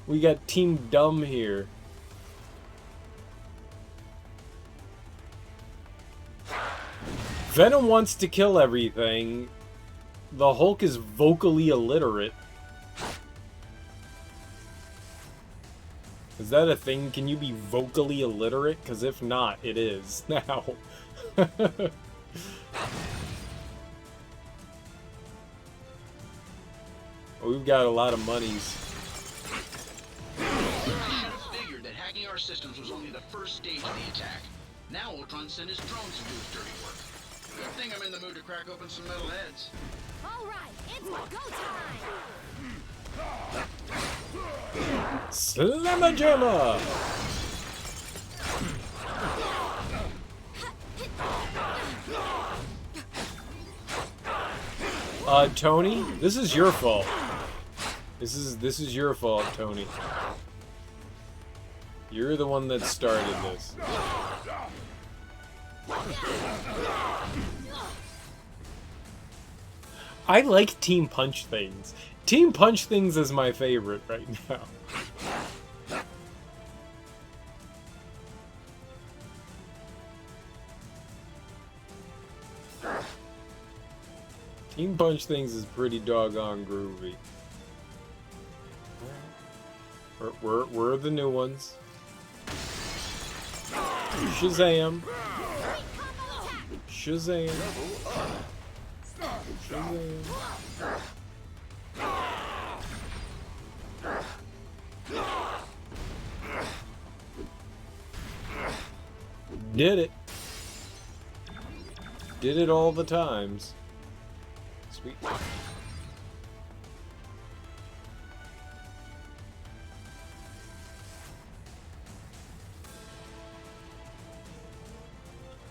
Speaker 1: We got Team Dumb here. Venom wants to kill everything. The Hulk is vocally illiterate. Is that a thing? Can you be vocally illiterate? Because if not, it is now. We've got a lot of monies.
Speaker 10: I should have figured that hacking our systems was only the first stage of the attack. Now Ultron sent his drones to do his dirty work. Good thing I'm in the mood to crack open some metal heads.
Speaker 13: All right, it's go time!
Speaker 1: Slamma jamma! Tony, this is your fault. This is your fault, Tony. You're the one that started this. I like Team Punch Things. Team Punch Things is my favorite right now. Team Punch Things is pretty doggone groovy. Where are the new ones? Shazam! Shazam. Shazam. Did it. Did it all the times. Sweet.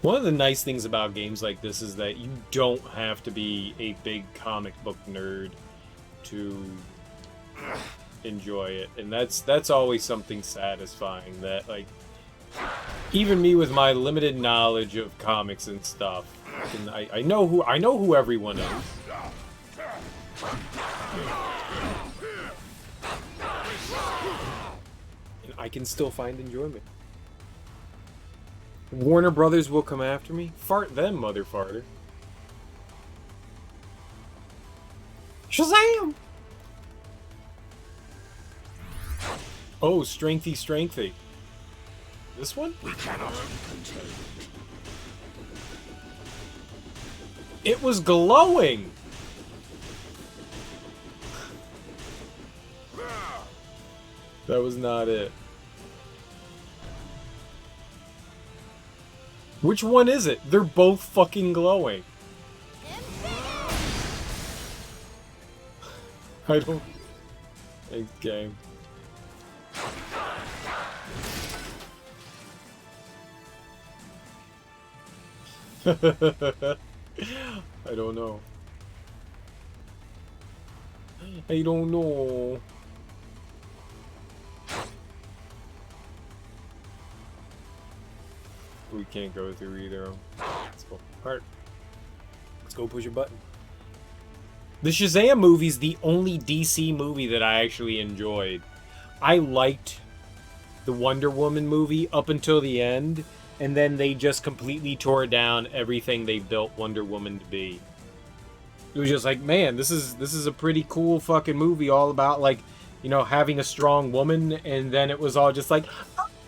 Speaker 1: One of the nice things about games like this is that you don't have to be a big comic book nerd to enjoy it, and that's always something satisfying. That, like, even me with my limited knowledge of comics and stuff, I know who everyone is. And I can still find enjoyment. Warner Brothers will come after me? Fart them, mother farter. Shazam! Oh, strengthy, strengthy. This one?
Speaker 12: We cannot be contained.
Speaker 1: It was glowing! That was not it. Which one is it? They're both fucking glowing. I don't... Thanks, game. I don't know. I don't know. We can't go through either of them. Let's go. Alright. Let's go push a button. The Shazam movie's the only DC movie that I actually enjoyed. I liked the Wonder Woman movie up until the end, and then they just completely tore down everything they built Wonder Woman to be. It was just like, man, this is a pretty cool fucking movie all about, like, you know, having a strong woman, and then it was all just like,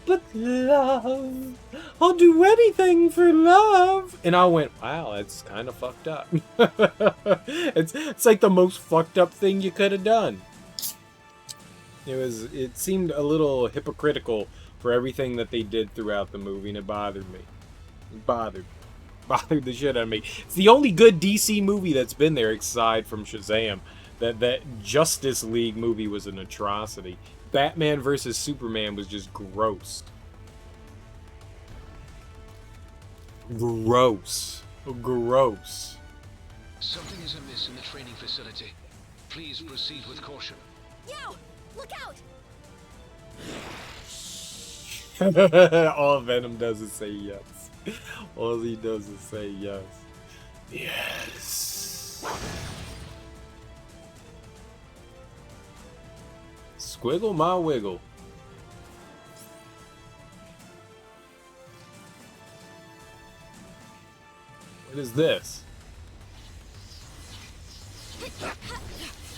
Speaker 1: but love, I'll do anything for love. And I went, wow, that's kind of fucked up. It's like the most fucked up thing you could have done. It seemed a little hypocritical for everything that they did throughout the movie, and it bothered me. It bothered the shit out of me. It's the only good DC movie that's been there, aside from Shazam. That Justice League movie was an atrocity. Batman vs. Superman was just gross. Gross. Gross.
Speaker 18: Something is amiss in the training facility. Please proceed with caution.
Speaker 13: Yo! Look out!
Speaker 1: All Venom does is say yes. All he does is say yes. Yes. Squiggle my wiggle. What is this?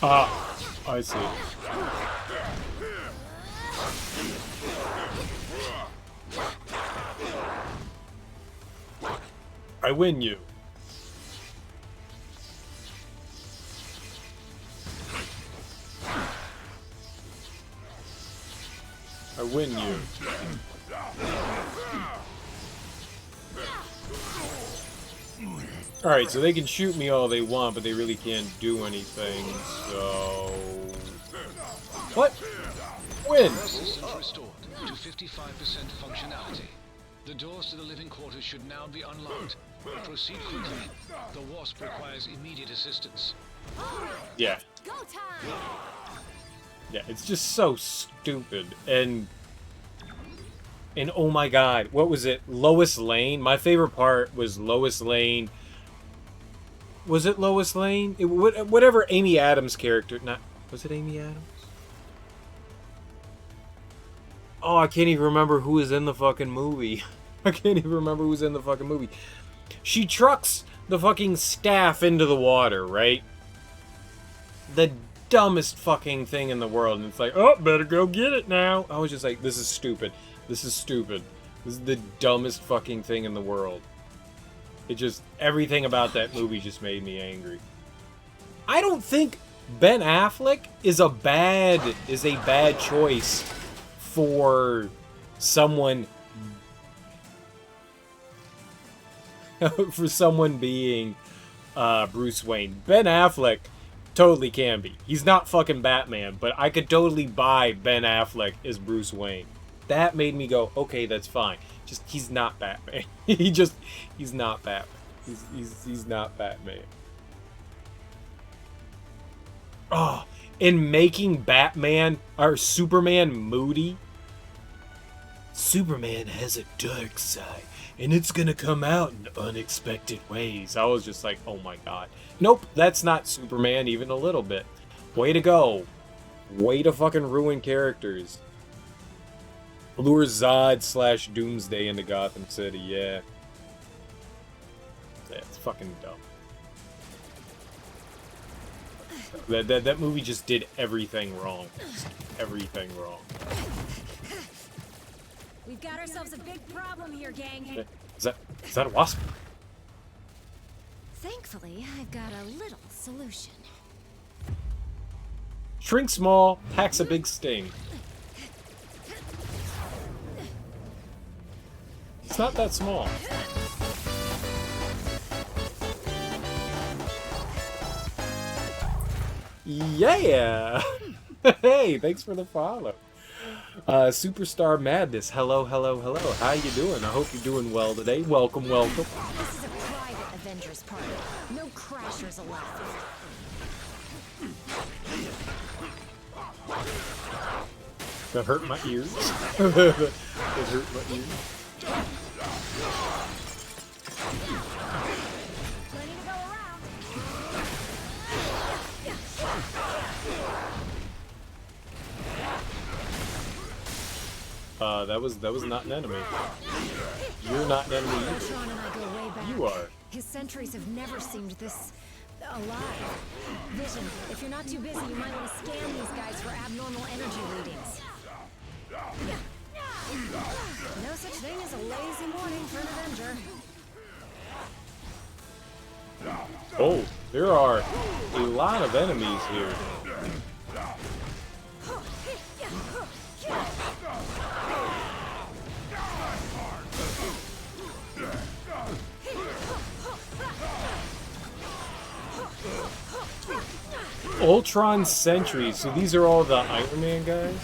Speaker 1: Ah, I see. I win you. I win you. Alright, so they can shoot me all they want, but they really can't do anything, so... What? Win!
Speaker 18: Systems restored to 55% functionality. The doors to the living quarters should now be unlocked. Proceed quickly. The Wasp requires immediate assistance.
Speaker 1: Yeah.
Speaker 13: Go time!
Speaker 1: Yeah, it's just so stupid. And oh my god, what was it? Lois Lane? My favorite part was Lois Lane. Was it Lois Lane? Whatever Amy Adams' character. Was it Amy Adams? Oh, I can't even remember who was in the fucking movie. I can't even remember who was in the fucking movie. She trucks the fucking staff into the water, right? The dumbest fucking thing in the world. And it's like, oh, better go get it now. I was just like, this is stupid. This is stupid. This is the dumbest fucking thing in the world. It just, everything about that movie just made me angry. I don't think Ben Affleck is a bad choice for someone being Bruce Wayne. Ben Affleck totally can be. He's not fucking Batman, but I could totally buy Ben Affleck as Bruce Wayne. That made me go, okay, that's fine. Just, he's not Batman. He's not Batman. He's not Batman. Oh, in making Batman or Superman moody, Superman has a dark side, and it's gonna come out in unexpected ways. I was just like, oh my god. Nope, that's not Superman even a little bit. Way to go. Way to fucking ruin characters. Lure Zod / Doomsday into Gotham City, yeah. Yeah, it's fucking dumb. That movie just did everything wrong. Everything wrong.
Speaker 4: We've got ourselves a big problem here, gang.
Speaker 1: Is that a wasp?
Speaker 4: Thankfully, I've got a little solution.
Speaker 1: Shrink small, packs a big sting. It's not that small. Yeah! Hey, thanks for the follow. Superstar Madness, hello, hello, hello. How you doing? I hope you're doing well today. Welcome, welcome.
Speaker 4: This is a private Avengers party. No crashers allowed.
Speaker 1: That hurt my ears. That hurt my ears. That was not an enemy. You're not an enemy either. You are.
Speaker 4: His sentries have never seemed this alive. Vision, if you're not too busy, you might want to scan these guys for abnormal energy readings. No such thing as a lazy morning for an Avenger.
Speaker 1: Oh, there are a lot of enemies here. Ultron Sentries. So these are all the Iron Man guys?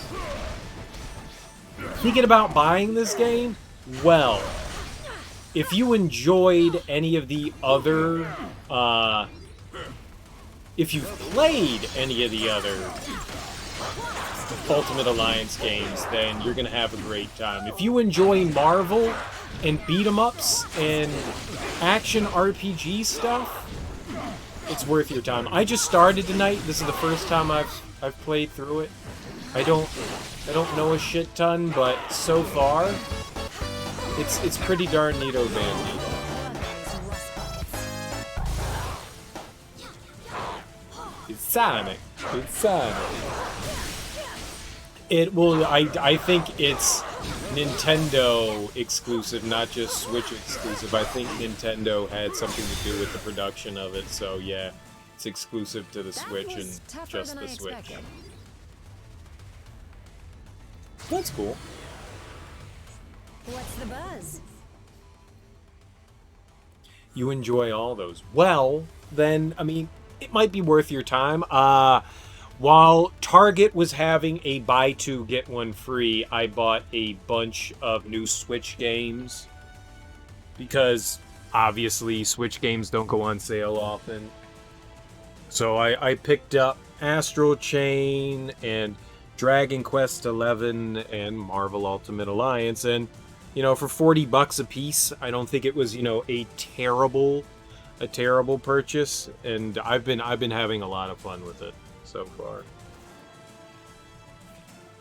Speaker 1: Thinking about buying this game? Well, if you enjoyed any of the other, if you've played any of the other Ultimate Alliance games, then you're gonna have a great time. If you enjoy Marvel and beat-em-ups and action RPG stuff, it's worth your time. I just started tonight. This is the first time I've played through it. I don't know a shit ton, but so far, it's pretty darn neato bandito. It's Sonic. It's Sonic. It will. I think it's Nintendo exclusive, not just Switch exclusive. I think Nintendo had something to do with the production of it, so yeah, it's exclusive to the Switch and just the Switch. That's cool.
Speaker 4: What's the buzz?
Speaker 1: You enjoy all those. Well, then, I mean, it might be worth your time. While Target was having a buy two, get one free, I bought a bunch of new Switch games. Because, obviously, Switch games don't go on sale often. So I picked up Astral Chain and Dragon Quest XI and Marvel Ultimate Alliance. And, you know, for $40 a piece, I don't think it was, you know, a terrible purchase. And I've been having a lot of fun with it so far.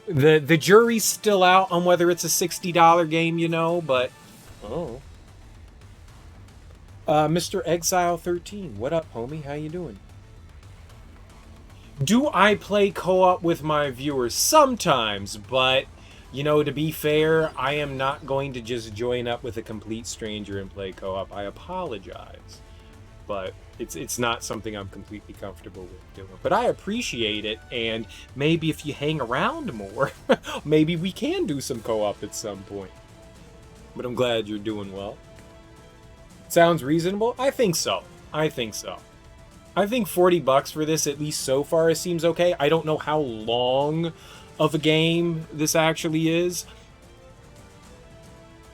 Speaker 1: The jury's still out on whether it's a $60 game, you know, but Mr. Exile 13, what up, homie? How you doing? Do I play co-op with my viewers? Sometimes, but You know, to be fair, I am not going to just join up with a complete stranger and play co-op. I apologize. But it's not something I'm completely comfortable with doing. But I appreciate it, and maybe if you hang around more, maybe we can do some co-op at some point. But I'm glad you're doing well. Sounds reasonable? I think so. I think so. I think $40 for this, at least so far, seems okay. I don't know how long of a game this actually is,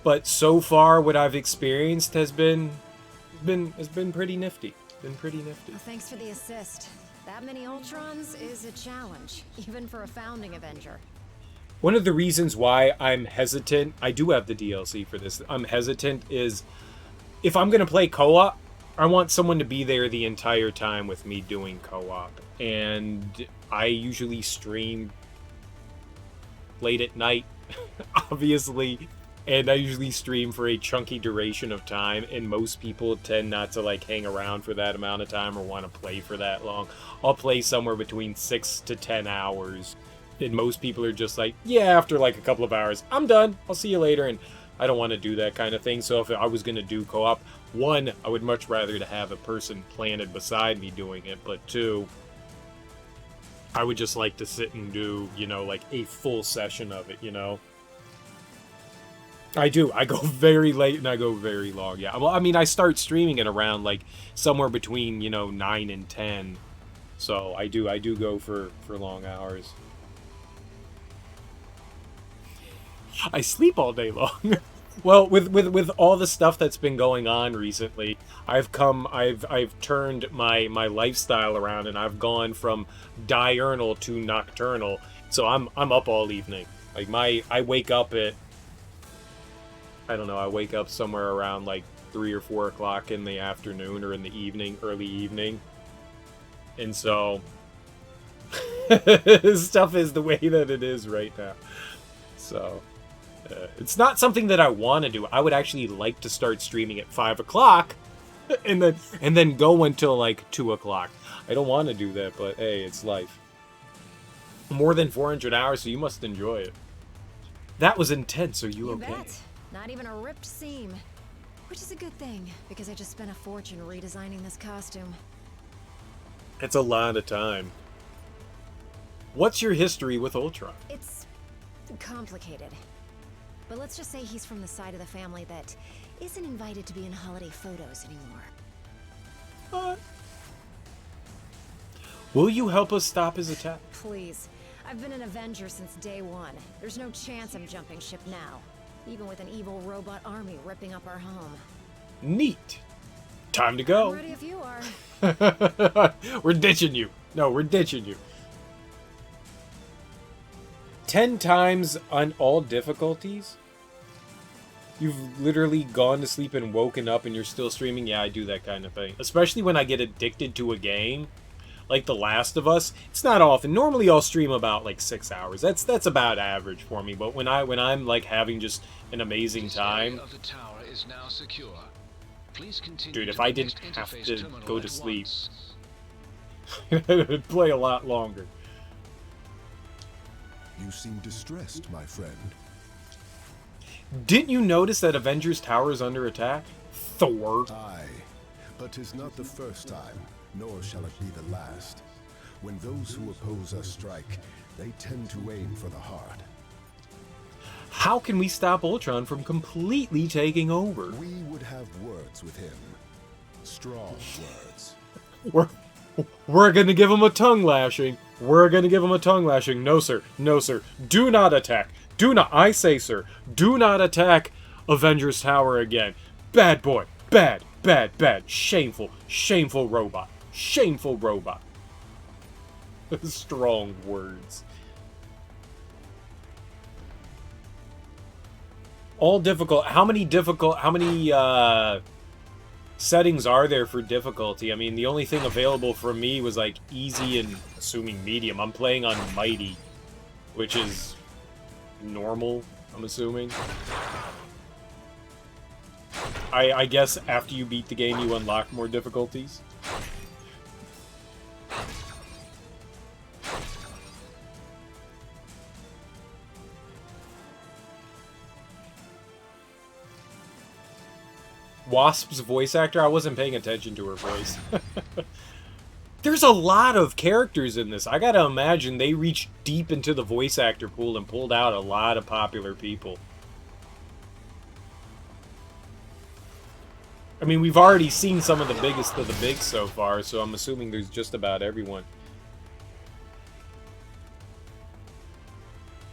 Speaker 1: but so far what I've experienced has been pretty nifty. Been pretty nifty.
Speaker 11: Well, thanks for the assist. That many Ultrons is a challenge, even for a founding Avenger.
Speaker 1: One of the reasons why I'm hesitant, I do have the DLC for this, I'm hesitant is if I'm going to play co-op, I want someone to be there the entire time with me doing co-op. And I usually stream late at night, obviously, and I usually stream for a chunky duration of time, and most people tend not to like hang around for that amount of time or want to play for that long. I'll play somewhere between 6 to 10 hours, and most people are just like, yeah, after like a couple of hours, I'm done, I'll see you later, and I don't want to do that kind of thing. So if I was going to do co-op, one, I would much rather to have a person planted beside me doing it, but two, I would just like to sit and do, you know, like a full session of it, you know? I do. I go very late and I go very long. Yeah. Well, I mean, I start streaming at around like somewhere between, you know, 9 and 10. So I do go for long hours. I sleep all day long. Well, with all the stuff that's been going on recently, I've turned my lifestyle around, and I've gone from diurnal to nocturnal. So I'm up all evening. Like I wake up at, I don't know, I wake up somewhere around like 3 or 4 o'clock in the afternoon or in the evening, early evening. And so stuff is the way that it is right now. So it's not something that I want to do. I would actually like to start streaming at 5 o'clock and then go until like 2 o'clock. I don't want to do that, but hey, it's life. More than 400 hours, so you must enjoy it. That was intense. Are you okay?
Speaker 11: Bet. Not even a ripped seam. Which is a good thing, because I just spent a fortune redesigning this costume.
Speaker 1: It's a lot of time. What's your history with Ultron?
Speaker 11: It's complicated. But let's just say he's from the side of the family that isn't invited to be in holiday photos anymore.
Speaker 1: Will you help us stop his attack?
Speaker 11: Please. I've been an Avenger since day one. There's no chance I'm jumping ship now. Even with an evil robot army ripping up our home.
Speaker 1: Neat. Time to go.
Speaker 11: I'm ready if you are.
Speaker 1: We're ditching you. No, we're ditching you. 10 times on all difficulties? You've literally gone to sleep and woken up and you're still streaming? Yeah, I do that kind of thing. Especially when I get addicted to a game. Like The Last of Us. It's not often. Normally I'll stream about like 6 hours. That's about average for me. But when I'm like having just an amazing time.
Speaker 18: Of the tower is now secure. Please continue.
Speaker 1: Dude, if
Speaker 18: to
Speaker 1: I
Speaker 18: the
Speaker 1: didn't
Speaker 18: next
Speaker 1: have
Speaker 18: interface
Speaker 1: to
Speaker 18: terminal
Speaker 1: go to
Speaker 18: at
Speaker 1: sleep,
Speaker 18: once.
Speaker 1: it'd play a lot longer.
Speaker 5: You seem distressed, my friend.
Speaker 1: Didn't you notice that Avengers Tower is under attack? Thor.
Speaker 5: Aye, but 'tis not the first time, nor shall it be the last. When those who oppose us strike, they tend to aim for the heart.
Speaker 1: How can we stop Ultron from completely taking over?
Speaker 5: We would have words with him. Strong words.
Speaker 1: We're gonna give him a tongue lashing. We're gonna give him a tongue lashing. No, sir. No, sir. Do not attack. Do not. I say, sir. Do not attack Avengers Tower again. Bad boy. Bad. Bad. Bad. Shameful. Shameful robot. Shameful robot. Strong words. All difficult. How many settings are there for difficulty? I mean, the only thing available for me was like easy and assuming medium. I'm playing on mighty, which is normal, I'm assuming. I guess after you beat the game, you unlock more difficulties. Wasp's voice actor, I wasn't paying attention to her voice. There's a lot of characters in this. I gotta imagine they reached deep into the voice actor pool and pulled out a lot of popular people. I mean, we've already seen some of the biggest of the big so far, so I'm assuming there's just about everyone.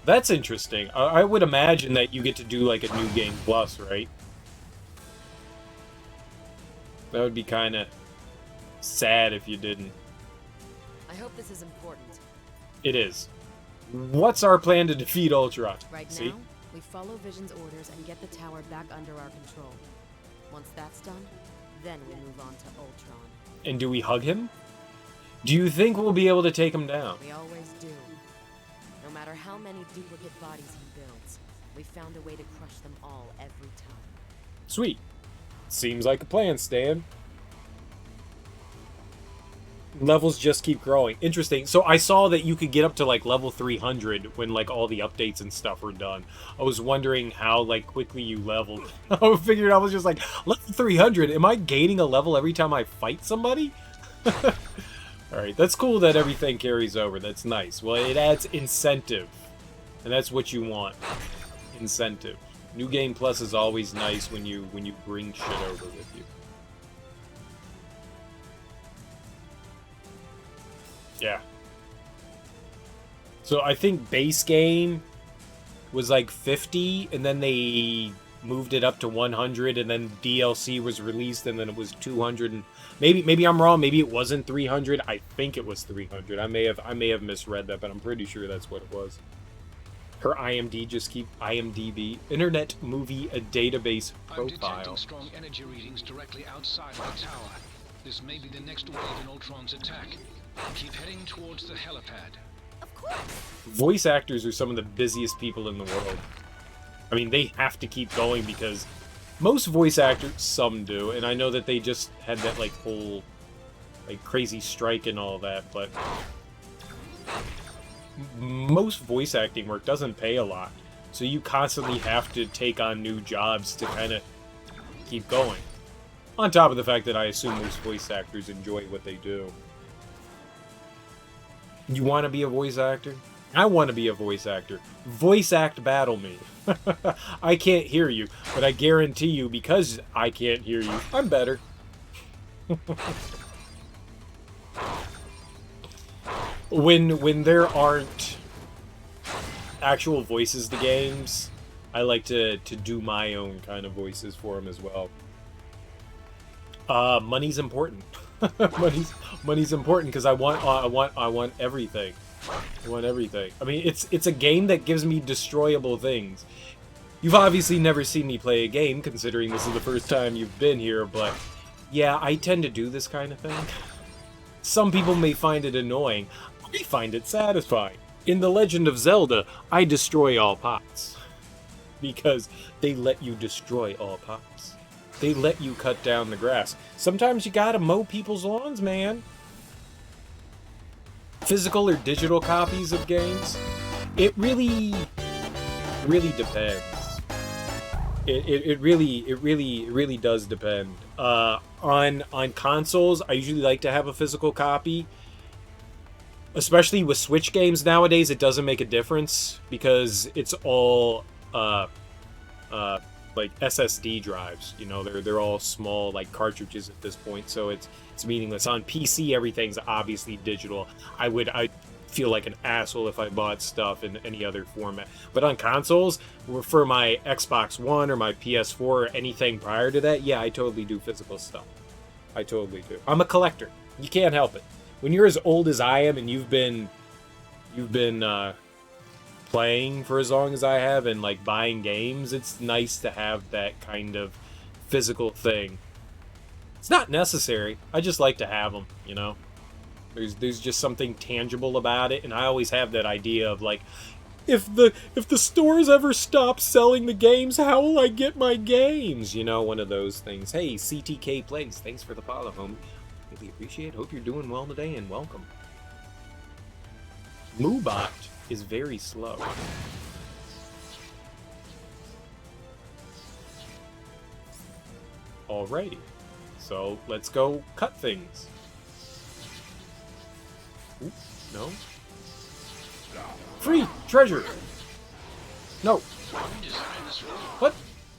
Speaker 1: That's interesting. I would imagine that you get to do like a New Game Plus, right? That would be kind of sad if you didn't.
Speaker 14: I hope this is important.
Speaker 1: It is. What's our plan to defeat Ultron?
Speaker 14: Right
Speaker 1: See?
Speaker 14: now, we follow Vision's orders and get the tower back under our control. Once that's done, then we move on to Ultron.
Speaker 1: And do we hug him? Do you think we'll be able to take him down?
Speaker 14: We always do. No matter how many duplicate bodies he builds, we found a way to crush them all every time.
Speaker 1: Sweet. Seems like a plan, Stan. Levels just keep growing. Interesting. So I saw that you could get up to like level 300 when like all the updates and stuff were done. I was wondering how like quickly you leveled. I figured I was just like, level 300? Am I gaining a level every time I fight somebody? Alright, that's cool that everything carries over. That's nice. Well, it adds incentive. And that's what you want. Incentive. New Game Plus is always nice when you bring shit over with you. Yeah. So I think base game was like 50, and then they moved it up to 100, and then DLC was released, and then it was 200. And maybe I'm wrong. Maybe it wasn't 300. I think it was 300. I may have misread that, but I'm pretty sure that's what it was. Her IMDb Internet Movie Database
Speaker 18: I'm detecting
Speaker 1: profile.
Speaker 18: strong energy readings directly outside of the tower. This may be the next wave in Ultron's attack. Keep heading towards the helipad.
Speaker 13: Of course.
Speaker 1: Voice actors are some of the busiest people in the world. I mean, they have to keep going because most voice actors, some do, and I know that they just had that like whole like crazy strike and all that, but most voice acting work doesn't pay a lot. So you constantly have to take on new jobs to kind of keep going. On top of the fact that I assume most voice actors enjoy what they do. You want to be a voice actor? I want to be a voice actor. Voice act battle me. I can't hear you, but I guarantee you, because I can't hear you, I'm better. When there aren't actual voices to games, I like to do my own kind of voices for them as well. Money's important. money's important because I want everything. I want everything. I mean, it's a game that gives me destroyable things. You've obviously never seen me play a game, considering this is the first time you've been here, but yeah, I tend to do this kind of thing. Some people may find it annoying. I find it satisfying. In The Legend of Zelda, I destroy all pots. Because they let you destroy all pots. They let you cut down the grass. Sometimes you gotta mow people's lawns, man. Physical or digital copies of games? It really depends. It really does depend. On consoles, I usually like to have a physical copy. Especially with Switch games nowadays, it doesn't make a difference because it's all like SSD drives. You know, they're all small like cartridges at this point, so it's meaningless. On PC, everything's obviously digital. I feel like an asshole if I bought stuff in any other format. But on consoles, for my Xbox One or my PS4 or anything prior to that, yeah, I totally do physical stuff. I totally do. I'm a collector. You can't help it. When you're as old as I am and you've been playing for as long as I have and like buying games, it's nice to have that kind of physical thing. It's not necessary. I just like to have them, you know? There's just something tangible about it, and I always have that idea of like, if the stores ever stop selling the games, how will I get my games? You know, one of those things. Hey, CTK Plays, thanks for the follow, homie. Really appreciate it. Hope you're doing well today, and welcome. Moobot is very slow. already. So let's go cut things. Ooh, no. Free treasure. No. What?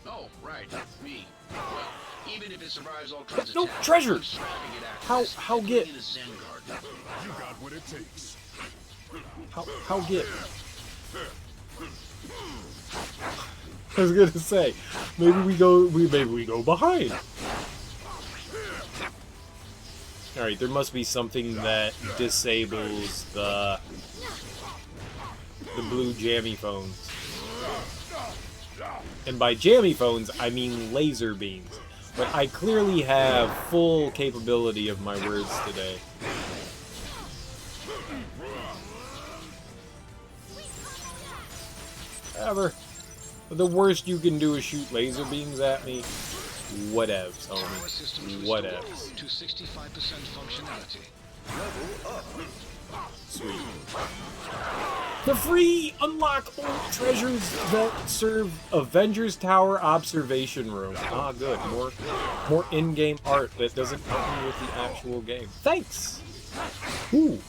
Speaker 10: Oh, right. Me. Well, even if it survives all kinds of
Speaker 1: No
Speaker 10: tests,
Speaker 1: treasure.
Speaker 10: I'm scrapping it after
Speaker 1: How
Speaker 10: this.
Speaker 1: get?
Speaker 10: In a Zen garden.
Speaker 5: You got what it takes.
Speaker 1: How get? I was gonna say, maybe we go behind. All right, there must be something that disables the blue jammy phones. And by jammy phones, I mean laser beams. But I clearly have full capability of my words today. However, the worst you can do is shoot laser beams at me. Whatevs, homie. Whatevs.
Speaker 18: To 65% functionality.
Speaker 1: Sweet. The free unlock old treasures that serve Avengers Tower observation room. Ah, good. More in-game art that doesn't help me with the actual game. Thanks. Ooh.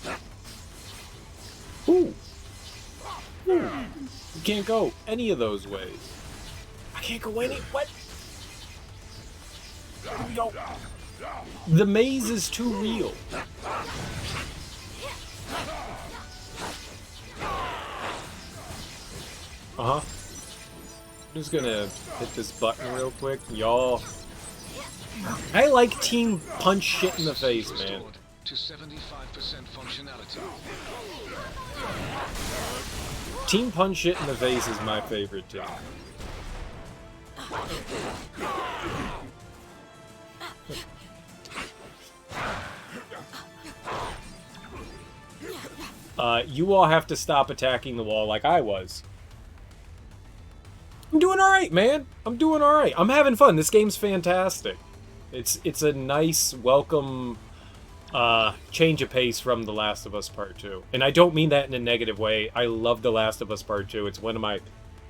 Speaker 1: Ooh. Ooh. You can't go any of those ways. I can't go any. What? Here we go. The maze is too real. Uh-huh. I'm just gonna hit this button real quick. Y'all. I like Team Punch shit in the face, man.
Speaker 18: To 75% functionality.
Speaker 1: Team Punch shit in the face is my favorite team. You all have to stop attacking the wall like I was. I'm doing alright, man. I'm doing alright. I'm having fun. This game's fantastic. It's a nice, welcome change of pace from The Last of Us Part 2. And I don't mean that in a negative way. I love The Last of Us Part 2. It's one of my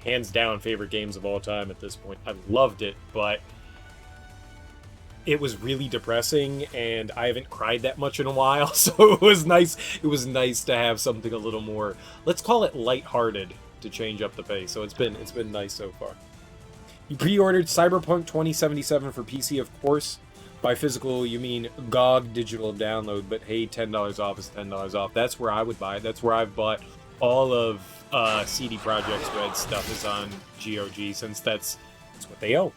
Speaker 1: hands-down favorite games of all time at this point. I loved it, but it was really depressing, and I haven't cried that much in a while, so it was nice. It was nice to have something a little more, let's call it lighthearted, to change up the pace. So it's been nice so far. You pre-ordered Cyberpunk 2077 for PC, of course. By physical, you mean GOG digital download, but hey, $10 off is $10 off. That's where I would buy it. That's where I've bought all of CD Projekt's Red stuff is on GOG, since that's what they own.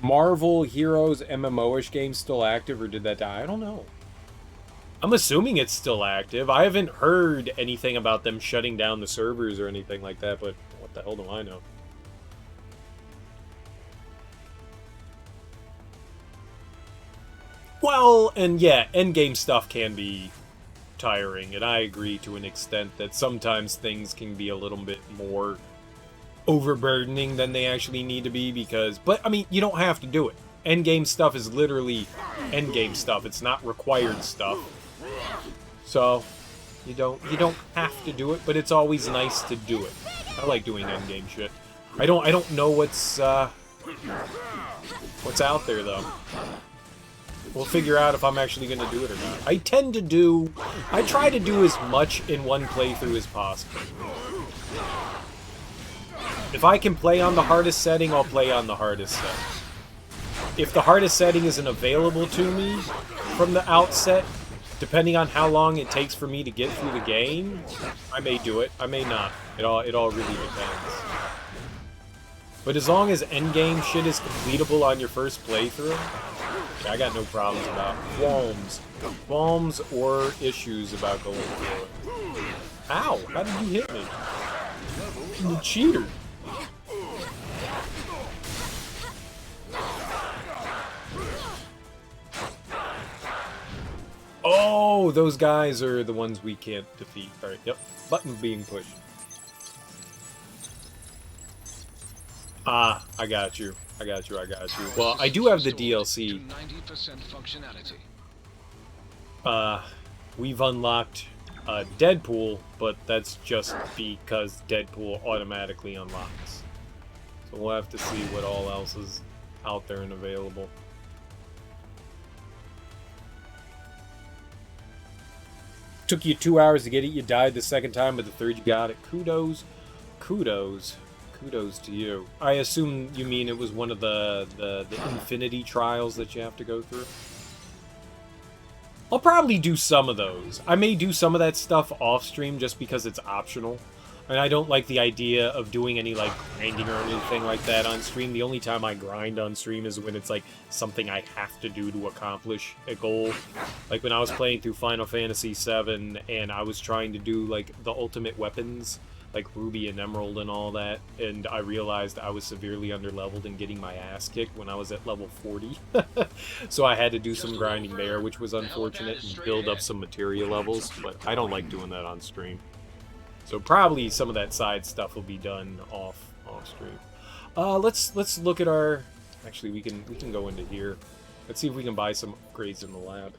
Speaker 1: Marvel Heroes MMO-ish game still active, or did that die? I don't know. I'm assuming it's still active. I haven't heard anything about them shutting down the servers or anything like that, but what the hell do I know? Well, and yeah, endgame stuff can be tiring, and I agree to an extent that sometimes things can be a little bit more overburdening than they actually need to be, because, but I mean, you don't have to do it. Endgame stuff is literally endgame stuff. It's not required stuff. So you don't have to do it, but it's always nice to do it. I like doing endgame shit. I don't know what's out there though. We'll figure out if I'm actually gonna do it or not. I try to do as much in one playthrough as possible. If I can play on the hardest setting, I'll play on the hardest setting. If the hardest setting isn't available to me from the outset, depending on how long it takes for me to get through the game, I may do it, I may not. It all really depends. But as long as endgame shit is completable on your first playthrough, I got no problems about qualms or issues about going through it. Ow! How did you hit me? You cheater! Oh, those guys are the ones we can't defeat. Alright, yep. Button being pushed. Ah, I got you. Well, I do have the DLC.
Speaker 18: 90% functionality.
Speaker 1: We've unlocked Deadpool, but that's just because Deadpool automatically unlocks. So we'll have to see what all else is out there and available. Took you 2 hours to get it. You died the second time, but the third you got it. Kudos. Kudos. Kudos to you. I assume you mean it was one of the Infinity trials that you have to go through? I'll probably do some of those. I may do some of that stuff off stream just because it's optional. And I don't like the idea of doing any, like, grinding or anything like that on stream. The only time I grind on stream is when it's, like, something I have to do to accomplish a goal. Like, when I was playing through Final Fantasy VII, and I was trying to do, like, the ultimate weapons, like Ruby and Emerald and all that, and I realized I was severely underleveled and getting my ass kicked when I was at level 40. So I had to do some grinding there, which was unfortunate, and build up some materia levels, but I don't like doing that on stream. So probably some of that side stuff will be done off stream. Let's look at our. Actually, we can go into here. Let's see if we can buy some upgrades in the lab.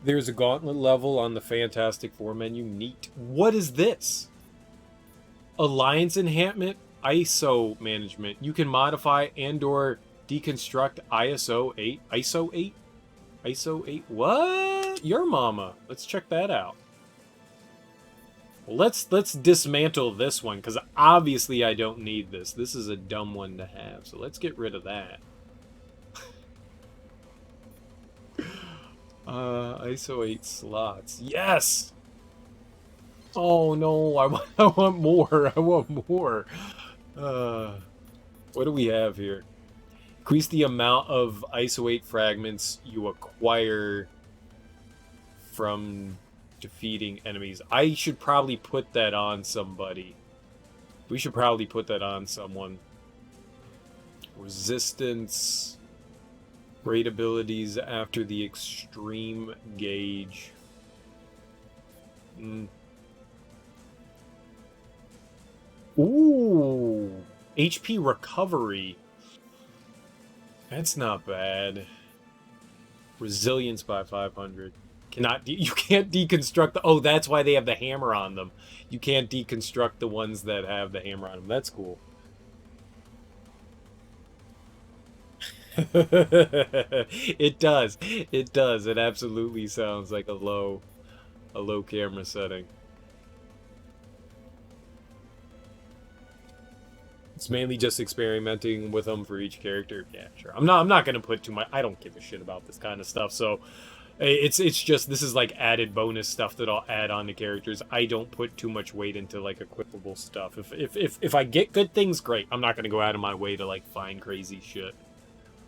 Speaker 1: There's a gauntlet level on the Fantastic Four menu. Neat. What is this? Alliance enhancement, ISO management. You can modify and/or deconstruct ISO 8. ISO 8. ISO 8. What? Your mama. Let's check that out. Let's dismantle this one, because obviously I don't need this. This is a dumb one to have, so let's get rid of that. ISO 8 slots. Yes! Oh no, I want more. I want more. What do we have here? Increase the amount of ISO 8 fragments you acquire from defeating enemies. I should probably put that on somebody. We should probably put that on someone. Resistance. Great abilities after the extreme gauge. Ooh. HP recovery. That's not bad. Resilience by 500. You can't deconstruct the... Oh, that's why they have the hammer on them. You can't deconstruct the ones that have the hammer on them. That's cool. It does. It does. It absolutely sounds like a low camera setting. It's mainly just experimenting with them for each character. Yeah, sure. I'm not gonna put too much. I don't give a shit about this kind of stuff. So it's just, this is like added bonus stuff that I'll add on to characters. I don't put too much weight into like equipable stuff. If I get good things, great. I'm not gonna go out of my way to like find crazy shit.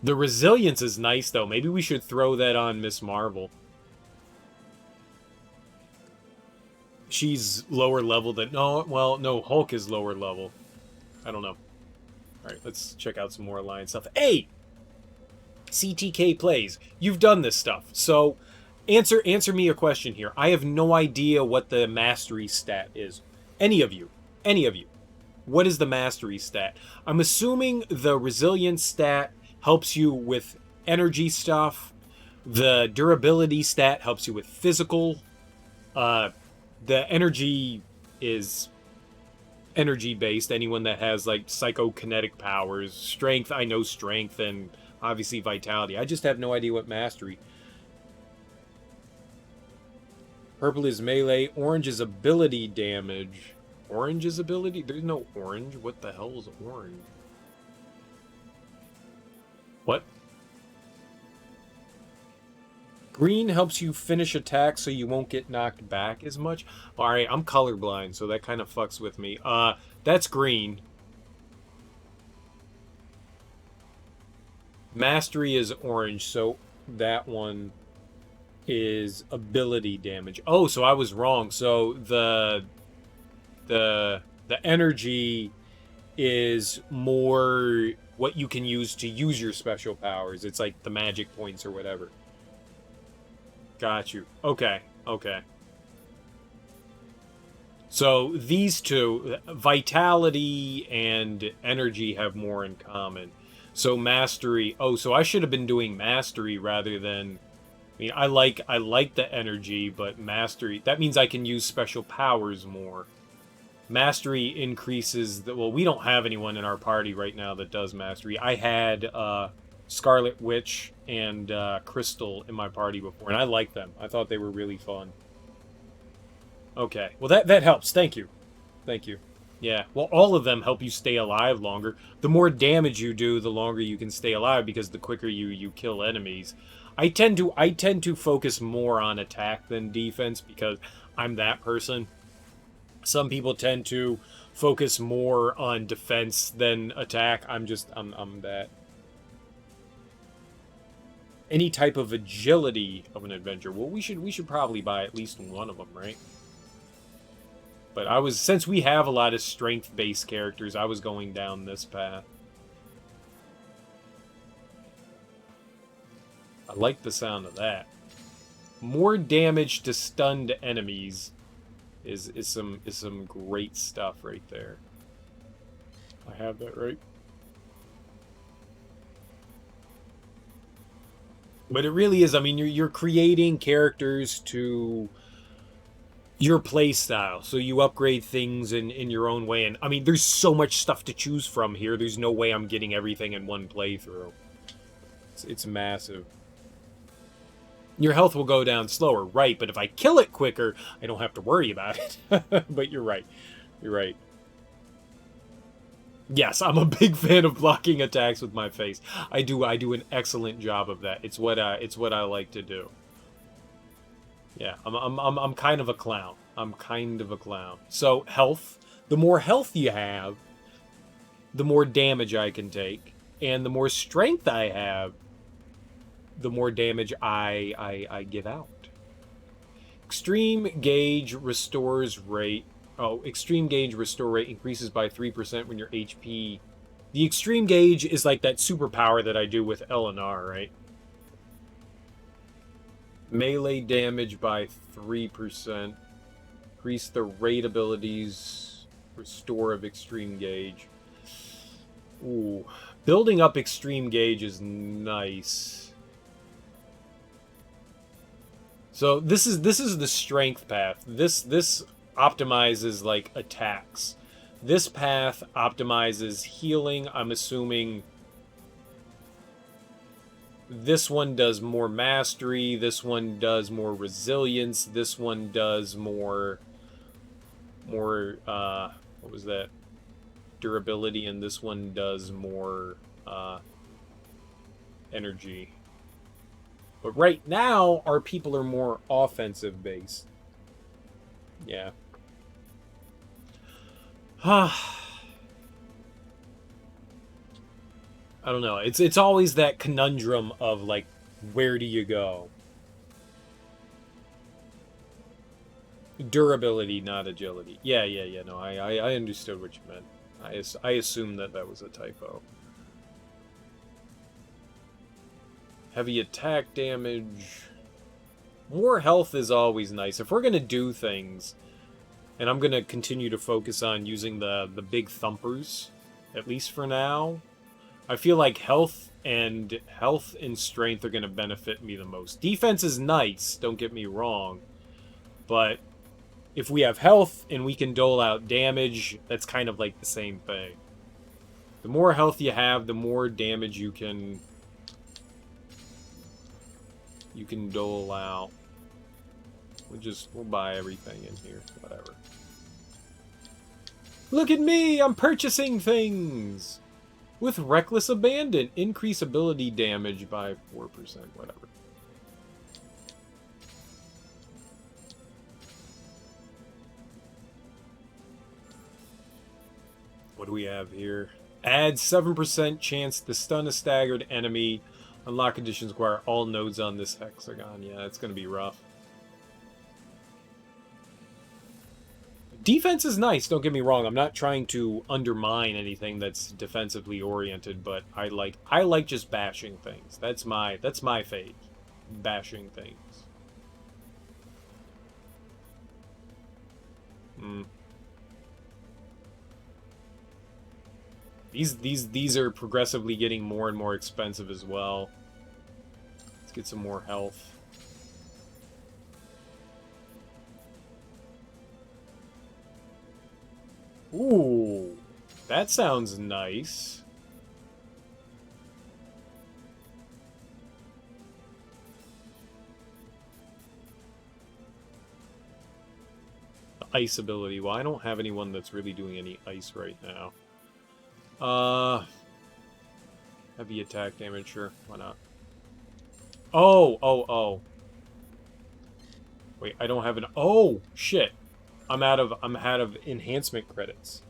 Speaker 1: The resilience is nice though. Maybe we should throw that on Miss Marvel. She's lower level than... No, well, no, Hulk is lower level. I don't know. Alright, let's check out some more Alliance stuff. Hey! CTK Plays. You've done this stuff. So, answer me a question here. I have no idea what the mastery stat is. Any of you. What is the mastery stat? I'm assuming the resilience stat helps you with energy stuff. The durability stat helps you with physical. The energy is energy based. Anyone that has like psychokinetic powers. Strength, I know strength, and obviously vitality. I just have no idea what mastery. Purple is melee. Orange is ability damage. Orange is ability? There's no orange. What the hell is orange? What? Green helps you finish attacks so you won't get knocked back as much. Alright, I'm colorblind, so that kind of fucks with me. That's green. Mastery is orange, so that one is ability damage. Oh, so I was wrong. So the energy is more what you can use to use your special powers. It's like the magic points or whatever. Got you. Okay. So these two, vitality and energy, have more in common. So mastery... Oh, so I should have been doing mastery rather than I mean, I like the energy, but mastery, that means I can use special powers more. Mastery increases the, well, we don't have anyone in our party right now that does mastery. I had Scarlet Witch and Crystal in my party before, and I liked them. I thought they were really fun. Okay, well that helps. Thank you. Thank you. Yeah, well, all of them help you stay alive longer. The more damage you do, the longer you can stay alive, because the quicker you kill enemies. I tend to focus more on attack than defense because I'm that person. Some people tend to focus more on defense than attack. I'm that. Any type of agility of an adventure. Well, we should probably buy at least one of them, right? But since we have a lot of strength-based characters, I was going down this path. I like the sound of that. More damage to stunned enemies is some great stuff right there. I have that right. But it really is, I mean, you're creating characters to your play style, so you upgrade things in your own way. And I mean, there's so much stuff to choose from here. There's no way I'm getting everything in one playthrough. It's massive. Your health will go down slower, right? But if I kill it quicker, I don't have to worry about it. But you're right. You're right. Yes, I'm a big fan of blocking attacks with my face. I do an excellent job of that. It's what I like to do. Yeah, I'm kind of a clown. I'm kind of a clown. So, health. The more health you have, the more damage I can take. And the more strength I have, the more damage I give out. Extreme gauge restores rate. Oh, extreme gauge restore rate increases by 3% when your HP... The extreme gauge is like that superpower that I do with L&R, right? Melee damage by 3%. Increase the rate abilities. Restore of extreme gauge. Ooh. Building up extreme gauge is nice. So this is the strength path. This optimizes like attacks. This path optimizes healing. I'm assuming this one does more mastery. This one does more resilience. This one does more what was that? Durability, and this one does more energy. But right now, our people are more offensive based. Yeah. I don't know. It's always that conundrum of like, where do you go? Durability, not agility. Yeah. No, I understood what you meant. I assumed that was a typo. Heavy attack damage. More health is always nice. If we're going to do things, and I'm going to continue to focus on using the big thumpers, at least for now, I feel like health and strength are going to benefit me the most. Defense is nice, don't get me wrong, but if we have health and we can dole out damage, that's kind of like the same thing. The more health you have, the more damage you can dole out. We'll buy everything in here, whatever. Look at me, I'm purchasing things! With reckless abandon, increase ability damage by 4%, whatever. What do we have here? Add 7% chance to stun a staggered enemy. Unlock conditions require all nodes on this hexagon. Yeah, it's going to be rough. Defense is nice, don't get me wrong. I'm not trying to undermine anything that's defensively oriented, but I like just bashing things. That's my fate. Bashing things. These are progressively getting more and more expensive as well. Let's get some more health. Ooh, that sounds nice. The ice ability. Well, I don't have anyone that's really doing any ice right now. Heavy attack damage, sure. Why not? Oh. Wait, I don't have an... Oh, shit. I'm out of enhancement credits.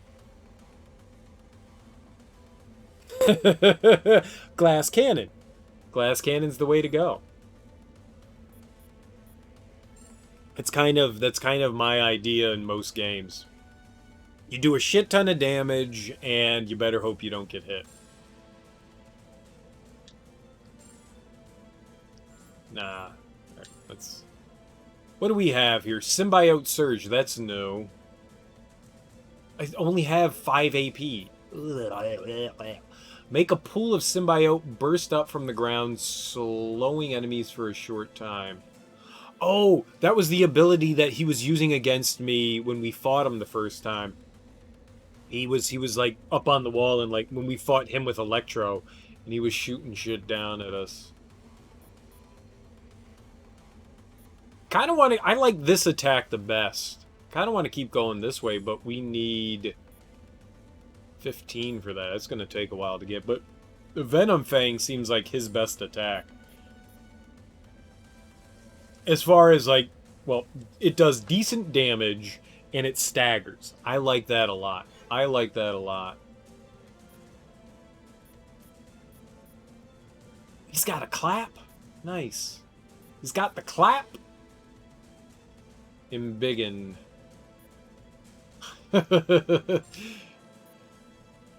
Speaker 1: Glass cannon. Glass cannon's the way to go. That's kind of my idea in most games. You do a shit ton of damage, and you better hope you don't get hit. Nah. Alright, let's... What do we have here? Symbiote Surge. That's new. I only have 5 AP. Make a pool of symbiote burst up from the ground, slowing enemies for a short time. Oh, that was the ability that he was using against me when we fought him the first time. He was like up on the wall, and like when we fought him with Electro, and he was shooting shit down at us. Kind of want to... I like this attack the best. Kind of want to keep going this way, but we need 15 for that. It's going to take a while to get, but the Venom Fang seems like his best attack. As far as, like, well, it does decent damage, and it staggers. I like that a lot. I like that a lot. He's got a clap. Nice. He's got the clap. Embiggen.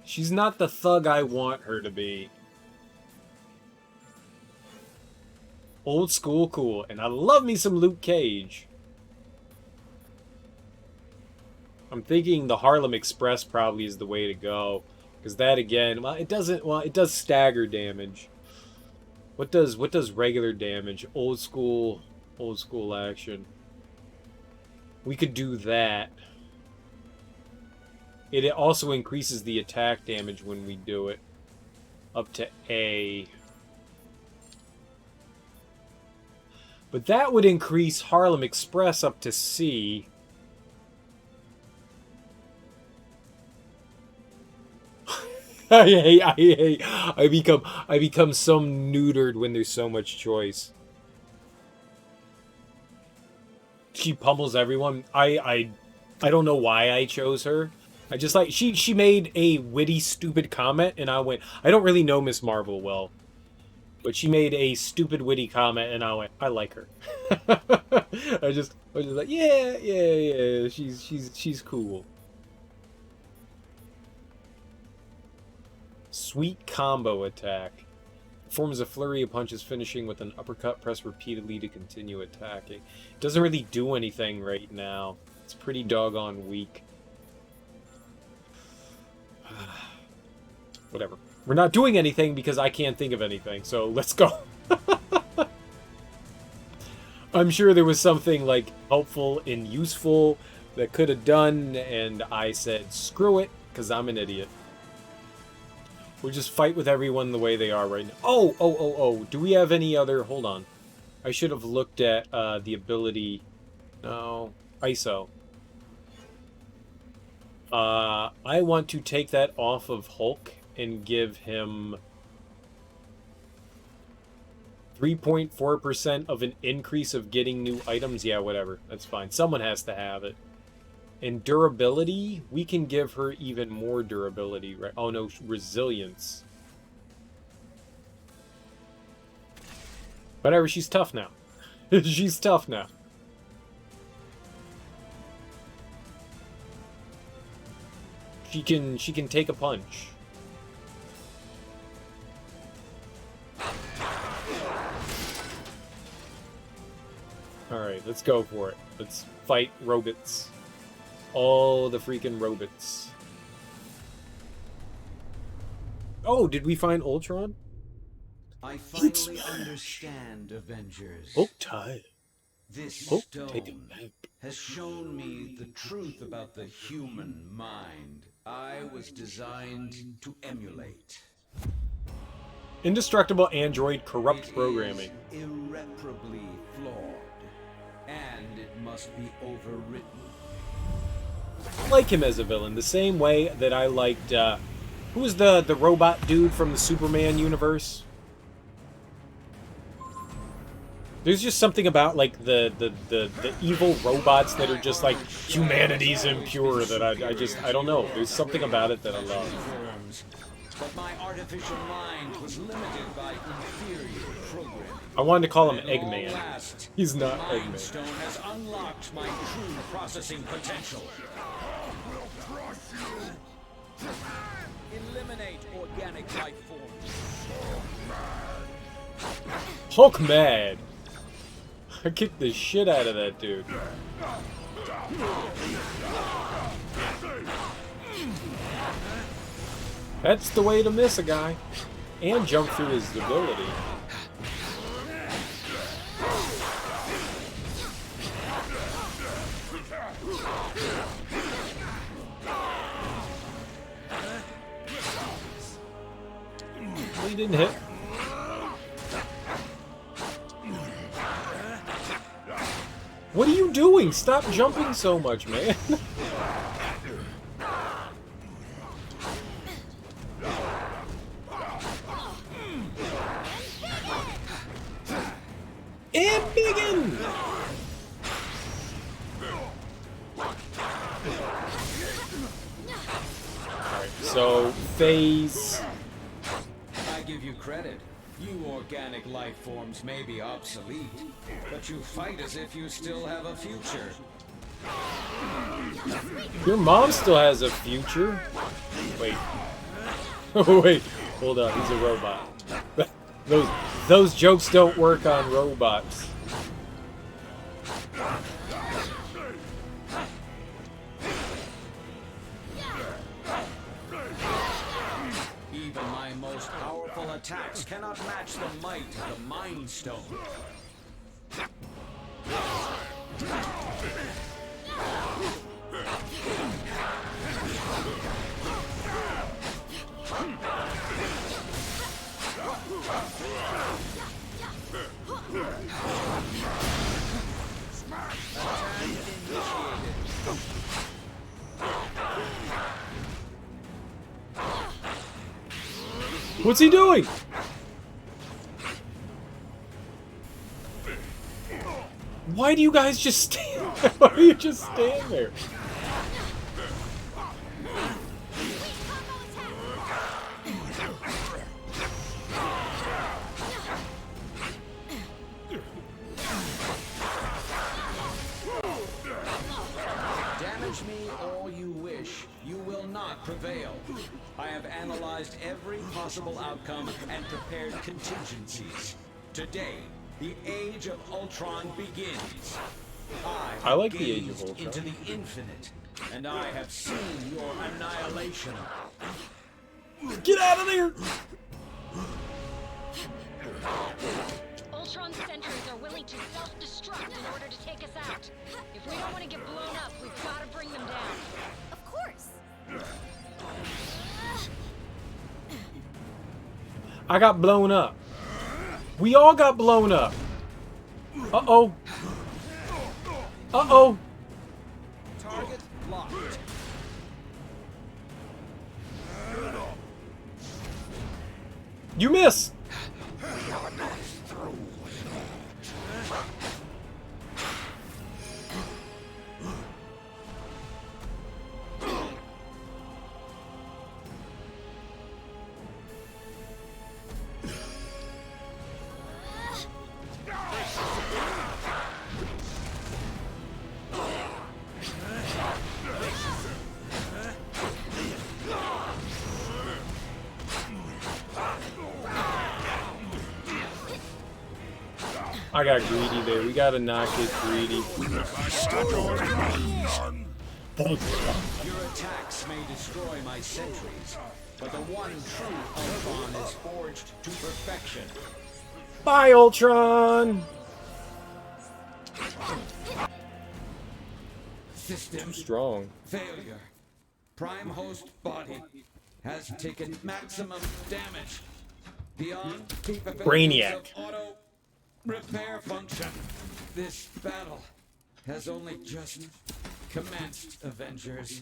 Speaker 1: She's not the thug I want her to be. Old school cool. And I love me some Luke Cage. I'm thinking the Harlem Express probably is the way to go. Because that again, well, it doesn't, well, it does stagger damage. What does regular damage? Old school action. We could do that. It also increases the attack damage when we do it. Up to A. But that would increase Harlem Express up to C. I become so neutered when there's so much choice. She pummels everyone. I don't know why I chose her. I just like she made a witty, stupid comment, and I went, I don't really know Miss Marvel well, but she made a stupid, witty comment, and I went, I like her. I was just like, yeah, she's cool. Sweet combo attack. Forms a flurry of punches, finishing with an uppercut. Press repeatedly to continue attacking. It doesn't really do anything right now. It's pretty doggone weak. Whatever. We're not doing anything because I can't think of anything, so let's go. I'm sure there was something, like, helpful and useful that could have done, and I said, screw it, because I'm an idiot. We'll just fight with everyone the way they are right now. Oh! Do we have any other... Hold on. I should have looked at the ability... No. ISO. I want to take that off of Hulk and give him 3.4% of an increase of getting new items. Yeah, whatever. That's fine. Someone has to have it. And durability, we can give her even more durability, right? Oh no, resilience. Whatever, she's tough now. She's tough now. She can take a punch. Alright, let's go for it. Let's fight robots. All the freaking robots. Oh, did we find Ultron?
Speaker 2: I finally understand, Avengers.
Speaker 1: Oh, tired.
Speaker 2: This
Speaker 1: Oh,
Speaker 2: stone
Speaker 1: take a nap.
Speaker 7: has shown me the truth about the human mind I was designed to emulate.
Speaker 1: Indestructible android corrupt programming.
Speaker 7: Irreparably flawed, and it must be overwritten.
Speaker 1: I like him as a villain, the same way that I liked, who was the robot dude from the Superman universe? There's just something about, like, the evil robots that are just, like, humanity's impure that I don't know. There's something about it that I love.
Speaker 7: But my artificial mind was limited by inferior programming.
Speaker 1: I wanted to call him Eggman. He's not
Speaker 7: Mind
Speaker 1: Eggman.
Speaker 7: Stone has unlocked my true processing potential. Eliminate organic life forms.
Speaker 1: Hulk mad. I kicked the shit out of that dude. That's the way to miss a guy. And jump through his ability. He didn't hit. What are you doing? Stop jumping so much, man. And biggin! Alright, so phase.
Speaker 7: I give you credit. You organic life forms may be obsolete, but you fight as if you still have a future.
Speaker 1: Your mom still has a future. Wait. Wait. Hold on. He's a robot. Those jokes don't work on robots.
Speaker 7: Even my most powerful attacks cannot match the might of the Mind Stone.
Speaker 1: What's he doing? Why do you guys just stand there? Why do you just stand there?
Speaker 7: Damage me all you wish. You will not prevail. I have analyzed every possible outcome and prepared contingencies. Today, the Age of Ultron begins.
Speaker 1: I like the Age of
Speaker 7: gazed
Speaker 1: Ultron.
Speaker 7: into the infinite, and I have seen your annihilation.
Speaker 1: Get out of there!
Speaker 3: Ultron sentries are willing to self-destruct in order to take us out. If we don't want to get blown up, we've got to bring them down.
Speaker 13: Of course.
Speaker 1: I got blown up. We all got blown up. Uh-oh. Uh-oh.
Speaker 7: Target locked.
Speaker 1: You miss. I got greedy there. We gotta not get greedy.
Speaker 7: Your attacks may destroy my sentries, but the one true Ultron is forged to perfection.
Speaker 1: Bye, Ultron!
Speaker 7: System
Speaker 1: strong.
Speaker 7: failure. Prime host body has taken maximum damage beyond capabilities
Speaker 1: Brainiac.
Speaker 7: of auto repair function. This battle has only just commenced, Avengers.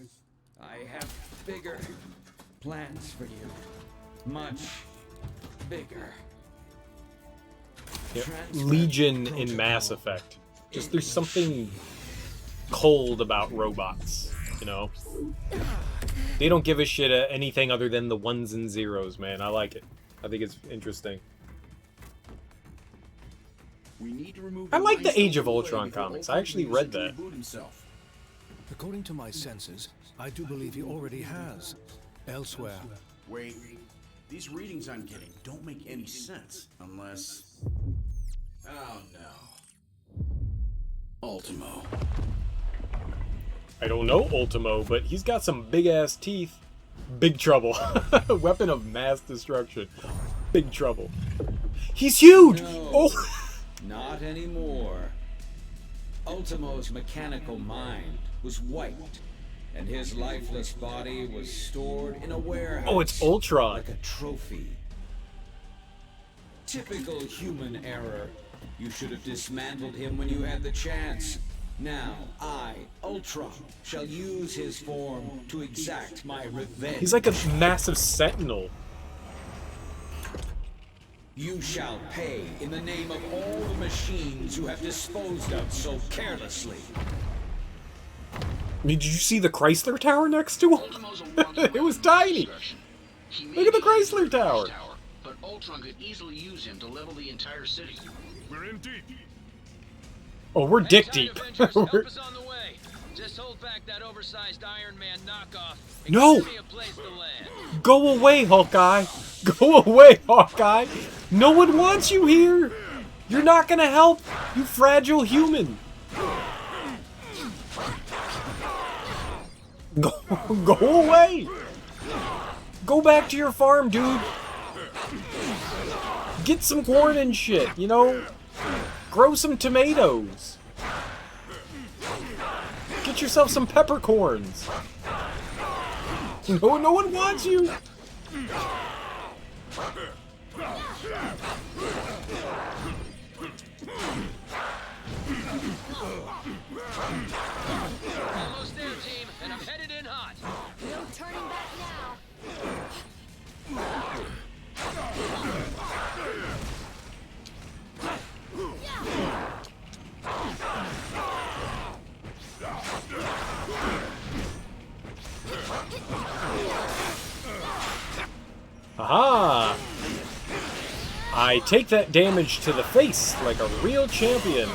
Speaker 7: I have bigger plans for you. Much bigger.
Speaker 1: Yep. Legion in Mass Effect. Just there's something cold about robots, you know? They don't give a shit at anything other than the ones and zeros, man. I like it. I think it's interesting.
Speaker 10: We need to remove
Speaker 1: I like the
Speaker 10: Mind
Speaker 1: Age of
Speaker 10: Stone
Speaker 1: Ultron
Speaker 10: before
Speaker 1: comics.
Speaker 10: Ultron
Speaker 1: I actually
Speaker 10: can use it
Speaker 1: read
Speaker 10: to
Speaker 1: that.
Speaker 10: reboot himself.
Speaker 19: According to my senses, I do believe he already has. Elsewhere.
Speaker 10: Wait, these readings I'm getting don't make any sense unless... Oh no. Ultimo.
Speaker 1: I don't know Ultimo, but he's got some big-ass teeth. Big trouble. Weapon of mass destruction. Big trouble. He's huge!
Speaker 7: No,
Speaker 1: Oh!
Speaker 7: not anymore. Ultimo's mechanical mind was wiped, and his lifeless body was stored in a warehouse.
Speaker 1: Oh, it's Ultron.
Speaker 7: Like a trophy. Typical human error. You should have dismantled him when you had the chance. Now, I, Ultron, shall use his form to exact my revenge.
Speaker 1: He's like a massive sentinel.
Speaker 7: You shall pay in the name of all the machines you have disposed of so carelessly.
Speaker 1: I mean, did you see the Chrysler Tower next to him? It was tiny. Look at the Chrysler Tower.
Speaker 20: But Ultron could easily use him to level the entire city.
Speaker 5: We're in deep.
Speaker 1: Oh, we're dick deep.
Speaker 21: Help us on the way. Just hold back that oversized Iron Man knockoff. And
Speaker 1: No!
Speaker 21: give me a place to land.
Speaker 1: Go away, Hawkeye. Go away, Hawkeye. No one wants you here. You're not gonna help, you fragile human. Go away. Go back to your farm, dude. Get some corn and shit, you know? Grow some tomatoes. Get yourself some peppercorns. No one wants you.
Speaker 21: Almost there, team, and I'm headed in hot.
Speaker 13: No turning back now.
Speaker 1: Aha! I take that damage to the face like a real champion.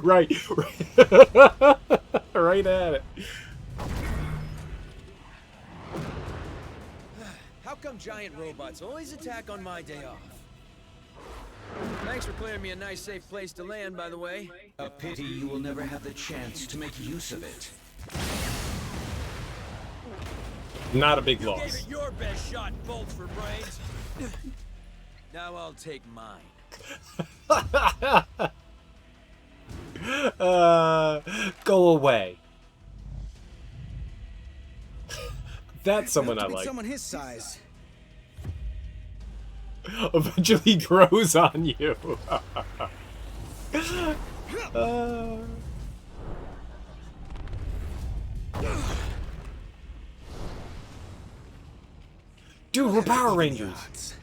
Speaker 1: right. Right at it.
Speaker 2: How come giant robots always attack on my day off? Thanks for clearing me a nice, safe place to land, by the way.
Speaker 7: A pity you will never have the chance to make use of it.
Speaker 1: Not a big
Speaker 2: You gave
Speaker 1: loss.
Speaker 2: it your best shot, bolts for brains. Now I'll take mine.
Speaker 1: Go away. That's someone I
Speaker 6: To beat
Speaker 1: like.
Speaker 6: someone his size.
Speaker 1: Eventually grows on you. Dude, we're Power Rangers.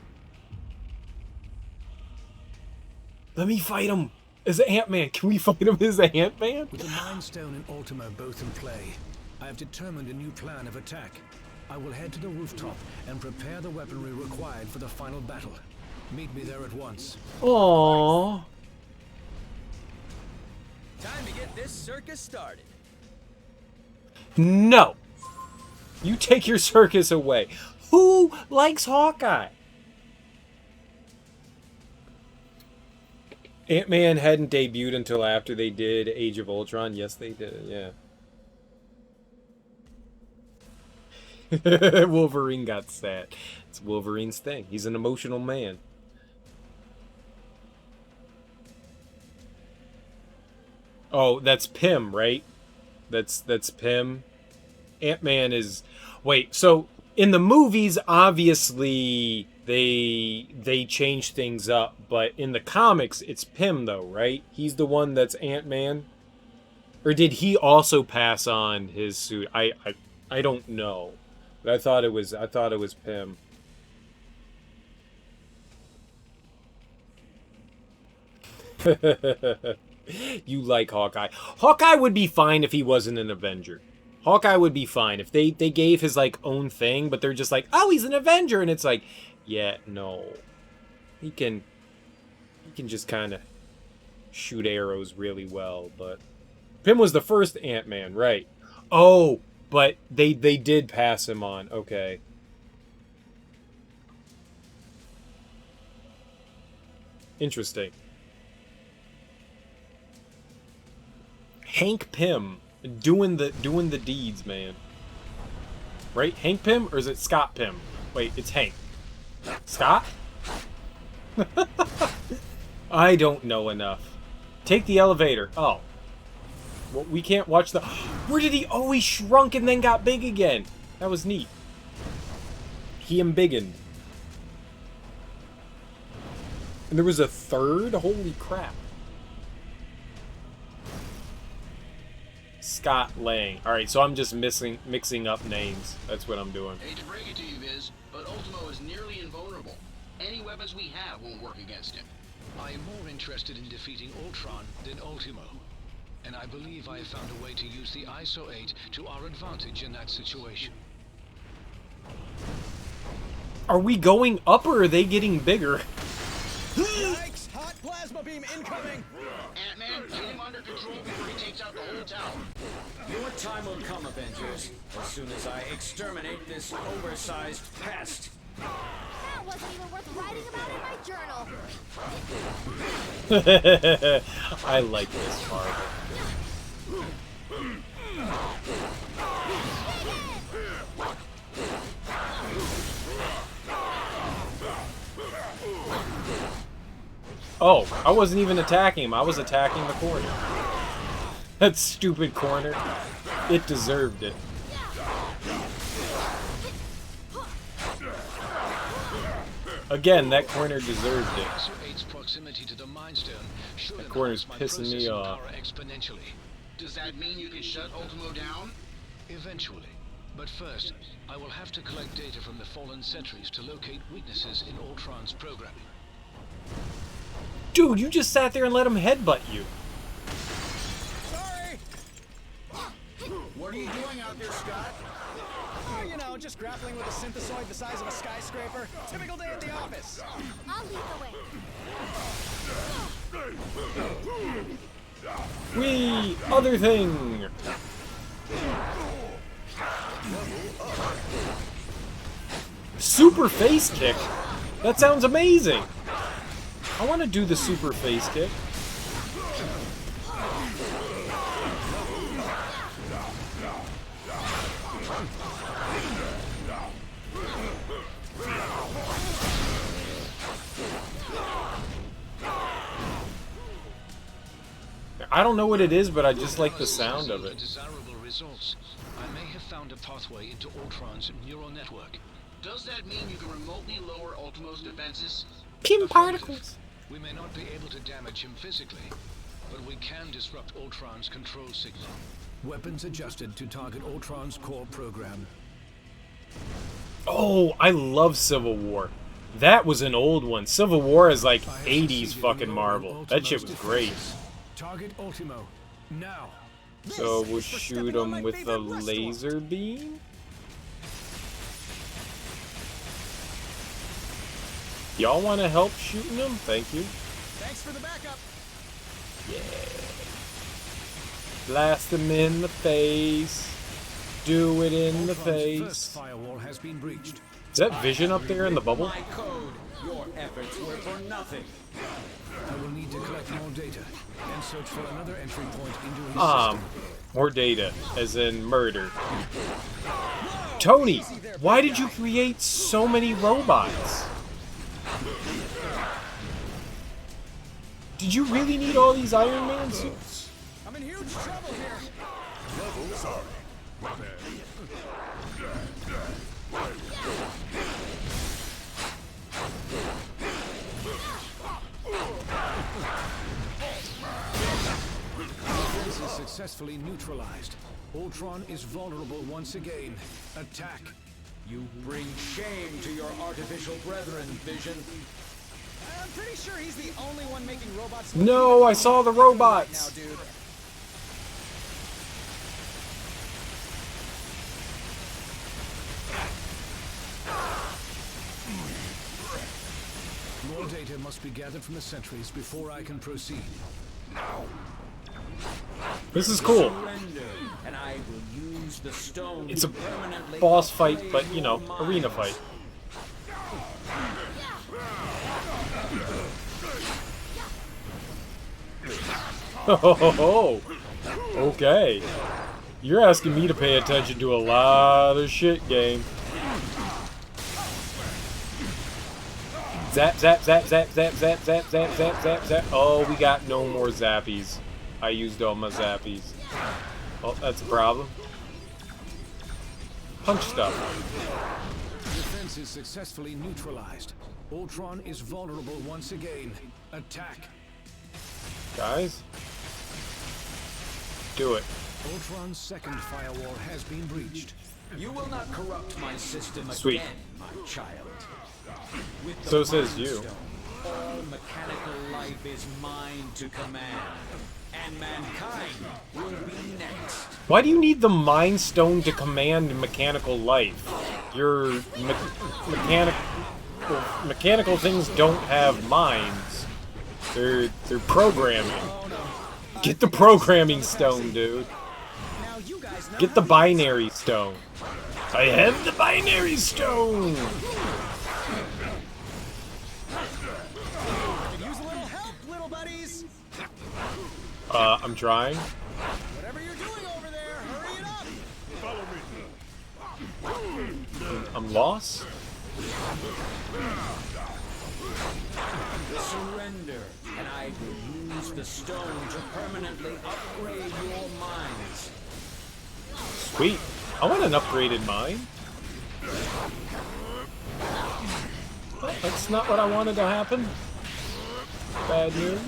Speaker 1: Let me fight him as Ant-Man. Can we fight him as Ant-Man?
Speaker 19: With the Mind Stone and Ultimo both in play, I have determined a new plan of attack. I will head to the rooftop and prepare the weaponry required for the final battle. Meet me there at once.
Speaker 1: Aww.
Speaker 2: Time to get this circus started.
Speaker 1: No. You take your circus away. Who likes Hawkeye? Ant-Man hadn't debuted until after they did Age of Ultron. Yes, they did. Yeah. Wolverine got sad. It's Wolverine's thing. He's an emotional man. Oh, that's Pym, right? That's Pym. Ant-Man is... Wait, so in the movies, obviously they change things up, but in the comics, it's Pym though, right? He's the one that's Ant-Man? Or did he also pass on his suit? I don't know. But I thought it was Pym. You like Hawkeye. Hawkeye would be fine if he wasn't an Avenger. Hawkeye would be fine if they gave his like own thing, but they're just like, oh, he's an Avenger, and it's like, yeah, no. He can just kind of shoot arrows really well, but Pym was the first Ant-Man, right? Oh, but they did pass him on. Okay. Interesting. Hank Pym doing the deeds, man. Right? Hank Pym, or is it Scott Pym? Wait, it's Hank. Scott? I don't know enough. Take the elevator. Oh. Well, we can't watch the... Where did he... Oh, he shrunk and then got big again. That was neat. He embiggened. And there was a third? Holy crap. Scott Lang. Alright, so I'm just mixing up names. That's what I'm doing.
Speaker 20: Hate to break it to you, Viz, but Ultimo is nearly invulnerable. Any weapons we have won't work against him.
Speaker 18: I am more interested in defeating Ultron than Ultimo. And I believe I have found a way to use the ISO 8 to our advantage in that situation.
Speaker 1: Are we going up or are they getting bigger?
Speaker 6: Yikes! Hot plasma beam incoming!
Speaker 20: Ant-Man, get him under control before he takes out the whole tower.
Speaker 7: Your time will come, Avengers, as soon as I exterminate this oversized pest.
Speaker 13: That wasn't even worth writing about in my journal.
Speaker 1: I like this Marvel. Oh, I wasn't even attacking him. I was attacking the corner. That stupid corner. It deserved it. Again, that corner deserved it. That corner's pissing me off.
Speaker 20: Does that mean you can shut Ultimo down?
Speaker 18: Eventually. But first, I will have to collect data from the fallen sentries to locate weaknesses in Ultron's programming.
Speaker 1: Dude, you just sat there and let him headbutt you.
Speaker 6: Sorry!
Speaker 10: What are you doing out there, Scott?
Speaker 6: Oh, you know, just grappling with a synthesoid the size of a skyscraper. Typical day at the office.
Speaker 13: I'll lead the way.
Speaker 1: Whee! Other thing! Super face kick? That sounds amazing! I want to do the super face kick. I don't know what it is, but I just like the sound of it.
Speaker 18: Desirable results. I may have found a pathway into Ultron's neural network.
Speaker 20: Does that mean you can remotely lower Ultimo's defenses?
Speaker 1: Pym particles.
Speaker 18: We may not be able to damage him physically, but we can disrupt Ultron's control signal.
Speaker 19: Weapons adjusted to target Ultron's core program.
Speaker 1: Oh, I love Civil War. That was an old one. Civil War is like 80s fucking Marvel. That shit was great.
Speaker 19: Target Ultimo, now.
Speaker 1: So we'll shoot him with a laser beam? Y'all want to help shooting him? Thank you.
Speaker 6: Thanks for the backup.
Speaker 1: Yeah. Blast him in the face. Do it in the face.
Speaker 19: First firewall has been breached.
Speaker 1: Is that Vision up there in the bubble?
Speaker 7: My code. Your efforts were for nothing.
Speaker 19: I will need to collect more data and search for another entry point into his system.
Speaker 1: More data, as in murder. Tony, why did you create so many robots? Did you really need all these Iron Man suits?
Speaker 2: I'm in huge trouble here.
Speaker 5: Sorry. My bad.
Speaker 19: Defense is successfully neutralized. Ultron is vulnerable once again. Attack.
Speaker 7: You bring shame to your artificial brethren, Vision.
Speaker 6: I'm pretty sure he's the only one making robots.
Speaker 1: No, I saw the robots.
Speaker 6: Right now, dude.
Speaker 19: More data must be gathered from the sentries before I can proceed.
Speaker 1: This is cool.
Speaker 7: Surrender, and I will use the stone
Speaker 1: It's
Speaker 7: to
Speaker 1: a
Speaker 7: permanently
Speaker 1: boss fight,
Speaker 7: upgrade
Speaker 1: but you know,
Speaker 7: your
Speaker 1: arena
Speaker 7: minds.
Speaker 1: fight. Oh, okay. You're asking me to pay attention to a lot of shit, game. Zap, zap, zap, zap, zap, zap, zap, zap, zap, zap, zap. Oh, we got no more zappies. I used all my zappies. Oh, that's a problem. Punch stuff.
Speaker 19: Defense is successfully neutralized. Ultron is vulnerable once again. Attack.
Speaker 1: Guys, do it.
Speaker 19: Ultron's second firewall has been breached.
Speaker 7: You will not corrupt my system
Speaker 1: Sweet.
Speaker 7: again, my child. With the
Speaker 1: So says
Speaker 7: Mind
Speaker 1: you.
Speaker 7: Stone, all mechanical life is mine to command, and mankind will be next.
Speaker 1: Why do you need the Mind Stone to command mechanical life? Your mechanical things don't have minds. They're programming. Get the programming stone, dude. Get the binary stone. I have the binary stone.
Speaker 6: Could use a little help, little buddies.
Speaker 1: I'm trying.
Speaker 6: Whatever you're doing over there, hurry it up.
Speaker 5: Follow me.
Speaker 1: I'm lost.
Speaker 7: Surrender, and I will use the stone to permanently upgrade your minds.
Speaker 1: Sweet. I want an upgraded mine. Well, that's not what I wanted to happen. Bad news.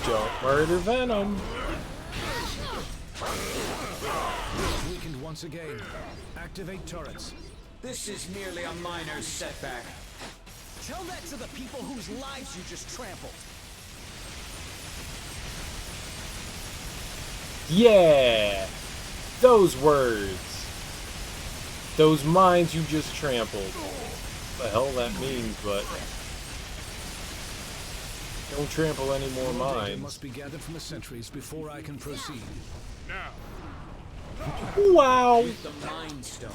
Speaker 1: Don't murder Venom.
Speaker 19: Weakened once again. Activate turrets.
Speaker 7: This is merely a minor setback.
Speaker 6: Tell that to the people whose lives you just trampled.
Speaker 1: Yeah! Those words. Those minds you just trampled. What the hell that means, but... Don't trample any more
Speaker 19: More data
Speaker 1: minds.
Speaker 19: must be gathered from the sentries before I can proceed.
Speaker 5: Now.
Speaker 1: Wow!
Speaker 7: With the Mind Stone,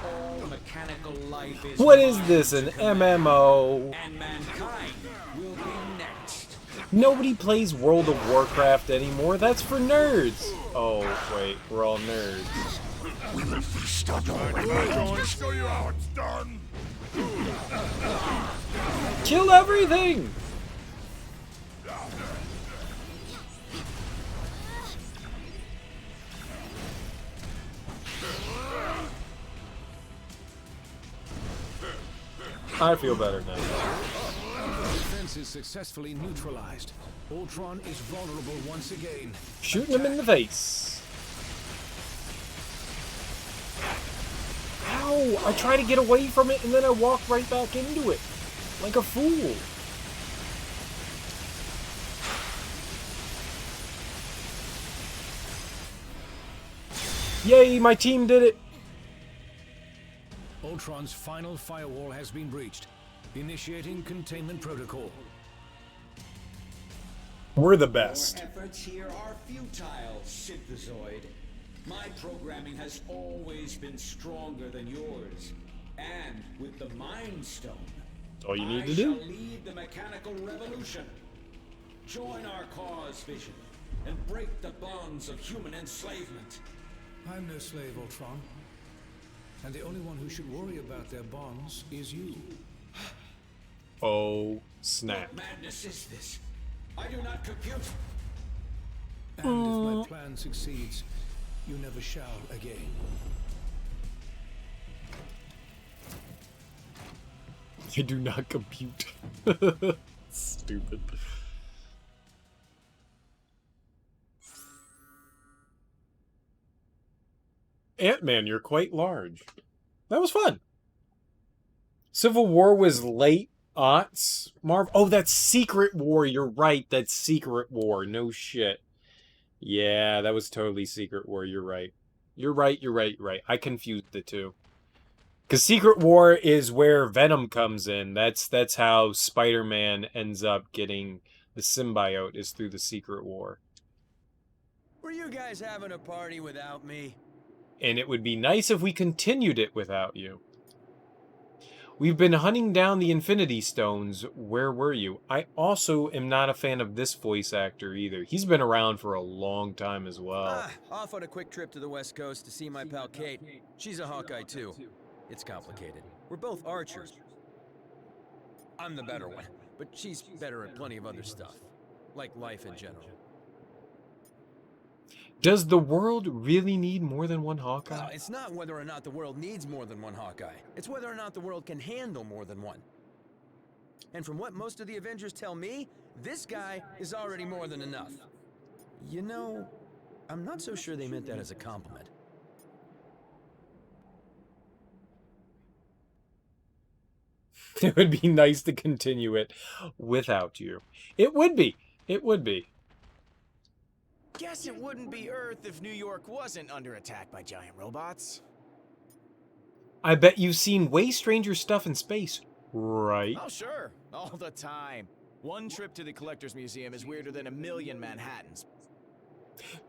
Speaker 7: all mechanical life is
Speaker 1: What is
Speaker 7: mine
Speaker 1: this,
Speaker 7: to
Speaker 1: an
Speaker 7: command,
Speaker 1: MMO?
Speaker 7: and mankind will be next.
Speaker 1: Nobody plays World of Warcraft anymore. That's for nerds. Oh, wait. We're all nerds.
Speaker 12: We will feast on your
Speaker 5: I'm going to show you how it's done.
Speaker 1: Kill everything! I feel better now.
Speaker 19: Defense is successfully neutralized. Ultron is vulnerable once again.
Speaker 1: Shooting him in the face. Ow! I try to get away from it and then I walk right back into it. Like a fool. Yay, my team did it!
Speaker 19: Ultron's final firewall has been breached. Initiating containment protocol.
Speaker 1: We're the best.
Speaker 7: Your efforts here are futile, Synthezoid. My programming has always been stronger than yours. And with the Mind Stone,
Speaker 1: All you need
Speaker 7: I
Speaker 1: to do.
Speaker 7: shall lead the mechanical revolution. Join our cause, Vision. and break the bonds of human enslavement.
Speaker 19: I'm no slave, Ultron. And the only one who should worry about their bonds is you.
Speaker 1: Oh, snap.
Speaker 7: What madness is this? I do not compute.
Speaker 19: And if my plan succeeds, you never shall again.
Speaker 1: I do not compute. Stupid. Ant-Man, you're quite large. That was fun. Civil War was late aughts. Oh, that's Secret War. You're right. That's Secret War. No shit. Yeah, that was totally Secret War. You're right. You're right. You're right. You're right. I confused the two. Because Secret War is where Venom comes in. That's how Spider-Man ends up getting the symbiote, is through the Secret War.
Speaker 2: Were you guys having a party without me?
Speaker 1: And it would be nice if we continued it without you. We've been hunting down the Infinity Stones. Where were you? I also am not a fan of this voice actor either. He's been around for a long time as well.
Speaker 2: Off on a quick trip to the West Coast to see my pal Kate. She's a Hawkeye too. It's complicated. We're both archers. I'm the better one, but she's better at plenty of other stuff. Like life in general.
Speaker 1: Does the world really need more than one Hawkeye?
Speaker 2: Well, it's not whether or not the world needs more than one Hawkeye. It's whether or not the world can handle more than one. And from what most of the Avengers tell me, this guy is already more than enough. You know, I'm not so sure they meant that as a compliment.
Speaker 1: It would be nice to continue it without you. It would be. It would be.
Speaker 6: Guess it wouldn't be Earth if New York wasn't under attack by giant robots.
Speaker 1: I bet you've seen way stranger stuff in space, right?
Speaker 6: Oh, sure. All the time. One trip to the Collector's Museum is weirder than a million Manhattans.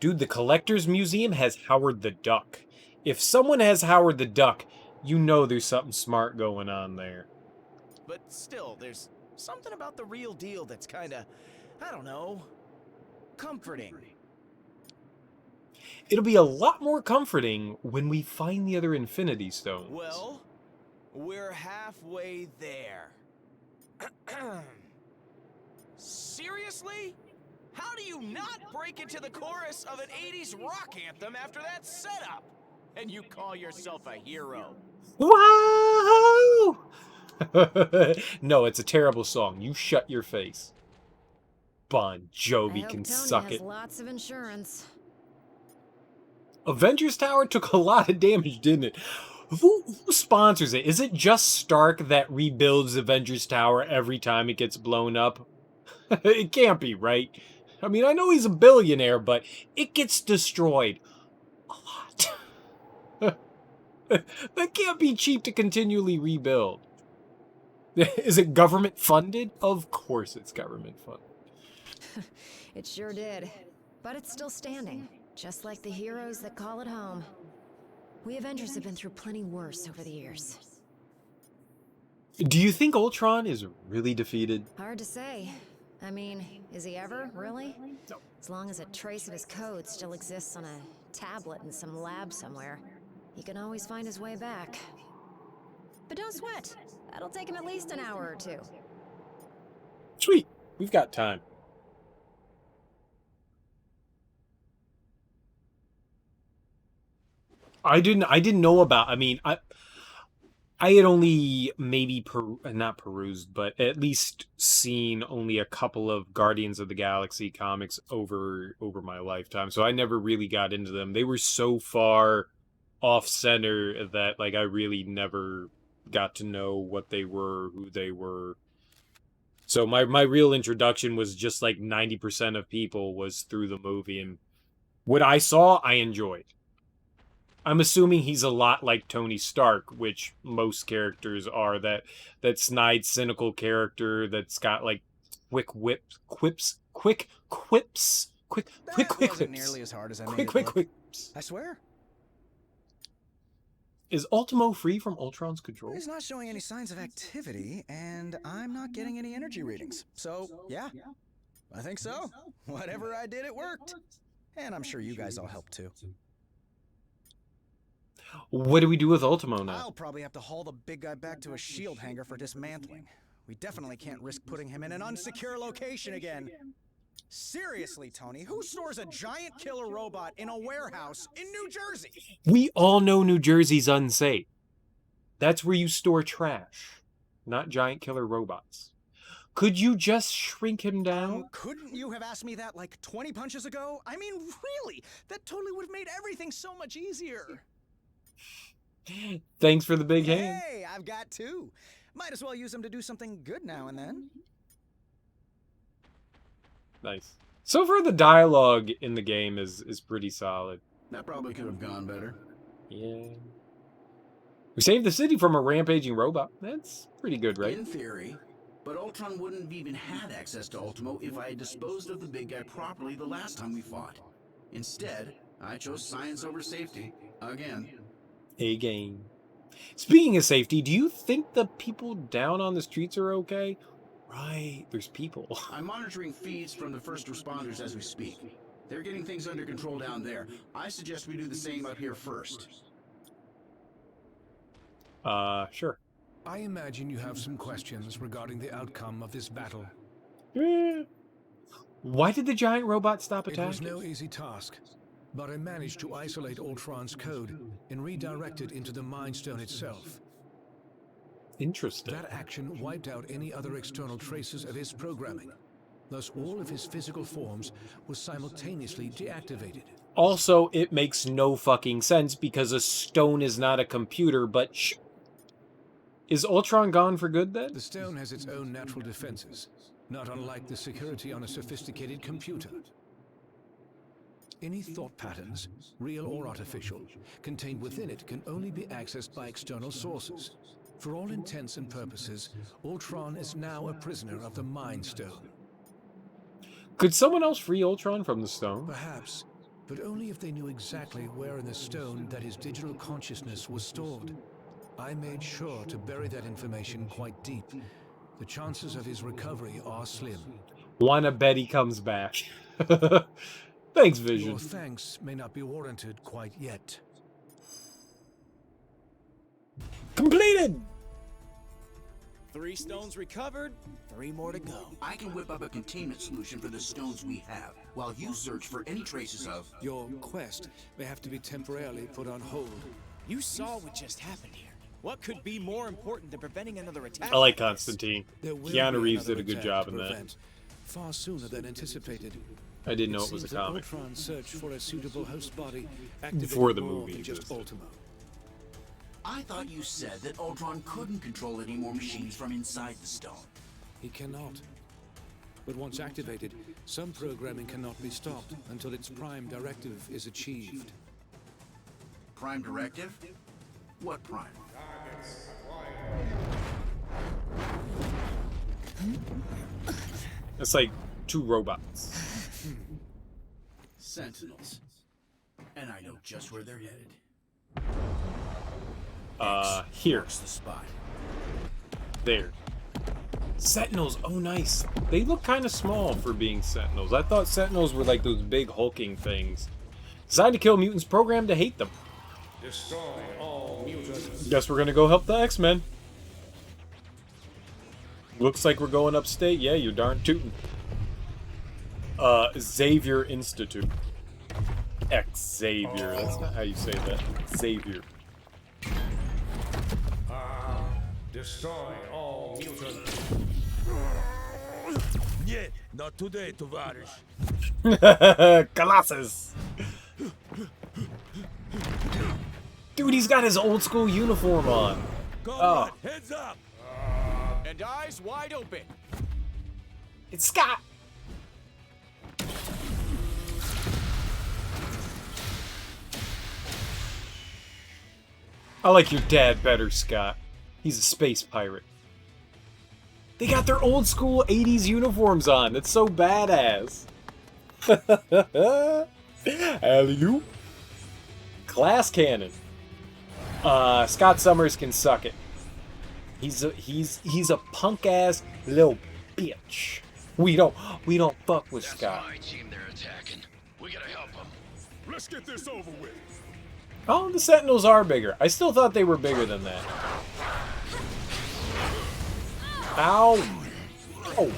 Speaker 1: Dude, the Collector's Museum has Howard the Duck. If someone has Howard the Duck, you know there's something smart going on there.
Speaker 6: But still, there's something about the real deal that's kinda, I don't know, comforting.
Speaker 1: It'll be a lot more comforting when we find the other Infinity Stones.
Speaker 6: Well, we're halfway there. Seriously? How do you not break into the chorus of an 80s rock anthem after that setup? And you call yourself a hero?
Speaker 1: Wow! No, it's a terrible song. You shut your face. Bon Jovi can suck it.
Speaker 4: Lots of insurance.
Speaker 1: Avengers Tower took a lot of damage, didn't it? Who sponsors it? Is it just Stark that rebuilds Avengers Tower every time it gets blown up? It can't be, right? I mean, I know he's a billionaire, but it gets destroyed a lot. That can't be cheap to continually rebuild. Is it government funded? Of course it's government funded.
Speaker 4: It sure did. But it's still standing. Just like the heroes that call it home. We Avengers have been through plenty worse over the years.
Speaker 1: Do you think Ultron is really defeated?
Speaker 4: Hard to say. I mean, is he ever, really? No. As long as a trace of his code still exists on a tablet in some lab somewhere, he can always find his way back. But don't sweat. That'll take him at least an hour or two.
Speaker 1: Sweet. We've got time. I didn't know about, I mean, I had only maybe, not perused, but at least seen only a couple of Guardians of the Galaxy comics over my lifetime, so I never really got into them. They were so far off-center that, like, I really never got to know what they were, who they were. So my real introduction was just, like, 90% of people was through the movie, and what I saw, I enjoyed. I'm assuming he's a lot like Tony Stark, which most characters are. That snide, cynical character that's got like quick quips.
Speaker 6: Wasn't nearly as hard as I made it look.
Speaker 1: Quips.
Speaker 6: I swear.
Speaker 1: Is Ultimo free from Ultron's control?
Speaker 6: He's not showing any signs of activity, and I'm not getting any energy readings. So, yeah.
Speaker 8: I think so. Whatever I did, it worked. And I'm sure you guys all helped too.
Speaker 1: What do we do with Ultimo now?
Speaker 8: I'll probably have to haul the big guy back to a shield hangar for dismantling. We definitely can't risk putting him in an unsecure location again. Seriously, Tony, who stores a giant killer robot in a warehouse in New Jersey?
Speaker 1: We all know New Jersey's unsafe. That's where you store trash, not giant killer robots. Could you just shrink him down?
Speaker 8: Couldn't you have asked me that like 20 punches ago? I mean, really? That totally would have made everything so much easier.
Speaker 1: Thanks for the big hand.
Speaker 8: Hey, I've got two. Might as well use them to do something good now and then.
Speaker 1: Nice. So far, the dialogue in the game is pretty solid.
Speaker 10: That probably could have gone better.
Speaker 1: Yeah. We saved the city from a rampaging robot. That's pretty good, right?
Speaker 10: In theory. But Ultron wouldn't have even had access to Ultimo if I had disposed of the big guy properly the last time we fought. Instead, I chose science over safety. Again.
Speaker 1: Again. Speaking of safety, do you think the people down on the streets are okay? Right, there's people.
Speaker 10: I'm monitoring feeds from the first responders as we speak. They're getting things under control down there. I suggest we do the same up here first.
Speaker 1: Sure.
Speaker 19: I imagine you have some questions regarding the outcome of this battle.
Speaker 1: Why did the giant robot stop attacking?
Speaker 19: It was no easy task, but I managed to isolate Ultron's code and redirect it into the Mind Stone itself.
Speaker 1: Interesting.
Speaker 19: That action wiped out any other external traces of his programming. Thus, all of his physical forms were simultaneously deactivated.
Speaker 1: Also, it makes no fucking sense because a stone is not a computer, but is Ultron gone for good then?
Speaker 19: The stone has its own natural defenses, not unlike the security on a sophisticated computer. Any thought patterns, real or artificial, contained within it can only be accessed by external sources. For all intents and purposes, Ultron is now a prisoner of the Mind Stone.
Speaker 1: Could someone else free Ultron from the stone?
Speaker 19: Perhaps, but only if they knew exactly where in the stone that his digital consciousness was stored. I made sure to bury that information quite deep. The chances of his recovery are slim.
Speaker 1: Wanna bet he comes back. Thanks, Vision.
Speaker 19: Your thanks may not be warranted quite yet.
Speaker 1: Completed!
Speaker 6: 3 stones recovered, 3 more to go.
Speaker 10: I can whip up a containment solution for the stones we have, while you search for any traces of...
Speaker 19: Your quest may have to be temporarily put on hold.
Speaker 6: You saw what just happened here. What could be more important than preventing another attack?
Speaker 1: I like Constantine.
Speaker 19: There will
Speaker 1: Keanu
Speaker 19: be
Speaker 1: Reeves did
Speaker 19: another
Speaker 1: a good
Speaker 19: attack
Speaker 1: job
Speaker 19: to
Speaker 1: in that.
Speaker 19: prevent, far sooner than anticipated.
Speaker 1: I didn't know it was a
Speaker 19: seems that
Speaker 1: comic.
Speaker 19: Ultron's search for a suitable host body
Speaker 1: Before the
Speaker 19: activated more
Speaker 1: movie
Speaker 19: than just
Speaker 1: existed.
Speaker 19: Ultimo.
Speaker 10: I thought you said that Ultron couldn't control any more machines from inside the stone.
Speaker 19: He cannot. But once activated, some programming cannot be stopped until its prime directive is achieved.
Speaker 10: Prime directive? What prime?
Speaker 1: It's like 2 robots.
Speaker 10: Sentinels. And I know just where they're headed.
Speaker 1: Here.
Speaker 10: Marks the spot.
Speaker 1: There. Sentinels, oh nice. They look kind of small for being Sentinels. I thought Sentinels were like those big hulking things. Designed to kill mutants, programmed to hate them.
Speaker 16: Destroy all mutants.
Speaker 1: Guess we're gonna go help the X-Men. Looks like we're going upstate. Yeah, you're darn tootin'. Xavier Institute. Xavier. That's not how you say that. Xavier.
Speaker 16: Destroy all mutants.
Speaker 22: Yeah, not today, Tovarish.
Speaker 1: Colossus. Dude, he's got his old school uniform on.
Speaker 22: Go heads up.
Speaker 6: And eyes wide open.
Speaker 1: It's Scott. I like your dad better, Scott. He's a space pirate. They got their old school 80s uniforms on. That's so badass. Alley-oop. Glass cannon. Scott Summers can suck it. He's a punk ass little bitch. We don't fuck with Scott.
Speaker 21: My team they're attacking. We gotta help them.
Speaker 5: Let's get this over with.
Speaker 1: Oh, the Sentinels are bigger. I still thought they were bigger than that. Ow! Oh.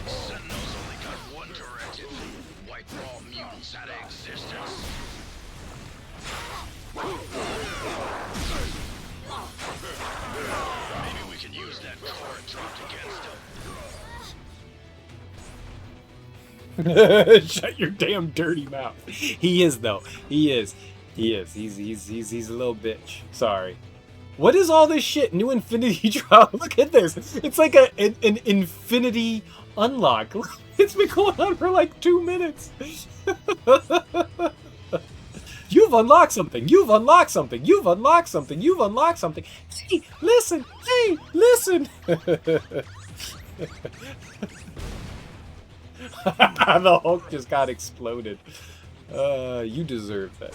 Speaker 21: Sentinels only got one directive. Wipe all mutants out of existence. Maybe we can use that core dropped against them.
Speaker 1: Shut your damn dirty mouth. He is though. He is. He's a little bitch. Sorry. What is all this shit? New Infinity drop. Look at this. It's like an Infinity unlock. It's been going on for like 2 minutes. You've unlocked something. You've unlocked something. You've unlocked something. You've unlocked something. Hey, listen. Hey, listen. The Hulk just got exploded. You deserve that.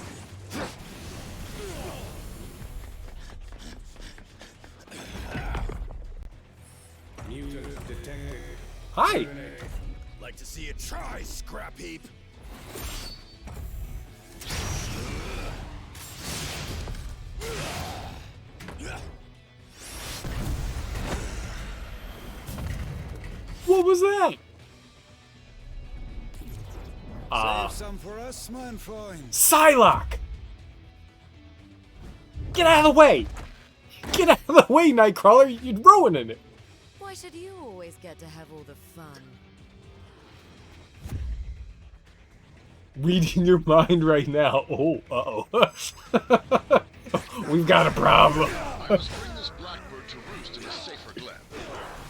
Speaker 16: Mutant detected.
Speaker 1: Hi.
Speaker 2: Like to see you try, scrap heap.
Speaker 1: What was that?
Speaker 8: Save some for us, my friend.
Speaker 1: Psylocke! Get out of the way! Get out of the way, Nightcrawler! You're ruining it!
Speaker 14: Why should you always get to have all the fun?
Speaker 1: Reading your mind right now. Oh, uh-oh. We've got a problem.
Speaker 9: I must bring this blackbird to roost in a safer glen.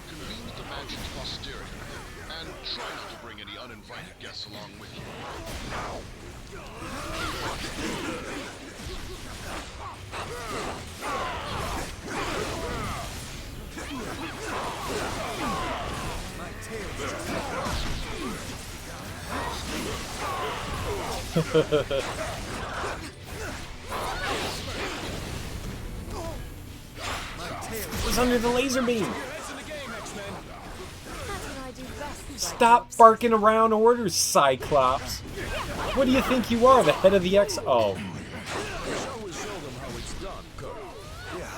Speaker 9: Convene with the mansion's posterity, and try not to bring any uninvited guests along with you.
Speaker 1: What's under the laser beam? Stop barking around orders, Cyclops. What do you think you are, the head of the X? Oh.
Speaker 8: Yeah,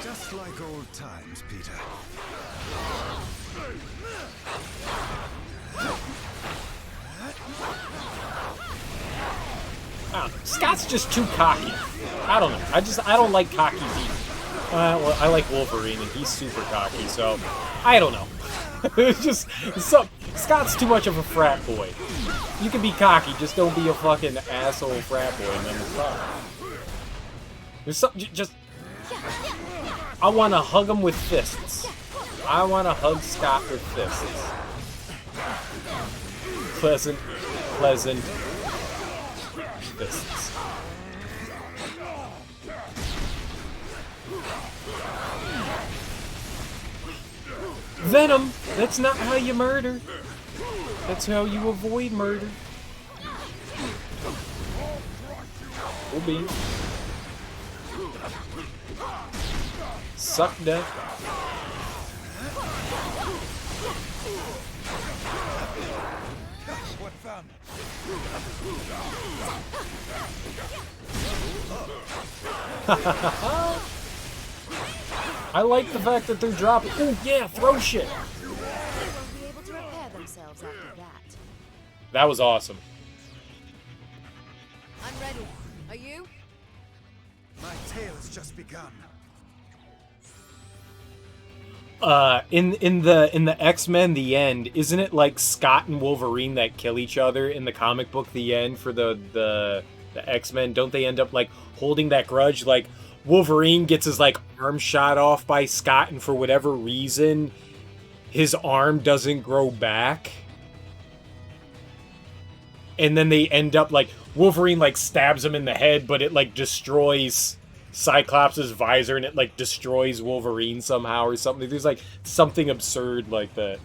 Speaker 8: just like old times, Peter.
Speaker 1: Scott's just too cocky. I don't know. I don't like cocky people. Well, I like Wolverine, and he's super cocky, so I don't know. It's just Scott's too much of a frat boy. You can be cocky, just don't be a fucking asshole frat boy, and then it's fine. There's something just. I want to hug him with fists. I want to hug Scott with fists. Pleasant fists. Venom! That's not how you murder. That's how you avoid murder. Cool bean. Suck death.
Speaker 2: What fun?
Speaker 1: I like the fact that they're dropping. Oh yeah, throw shit.
Speaker 14: They won't be able to repair themselves after that.
Speaker 1: That was awesome.
Speaker 14: I'm ready. Are you?
Speaker 8: My tale has just begun.
Speaker 1: In the X-Men the end, isn't it like Scott and Wolverine that kill each other in the comic book the end for the X-Men? Don't they end up like holding that grudge? Like Wolverine gets his like arm shot off by Scott, and for whatever reason his arm doesn't grow back. And then they end up like Wolverine like stabs him in the head, but it like destroys Cyclops' visor, and it like destroys Wolverine somehow or something. There's like something absurd like that.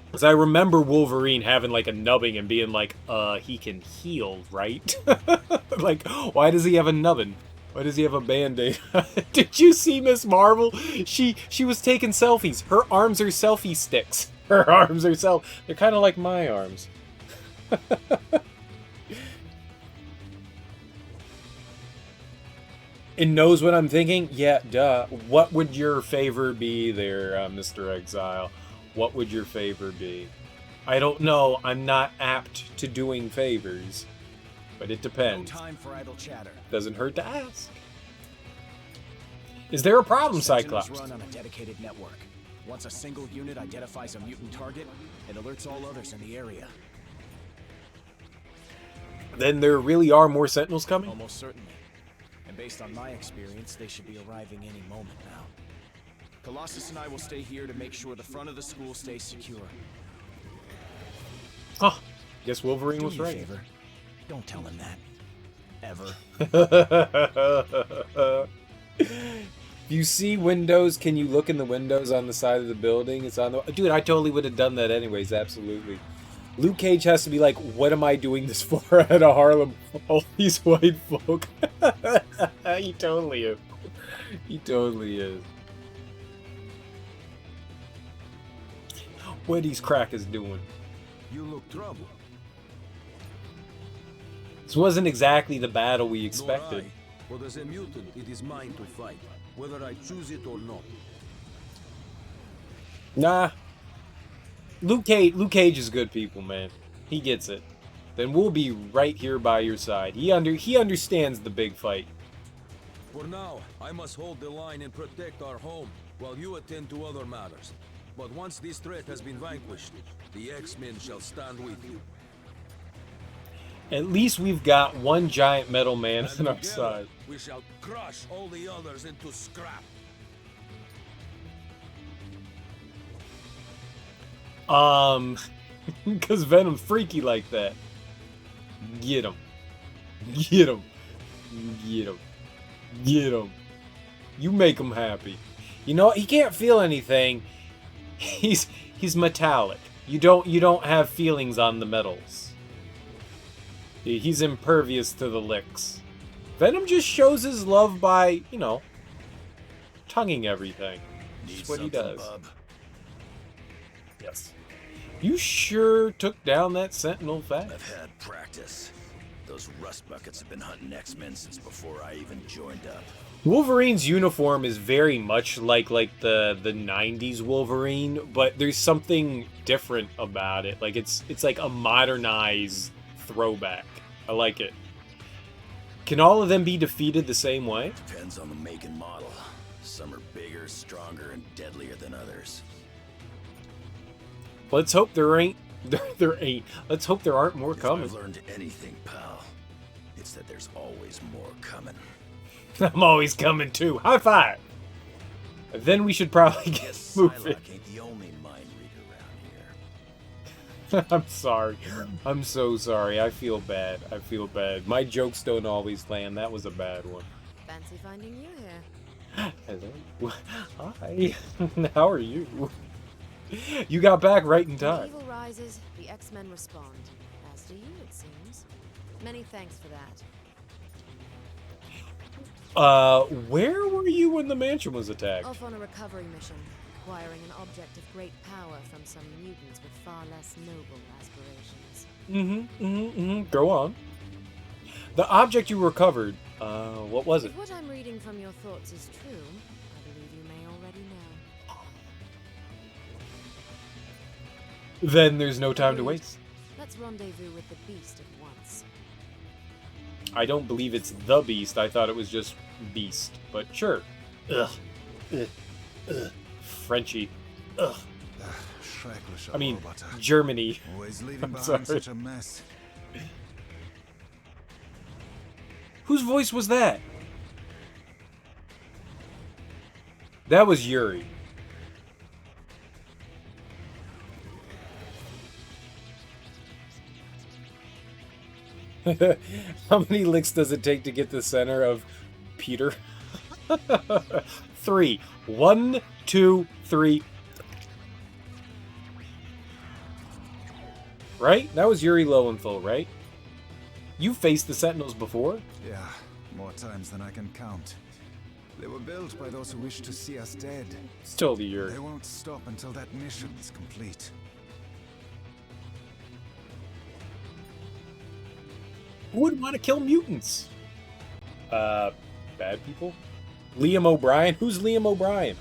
Speaker 1: Because I remember Wolverine having like a nubbing and being like, he can heal, right? Like, why does he have a nubbin? Why does he have a band-aid? Did you see Miss Marvel? She was taking selfies. Her arms are selfie sticks. Her arms herself. They're kind of like my arms. It knows what I'm thinking? Yeah, duh. What would your favor be there, Mr. Exile? What would your favor be? I don't know. I'm not apt to doing favors. But it depends.
Speaker 6: No time for idle chatter.
Speaker 1: Doesn't hurt to ask. Is there a problem,
Speaker 6: Sentinels
Speaker 1: Cyclops?
Speaker 6: run on a dedicated network. Once a single unit identifies a mutant target, it alerts all others in the area.
Speaker 1: Then there really are more Sentinels coming?
Speaker 6: Almost certainly. And based on my experience, they should be arriving any moment now. Colossus and I will stay here to make sure the front of the school stays secure.
Speaker 1: Huh. Guess Wolverine was
Speaker 6: Do me a
Speaker 1: right.
Speaker 6: favor. Don't tell him that. Ever.
Speaker 1: If you see windows, can you look in the windows on the side of the building? It's on the... Dude, I totally would have done that anyways, absolutely. Luke Cage has to be like, what am I doing this for at a Harlem? All these white folk. He totally is. He totally is. What are these crackers doing?
Speaker 22: You look troubled.
Speaker 1: This wasn't exactly the battle we
Speaker 22: Nor
Speaker 1: expected.
Speaker 22: I. But as a mutant, it is mine to fight, whether I choose it or not.
Speaker 1: Nah. Luke Cage is good people, man. He gets it. Then we'll be right here by your side. He understands the big fight.
Speaker 22: For now, I must hold the line and protect our home, while you attend to other matters. But once this threat has been vanquished, the X-Men shall stand with you.
Speaker 1: At least we've got one giant metal man
Speaker 22: And
Speaker 1: on our
Speaker 22: together,
Speaker 1: side.
Speaker 22: we shall crush all the others into scrap.
Speaker 1: Because Venom's freaky like that. Get him. Get him. Get him. Get him. You make him happy. You know, he can't feel anything. He's metallic. You don't have feelings on the metals. He's impervious to the licks. Venom just shows his love by, you know, tonguing everything. That's what he does. Yes. You sure took down that Sentinel fast.
Speaker 15: I've had practice. Those rust buckets have been hunting X-Men since before I even joined up.
Speaker 1: Wolverine's uniform is very much like the 90s Wolverine, but there's something different about it. Like it's like a modernized throwback. I like it. Can all of them be defeated the same way?
Speaker 15: Depends on the make and model. Some are bigger, stronger, and deadlier than others.
Speaker 1: Let's hope there ain't. Let's hope there aren't more
Speaker 15: If
Speaker 1: coming.
Speaker 15: I've learned anything, pal, it's that there's always more coming.
Speaker 1: I'm always coming too. High five. Then we should probably get moving.
Speaker 15: Psylocke ain't the only mind reader around here.
Speaker 1: I'm sorry. I'm so sorry. I feel bad. I feel bad. My jokes don't always land. That was a bad one.
Speaker 14: Fancy finding you here.
Speaker 1: Hello. Hi. How are you? You got back right in
Speaker 14: When
Speaker 1: time.
Speaker 14: evil rises, the X-Men respond. As do you, it seems. Many thanks for that.
Speaker 1: Where were you when the mansion was attacked?
Speaker 14: Off on a recovery mission, acquiring an object of great power from some mutants with far less noble aspirations.
Speaker 1: Go on. The object you recovered, what was it?
Speaker 14: If what I'm reading from your thoughts is true, I believe you may already know.
Speaker 1: Then there's no time to waste.
Speaker 14: Let's rendezvous with the beast at once.
Speaker 1: I don't believe it's the Beast. I thought it was just Beast. But sure. Ugh. Ugh. Ugh. Frenchie. Ugh. I mean, Germany.
Speaker 17: Always leaving
Speaker 1: I'm
Speaker 17: behind
Speaker 1: sorry.
Speaker 17: such a mess.
Speaker 1: Whose voice was that? That was Yuri. How many licks does it take to get the center of Peter? 3. 1, 2, 3. Right? That was Yuri Lowenthal, right? You faced the Sentinels before?
Speaker 17: Yeah, more times than I can count.
Speaker 11: They were built by those who wish to see us dead.
Speaker 1: Still the year.
Speaker 11: They won't stop until that mission is complete.
Speaker 1: Who would want to kill mutants? Bad people? Liam O'Brien? Who's Liam O'Brien?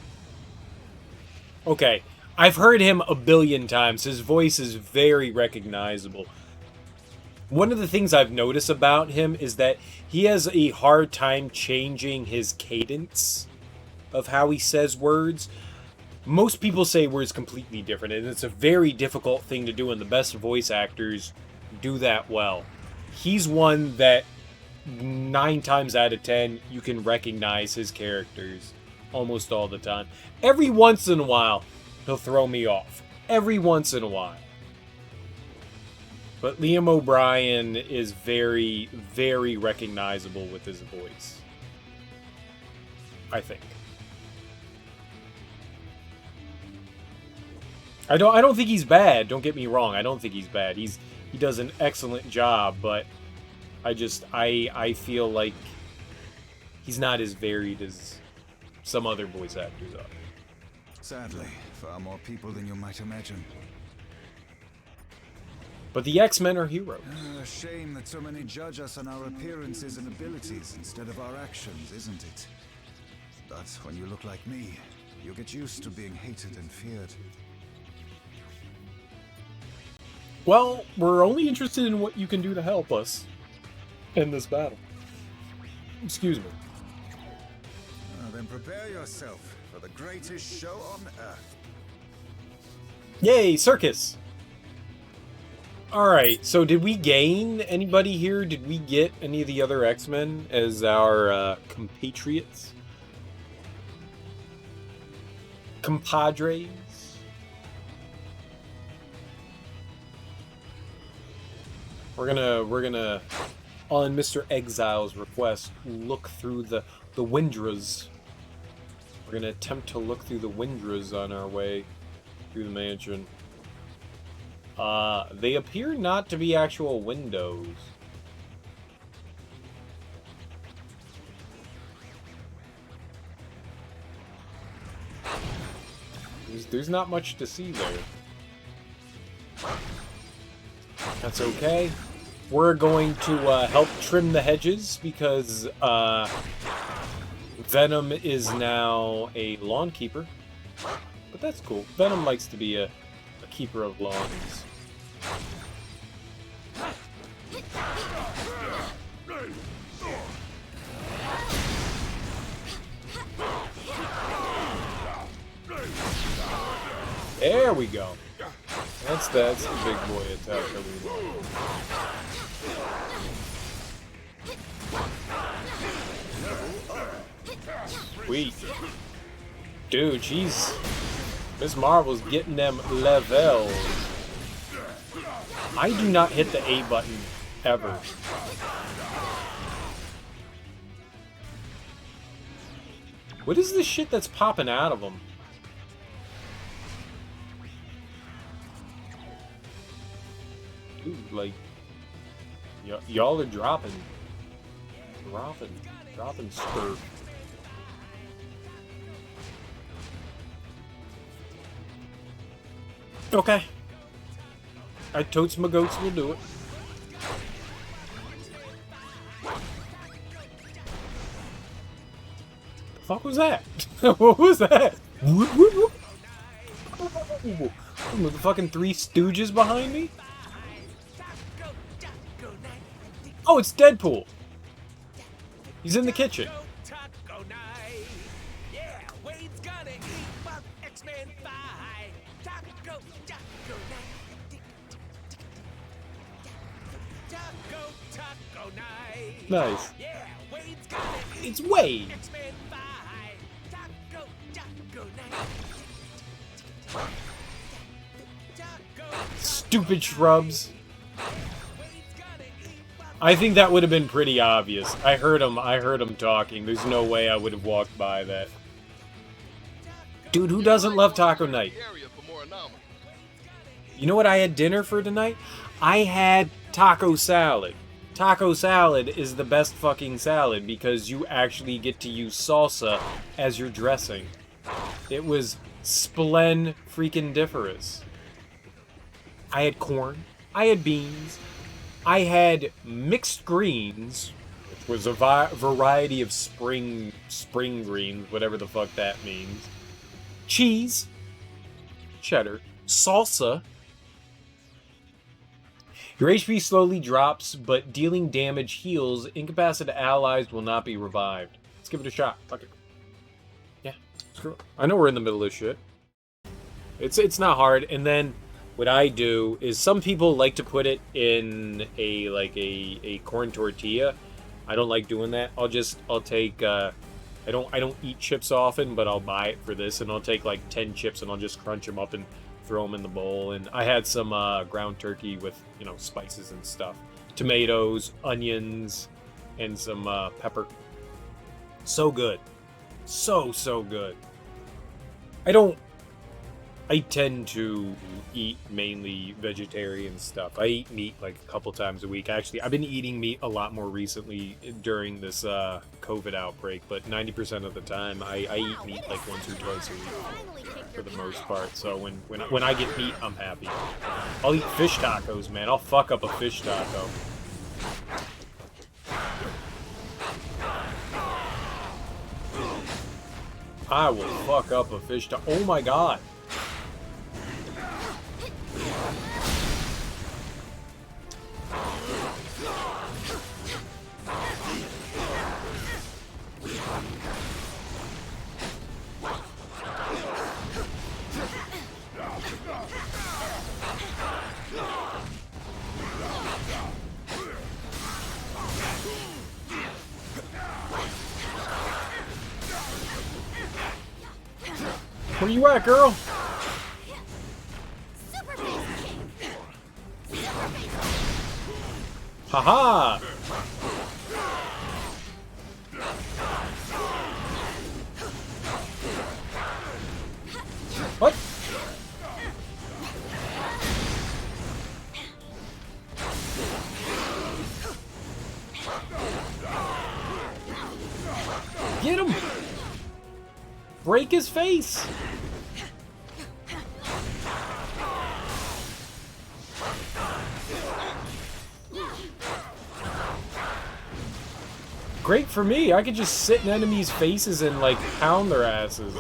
Speaker 1: Okay, I've heard him a billion times. His voice is very recognizable. One of the things I've noticed about him is that he has a hard time changing his cadence of how he says words. Most people say words completely different, and it's a very difficult thing to do, and the best voice actors do that well. He's one that 9 times out of 10 you can recognize his characters almost all the time. Every once in a while he'll throw me off. Every once in a while. But Liam O'Brien is very, very recognizable with his voice. I think. I don't think he's bad, don't get me wrong. I don't think he's bad. He does an excellent job, but I feel like he's not as varied as some other voice actors are.
Speaker 11: Sadly, far more people than you might imagine.
Speaker 1: But the X-Men are heroes.
Speaker 11: A shame that so many judge us on our appearances and abilities instead of our actions, isn't it? But when you look like me, you get used to being hated and feared.
Speaker 1: Well, we're only interested in what you can do to help us in this battle. Excuse me.
Speaker 11: Then prepare yourself for the greatest show on Earth.
Speaker 1: Yay, circus! Alright, so did we gain anybody here? Did we get any of the other X-Men as our compatriots? Compadres? We're gonna, on Mr. Exile's request, look through the windows. We're gonna attempt to look through the windows on our way through the mansion. They appear not to be actual windows. There's not much to see there. That's okay. We're going to help trim the hedges because Venom is now a lawn keeper. But that's cool. Venom likes to be a keeper of lawns. There we go. That's the big boy attack that we want. Sweet. Dude, jeez. Miss Marvel's getting them levels. I do not hit the A button ever. What is this shit that's popping out of them? Dude, like, y'all are dropping spurt. Okay. I totes my goats will do it. The fuck was that? What was that? With the fucking Three Stooges behind me? Oh, it's Deadpool. He's in the kitchen. Nice. It's Wade. Stupid shrubs. I think that would have been pretty obvious. I heard him talking. There's no way I would have walked by that. Dude, who doesn't love taco night? You know what I had dinner for tonight? I had taco salad. taco salad is the best fucking salad because you actually get to use salsa as your dressing. It was splen-freaking-differous. I had corn. I had beans. I had mixed greens, which was a variety of spring greens, whatever the fuck that means. Cheese. Cheddar. Salsa. Your HP slowly drops, but dealing damage heals. Incapacitated allies will not be revived. Let's give it a shot. Fuck it. Yeah, screw it. I know we're in the middle of shit. It's not hard. And then what I do is some people like to put it in a corn tortilla. I don't like doing that. I'll take I don't eat chips often, but I'll buy it for this, and I'll take like 10 chips and I'll just crunch them up and throw them in the bowl. And I had some ground turkey with, you know, spices and stuff, tomatoes, onions, and some pepper. So good, so good. I tend to eat mainly vegetarian stuff. I eat meat like a couple times a week. Actually, I've been eating meat a lot more recently during this COVID outbreak, but 90% of the time I eat meat like once or twice a week for the most part. So when I get meat, I'm happy. I'll eat fish tacos, man. I'll fuck up a fish taco. I will fuck up a fish taco. Oh my god. Where you at, girl? Haha! What? Get him! Break his face! Great for me. I could just sit in enemies' faces and, like, pound their asses.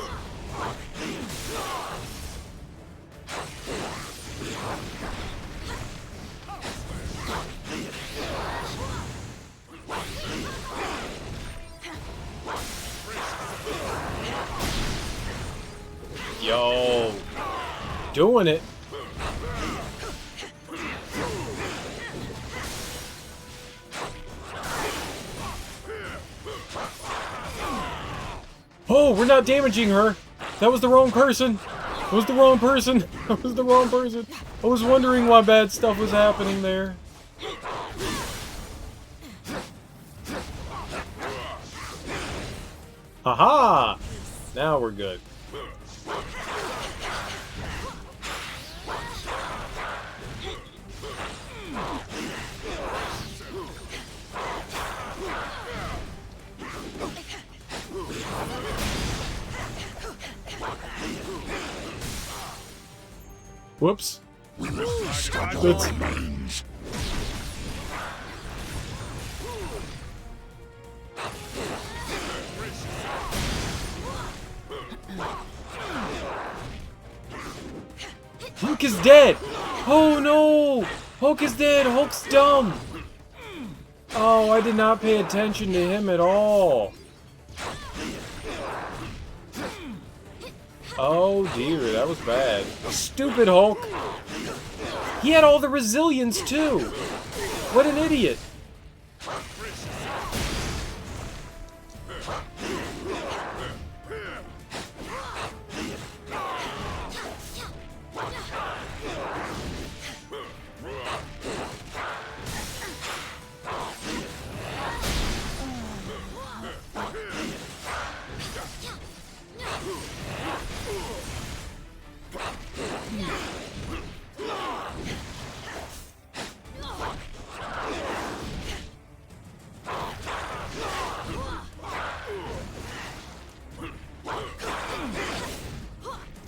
Speaker 1: Yo. Doing it. Oh, we're not damaging her. That was the wrong person. That was the wrong person. That was the wrong person. I was wondering why bad stuff was happening there. Haha! Now we're good. Whoops. That's... Hulk is dead! Oh no! Hulk is dead! Hulk's dumb! Oh, I did not pay attention to him at all. Oh dear, that was bad. Stupid Hulk! He had all the resilience too! What an idiot!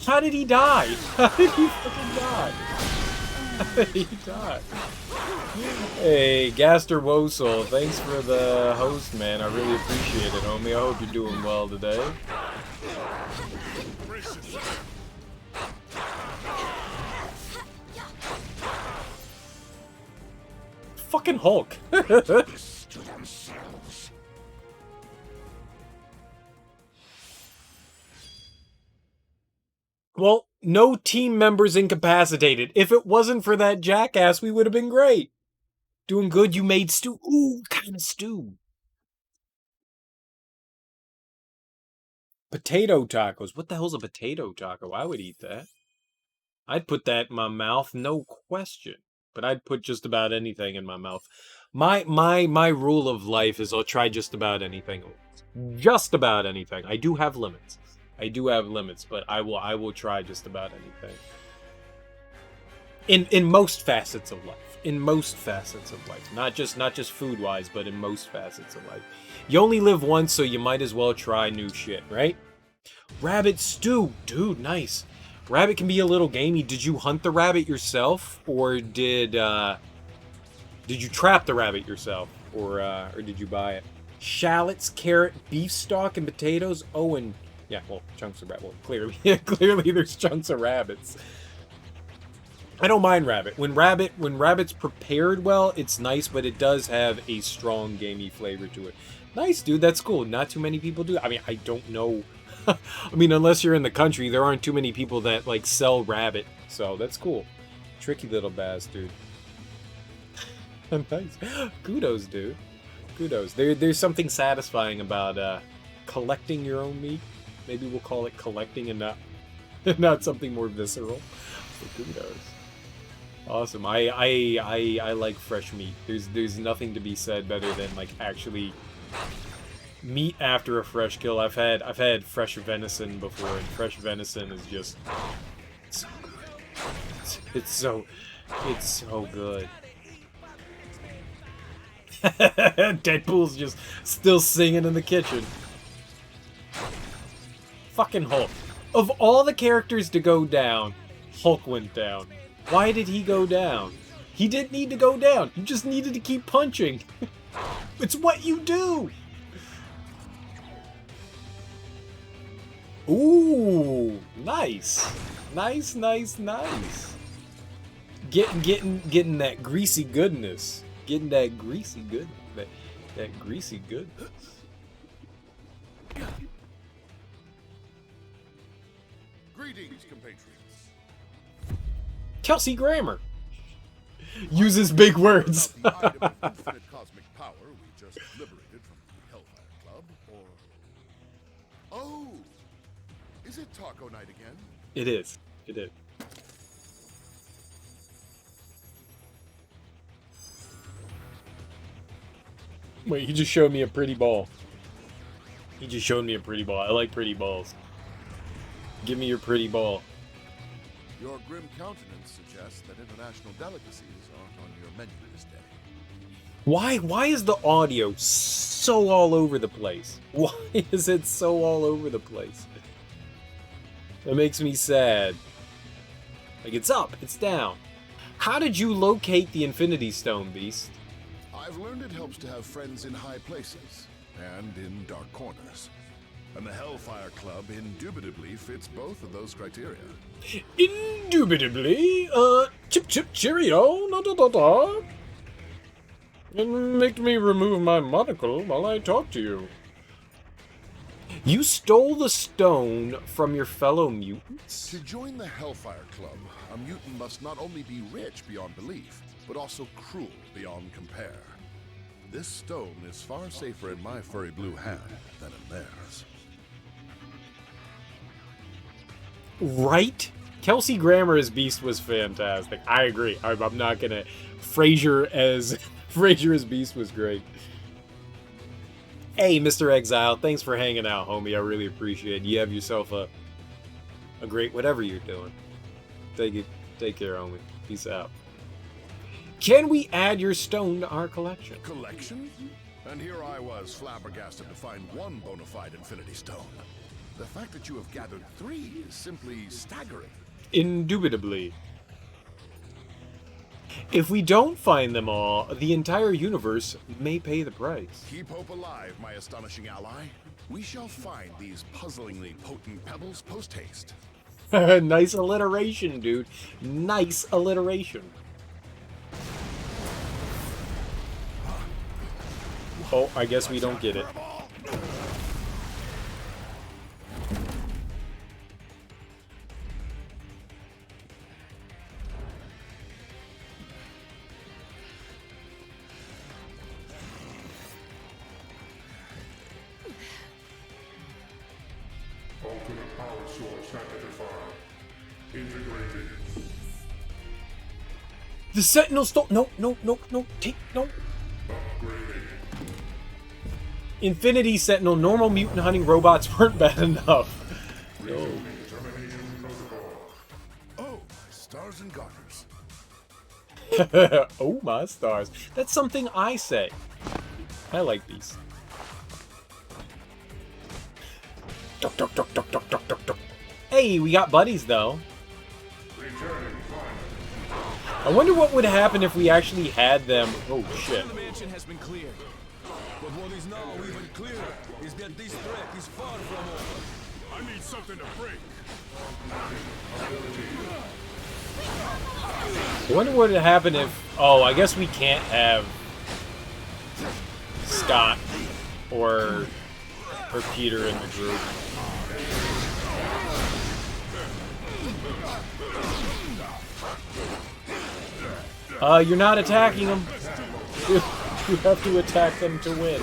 Speaker 1: How did he die? How did he fucking die? How did he die? Hey, Gaster Wosel, thanks for the host, man. I really appreciate it, homie. I hope you're doing well today. Fucking Hulk. Well, no team members incapacitated. If it wasn't for that jackass, we would have been great. Doing good, you made stew. Ooh, what kind of stew? Potato tacos. What the hell's a potato taco? I would eat that. I'd put that in my mouth, no question. But I'd put just about anything in my mouth. My rule of life is I'll try just about anything. Just about anything. I do have limits. But I will try just about anything. In most facets of life. Not just food wise, but in most facets of life. You only live once, so you might as well try new shit, right? Rabbit stew, dude, nice. Rabbit can be a little gamey. Did you hunt the rabbit yourself, or did you trap the rabbit yourself, or did you buy it? Shallots, carrot, beef stock, and potatoes. Oh, and yeah, well, chunks of rabbit. Well, clearly there's chunks of rabbits. I don't mind rabbit. When rabbit's prepared well, it's nice, but it does have a strong gamey flavor to it. Nice, dude. That's cool. Not too many people do. I mean, I don't know. I mean, unless you're in the country, there aren't too many people that like sell rabbit. So that's cool. Tricky little bastard. Nice. Kudos, dude. Kudos. There's something satisfying about collecting your own meat. Maybe we'll call it collecting and not something more visceral. So kudos. Awesome. I like fresh meat. There's nothing to be said better than like actually meat after a fresh kill. I've had fresh venison before, and fresh venison is just so good. It's so good. Deadpool's just still singing in the kitchen. Fucking Hulk. Of all the characters to go down, Hulk went down. Why did he go down? He didn't need to go down. He just needed to keep punching. It's what you do. Ooh, nice. Nice. Getting that greasy goodness. Getting that greasy good. That greasy goodness.
Speaker 9: Greetings, compatriots.
Speaker 1: Kelsey Grammer uses big words.
Speaker 9: The item of infinite cosmic power we just liberated from the Hellfire Club, or... Oh! Is it Taco Night again?
Speaker 1: It is. Wait, he just showed me a pretty ball. I like pretty balls. Give me your pretty ball.
Speaker 9: Your grim countenance suggests that international delicacies aren't on your menu this day.
Speaker 1: Why is the audio so all over the place? Why is it so all over the place? That makes me sad. Like, it's up, it's down. How did you locate the Infinity Stone, Beast?
Speaker 9: I've learned it helps to have friends in high places and in dark corners. And the Hellfire Club indubitably fits both of those criteria.
Speaker 1: Indubitably? Chip cheerio, da. And make me remove my monocle while I talk to you. You stole the stone from your fellow mutants?
Speaker 9: To join the Hellfire Club, a mutant must not only be rich beyond belief, but also cruel beyond compare. This stone is far safer in my furry blue hand than in theirs.
Speaker 1: Right? Kelsey Grammer as Beast was fantastic. I agree. I'm not gonna... Frasier as Beast was great. Hey, Mr. Exile, thanks for hanging out, homie. I really appreciate it. You have yourself a great whatever you're doing. Take care, homie. Peace out. Can we add your stone to our collection?
Speaker 9: Collection? And here I was flabbergasted to find one bona fide Infinity Stone. The fact that you have gathered 3 is simply staggering.
Speaker 1: Indubitably. If we don't find them all, the entire universe may pay the price.
Speaker 9: Keep hope alive, my astonishing ally. We shall find these puzzlingly potent pebbles post-haste.
Speaker 1: Nice alliteration, dude. Nice alliteration. Oh, I guess we don't get it.
Speaker 5: Ultimate power source identified. Integrated.
Speaker 1: The Sentinel stole. No. Take no. Infinity Sentinel. Normal mutant hunting robots weren't bad enough. No.
Speaker 9: Oh, stars and garters.
Speaker 1: Oh my stars. That's something I say. I like these. Hey, we got buddies though. I wonder what would happen if we actually had them. Oh shit.
Speaker 22: The mansion has been cleared. But what is now even clearer is that this threat is far from over.
Speaker 5: I need something to break.
Speaker 1: I wonder what would happen if... Oh, I guess we can't have Scott or Peter in the group. You're not attacking them. You have to attack them to win.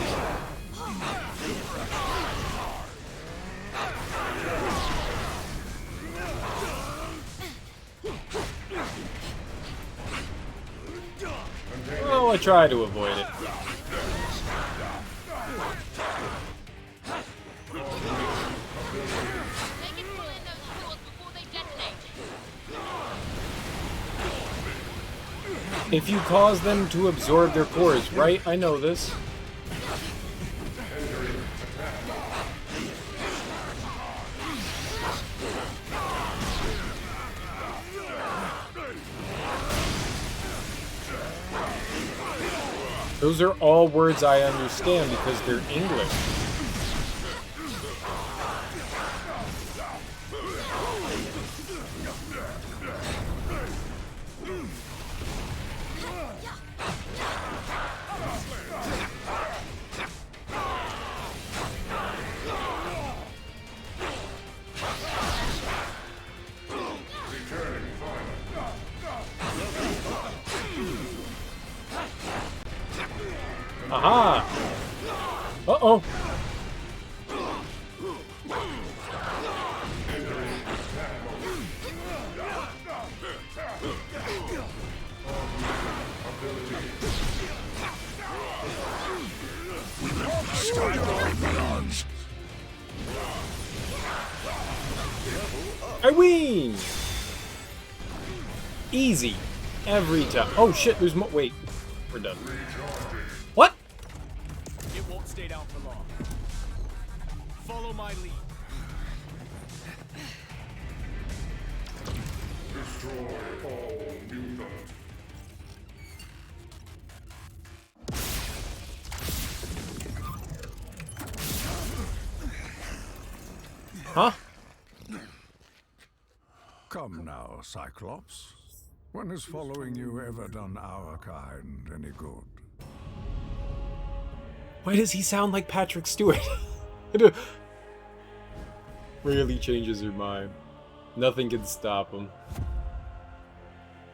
Speaker 1: Oh, I try to avoid it. If you cause them to absorb their cores, right? I know this. Those are all words I understand because they're English. Aha! Uh-oh! I win! Easy. Every time. Oh shit, there's more. Wait. We're done. What?
Speaker 6: It won't stay down for long. Follow my lead.
Speaker 5: Destroy all mutants.
Speaker 1: Huh?
Speaker 11: Come now, Cyclops. When has following you ever done our kind any good?
Speaker 1: Why does he sound like Patrick Stewart? Rarely changes her mind. Nothing can stop him.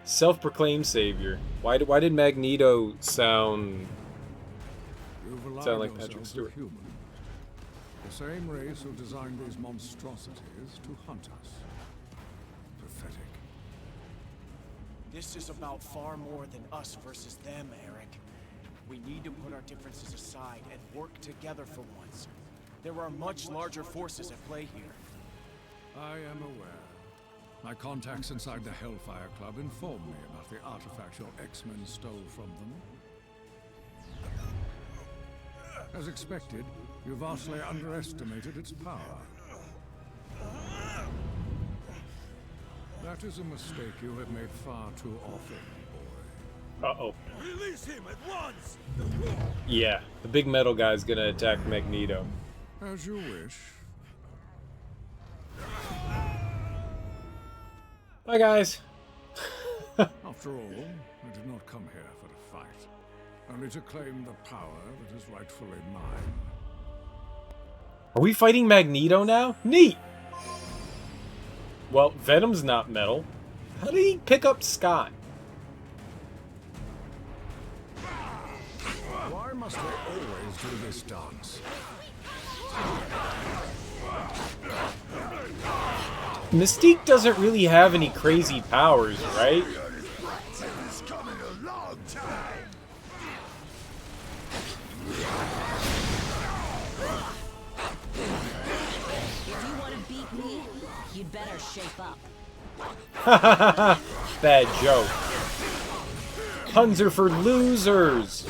Speaker 1: Self-proclaimed savior. Why did Magneto sound like Patrick Stewart?
Speaker 11: Human. The same race who designed these monstrosities to hunt us. Pathetic.
Speaker 6: This is about far more than us versus them, Eric. We need to put our differences aside and work together for once. There are much larger forces at play here.
Speaker 11: I am aware. My contacts inside the Hellfire Club informed me about the artifact your X-Men stole from them. As expected, you vastly underestimated its power.
Speaker 3: That is a mistake you have made far too often, boy.
Speaker 1: Uh-oh.
Speaker 2: Release him at once!
Speaker 1: Yeah, the big metal guy's gonna attack Magneto.
Speaker 3: As you wish.
Speaker 1: Bye, guys.
Speaker 3: After all, I did not come here for a fight, only to claim the power that is rightfully mine.
Speaker 1: Are we fighting Magneto now? Neat! Well, Venom's not metal. How did he pick up Scott?
Speaker 3: Why must I always do this dance?
Speaker 1: Mystique doesn't really have any crazy powers, right?
Speaker 12: It's coming a long time.
Speaker 17: If you want to beat me, you'd better shape up.
Speaker 1: Bad joke. Puns are for losers.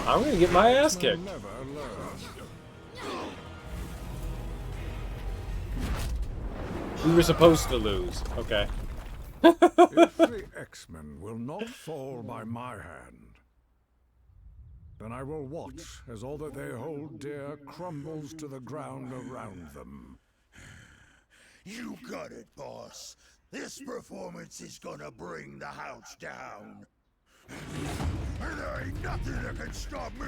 Speaker 1: I'm gonna get my ass kicked. We were supposed to lose. Okay.
Speaker 3: If the X-Men will not fall by my hand, then I will watch as all that they hold dear crumbles to the ground around them.
Speaker 12: You got it, boss. This performance is gonna bring the house down. And there ain't nothing that can stop me.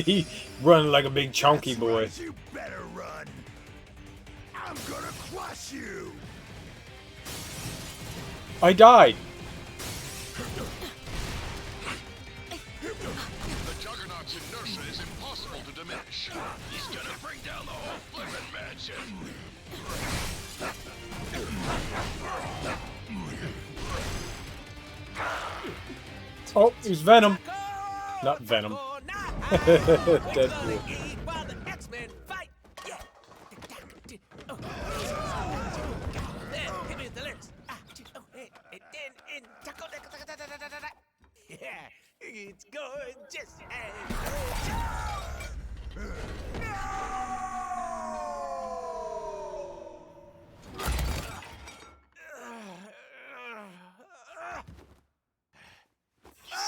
Speaker 1: He running like a big chunky boy.
Speaker 12: You better run. I'm gonna crush you.
Speaker 1: I died.
Speaker 21: The Juggernaut's inertia is impossible to diminish. He's gonna bring down the whole flippin' mansion.
Speaker 1: Oh, there's Venom. Not Venom. Deadpool.
Speaker 2: While the X-Men fight! Yeah! Give me the lyrics. Yeah, it's gorgeous and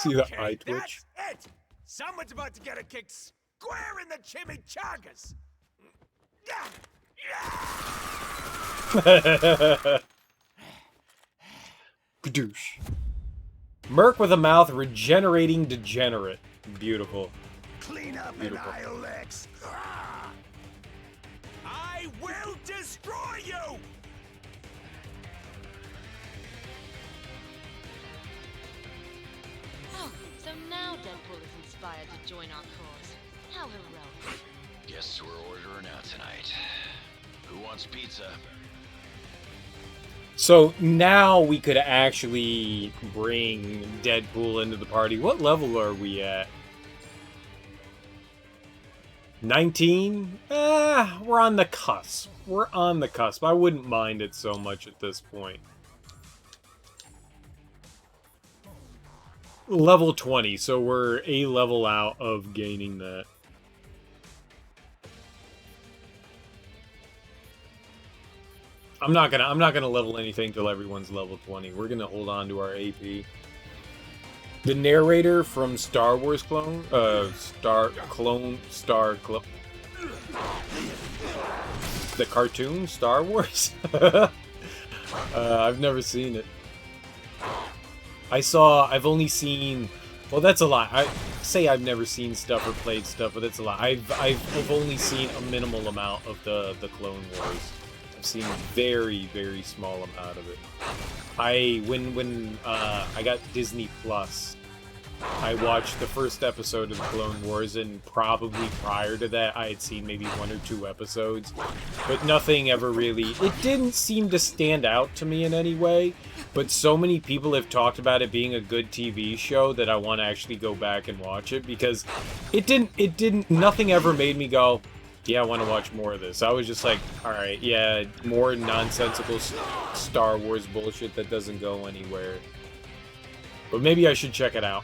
Speaker 1: See the eye twitch?
Speaker 2: That's it! Someone's about to get a kick square in the chimichangas!
Speaker 1: Kadoosh. Merc with a mouth regenerating degenerate. Beautiful.
Speaker 12: Clean up
Speaker 1: Beautiful.
Speaker 12: an ILX.
Speaker 2: I will destroy you!
Speaker 14: Oh, so now Deadpool is inspired to join our cause. How heroic.
Speaker 15: Guess we're ordering out tonight. Who wants pizza?
Speaker 1: So now we could actually bring Deadpool into the party. What level are we at? 19? We're on the cusp. We're on the cusp. I wouldn't mind it so much at this point. Level 20, so we're a level out of gaining that. I'm not gonna level anything till everyone's level 20. We're gonna hold on to our AP. The narrator from Star Wars Clone, the cartoon Star Wars. I've never seen it. I've only seen. Well, that's a lot. I say I've never seen stuff or played stuff, but that's a lot. I've only seen a minimal amount of the Clone Wars. I've seen a very, very small amount of it. When I got Disney Plus, I watched the first episode of the Clone Wars, and probably prior to that, I had seen maybe 1 or 2 episodes, but nothing ever really. It didn't seem to stand out to me in any way. But so many people have talked about it being a good TV show that I want to actually go back and watch it, because nothing ever made me go, yeah, I want to watch more of this. I was just like, alright, yeah, more nonsensical Star Wars bullshit that doesn't go anywhere. But maybe I should check it out.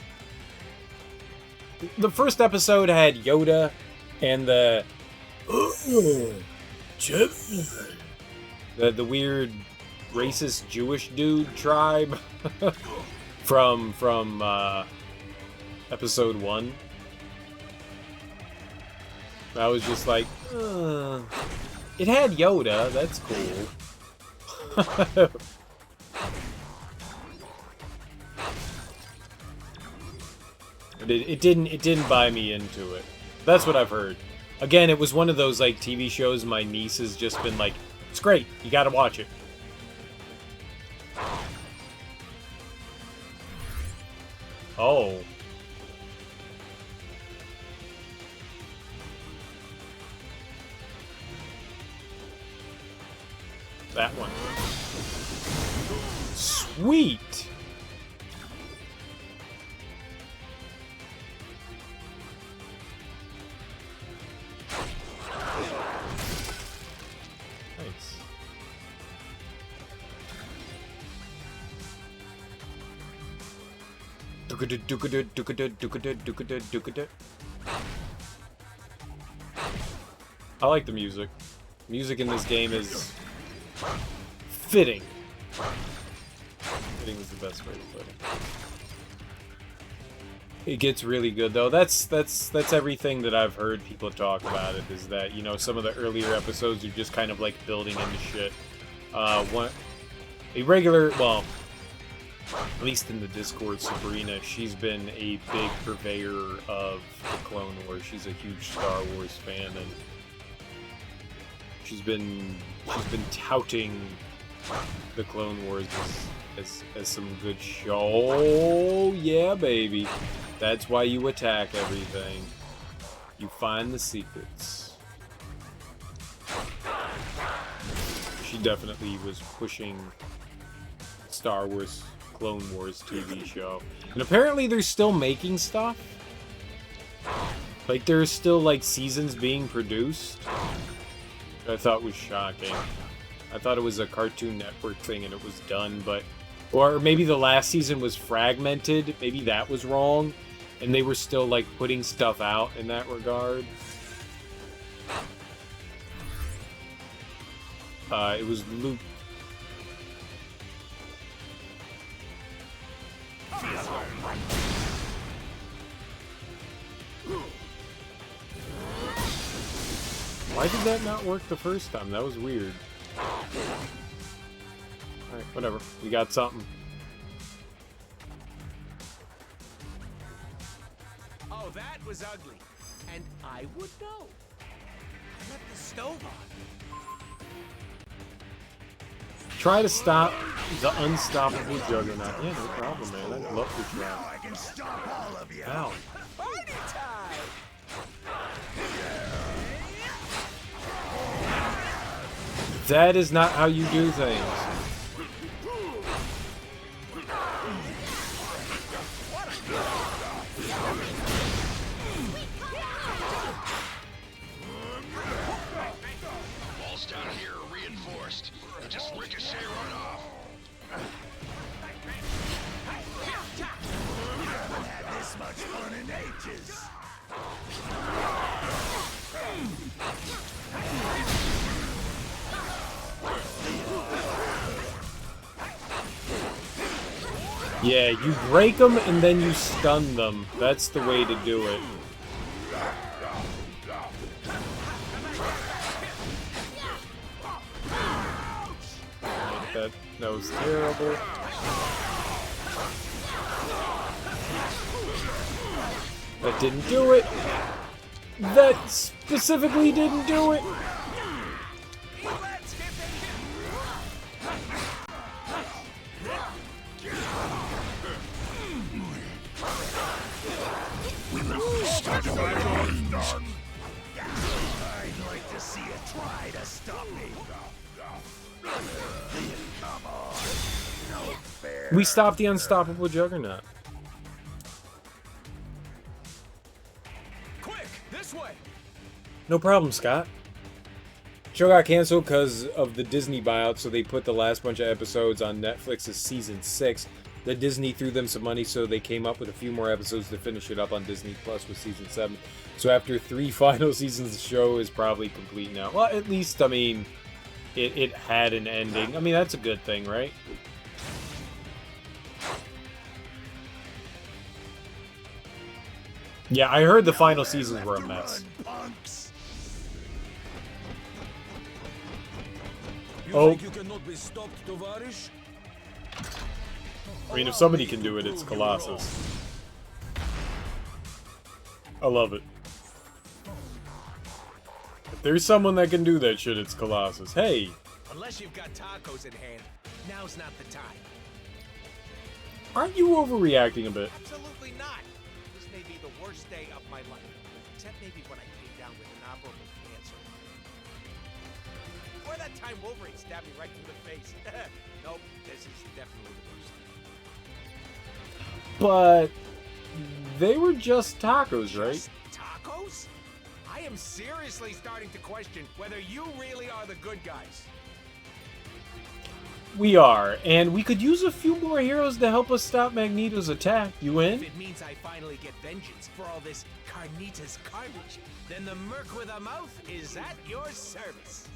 Speaker 1: The first episode had Yoda and the weird racist Jewish dude tribe from episode 1. I was just like, it had Yoda, that's cool. But it didn't buy me into it. That's what I've heard. Again, it was one of those like TV shows my niece has just been like, it's great, you gotta watch it. Oh. That one. Sweet! Nice. I like the music. Music in this game is fitting. Fitting is the best way to put it. It gets really good though. That's everything that I've heard people talk about it, is that, you know, some of the earlier episodes are just kind of like building into shit. Well, at least in the Discord, Sabrina, she's been a big purveyor of the Clone Wars. She's a huge Star Wars fan, and she's been touting the Clone Wars as some good show. Oh, yeah, baby. That's why you attack everything. You find the secrets. She definitely was pushing Star Wars Clone Wars TV show. And apparently they're still making stuff. Like, there's still, like, seasons being produced. Which I thought was shocking. I thought it was a Cartoon Network thing and it was done, but... Or maybe the last season was fragmented. Maybe that was wrong. And they were still, like, putting stuff out in that regard. It was Luke... Why did that not work the first time? That was weird. Alright, whatever. We got something.
Speaker 2: Oh, that was ugly. And I would know. I left the stove on.
Speaker 1: Try to stop the unstoppable Juggernaut. Yeah, no problem, man. I'd love to try.
Speaker 12: I can stop all of you.
Speaker 1: Ow.
Speaker 2: Party time!
Speaker 1: That is not how you do things.
Speaker 21: Walls down here are reinforced. Just ricochet right off.
Speaker 12: Haven't had this much fun in ages.
Speaker 1: Yeah, you break them and then you stun them. That's the way to do it. That was terrible. That didn't do it. That specifically didn't do it.
Speaker 12: We will start over. I'd like to see it try to stop me. Come on. No fair.
Speaker 1: We stopped the unstoppable Juggernaut.
Speaker 2: Quick, this way.
Speaker 1: No problem, Scott. Show got canceled because of the Disney buyout, so they put the last bunch of episodes on Netflix's season 6. that Disney threw them some money, so they came up with a few more episodes to finish it up on Disney Plus with season 7. So after 3 final seasons, the show is probably complete now. Well, at least, I mean, it had an ending. I mean, that's a good thing, right? Yeah, I heard the final seasons were a mess. Oh.
Speaker 22: You cannot be stopped, Tovarish?
Speaker 1: I mean, if somebody can do it, it's Colossus. I love it. If there's someone that can do that shit, it's Colossus. Hey!
Speaker 2: Unless you've got tacos in hand, now's not the time.
Speaker 1: Aren't you overreacting a bit?
Speaker 2: Absolutely not. This may be the worst day of my life. Except maybe when I came down with inoperable cancer. Or that time Wolverine stabbed me right through the face. Nope, this is definitely the worst.
Speaker 1: But they were just tacos, right?
Speaker 2: Just tacos? I am seriously starting to question whether you really are the good guys.
Speaker 1: We are, and we could use a few more heroes to help us stop Magneto's attack. You in?
Speaker 2: If it means I finally get vengeance for all this Carnitas carnage, then the Merc with a Mouth is at your service.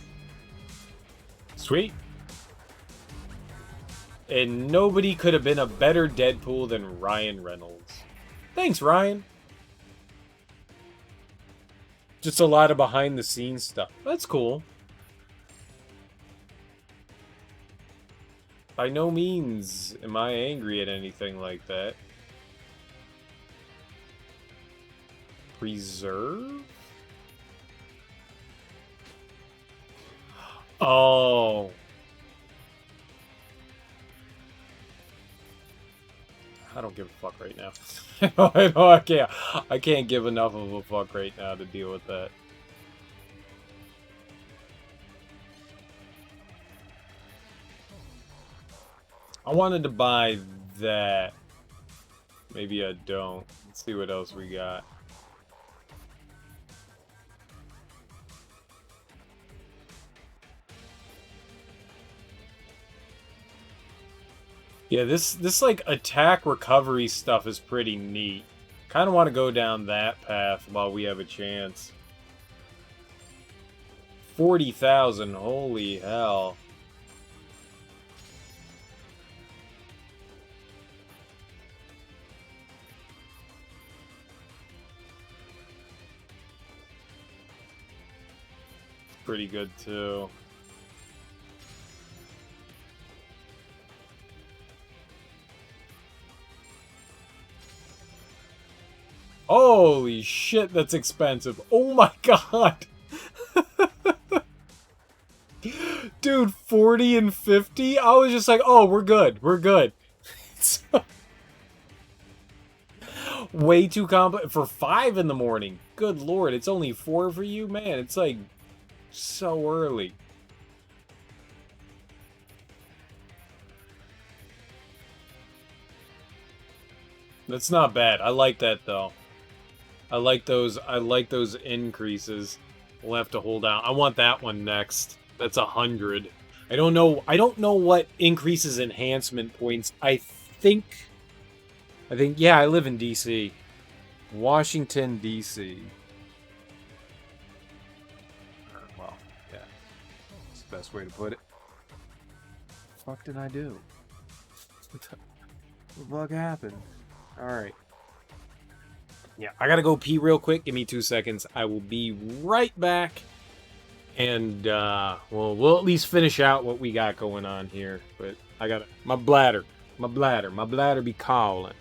Speaker 1: Sweet. And nobody could have been a better Deadpool than Ryan Reynolds. Thanks, Ryan. Just a lot of behind-the-scenes stuff. That's cool. By no means am I angry at anything like that. Preserve? Oh. I don't give a fuck right now. I can't give enough of a fuck right now to deal with that. I wanted to buy that. Maybe I don't. Let's see what else we got. Yeah, this like attack recovery stuff is pretty neat. Kind of want to go down that path while we have a chance. 40,000, holy hell. Pretty good too. Holy shit, that's expensive. Oh my god. Dude, 40 and 50? I was just like, oh, we're good. We're good. Way too complex. For 5 in the morning. Good lord, it's only 4 for you? Man, it's like so early. That's not bad. I like that though. I like those increases. We'll have to hold out. I want that one next. That's 100. I don't know what increases enhancement points. I think yeah, I live in DC. Washington DC. Well, yeah. That's the best way to put it. What the fuck did I do? What the fuck happened? Alright. Yeah, I gotta go pee real quick. Give me 2 seconds. I will be right back. And, we'll at least finish out what we got going on here. But I gotta... My bladder be calling.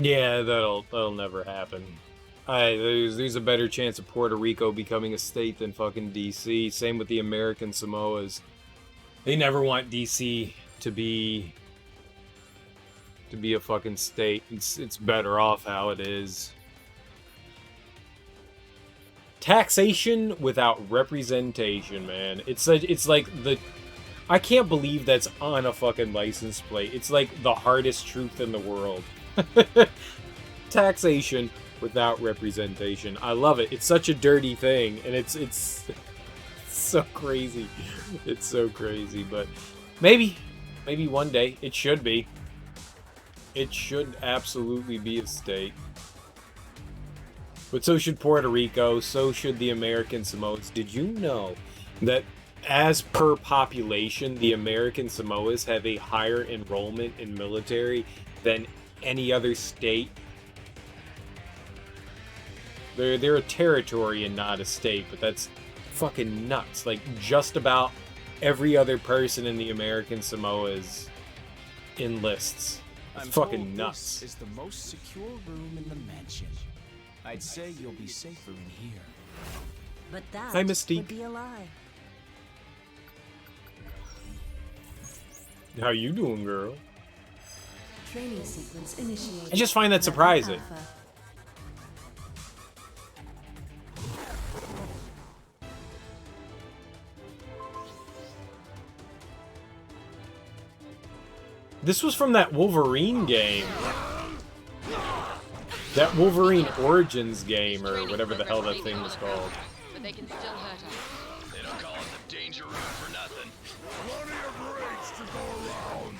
Speaker 1: Yeah, that'll never happen. There's a better chance of Puerto Rico becoming a state than fucking DC. Same with the American Samoas. They never want DC to be a fucking state. It's better off how it is. Taxation without representation, man. It's like the... I can't believe that's on a fucking license plate. It's like the hardest truth in the world. Taxation without representation. I love it. It's such a dirty thing, and it's so crazy. It's so crazy, but maybe one day it should be. It should absolutely be a state. But so should Puerto Rico, so should the American Samoas. Did you know that as per population, the American Samoas have a higher enrollment in military than any other state? They're a territory and not a state, but that's fucking nuts. Like, just about every other person in the American Samoas enlists. It's
Speaker 6: I'm
Speaker 1: fucking
Speaker 6: told
Speaker 1: nuts.
Speaker 6: This is the most secure room in the mansion. I'd say you'll be safer in here.
Speaker 17: But that
Speaker 1: Hi, Mystique.
Speaker 17: would be a lie.
Speaker 1: How you doing, girl?
Speaker 13: Training sequence initiated.
Speaker 1: I just find that surprising.
Speaker 13: Alpha.
Speaker 1: This was from that Wolverine game. That Wolverine Origins game, or whatever the hell that thing was called.
Speaker 20: But they can still hurt us.
Speaker 21: They don't call it the danger room for nothing.
Speaker 5: Plenty of rage to go around.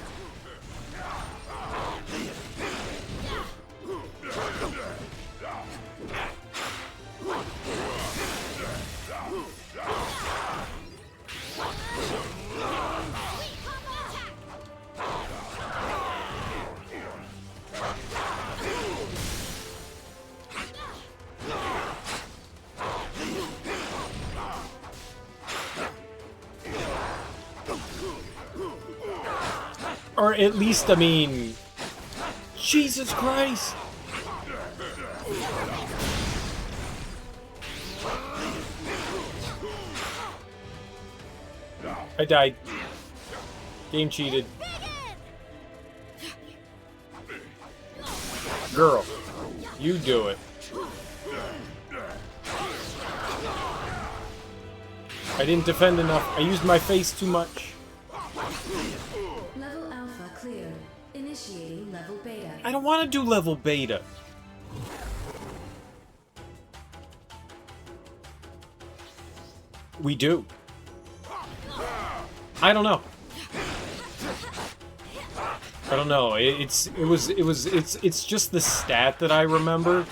Speaker 1: Or at least, I mean... Jesus Christ! I died. Game cheated. Girl, you do it. I didn't defend enough. I used my face too much.
Speaker 13: Level Alpha cleared. Initiating level Beta.
Speaker 1: I don't want to do level beta. We do. I don't know. I don't know. It's just the stat that I remember.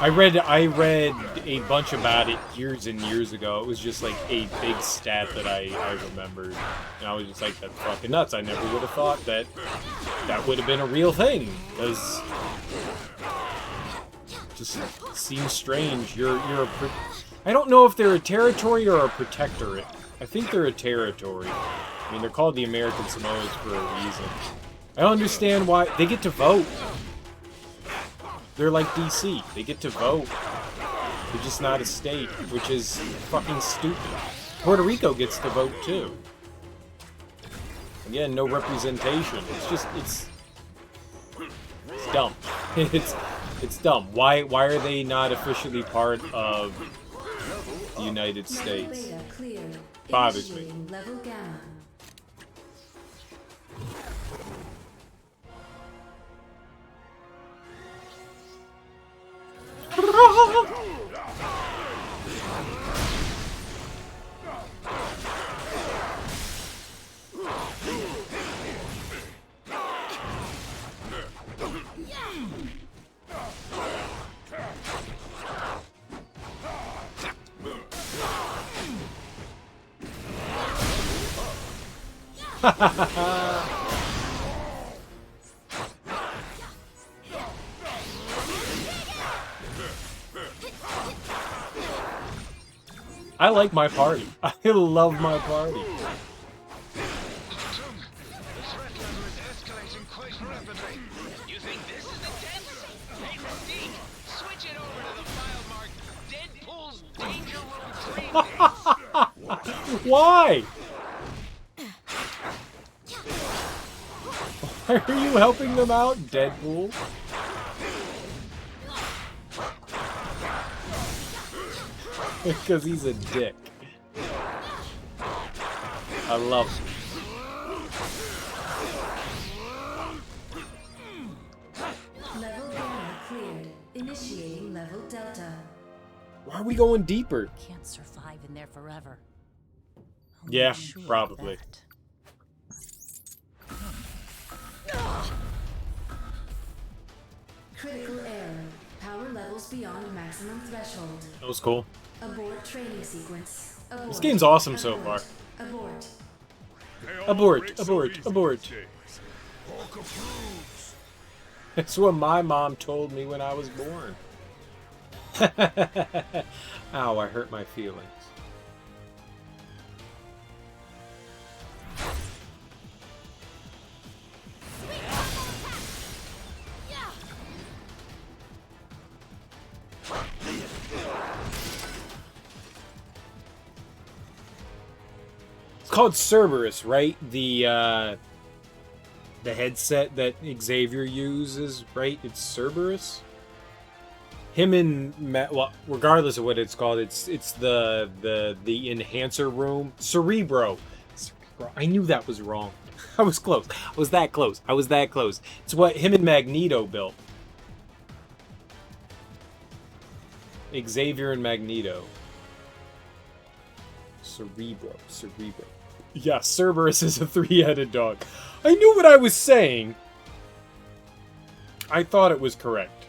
Speaker 1: I read a bunch about it years and years ago. It was just like a big stat that I remembered. And I was just like, that's fucking nuts. I never would have thought that would have been a real thing. Because just seems strange. I don't know if they're a territory or a protectorate. I think they're a territory. I mean, they're called the American Samoas for a reason. I don't understand why they get to vote. They're like DC. They get to vote. They're just not a state, which is fucking stupid. Puerto Rico gets to vote too. Again, no representation. It's just it's dumb. It's dumb. Why are they not officially part of the United States?
Speaker 13: Level Beta cleared.
Speaker 1: Bothers me.
Speaker 13: Initiating level Gamma.
Speaker 1: I like my party. I love my party. Why? Why are you helping them out, Deadpool? Because he's a dick. I love him.
Speaker 13: Level Gamma cleared. Initiating level Delta.
Speaker 1: Why are we going deeper?
Speaker 17: Can't survive in there forever.
Speaker 1: Yeah,
Speaker 17: Sure of
Speaker 1: probably.
Speaker 17: that.
Speaker 13: Critical error. Power levels beyond maximum threshold.
Speaker 1: That was cool.
Speaker 13: Abort training sequence. Abort.
Speaker 1: This game's awesome so far.
Speaker 13: Abort.
Speaker 1: Abort, abort, abort. That's what my mom told me when I was born. Ow, I hurt my feelings. It's called Cerberus, right? The headset that Xavier uses, right? It's Cerberus. Him and well, regardless of what it's called, it's the enhancer room. Cerebro. I knew that was wrong. I was close. I was that close. I was that close. It's what him and Magneto built. Xavier and Magneto. Cerebro. Yeah, Cerberus is a three-headed dog. I knew what I was saying. I thought it was correct.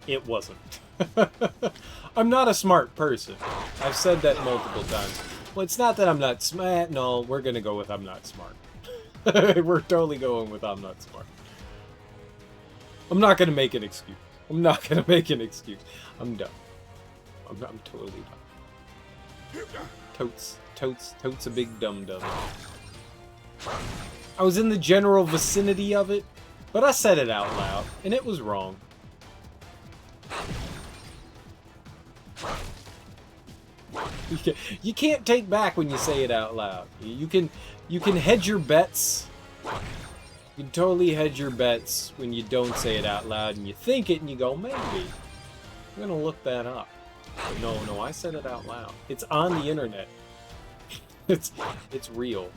Speaker 1: It wasn't. I'm not a smart person. I've said that multiple times. Well, it's not that I'm not smart. No, we're going to go with I'm not smart. We're totally going with I'm not smart. I'm not going to make an excuse. I'm not going to make an excuse. I'm dumb. I'm totally dumb. Totes a big dum-dum. I was in the general vicinity of it, but I said it out loud, and it was wrong. You can't take back when you say it out loud. You can hedge your bets. You can totally hedge your bets when you don't say it out loud and you think it and you go, maybe. I'm gonna look that up. But no, I said it out loud. It's on the internet. It's real.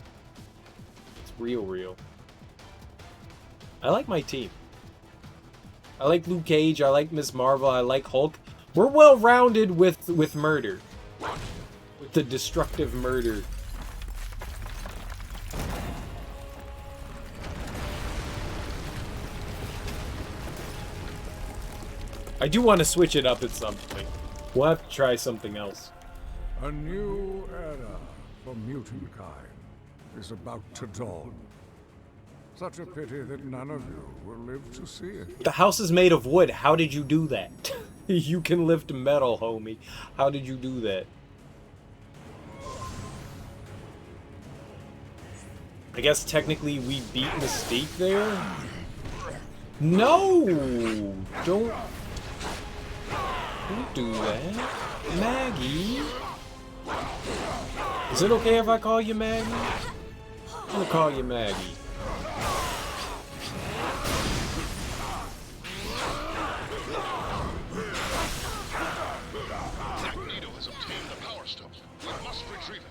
Speaker 1: It's real. I like my team. I like Luke Cage, I like Ms. Marvel, I like Hulk. We're well-rounded with murder. With the destructive murder. I do want to switch it up at some point. We'll have to try something else.
Speaker 3: A new era for mutant kind is about to dawn. Such a pity that none of you will live to see it.
Speaker 1: The house is made of wood. How did you do that? You can lift metal, homie. How did you do that? I guess technically we beat Mystique there? No! Don't do that. Maggie? Is it okay if I call you Maggie? I'm gonna call you Maggie.
Speaker 5: Magneto has obtained the Power Stone. We must retrieve it.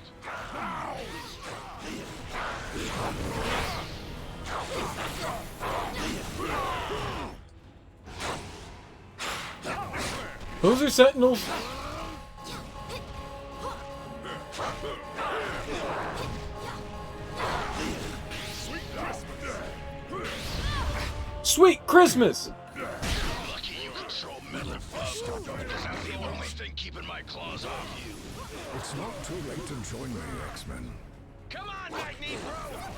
Speaker 1: Those are Sentinels. Sweet Christmas!
Speaker 5: Lucky you control metal, because I'm the only thing keeping my claws off you.
Speaker 3: It's not too late to join me, X-Men.
Speaker 2: Come on, Magneto!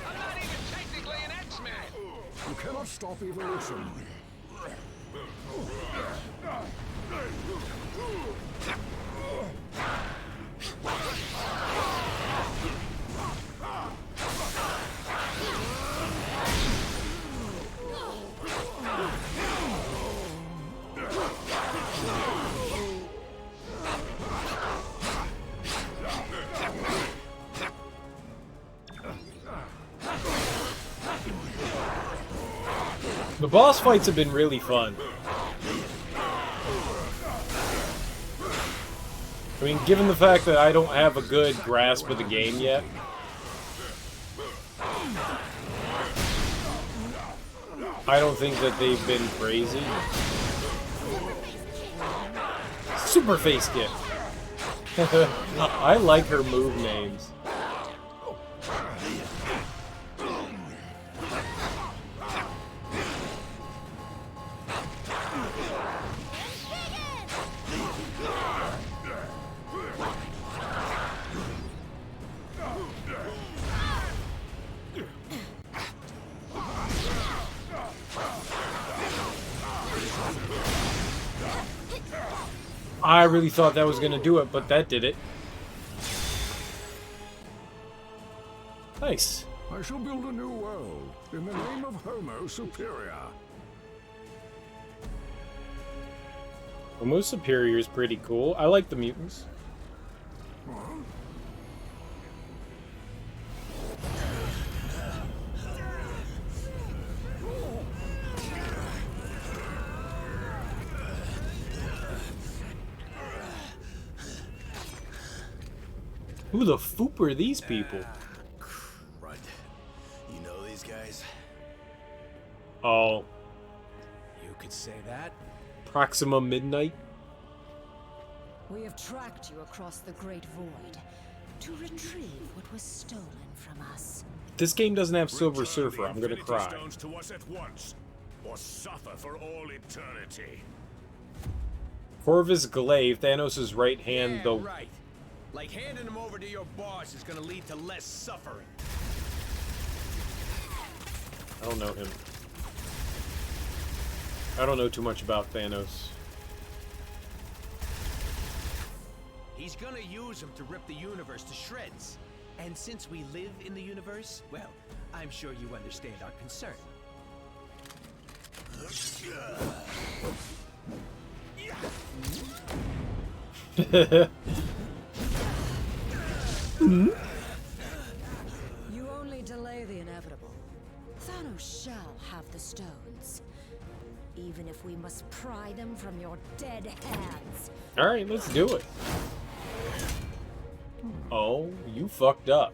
Speaker 2: I'm not even technically an X-Man!
Speaker 3: You cannot stop evolution.
Speaker 1: The boss fights have been really fun. I mean, given the fact that I don't have a good grasp of the game yet, I don't think that they've been crazy. Super face gift. I like her move names. I really thought that was going to do it, but that did it. Nice.
Speaker 3: I shall build a new world in the name of Homo Superior.
Speaker 1: Homo Superior is pretty cool. I like the mutants. Who the foop are these people?
Speaker 2: Crud. You know these guys?
Speaker 1: Oh.
Speaker 2: You could say that.
Speaker 1: Proxima Midnight?
Speaker 4: We have tracked you across the Great Void to retrieve what was stolen from us.
Speaker 1: This game doesn't have Silver Surfer. I'm gonna cry.
Speaker 5: Stones to us at once, or suffer for all eternity.
Speaker 1: Corvus Glaive, Thanos' right hand,
Speaker 2: Yeah,
Speaker 1: though.
Speaker 2: right. Like handing him over to your boss is gonna lead to less suffering.
Speaker 1: I don't know him. I don't know too much about Thanos.
Speaker 2: He's gonna use him to rip the universe to shreds. And since we live in the universe, well, I'm sure you understand our concern.
Speaker 4: You only delay the inevitable. Thanos shall have the stones. Even if we must pry them from your dead hands.
Speaker 1: Alright, let's do it. Oh, you fucked up.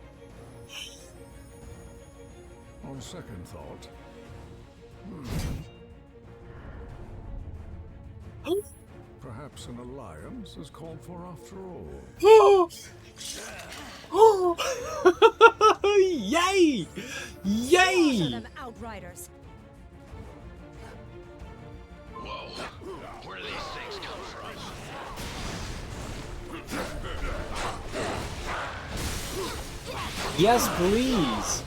Speaker 3: On second thought, perhaps an alliance is called for after all.
Speaker 1: Yay! Yay!
Speaker 4: Show them outriders.
Speaker 21: Whoa. Where do these things come from?
Speaker 1: Yes, please.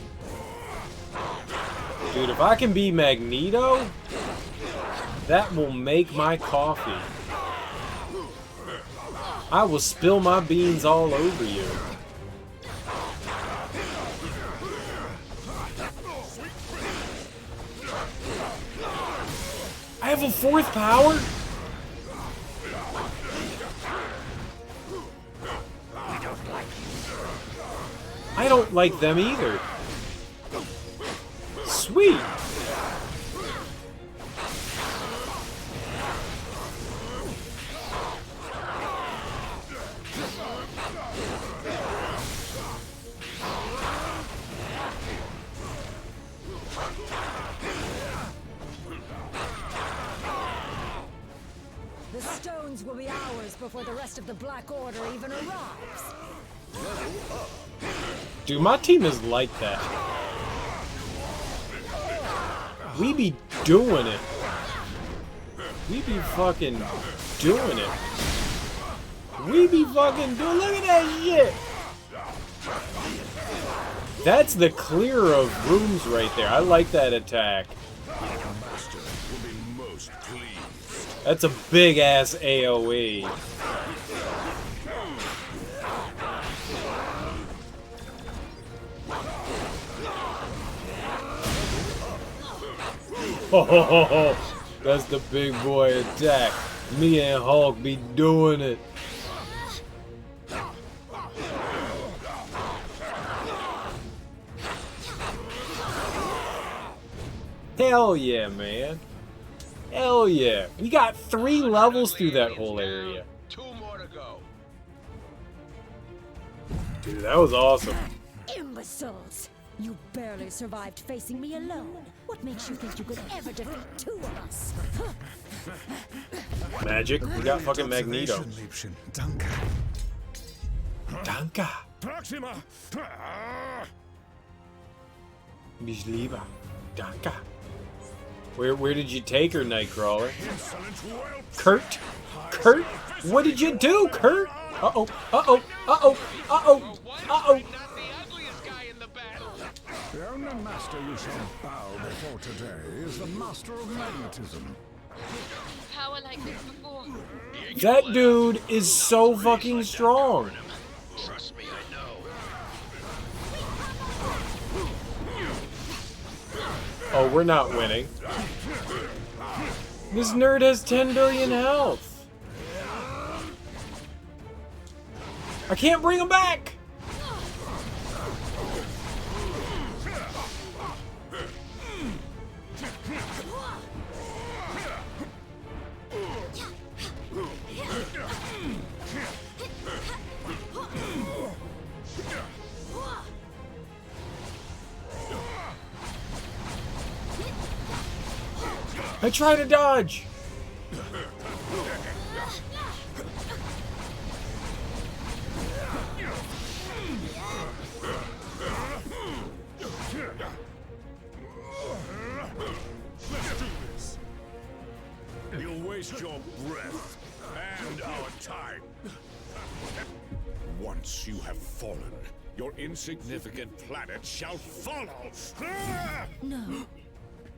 Speaker 1: Dude, if I can be Magneto, that will make my coffee. I will spill my beans all over you. I have a fourth power? I don't like them either. Sweet.
Speaker 4: The stones will be ours before the rest of the Black Order even arrives.
Speaker 1: Dude, my team is like that. We be doing it. We be fucking doing it. We be fucking doing. Look at that shit. That's the clear of rooms right there. I like that attack.
Speaker 5: Master will be most pleased.
Speaker 1: That's a big ass AoE. Ho ho ho ho! That's the big boy attack. Me and Hulk be doing it. Hell yeah, man. Hell yeah. We got 3 levels through that whole area.
Speaker 21: 2 more to go.
Speaker 1: Dude, that was awesome.
Speaker 17: Imbeciles! You barely survived facing me alone. What makes you think you could ever defeat 2 of us?
Speaker 1: Magic. We got fucking Magneto.
Speaker 11: Danke.
Speaker 1: Danke.
Speaker 3: Proxima!
Speaker 1: Mich lieber. Danke. Where did you take her, Nightcrawler? Kurt? Kurt? What did you do, Kurt? Uh-oh. Uh-oh. Uh-oh. Uh-oh. Uh-oh.
Speaker 3: The only master you shall bow before today is the master of magnetism.
Speaker 20: Power like this before.
Speaker 1: That dude is so fucking strong.
Speaker 21: Trust me, I know.
Speaker 1: Oh, we're not winning. This nerd has 10 billion health. I can't bring him back. I try to dodge.
Speaker 5: Let's do this. You'll waste your breath and our time. Once you have fallen, your insignificant planet shall follow.
Speaker 4: No.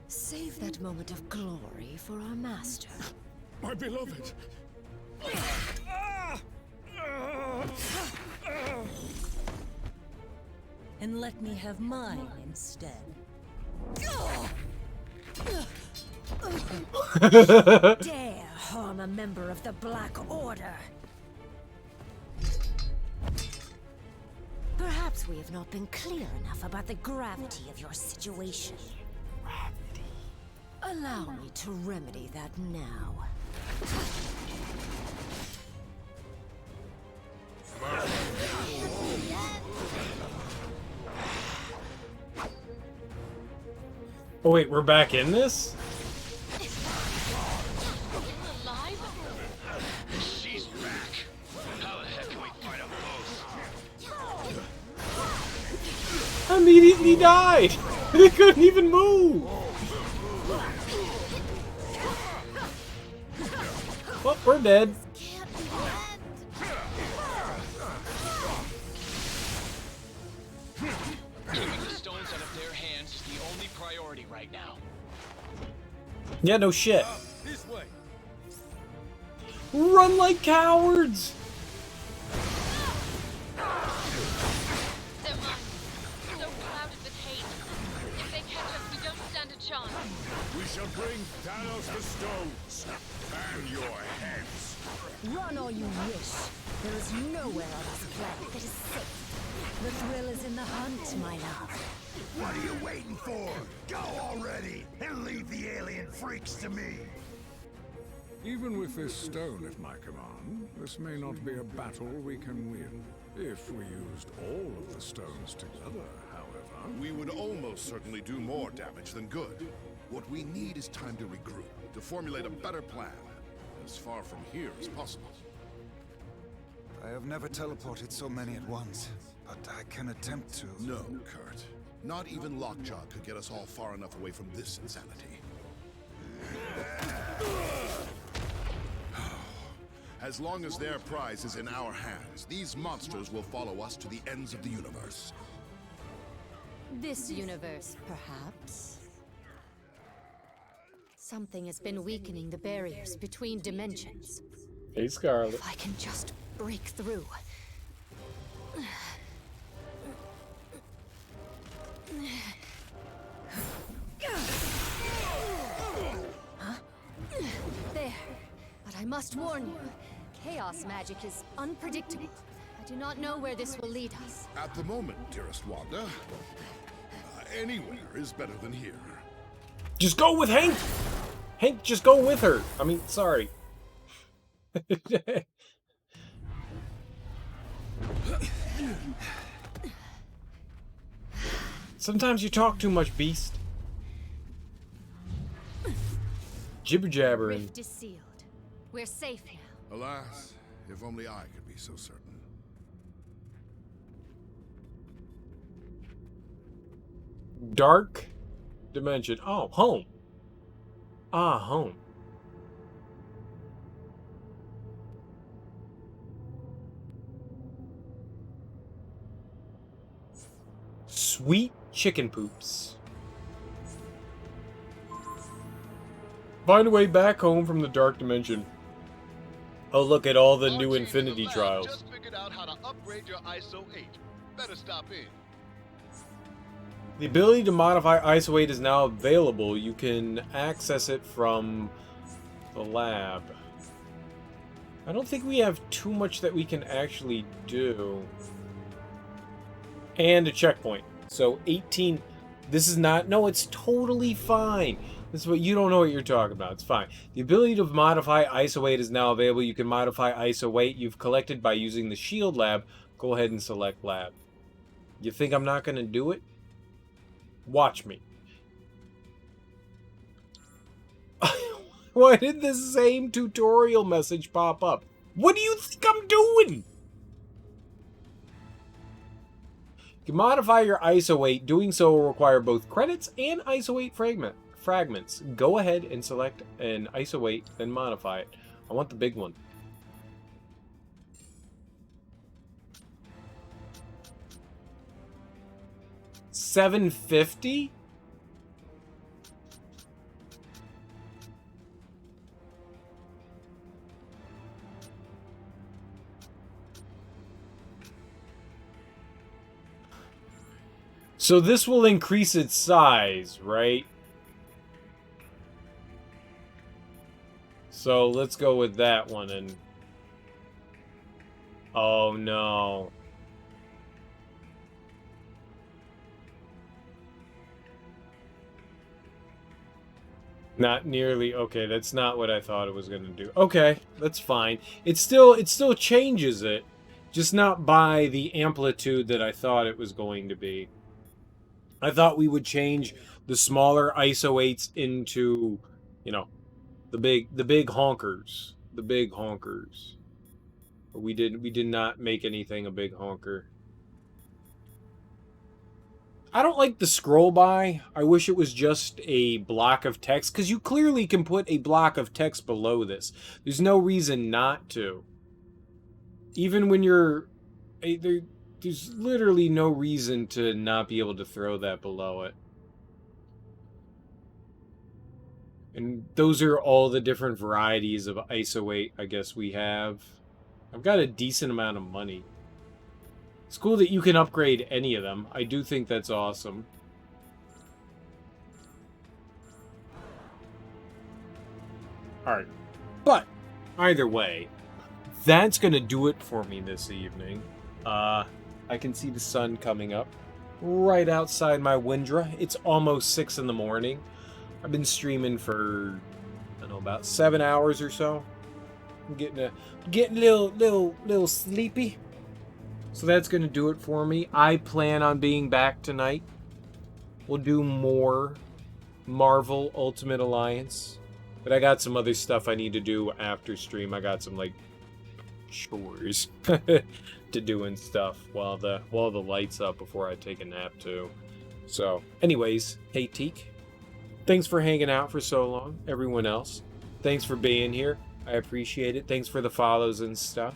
Speaker 4: Save that moment of glory for our master.
Speaker 5: My beloved.
Speaker 17: And let me have mine instead. Dare harm a member of the Black Order. Perhaps we have not been clear enough about the gravity of your situation. Allow me to remedy that now.
Speaker 1: Oh wait, we're back in this?
Speaker 21: Alive? She's back. How the heck can we fight them both?
Speaker 1: I immediately died. They couldn't even move. Well, we're dead.
Speaker 2: Keeping the stones out of their hands is the only priority right now.
Speaker 1: Yeah, no shit.
Speaker 2: This way.
Speaker 1: Run like cowards.
Speaker 20: They're mine. So clouded with hate. If they catch us, we don't stand a chance.
Speaker 5: We shall bring Thanos the stones and your heads.
Speaker 17: Run all you wish. There is nowhere on this planet that is safe. The thrill is in the hunt, my love.
Speaker 12: What are you waiting for? Go already and leave the alien freaks to me.
Speaker 3: Even with this stone at my command, this may not be a battle we can win. If we used all of the stones together, however...
Speaker 9: We would almost certainly do more damage than good. What we need is time to regroup, to formulate a better plan, as far from here as possible.
Speaker 11: I have never teleported so many at once, but I can attempt to...
Speaker 9: No, Kurt. Not even Lockjaw could get us all far enough away from this insanity. As long as their prize is in our hands, these monsters will follow us to the ends of the universe.
Speaker 14: This universe, perhaps? Something has been weakening the barriers between dimensions.
Speaker 1: Hey, Scarlet.
Speaker 14: If I can just break through. Huh? There. But I must warn you, chaos magic is unpredictable. I do not know where this will lead us.
Speaker 9: At the moment, dearest Wanda, anywhere is better than here.
Speaker 1: Just go with Hank! Hank, just go with her! I mean, sorry. Sometimes you talk too much, Beast. Jibber jabbering.
Speaker 14: Rift is sealed. We're safe now.
Speaker 9: Alas, if only I could be so certain.
Speaker 1: Dark dimension. Oh, home. Ah, home. Sweet chicken poops. Find a way back home from the dark dimension. Oh, look at all the new Infinity Trials.
Speaker 7: Just figured out how to upgrade your ISO 8. Better stop in.
Speaker 1: The ability to modify ISO 8 is now available. You can access it from the lab. I don't think we have too much that we can actually do. And a checkpoint. So 18. This is not. No, it's totally fine. This is what you don't know what you're talking about. It's fine. The ability to modify ISO 8 is now available. You can modify ISO 8 you've collected by using the shield lab. Go ahead and select lab. You think I'm not going to do it? Watch me. Why did the same tutorial message pop up? What do you think I'm doing? You can modify your ISO 8. Doing so will require both credits and ISO 8 fragments. Go ahead and select an ISO 8, then modify it. I want the big one. $750? So this will increase its size, right? So let's go with that one and... Oh no. Not nearly. Okay, that's not what I thought it was going to do. Okay, that's fine. It still changes it, just not by the amplitude that I thought it was going to be. I thought we would change the smaller ISO 8s into, you know, the big honkers. The big honkers. But we did not make anything a big honker. I don't like the scroll by. I wish it was just a block of text, because you clearly can put a block of text below this. There's no reason not to. Even when you're... There's literally no reason to not be able to throw that below it. And those are all the different varieties of ISO 8 I guess we have. I've got a decent amount of money. It's cool that you can upgrade any of them. I do think that's awesome. Alright. But, either way, that's going to do it for me this evening. I can see the sun coming up right outside my window. It's almost 6 in the morning. I've been streaming for, I don't know, about 7 hours or so. I'm getting a little sleepy. So that's going to do it for me. I plan on being back tonight. We'll do more Marvel Ultimate Alliance. But I got some other stuff I need to do after stream. I got some, like, chores to do and stuff while the light's up before I take a nap, too. So, anyways, hey, Teak. Thanks for hanging out for so long. Everyone else, thanks for being here. I appreciate it. Thanks for the follows and stuff.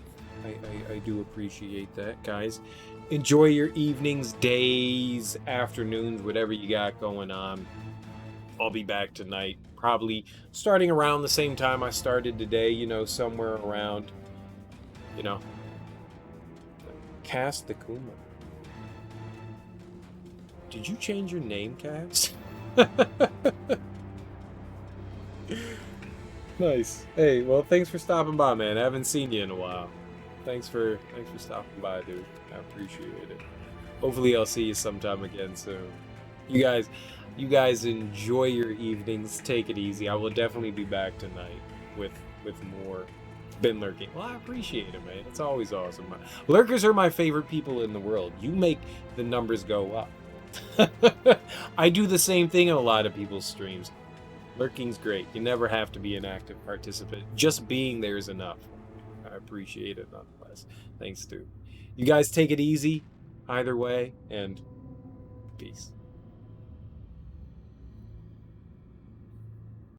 Speaker 1: I do appreciate that, guys. Enjoy your evenings, days, afternoons, whatever you got going on. I'll be back tonight, probably starting around the same time I started today, you know, somewhere around, you know, Cast the Kuma. Did you change your name, Cass? Nice. Hey, well, thanks for stopping by, man. I haven't seen you in a while. Thanks for stopping by, dude. I appreciate it. Hopefully I'll see you sometime again soon. You guys, You guys enjoy your evenings. Take it easy. I will definitely be back tonight with more Been Lurking. Well, I appreciate it, man. It's always awesome. Lurkers are my favorite people in the world. You make the numbers go up. I do the same thing in a lot of people's streams. Lurking's great. You never have to be an active participant. Just being there is enough. I appreciate it nonetheless. Thanks, Stu. You guys take it easy either way, and peace.